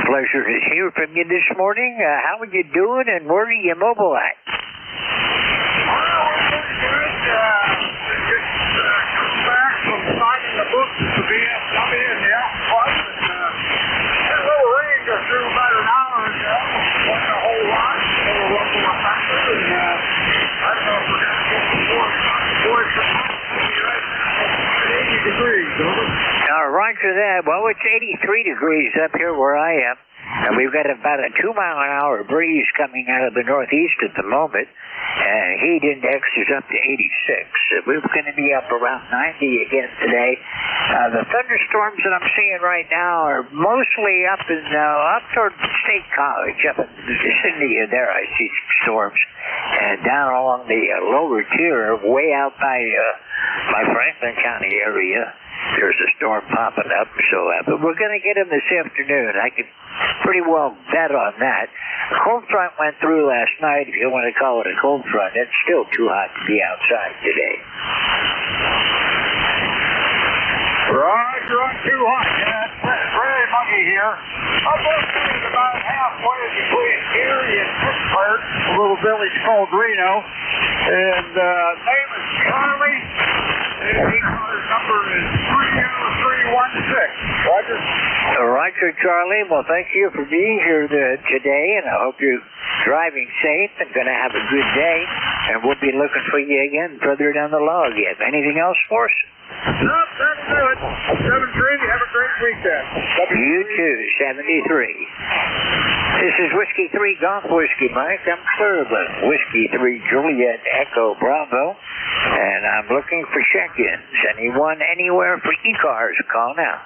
Pleasure to hear from you this morning. How are you doing, and where are you mobile at? Back from signing the books to be up in the Alpha and a little rain got through about an hour ago. Wasn't a whole lot. A little ruffle of factor, and I don't know if we're going to get some more boys from right now. 80 degrees, over. Roger that. Well, it's 83 degrees up here where I am, and we've got about a 2-mile-an-hour breeze coming out of the northeast at the moment, and heat index is up to 86. We're going to be up around 90 again today. The thunderstorms that I'm seeing right now are mostly up toward State College, up in the vicinity of there. I see storms, and down along the lower tier, way out by Franklin County area, there's a storm popping up, but we're going to get them this afternoon. I could pretty well bet on that. A cold front went through last night, if you want to call it a cold front. It's still too hot to be outside today. Roger, I'm too hot. Yeah, it's very muggy here. I'm located about halfway between Erie and Pittsburgh, a little village called Reno. And name is Charlie. And ECARS number is 30316. Roger. Roger, Charlie. Well, thank you for being here today, and I hope you're driving safe and going to have a good day. And we'll be looking for you again further down the log. You have anything else for us? Nope, that's it. 73, have a great weekend. You too, 73. This is Whiskey 3 Golf Whiskey Mike. I'm Cleveland. Whiskey 3 Juliet Echo Bravo. And I'm looking for check-ins. Anyone, anywhere for ECARS, call now.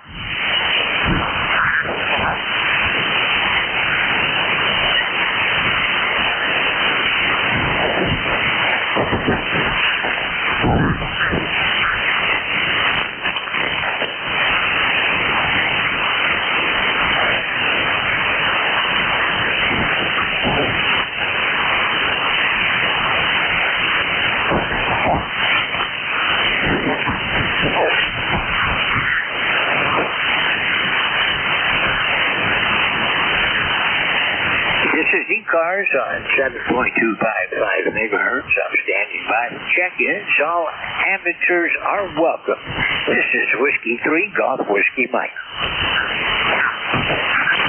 This is ECARS on 7.255 megahertz. I'm standing by to check in. All amateurs are welcome. This is Whiskey 3 Golf Whiskey Mike.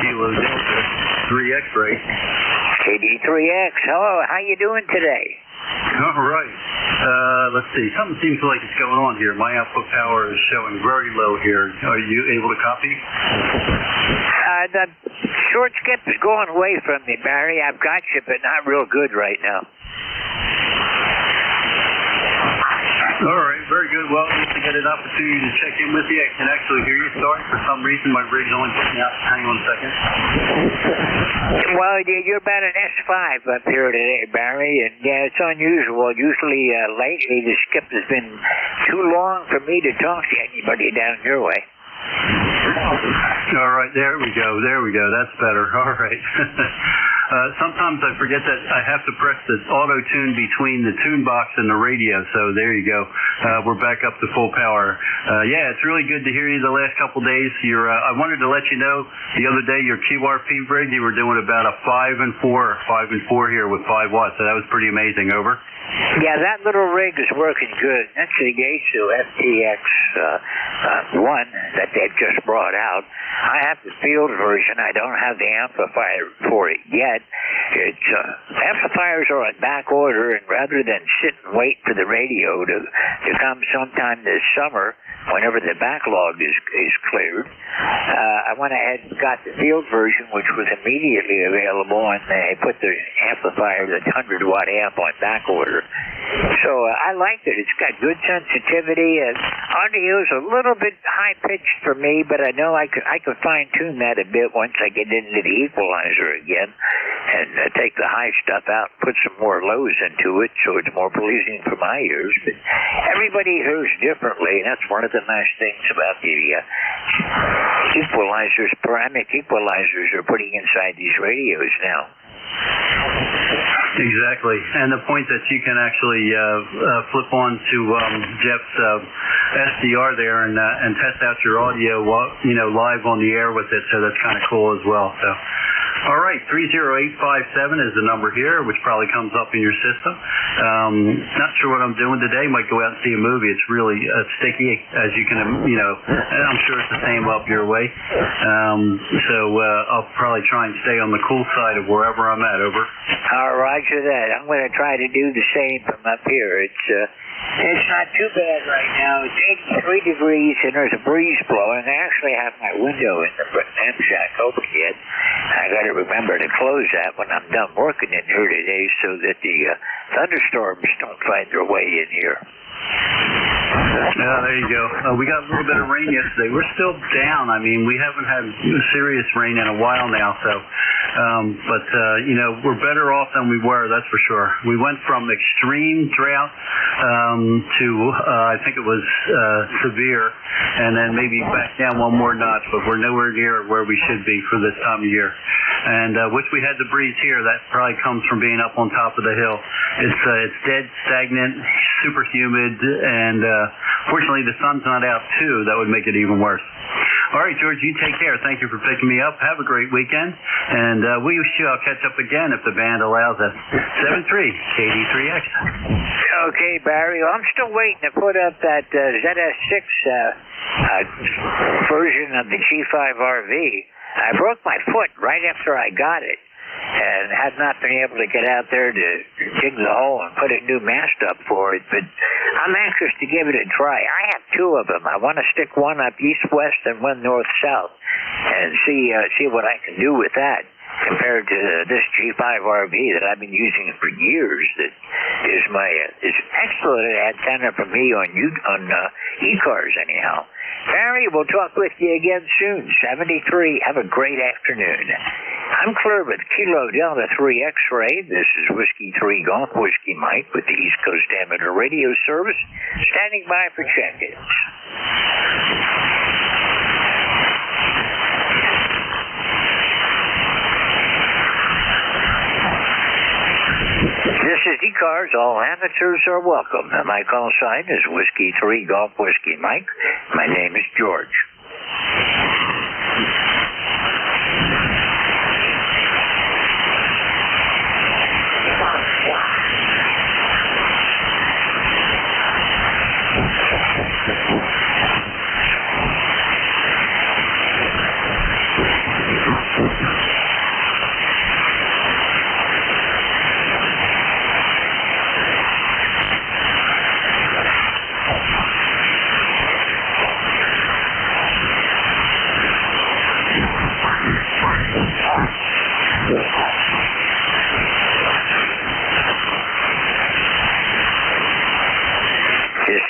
Kilo Delta 3 X-ray. KD3X. Hello, how you doing today? All right. Let's see. Something seems like it's going on here. My output power is showing very low here. Are you able to copy? The short skip is going away from me, Barry. I've got you, but not real good right now. All right, very good. Well, just to get an opportunity to check in with you, I can actually hear you. Sorry, for some reason my rig's only putting out. Hang on a second. Well, you're about an S5 up here today, Barry, and yeah, it's unusual. Usually, lately, the skip has been too long for me to talk to anybody down your way. All right, there we go. That's better. All right. Sometimes I forget that I have to press the auto tune between the tune box and the radio, so there you go. We're back up to full power. Yeah, it's really good to hear you the last couple days. I wanted to let you know the other day your QRP rig, you were doing about a 5 and 4 here with 5 watts, so that was pretty amazing. Over. Yeah, that little rig is working good. That's the Yaesu FTX 1 that they've just brought out. I have the field version. I don't have the amplifier for it yet. It's amplifiers are on back order, and rather than sit and wait for the radio to come sometime this summer, whenever the backlog is cleared, I went ahead and got the field version, which was immediately available, and they put the amplifier, the 100-watt amp, on back order. So I liked it. It's got good sensitivity, and audio is a little bit high-pitched for me, but I know I can fine-tune that a bit once I get into the equalizer again and take the high stuff out and put some more lows into it so it's more pleasing for my ears. But everybody hears differently, and that's one of the nice things about the equalizers, ceramic equalizers are putting inside these radios now. Exactly, and the point that you can actually flip on to Jeff's SDR there and test out your audio, live on the air with it. So that's kind of cool as well. So, all right, 30857 is the number here, which probably comes up in your system. Not sure what I'm doing today. Might go out and see a movie. It's really sticky, as you can, and I'm sure it's the same up your way. So I'll probably try and stay on the cool side of wherever I'm at. Over. Roger that. I'm going to try to do the same from up here. It's not too bad right now. It's 83 degrees and there's a breeze blowing. I actually have my window in the amp shack open yet. I got to remember to close that when I'm done working in here today so that the thunderstorms don't find their way in here. There you go. We got a little bit of rain yesterday. We're still down. I mean, we haven't had serious rain in a while now, so but we're better off than we were, that's for sure. We went from extreme drought to I think it was severe, and then maybe back down one more notch, but we're nowhere near where we should be for this time of year. And wish we had the breeze here. That probably comes from being up on top of the hill. It's dead, stagnant, super humid, and fortunately the sun's not out too. That would make it even worse. All right, George, you take care. Thank you for picking me up. Have a great weekend, and we shall catch up again if the band allows us. 73 KD3X. Okay, Barry. Well, I'm still waiting to put up that ZS6 version of the G5RV. I broke my foot right after I got it, and have not been able to get out there to dig the hole and put a new mast up for it, but I'm anxious to give it a try. I have 2 of them. I want to stick one up east-west and one north-south and see what I can do with that compared to this G5RV that I've been using for years. That is excellent antenna for me on ECARS anyhow. Barry, we'll talk with you again soon. 73. Have a great afternoon. I'm clear with Kilo Delta 3 X-Ray. This is Whiskey 3 Golf Whiskey Mike with the East Coast Amateur Radio Service, standing by for check-ins. This is ECARS. All amateurs are welcome. My call sign is Whiskey 3 Golf Whiskey Mike. My name is George.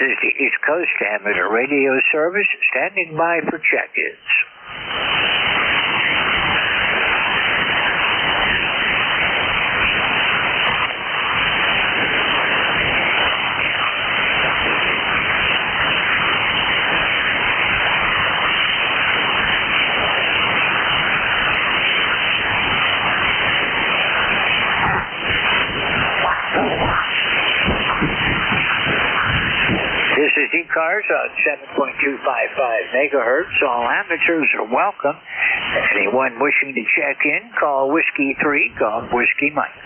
is the East Coast Amateur Radio Service, standing by for check-ins. This is ECARS on 7.255 megahertz. All amateurs are welcome. Anyone wishing to check in, call Whiskey 3, Golf Whiskey Mike.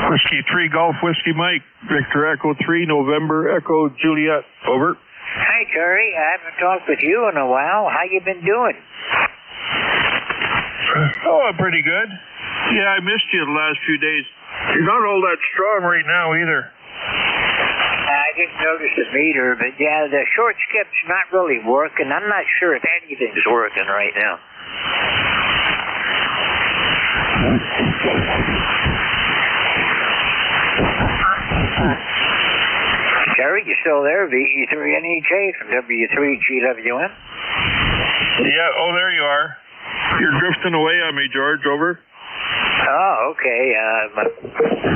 Whiskey 3, Golf Whiskey Mike. Victor Echo 3, November Echo Juliet. Over. Hi, Terry. I haven't talked with you in a while. How you been doing? Oh, I'm pretty good. Yeah, I missed you the last few days. You're not all that strong right now either. I didn't notice the meter, but yeah, the short skip's not really working. I'm not sure if anything's working right now. Terry, you still there? VE3NEJ from W3GWM? Yeah, oh, there you are. You're drifting away on me, George. Over. Oh, okay. My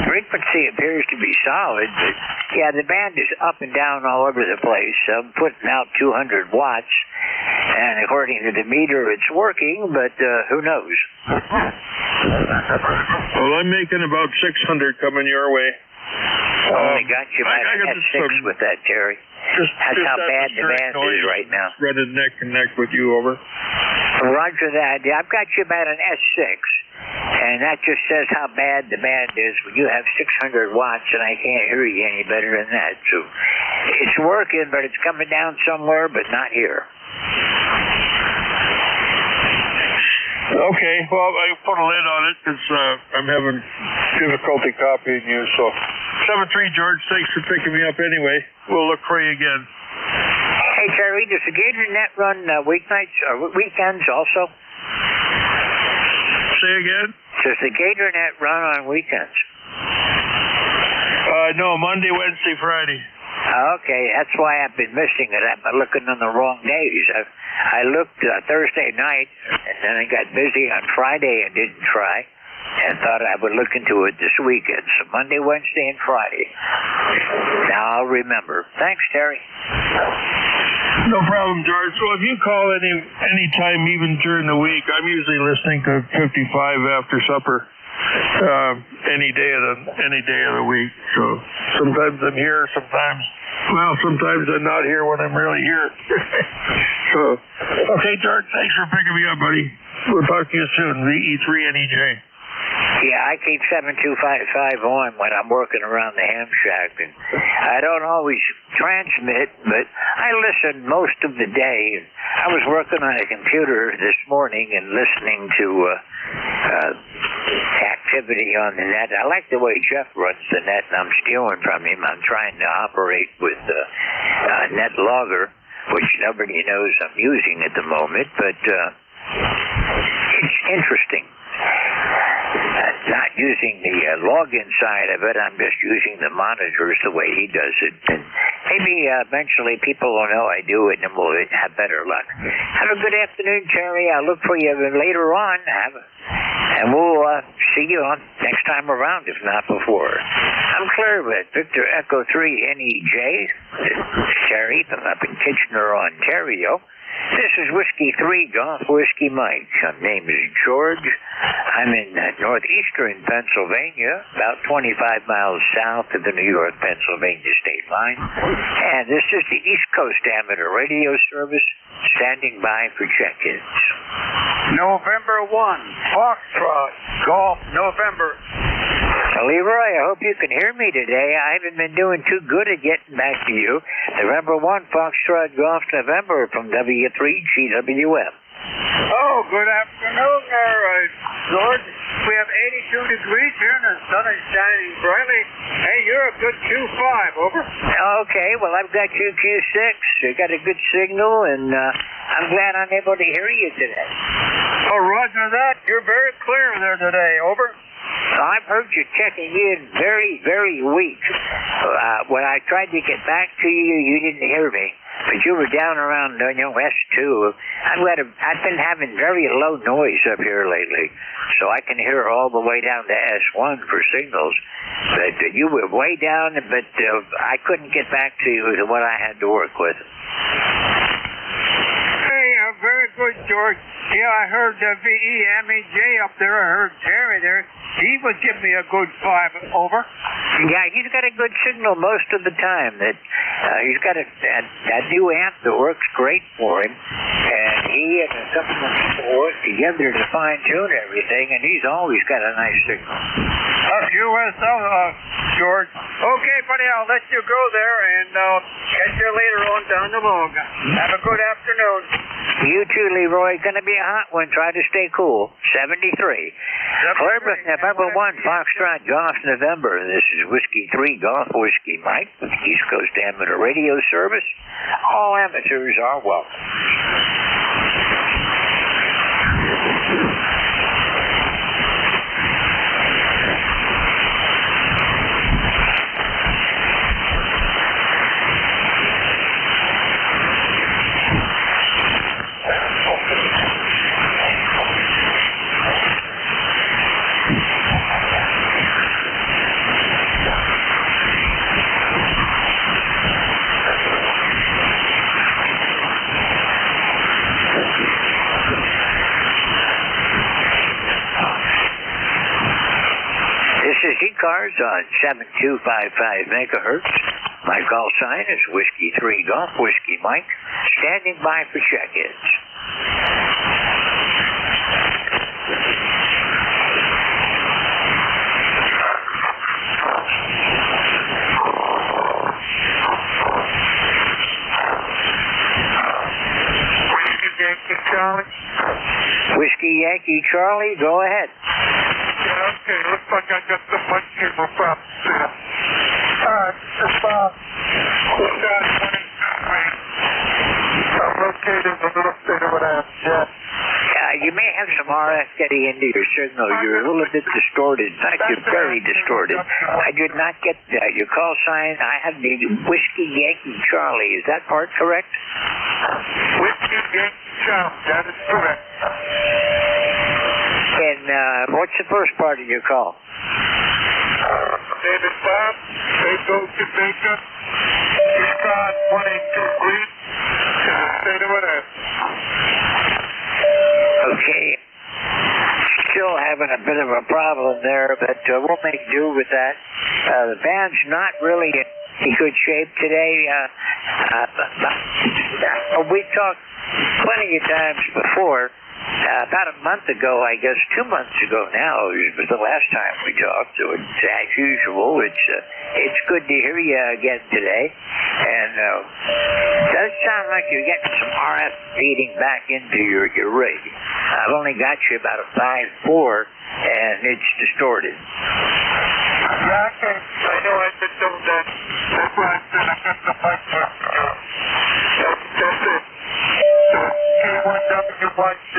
frequency appears to be solid, but yeah, the band is up and down all over the place. I'm putting out 200 watts, and according to the meter, it's working, but who knows? Well, I'm making about 600 coming your way. Only got you by an S6 with that, Terry. That's how bad the band is right now. Running neck and neck with you, over. Roger that. Yeah, I've got you about an S6, and that just says how bad the band is when you have 600 watts, and I can't hear you any better than that. So it's working, but it's coming down somewhere, but not here. Okay, well, I put a lid on it because I'm having difficulty copying you, so 7-3, George, thanks for picking me up anyway. We'll look for you again. Hey, Terry, does the Gator Net run weeknights or weekends also? Say again? Does the Gator Net run on weekends? No, Monday, Wednesday, Friday. Okay, that's why I've been missing it. I'm looking on the wrong days. I looked Thursday night, and then I got busy on Friday and didn't try, and thought I would look into it this weekend. So Monday, Wednesday, and Friday. Now I'll remember. Thanks, Terry. No problem, George. So if you call any time, even during the week, I'm usually listening to 55 after supper. Any day of the week. So sometimes I'm here, sometimes I'm not here when I'm really here. So, okay, George, thanks for picking me up, buddy. We'll talk to you soon. VE3NEJ. Yeah, I keep 7255 on when I'm working around the ham shack, and I don't always transmit, but I listen most of the day. I was working on a computer this morning and listening to activity on the net. I like the way Jeff runs the net, and I'm stealing from him. I'm trying to operate with Net Logger, which nobody knows I'm using at the moment, but it's interesting. Not using the login side of it, I'm just using the monitors the way he does it. And maybe eventually people will know I do it and we'll have better luck. Have a good afternoon, Terry. I'll look for you later on. And we'll see you on next time around, if not before. I'm Clairvoyant, Victor Echo 3 NEJ, Terry from up in Kitchener, Ontario. This is Whiskey 3, Golf Whiskey Mike. My name is George. I'm in northeastern Pennsylvania, about 25 miles south of the New York-Pennsylvania state line. And this is the East Coast Amateur Radio Service, standing by for check-ins. November 1, Foxtrot, Golf, November. Leroy, I hope you can hear me today. I haven't been doing too good at getting back to you. November 1, Foxtrot Golf, November from W3GWM. Oh, good afternoon there, George. We have 82 degrees here and the sun is shining brightly. Hey, you're a good Q5, over. Okay, well, I've got you Q6. You got a good signal, and I'm glad I'm able to hear you today. Oh, roger that. You're very clear there today. Over. I've heard you checking in very, very weak. When I tried to get back to you, you didn't hear me. But you were down around, S2. I've been having very low noise up here lately, so I can hear all the way down to S1 for signals. But you were way down, but I couldn't get back to you with what I had to work with. Hey, very good, George. Yeah, I heard VEMEJ up there. I heard Terry there. He was giving me a good 5. Over. Yeah, he's got a good signal most of the time. That he's got a new amp that works great for him, and he and a couple of people work together to fine tune everything, and he's always got a nice signal. USL, George. Okay, buddy, I'll let you go there, and catch you later on down the road. Have a good afternoon. You too, Leroy. Gonna be a hot one. Try to stay cool. 73. Clearbrook, November 1, Foxtrot, Golf, November. This is Whiskey 3, Golf Whiskey Mike, with East Coast Amateur Radio Service. All amateurs are welcome. This is ECARS on 7255 megahertz. My call sign is Whiskey 3 Golf Whiskey Mike, standing by for check-ins. Whiskey Yankee Charlie, go ahead. Okay, looks like I got the much cable problem there. Alright, it's I'm located in the little state of an you may have some RF getting into your signal. You're a little bit distorted. In fact, you're very distorted. I did not get your call sign. I have the Whiskey Yankee Charlie. Is that part correct? Whiskey Yankee Charlie, that is correct. And what's the first part of your call? David Bob, Baco Jamaica, ECARS 182 Green, state of an Okay. Still having a bit of a problem there, but we'll make do with that. The band's not really in good shape today. We talked plenty of times before. About a month ago, I guess 2 months ago now, it was the last time we talked. So it's as usual. It's good to hear you again today, and it does sound like you're getting some RF feeding back into your rig. I've only got you about a 5.4, and it's distorted. Yeah, I know I did some of that. That's why I said I got the mic for you. That's it. K1WYC,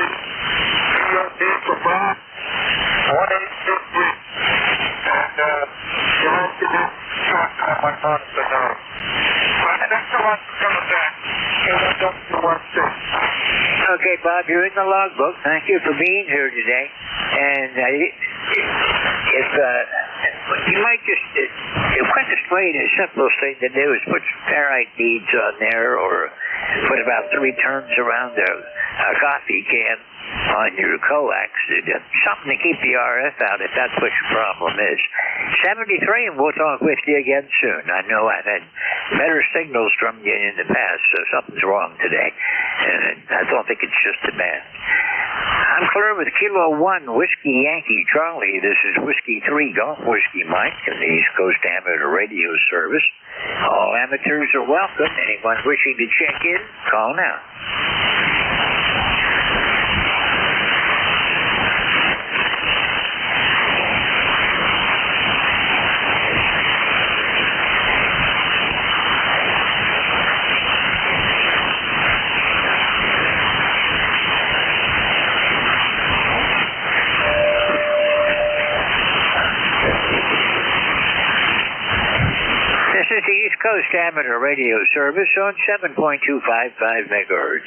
PRD for Bob, 1823. And you'll have to do short on my phone to know. Thanks so much for coming back. K1WYC. Okay, Bob, you're in the logbook. Thank you for being here today. And if you might just, quickest way, the simplest thing to do is put some ferrite beads on there, or put about 3 turns around a coffee can on your coax. Something to keep the RF out if that's what your problem is. 73, and we'll talk with you again soon. I know I've had better signals from you in the past, so something's wrong today. And I don't think it's just the band. I'm clear with Kilo 1, Whiskey Yankee Charlie. This is Whiskey 3 Golf Whiskey Mike in the East Coast Amateur Radio Service. All amateurs are welcome. Anyone wishing to check in, call now. Coast Amateur Radio Service on 7.255 megahertz.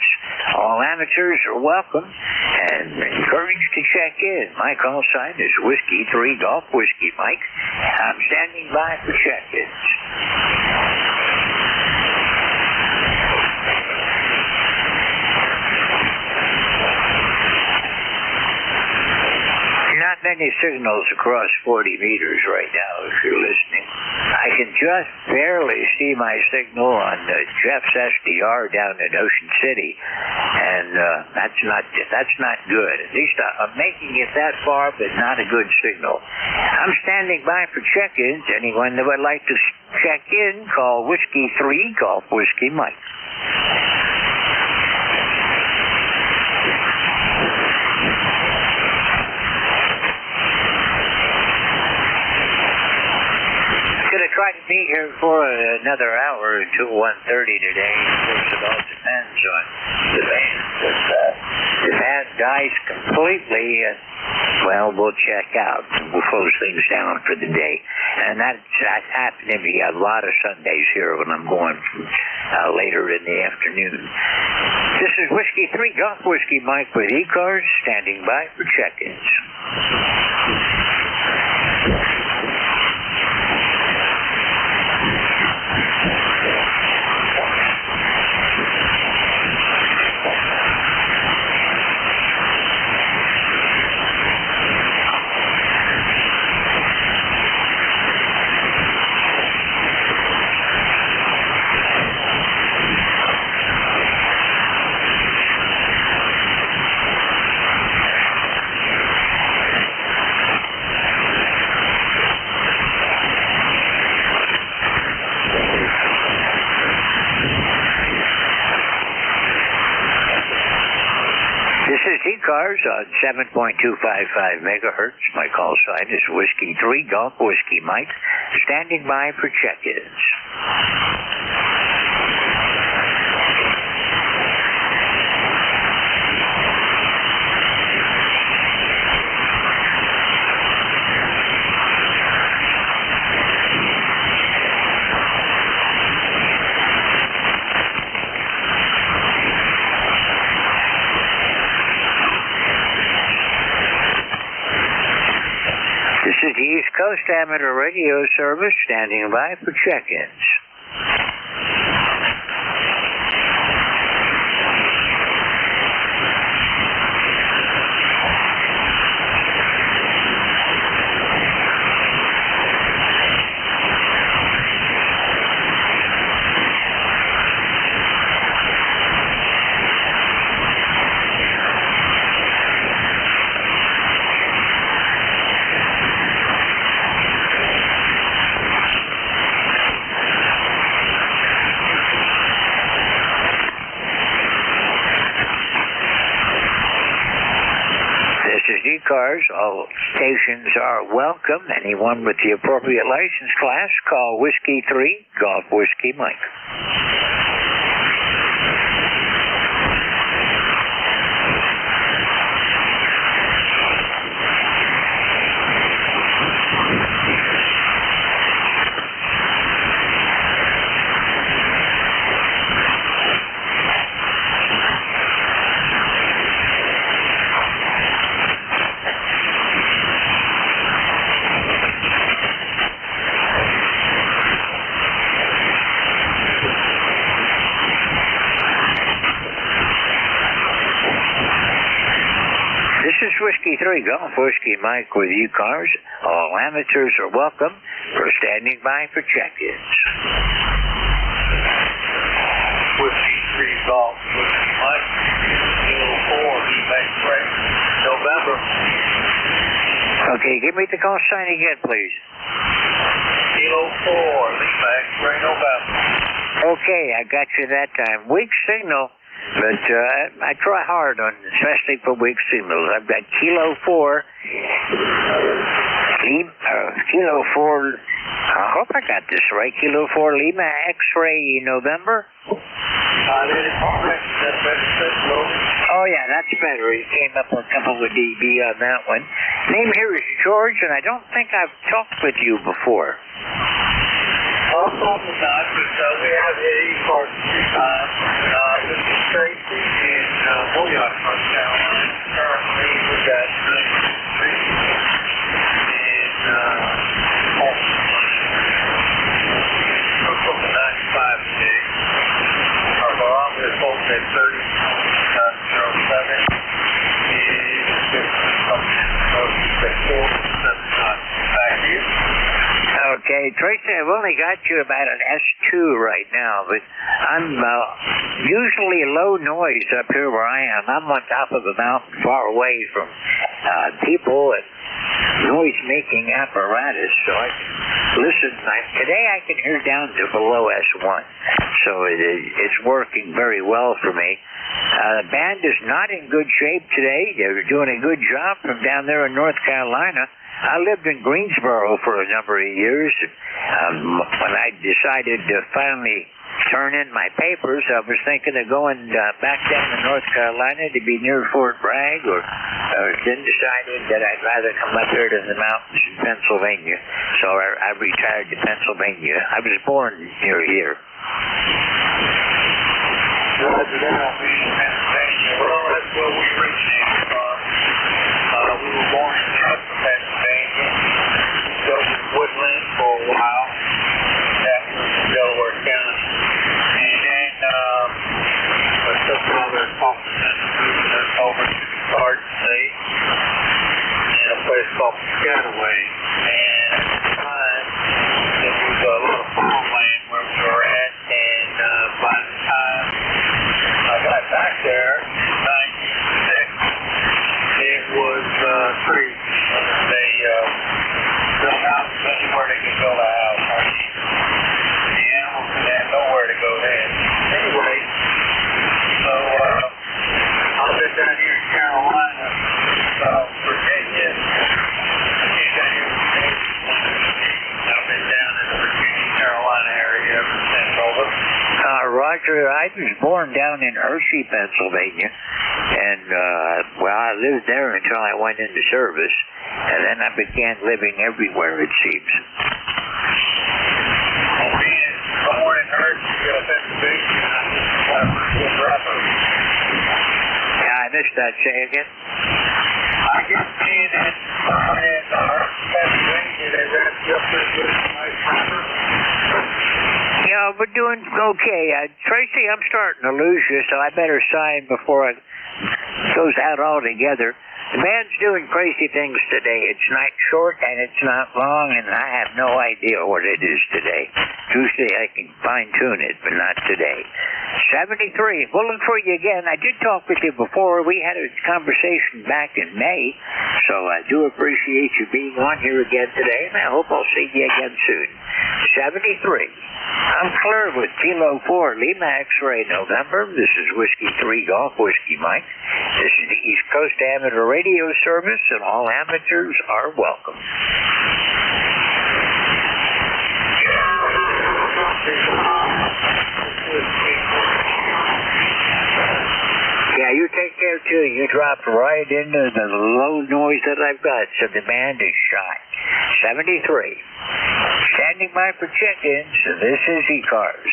All amateurs are welcome and encouraged to check in. My call sign is Whiskey 3 Golf Whiskey Mike. I'm standing by for check-ins. Not many signals across 40 meters right now if you're listening. I can just barely see my signal on Jeff's SDR down in Ocean City, and that's not good. At least I'm making it that far, but not a good signal. I'm standing by for check-ins. Anyone that would like to check in, call Whiskey 3 Golf Whiskey Mike. Try to be here for another hour until 1:30 today. Of course, it all depends on the band. If the band dies completely, well, we'll check out. We'll close things down for the day. And that's happened to me a lot of Sundays here when I'm going later in the afternoon. This is Whiskey 3 Golf Whiskey Mike with ECARS, standing by for check-ins. ECARS on 7.255 megahertz. My call sign is Whiskey 3 Golf Whiskey Mike, standing by for check-ins. This is the East Coast Amateur Radio Service, standing by for check-ins. ECARS, all stations are welcome. Anyone with the appropriate license class, call Whiskey 3 Golf Whiskey Mike. Whiskey 3 Golf Whiskey Mike with ECARS. All amateurs are welcome for standing by for check-ins. Whiskey 3 Golf Whiskey Mike, Kilo 4, X-ray, November. Okay, give me the call sign again, please. Kilo 4, X-ray, November. Okay, I got you that time. Weak signal. But I try hard on, especially for weak signals. I've got Kilo 4, Kilo 4, I hope I got this right, Kilo 4 Lima X-ray November. Oh yeah, that's better. He came up with a couple of dB on that one. Name here is George, and I don't think I've talked with you before. Also, probably not, but we have hit ECARS 3 times. This is Tracy in Williams, North Carolina. Currently, we've got 93 in we're from 95 today. Our barometer is both at 30.07. Back to you. Okay, Tracy, I've only got you about an S2 right now, but I'm usually low noise up here where I am. I'm on top of a mountain far away from people and noise-making apparatus, so I can listen. Today I can hear down to below S1, so it's working very well for me. The band is not in good shape today. They're doing a good job from down there in North Carolina. I lived in Greensboro for a number of years. When I decided to finally turn in my papers, I was thinking of going back down to North Carolina to be near Fort Bragg, or then decided that I'd rather come up here to the mountains in Pennsylvania. So I retired to Pennsylvania. I was born near here. Roger that. I'll be in Pennsylvania. Well, that's where we originated from. We were born in Chester, Pennsylvania. Built in Woodland for a while. That was in Delaware County. And then I took another office over to the Garden State in a place called Piscataway. And at the time, there was a little farmland where we were at. And by the time I got back there in 96, it was trees. They built houses anywhere they could build a house. The animals had nowhere to go then. Anyway, so I've been down here in Carolina, Virginia. I've been down in the Virginia, Carolina area ever since. Over. Roger, I was born down in Hershey, Pennsylvania, and I lived there until I went into service, and then I began living everywhere, it seems. Born in Hershey, Pennsylvania. Yeah, I missed that. Say again. I guess being in Pennsylvania, they wrapped you up pretty good. Nice proper. Yeah, we're doing okay. Tracy, I'm starting to lose you, so I better sign before it goes out altogether. The band's doing crazy things today. It's not short and it's not long, and I have no idea what it is today. Tuesday I can fine-tune it, but not today. 73. We'll look for you again. I did talk with you before. We had a conversation back in May, so I do appreciate you being on here again today, and I hope I'll see you again soon. 73. I'm clear with Kilo 4, Lima X-Ray November. This is Whiskey 3 Golf Whiskey Mike. This is the East Coast Amateur Radio Service, and all amateurs are welcome. Yeah, you take care too. You dropped right into the low noise that I've got, so the band is shot. 73. Standing by for check-ins. This is ECARS.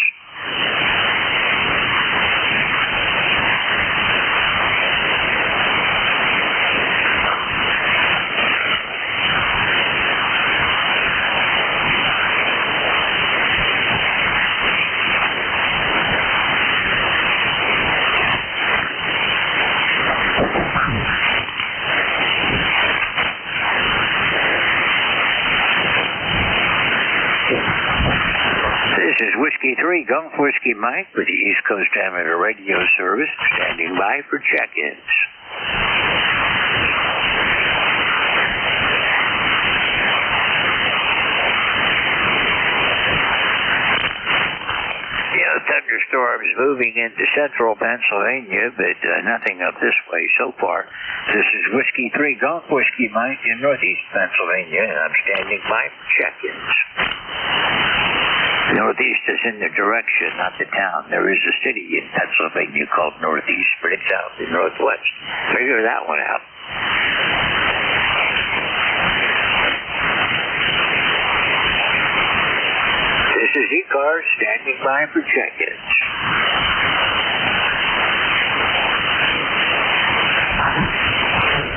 This is Whiskey 3 Golf Whiskey Mike with the East Coast Amateur Radio Service, standing by for check-ins. Thunderstorms moving into central Pennsylvania, but nothing up this way so far. This is Whiskey 3 Golf Whiskey Mike in northeast Pennsylvania, and I'm standing by for check-ins. Northeast is in the direction, not the town. There is a city in Pennsylvania called Northeast, but it's out in Northwest. Figure that one out. This This is ECARS standing by for check-ins.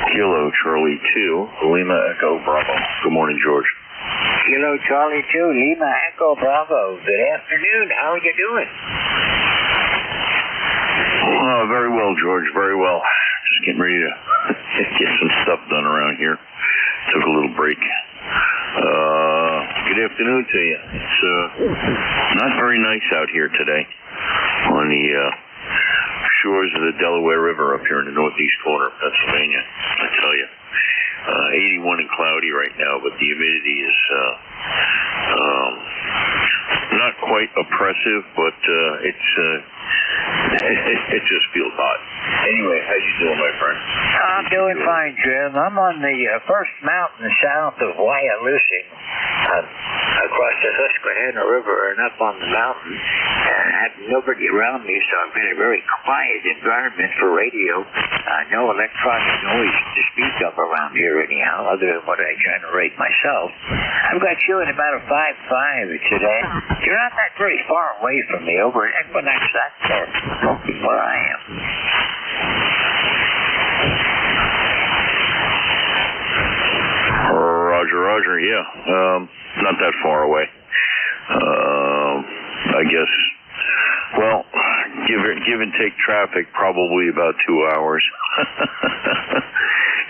Kilo Charlie 2, Lima Echo Bravo. Good morning, George. Kilo Charlie 2, Lima Echo Bravo. Good afternoon. How are you doing? Very well, George. Very well. Just getting ready to get some stuff done around here. Took a little break. Good afternoon to you. It's not very nice out here today on the shores of the Delaware River up here in the northeast corner of Pennsylvania. I tell you, 81 and cloudy right now, but the humidity is not quite oppressive, but it just feels hot. Anyway, how you doing, my friend? I'm doing fine, Jim. I'm on the first mountain south of Wyalusing, across the Susquehanna River and up on the mountain. And I have nobody around me, so I've got a very quiet environment for radio. No electronic noise to speak of around here anyhow, other than what I generate myself. I've got you at about a 5.5 today. You're not that very far away from me, over at Equinox, that's where I am. Roger, yeah. Not that far away. I guess, well, give and take traffic, probably about 2 hours.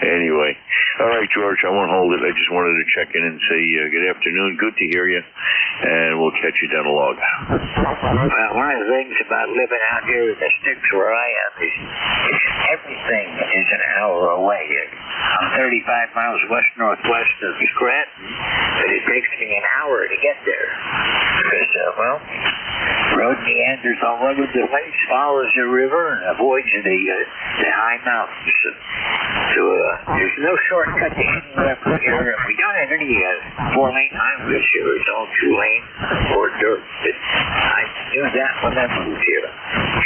Anyway, all right, George, I won't hold it. I just wanted to check in and say good afternoon. Good to hear you, and we'll catch you down the log. Well, one of the things about living out here in the sticks where I am is everything is an hour away. I'm 35 miles west-northwest of Scranton, but it takes me an hour to get there. Because, road meanders all over the place, follows the river, and avoids the high mountains. So there's no shortcut to anywhere from here. And we don't have any 4-lane highways here. It's all 2-lane or dirt. But I knew that when I moved here.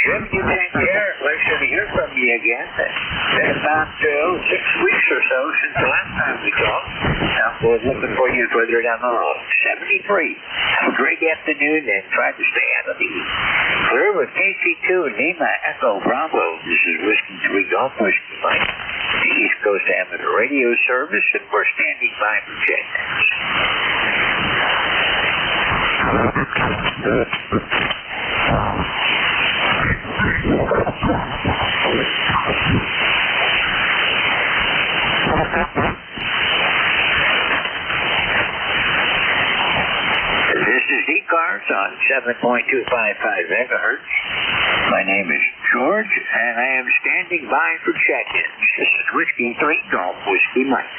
Jim, you take care. Pleasure to hear from you again. It's been about 6 weeks or so since the last time we talked. Now, we're looking for you further down the road. 73. Have a great afternoon and try to stay out of the heat. Clear with KC2 Lima Echo Bravo. This is Whiskey 3 Golf Whiskey Mike. The East Coast Amateur Radio Service, and we're standing by for check-ins. This is ECARS on 7.255 megahertz. My name is George, and I am standing by for check-ins. This is Whiskey 3 Golf Whiskey Mike.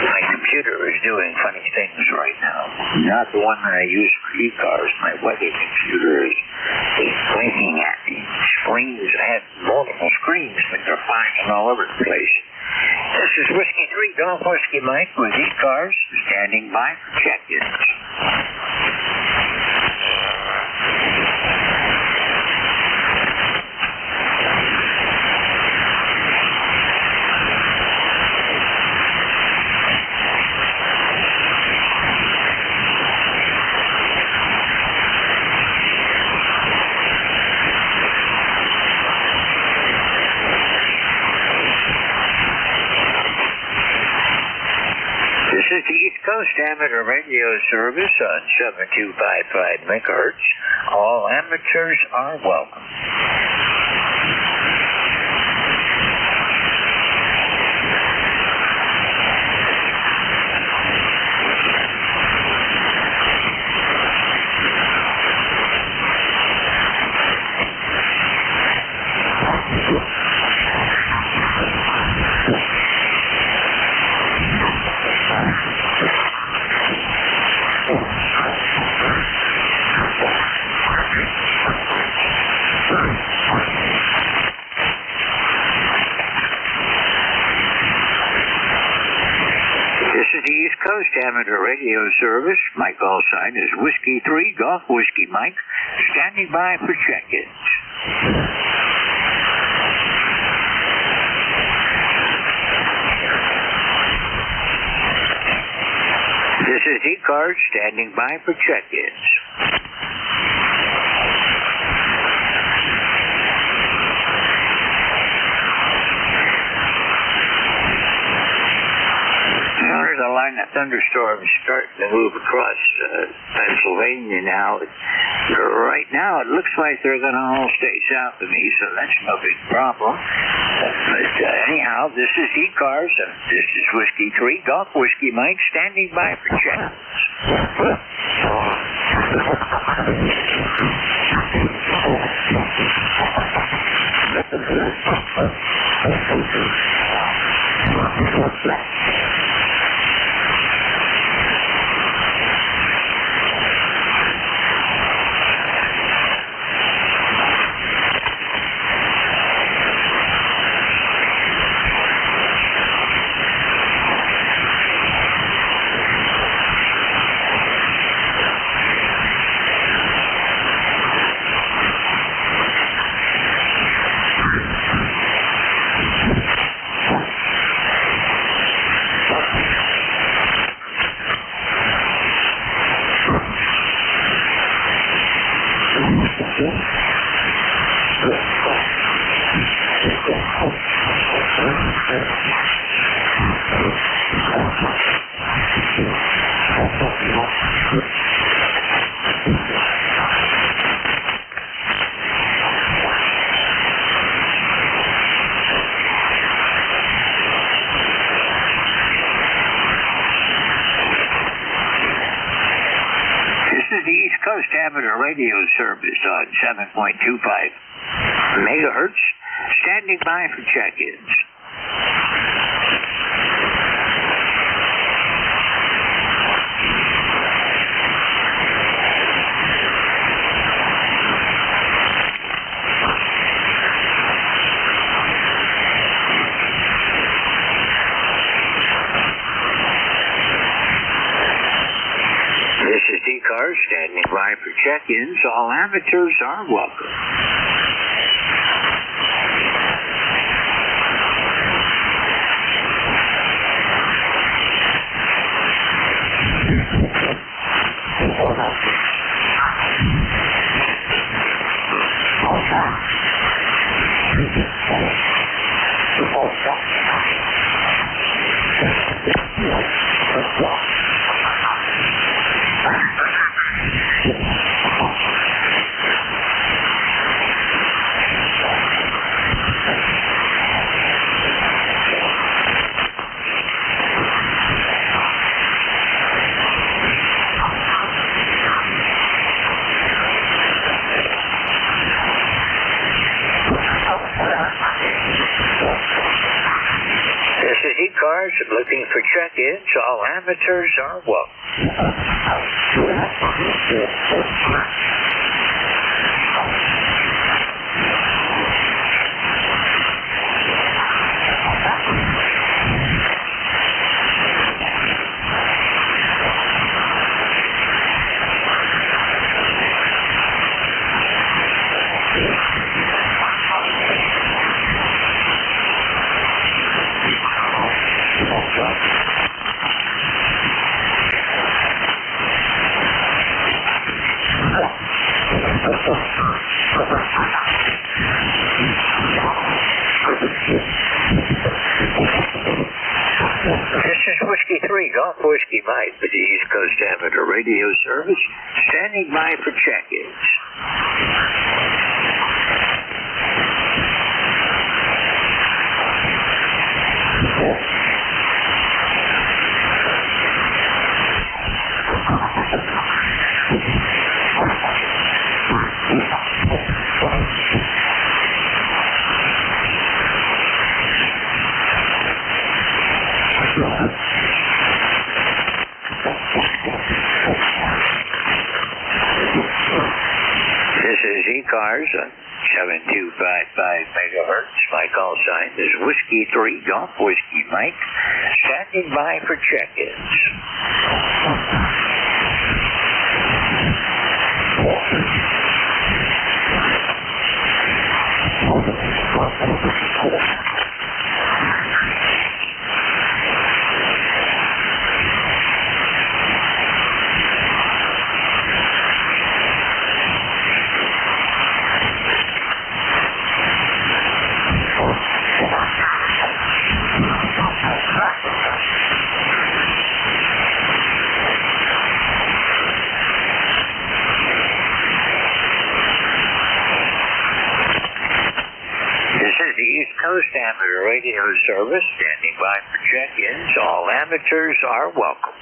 My computer is doing funny things right now. Not the one that I use for ECARS. My wedding computer is blinking at me. Screens, I have multiple screens, but they're flying all over the place. This is Whiskey 3 Golf Whiskey Mike with ECARS, standing by for check-ins. This is the East Coast Amateur Radio Service on 7255 megahertz. All amateurs are welcome. Amateur Radio Service. My call sign is Whiskey 3 Golf Whiskey Mike, standing by for check-ins. This is ECARS standing by for check-ins. There's a line of thunderstorms starting to move across Pennsylvania now. Right now, it looks like they're going to all stay south of me, so that's no big problem. But anyhow, this is ECARS, and this is Whiskey 3, Golf Whiskey Mike, standing by for check. Amateur radio service on 7.25 megahertz, standing by for check-ins. ECARS standing by for check-ins. All amateurs are welcome. This is ECARS looking for check-ins. All amateurs are welcome. This is Whiskey 3, Golf Whiskey Mike, with the East Coast Amateur Radio Service, standing by for check-ins. This is ECARS on 7255 megahertz. My call sign is Whiskey 3, Golf Whiskey Mike, standing by for check-ins. radio service, standing by for check-ins. All amateurs are welcome.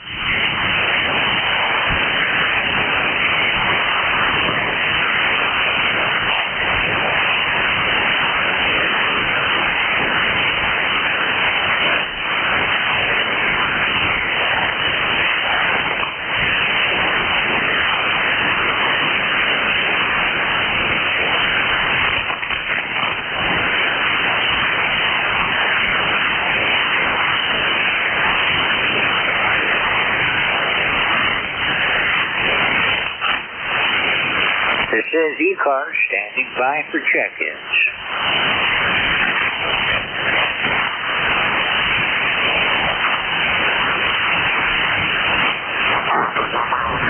This is ECARS standing by for check-ins.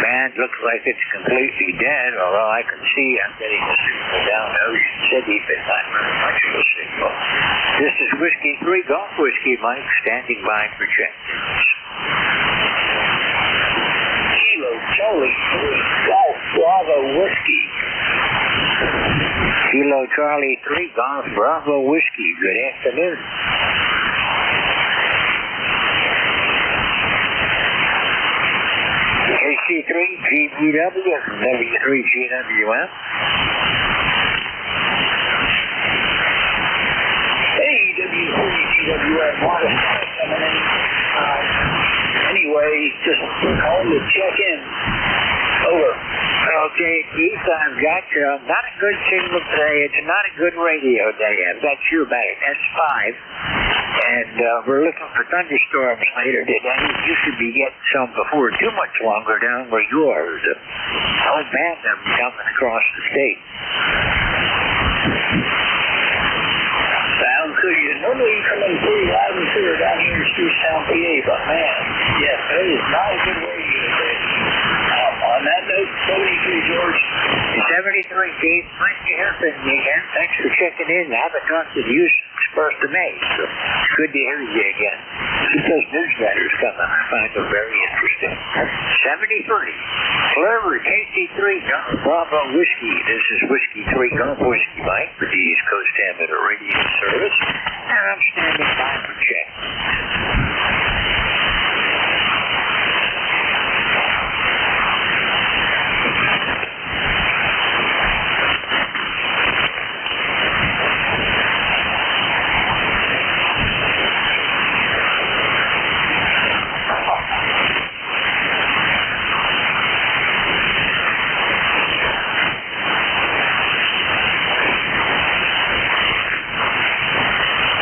Band looks like it's completely dead, although I can see I'm getting a signal down Ocean City, but not very much of a signal. This is Whiskey 3 Golf Whiskey Mike standing by for check-ins. Kilo Charlie 3 Golf Bravo Whiskey. Kilo Charlie 3 Golf Bravo Whiskey. Good afternoon. KC3 GBW W3 GWM. Hey, W3 GWM. Coming in. Anyway, just calling to check in. Over. Okay, Keith, I've got not a good signal today. It's not a good radio day. I've got you about an S5, and we're looking for thunderstorms later today. You should be getting some before too much longer down where you are. There's a whole band of them coming across the state. Sounds good. Normally you come in pretty loud and clear down here in Steelstown, PA, but man, yes, that is not a good radio today. On that note, 73, George. 73, Keith. Nice to hear from you again. Thanks for checking in. I haven't talked to you since 1st of May, so it's good to hear you again. Keep those newsletters coming. I find them very interesting. 73. Clever KC3 Bravo Whiskey. This is Whiskey 3 Golf Whiskey Mike with the East Coast Amateur Radio Service, and I'm standing by for check.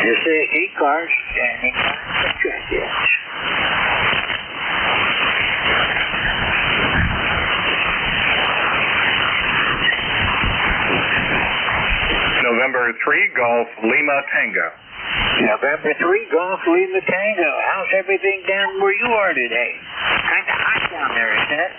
This is ECARS standing by for check-ins. November 3 Golf Lima Tango. November 3 Golf Lima Tango. How's everything down where you are today? Kind of hot down there, isn't it?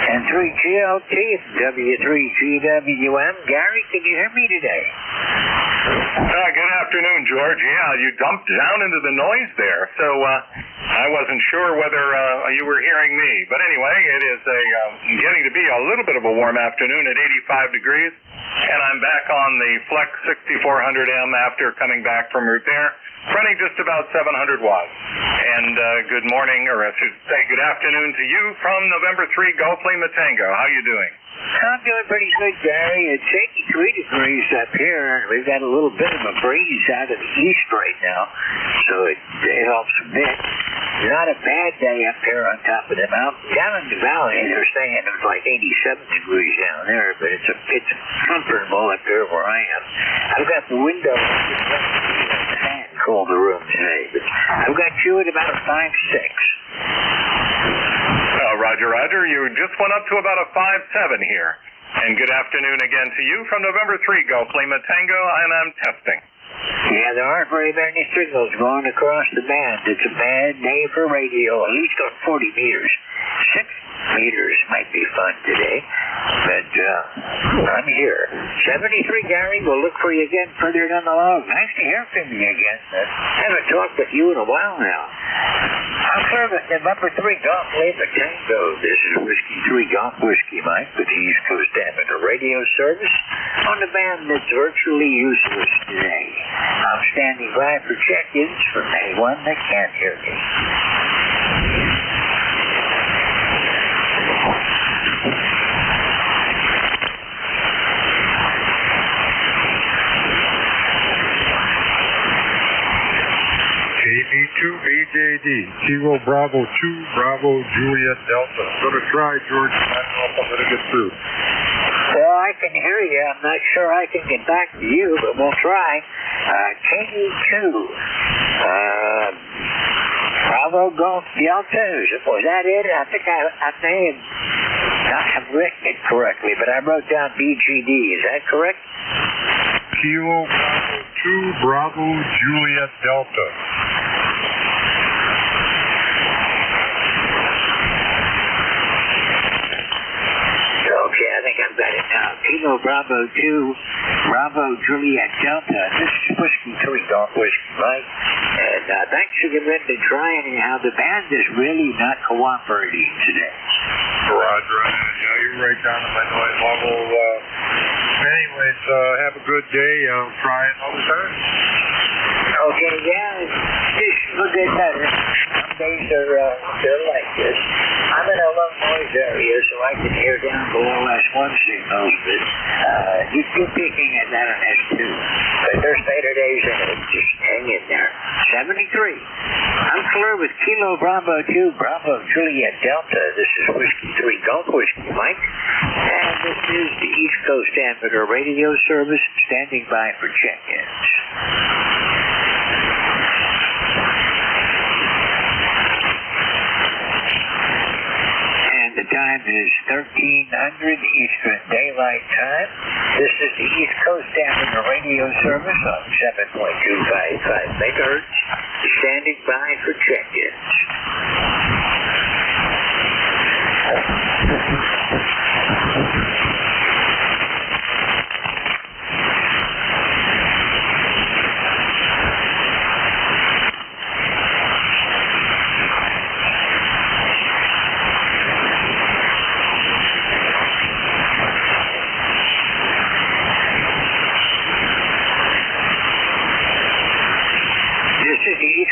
And 3GLT, W3GWM. Gary, can you hear me today? Good afternoon, George. Yeah, you dumped down into the noise there, so I wasn't sure whether you were hearing me. But anyway, it is getting to be a little bit of a warm afternoon at 85 degrees, and I'm back on the Flex 6400M after coming back from repair, running just about 700 watts. And good morning, or I should say good afternoon to you from November 3 Golf Lima Tango. How you doing? I'm doing pretty good, Gary. It's 83 degrees up here. We've got a little bit of a breeze out of the east right now, so it helps a bit. Not a bad day up here on top of the mountain. Down in the valley, they're saying it's like 87 degrees down there, but it's comfortable up here where I am. I've got the window open. The fan cooled the room today, but I've got you at about a 5.6. Roger. You just went up to about a 5.7 here. And good afternoon again to you from November 3 Golf Lima Tango, and I'm testing. Yeah, there aren't very many signals going across the band. It's a bad day for radio, at least on 40 meters. meters might be fun today. But I'm here. 73, Gary. We'll look for you again further down the log. Nice to hear from you again. Haven't talked with you in a while now. I'm service number 3 Golf Lima Tango. This is Whiskey 3 Golf Whiskey Mike with the East Coast Amateur Radio Service on the band that's virtually useless today. I'm standing by for check-ins from anyone that can't hear me. KB2BJD, Kilo Bravo 2, Bravo Juliet Delta. Gonna try, George. I don't know if I'm gonna get through. Well, I can hear you. I'm not sure I can get back to you, but we'll try. KD2, Bravo Golf Delta. Was that it? I think I may not have written it correctly, but I wrote down BGD. Is that correct? Kilo Bravo 2, Bravo Juliet Delta. Okay, I think I've got it now. Kilo Bravo 2, Bravo Juliet Delta. This is Whiskey 3 Golf Whiskey Mike. And thanks for giving in to try anyhow. The band is really not cooperating today. Roger. You're right down to my noise level. Anyways, have a good day. I'll try another time. Okay, yeah, just look at that. Some days they're like this. I'm in a low noise area, so I can hear down below S1 signals, but you're picking at that on S2. But there's better days in it. Just hang in there. 73. I'm clear with Kilo Bravo 2, Bravo Juliet Delta. This is Whiskey 3 Golf Whiskey Mike. And this is the East Coast Amateur Radio Service standing by for check-ins. The time is 1300 Eastern Daylight Time. This is the East Coast Amateur Radio Service on 7.255 megahertz, standing by for check-ins.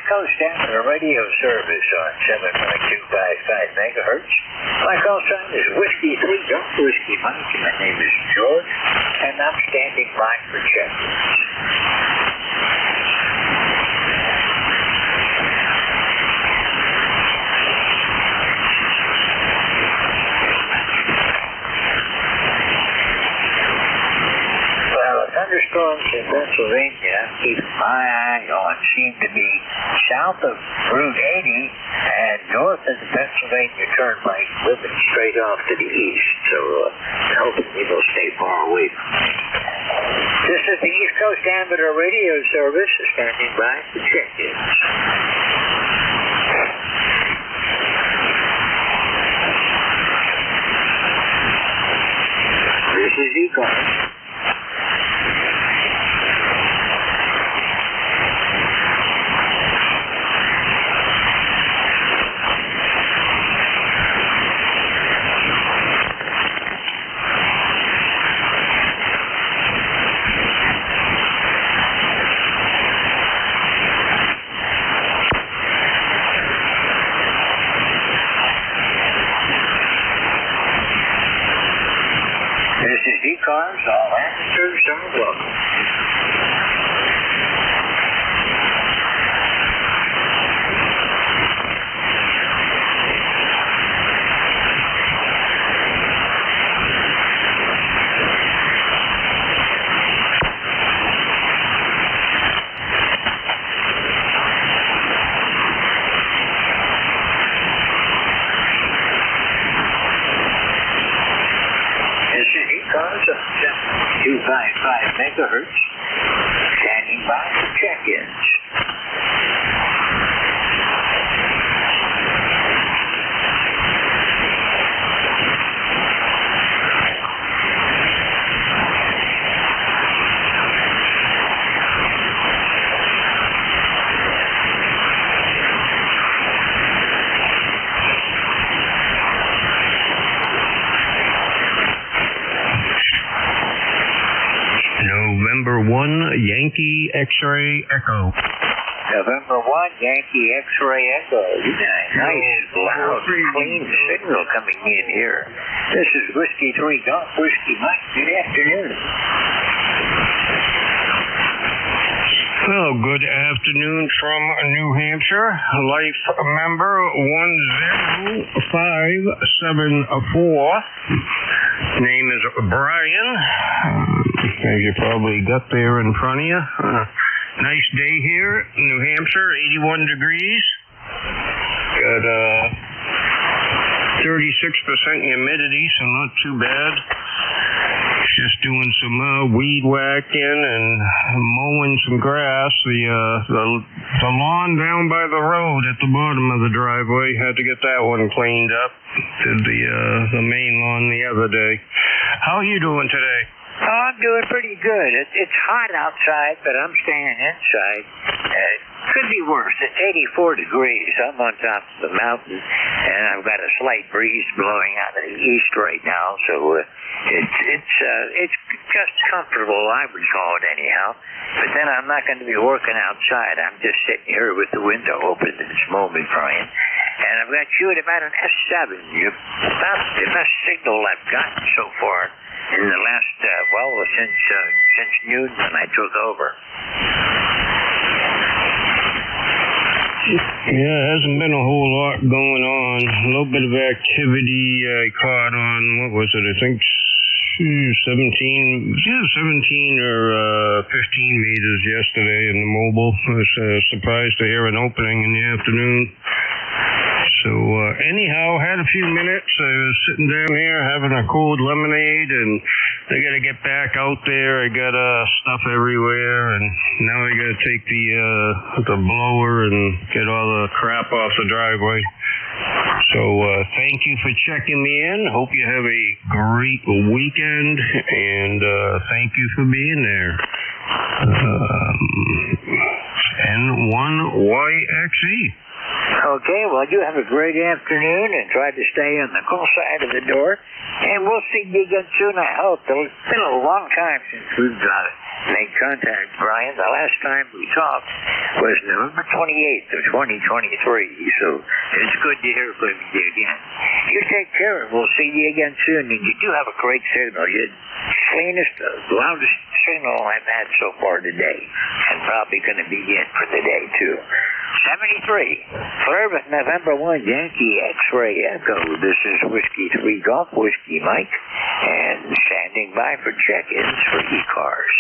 Coast Amateur Radio Service on 7.255 megahertz. My call sign is Whiskey 3 Golf Whiskey Mike. My name is George, and I'm standing by for check-ins. Thunderstorms in Pennsylvania, keep my eye on, seem to be south of Route 80 and north of the Pennsylvania Turnpike, moving straight off to the east. So hopefully they'll stay far away from me. This is the East Coast Amateur Radio Service, standing by for check-ins. This is ECARS. ECARS, all Yankee X-Ray Echo. November 1, Yankee X-Ray Echo. You got a nice, loud, clean signal coming in here. This is Whiskey 3 Golf Whiskey Mike. Good afternoon. Well, good afternoon from New Hampshire. Life member 10574. Name is Brian. As you probably got there in front of you. Nice day here in New Hampshire, 81 degrees. Got 36% humidity, so not too bad. Just doing some weed whacking and mowing some grass. The lawn down by the road at the bottom of the driveway, had to get that one cleaned up. Did the main lawn the other day. How are you doing today? Oh, I'm doing pretty good. It's hot outside, but I'm staying inside. Could be worse. It's 84 degrees. I'm on top of the mountain, and I've got a slight breeze blowing out of the east right now, so it's just comfortable, I would call it anyhow. But then I'm not going to be working outside. I'm just sitting here with the window open at this moment, Brian. And I've got you at about an S7. You're about the best signal I've gotten so far in the last, since noon when I took over. Yeah, there hasn't been a whole lot going on. A little bit of activity I caught on, what was it, I think 17 or 15 meters yesterday in the mobile. I was surprised to hear an opening in the afternoon. So anyhow, had a few minutes. I was sitting down here having a cold lemonade, and I got to get back out there. I got stuff everywhere, and now I got to take the blower and get all the crap off the driveway. So thank you for checking me in. Hope you have a great weekend, and thank you for being there. N1YXE. Okay, well, you have a great afternoon and try to stay on the cool side of the door. And we'll see you again soon, I hope. It's been a long time since we've made contact, Brian. The last time we talked was November 28th of 2023. So it's good to hear from you again. You take care, and we'll see you again soon. And you do have a great signal. You're the cleanest, loudest signal I've had so far today. And probably going to be it for the day, too. 73. Flirt with November 1 Yankee X-Ray Echo. This is Whiskey 3 Golf Whiskey Mike. And standing by for check-ins for ECARS.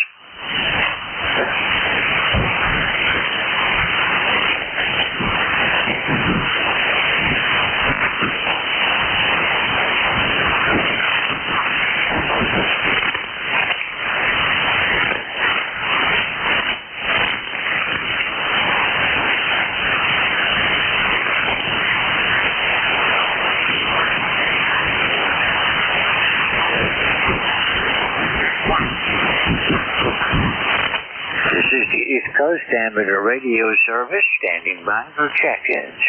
This is the East Coast Amateur Radio Service standing by for check-ins.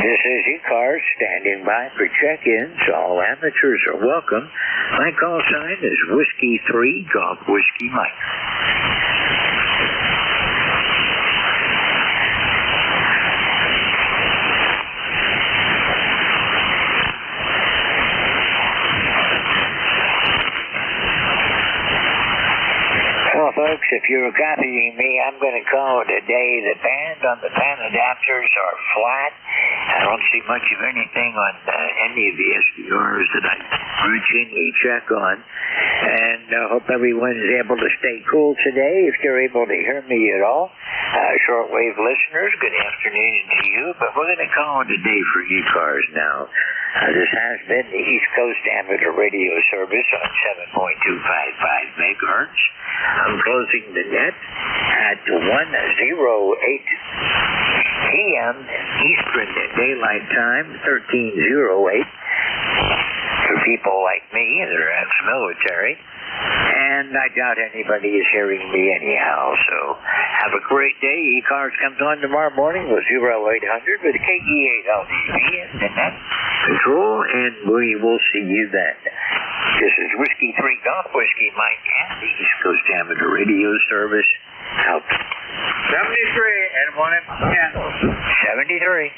This is ECARS standing by for check-ins. All amateurs are welcome. My call sign is Whiskey 3 Golf Whiskey Mike. Well, folks, if you're copying me, I'm going to call it a day. The band on the pan adapters are flat. I don't see much of anything on any of the SDRs that I routinely check on. And I hope everyone is able to stay cool today, if you're able to hear me at all. Shortwave listeners, good afternoon to you. But we're going to call it a day for ECARS now. This has been the East Coast Amateur Radio Service on 7.255 megahertz. I'm closing the net. at 1:08 p.m. Eastern Daylight Time, 13:08 for people like me that are ex-military. And I doubt anybody is hearing me anyhow. So have a great day. ECARS comes on tomorrow morning with 0800 with KE8LDV Internet Control, and we will see you then. This is Whiskey 3 Golf Whiskey Mike and the East Coast Amateur Radio Service out. 73 and 1 and 73.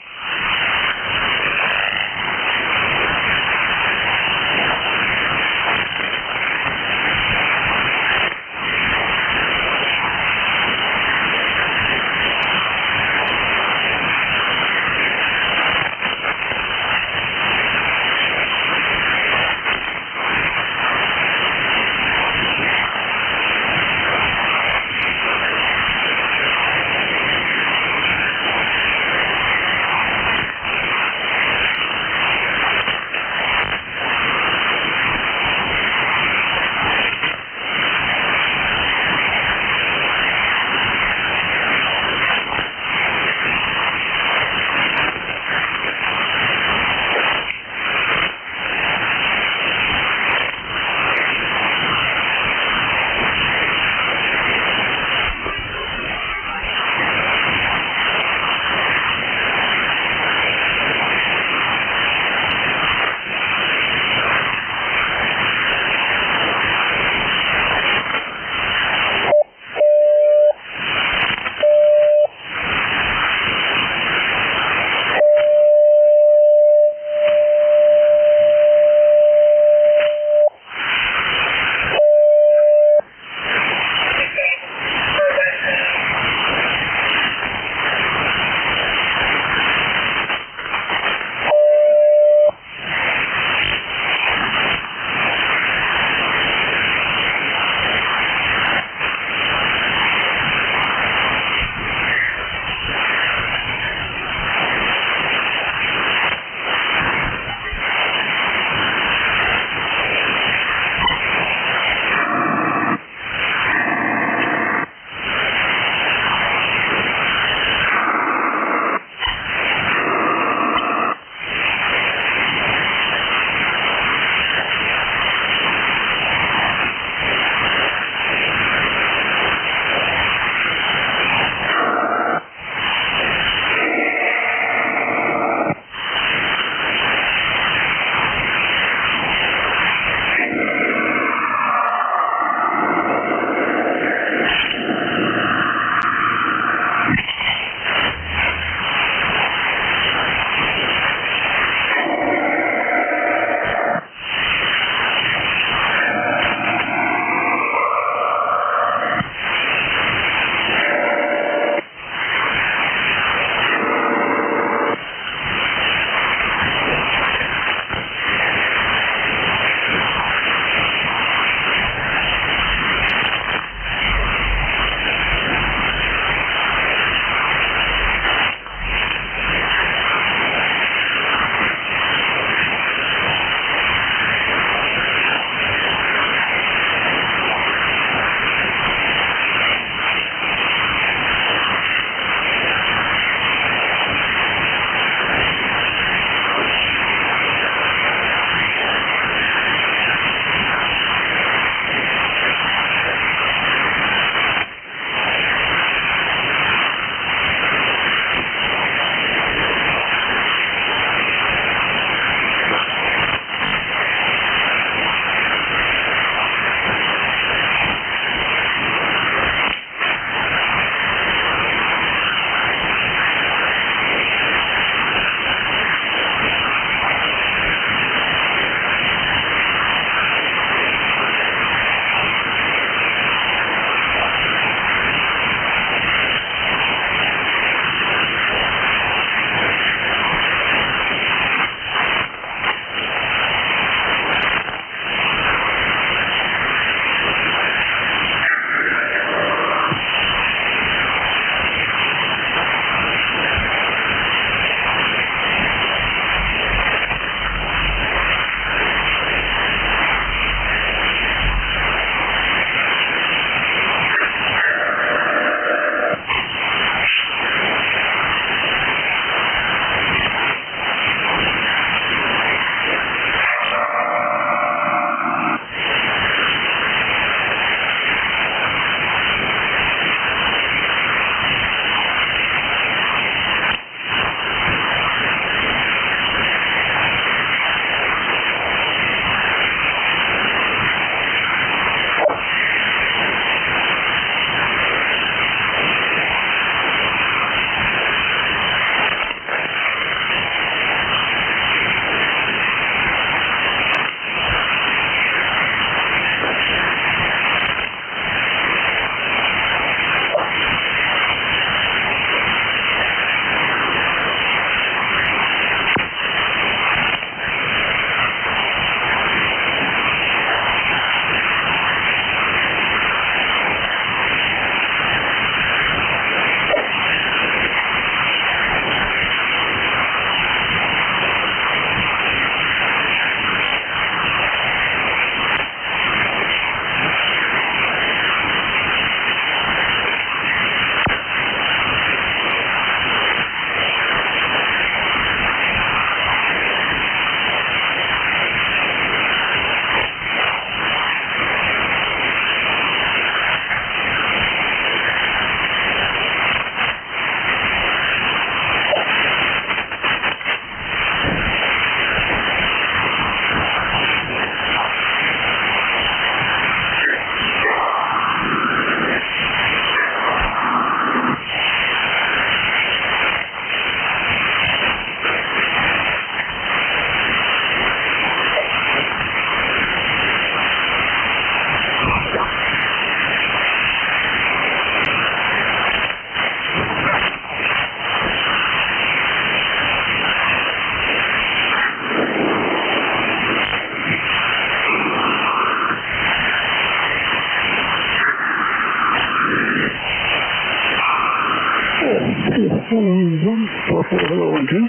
Hello, 4, hello, 1, 2.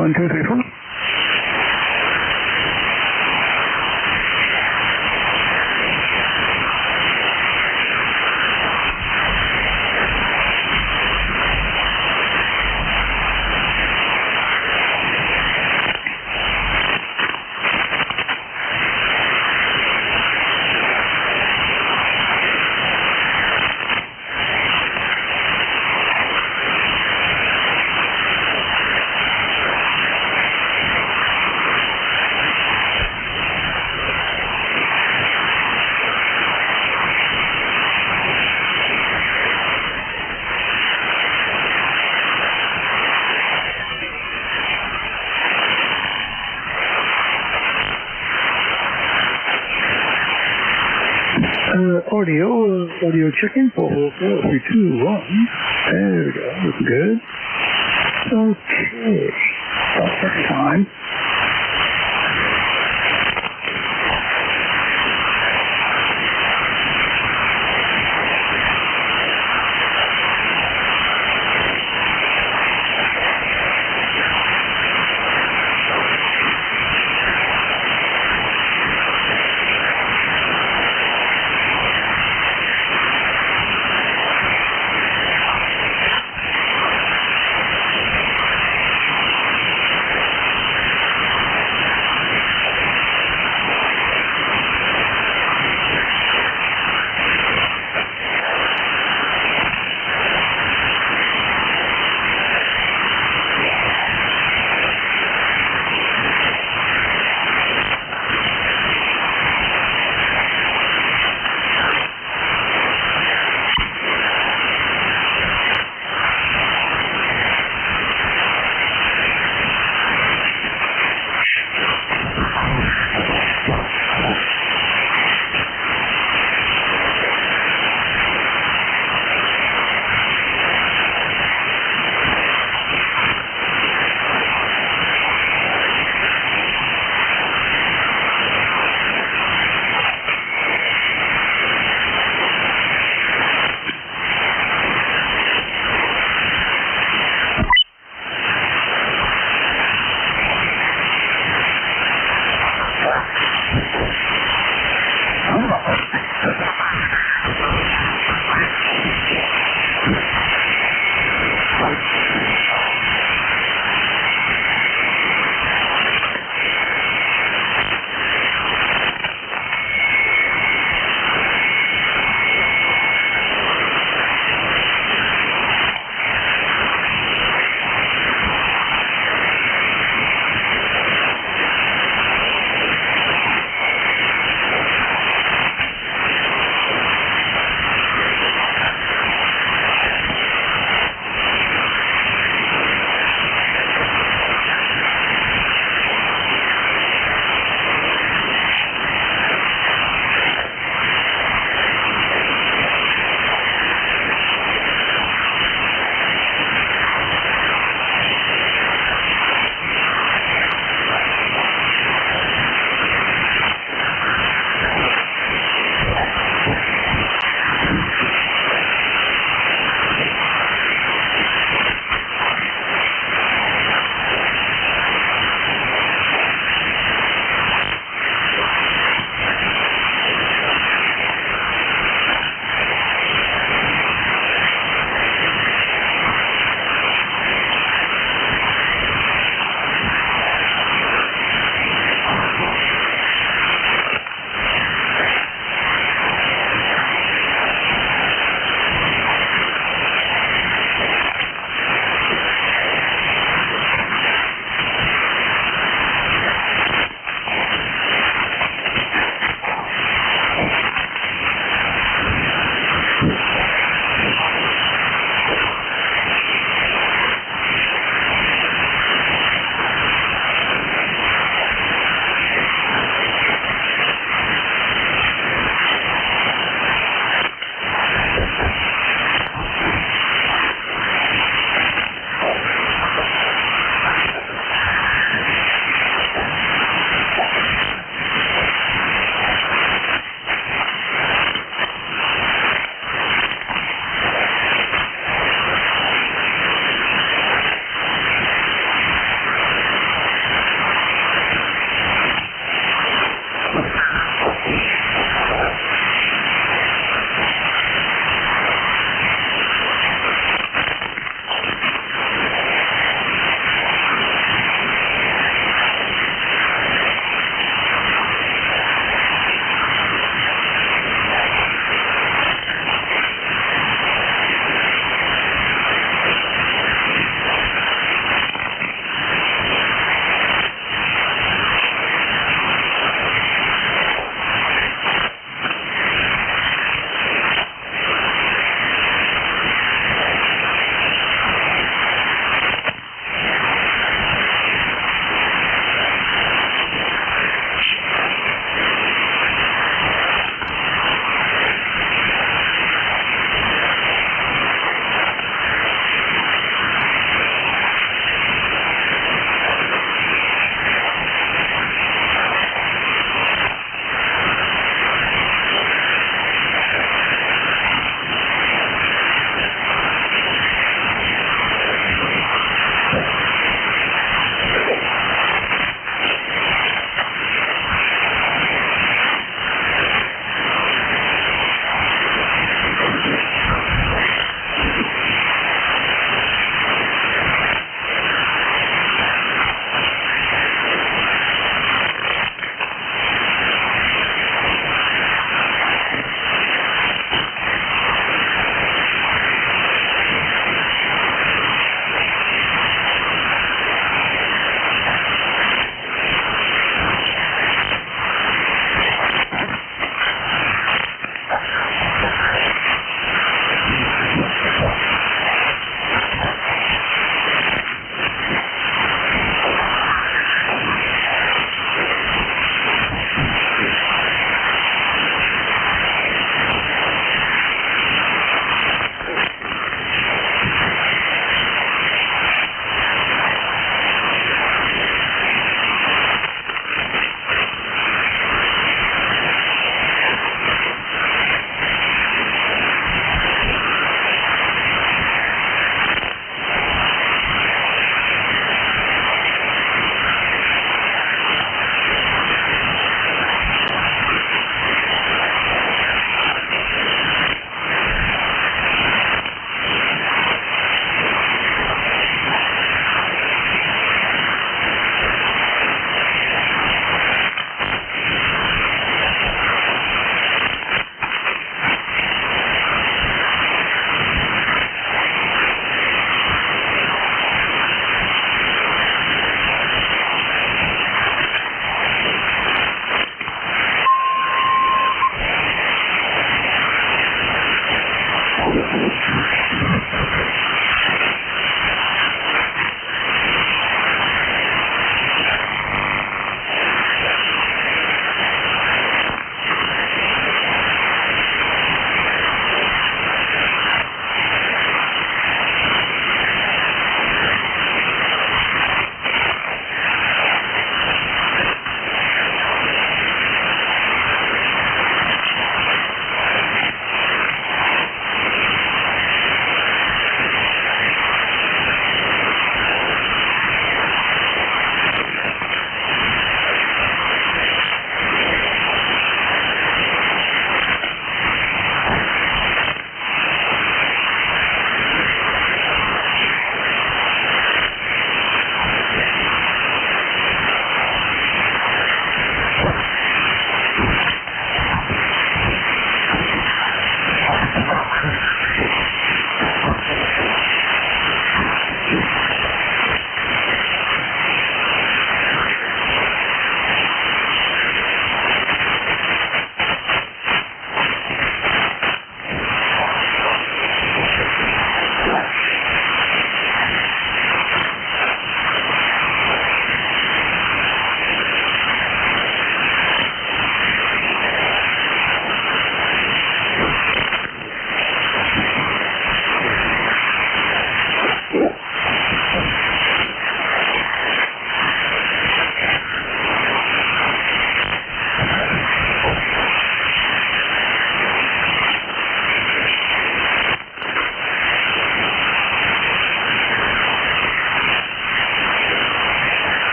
1, 2, 3, 4. Audio checking. 4, 4, 3, 2, 1. There we go. Looking good. Okay. About second time.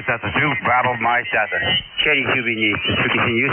Delta 2, Bravo, Mike Delta. Cherry QB needs to continue.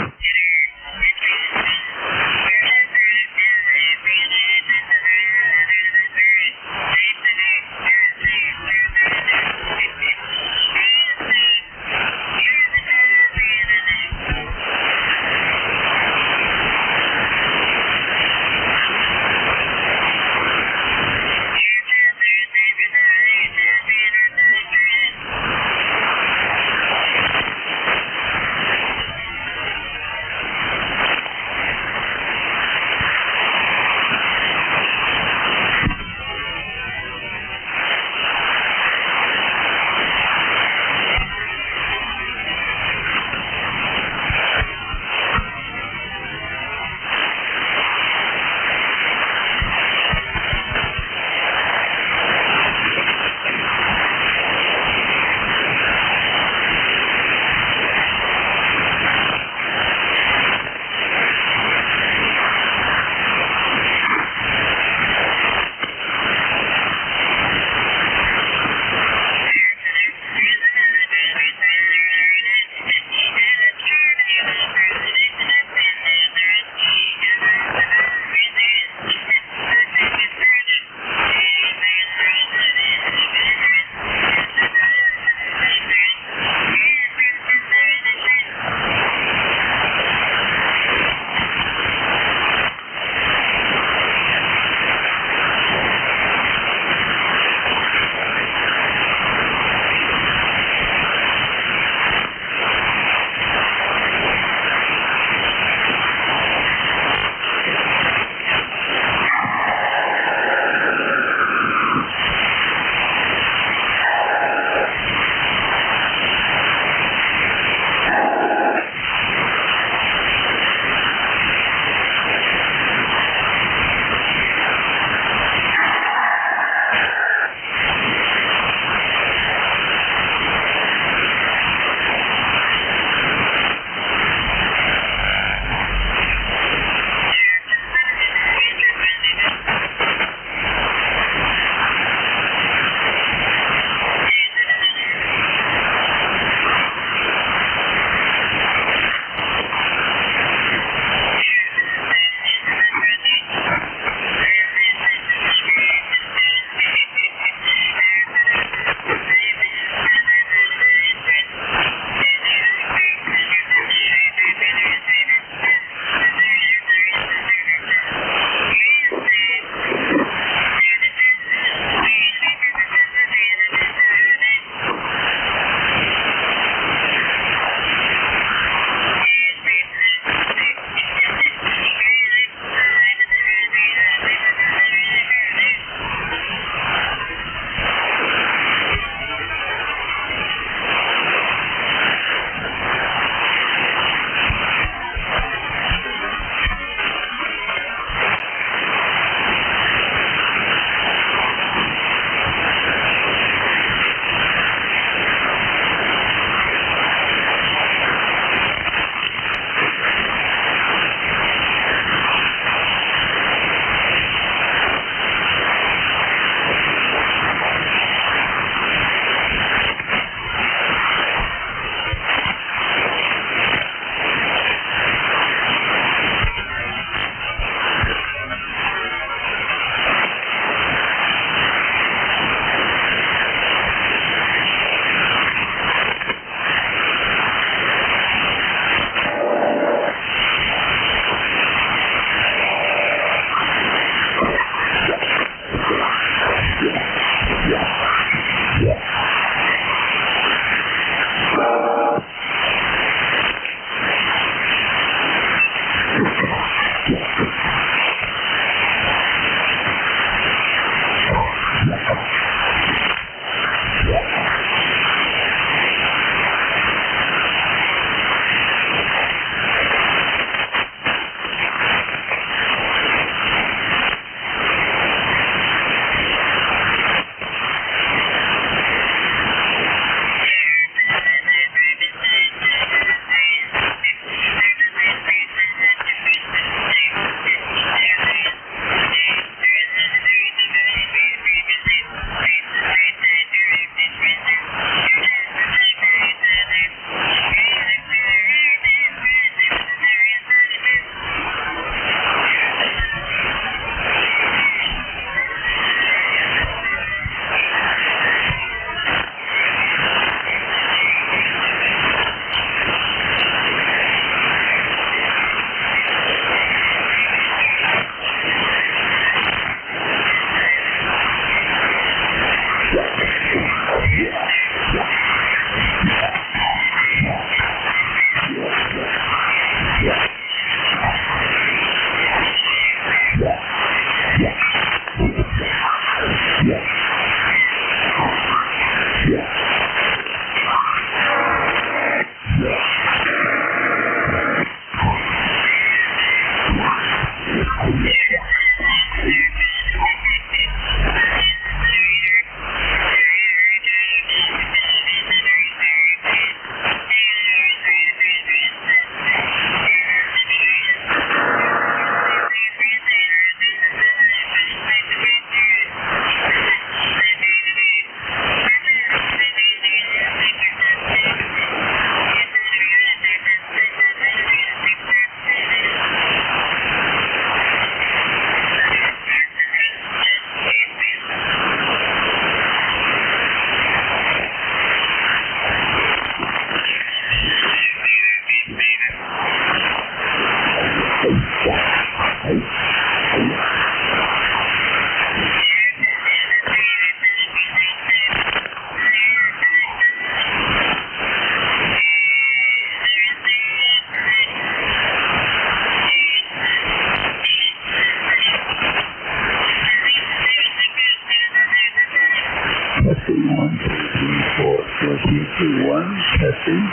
Testing.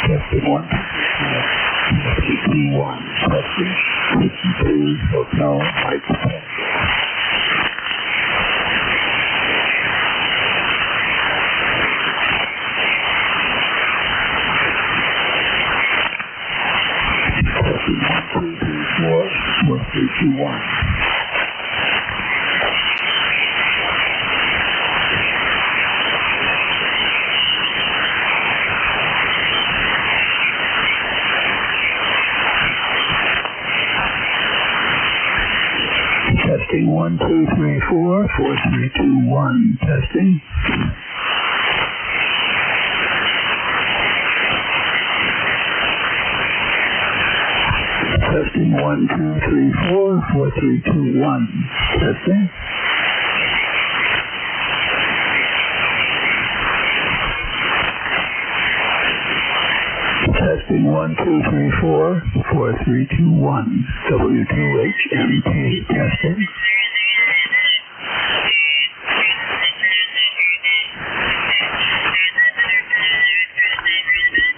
Testing 1, 2, 1. Testing. Listen to Hotel Mike Tango. Testing 1, 2, 3, 4, 4, 3, 2, 1. Testing 1, 2, 3, 4, 4, 3, 2, 1. Testing. Testing 1, 2, 3, 4, 4, 3, 2, 1. Testing. Testing 1, 2, 3, 4, 4, 3, 2, 1. W2HMT. Testing.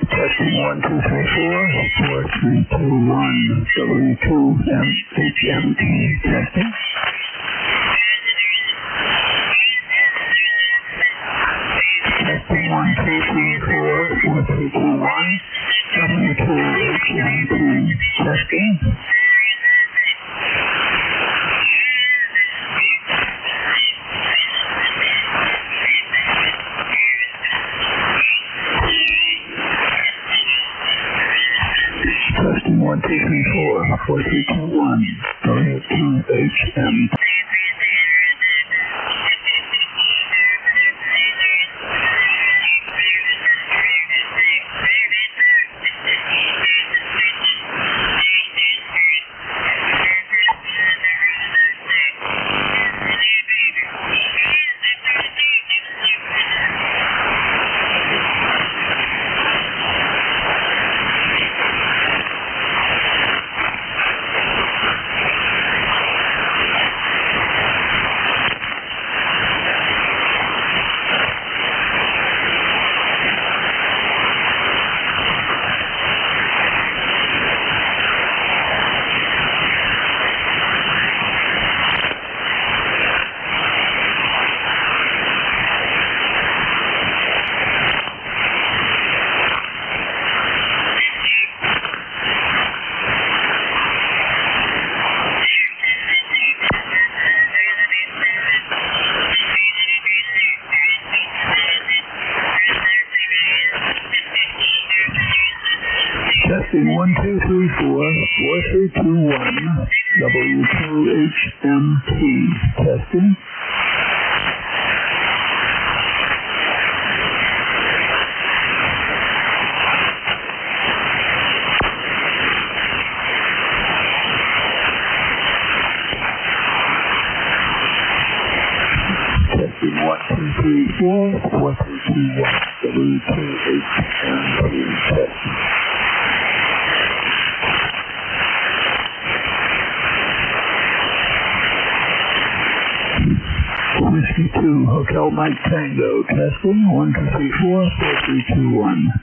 Testing 1, 2, 3, 4, 4, 3, 2, 1. W2HMT. Testing. Testing 1, 2, 3, 4, 4, 3, 2, 1. W2HMT. Testing. Testing 1, 2, 3, 4, 4, 3, 2, 1. W2HMT. Testing 1, 2, 3, 4, 4, 3, 2, 1. W2HMT. Testing. Testing 1, 2, 3, 4, 4, 3, 2, 1. W2HMT. Testing. Whiskey 2, Hotel Mike Tango. Testing. 1, 2, 3, 4, 4, 3, 2, 1.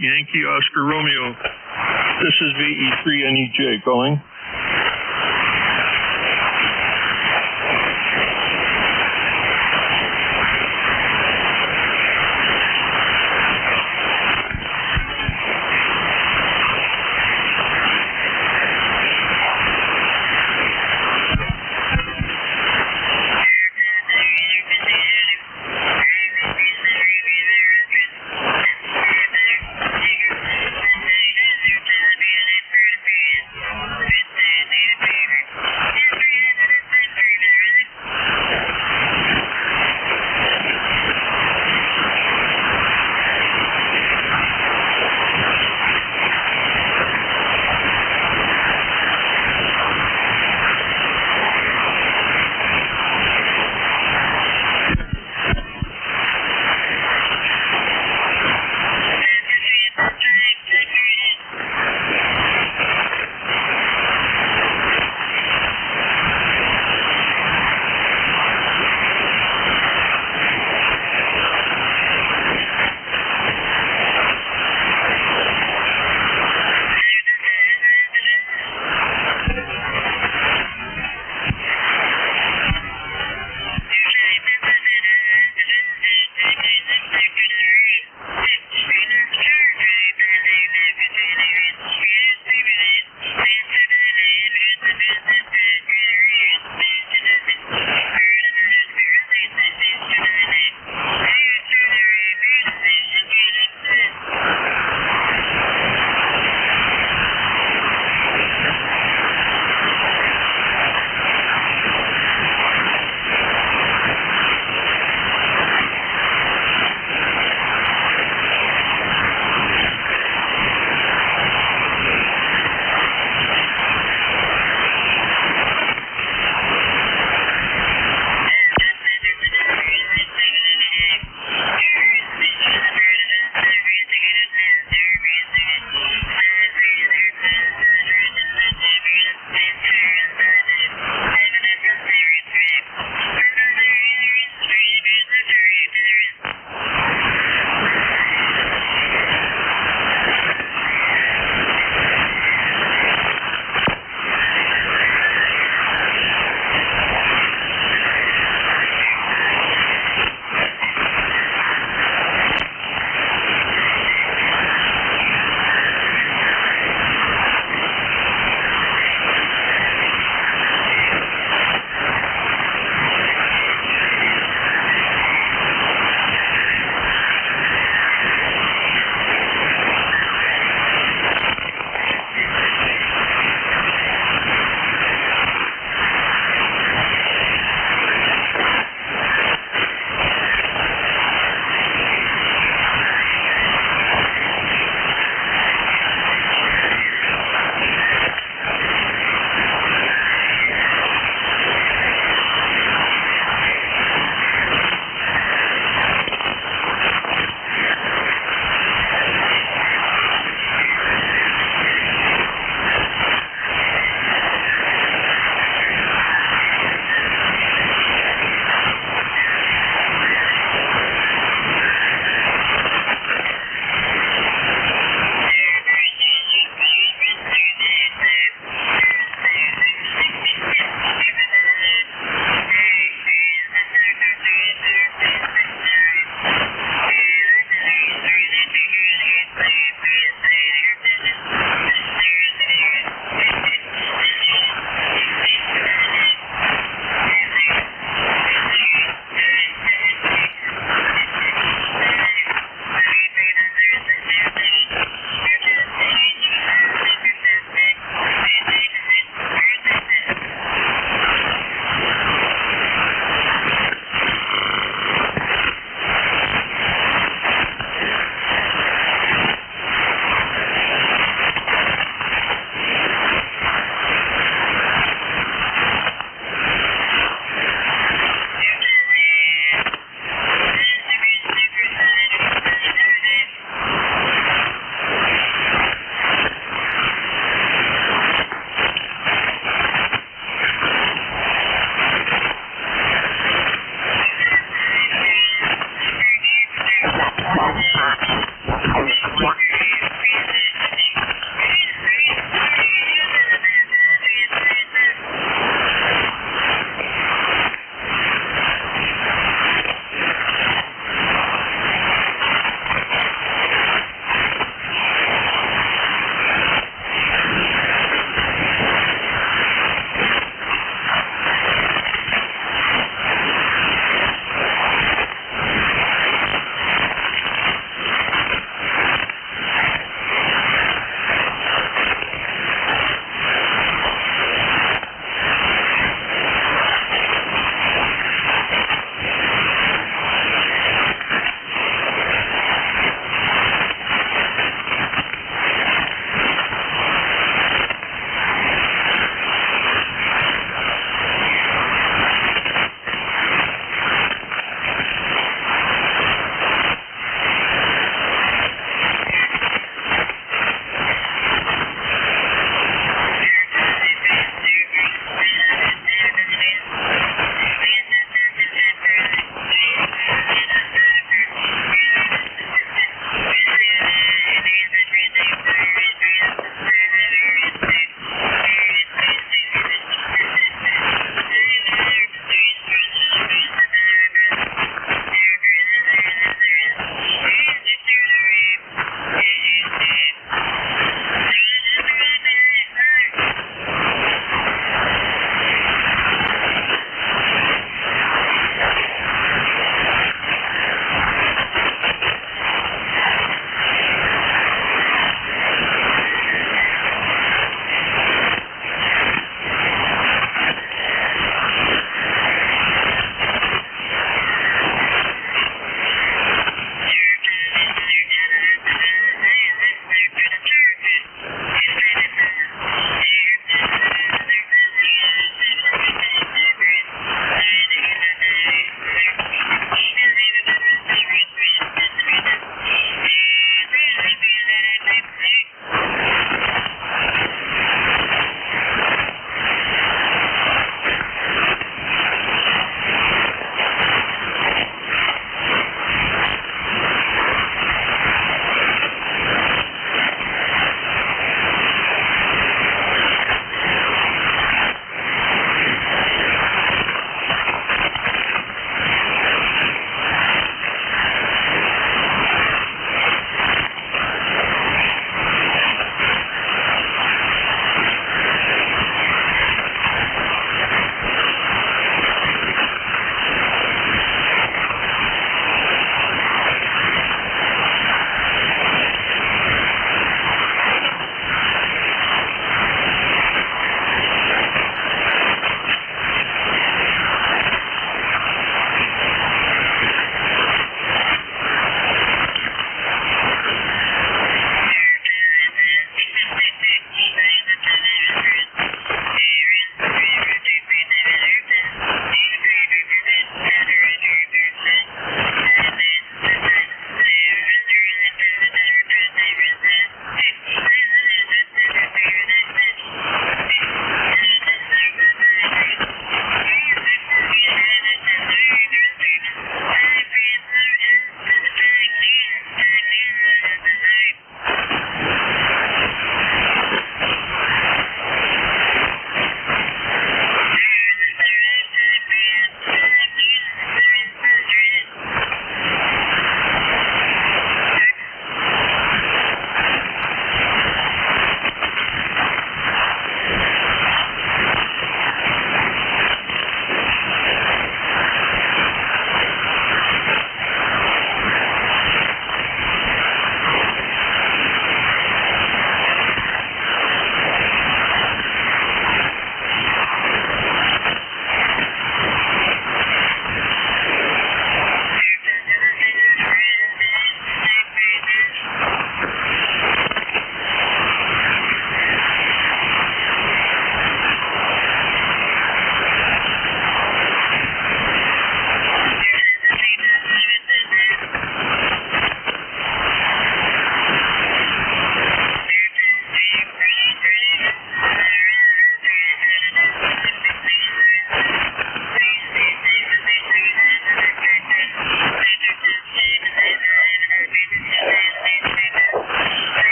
Yankee Oscar Romeo. This is VE3NEJ calling.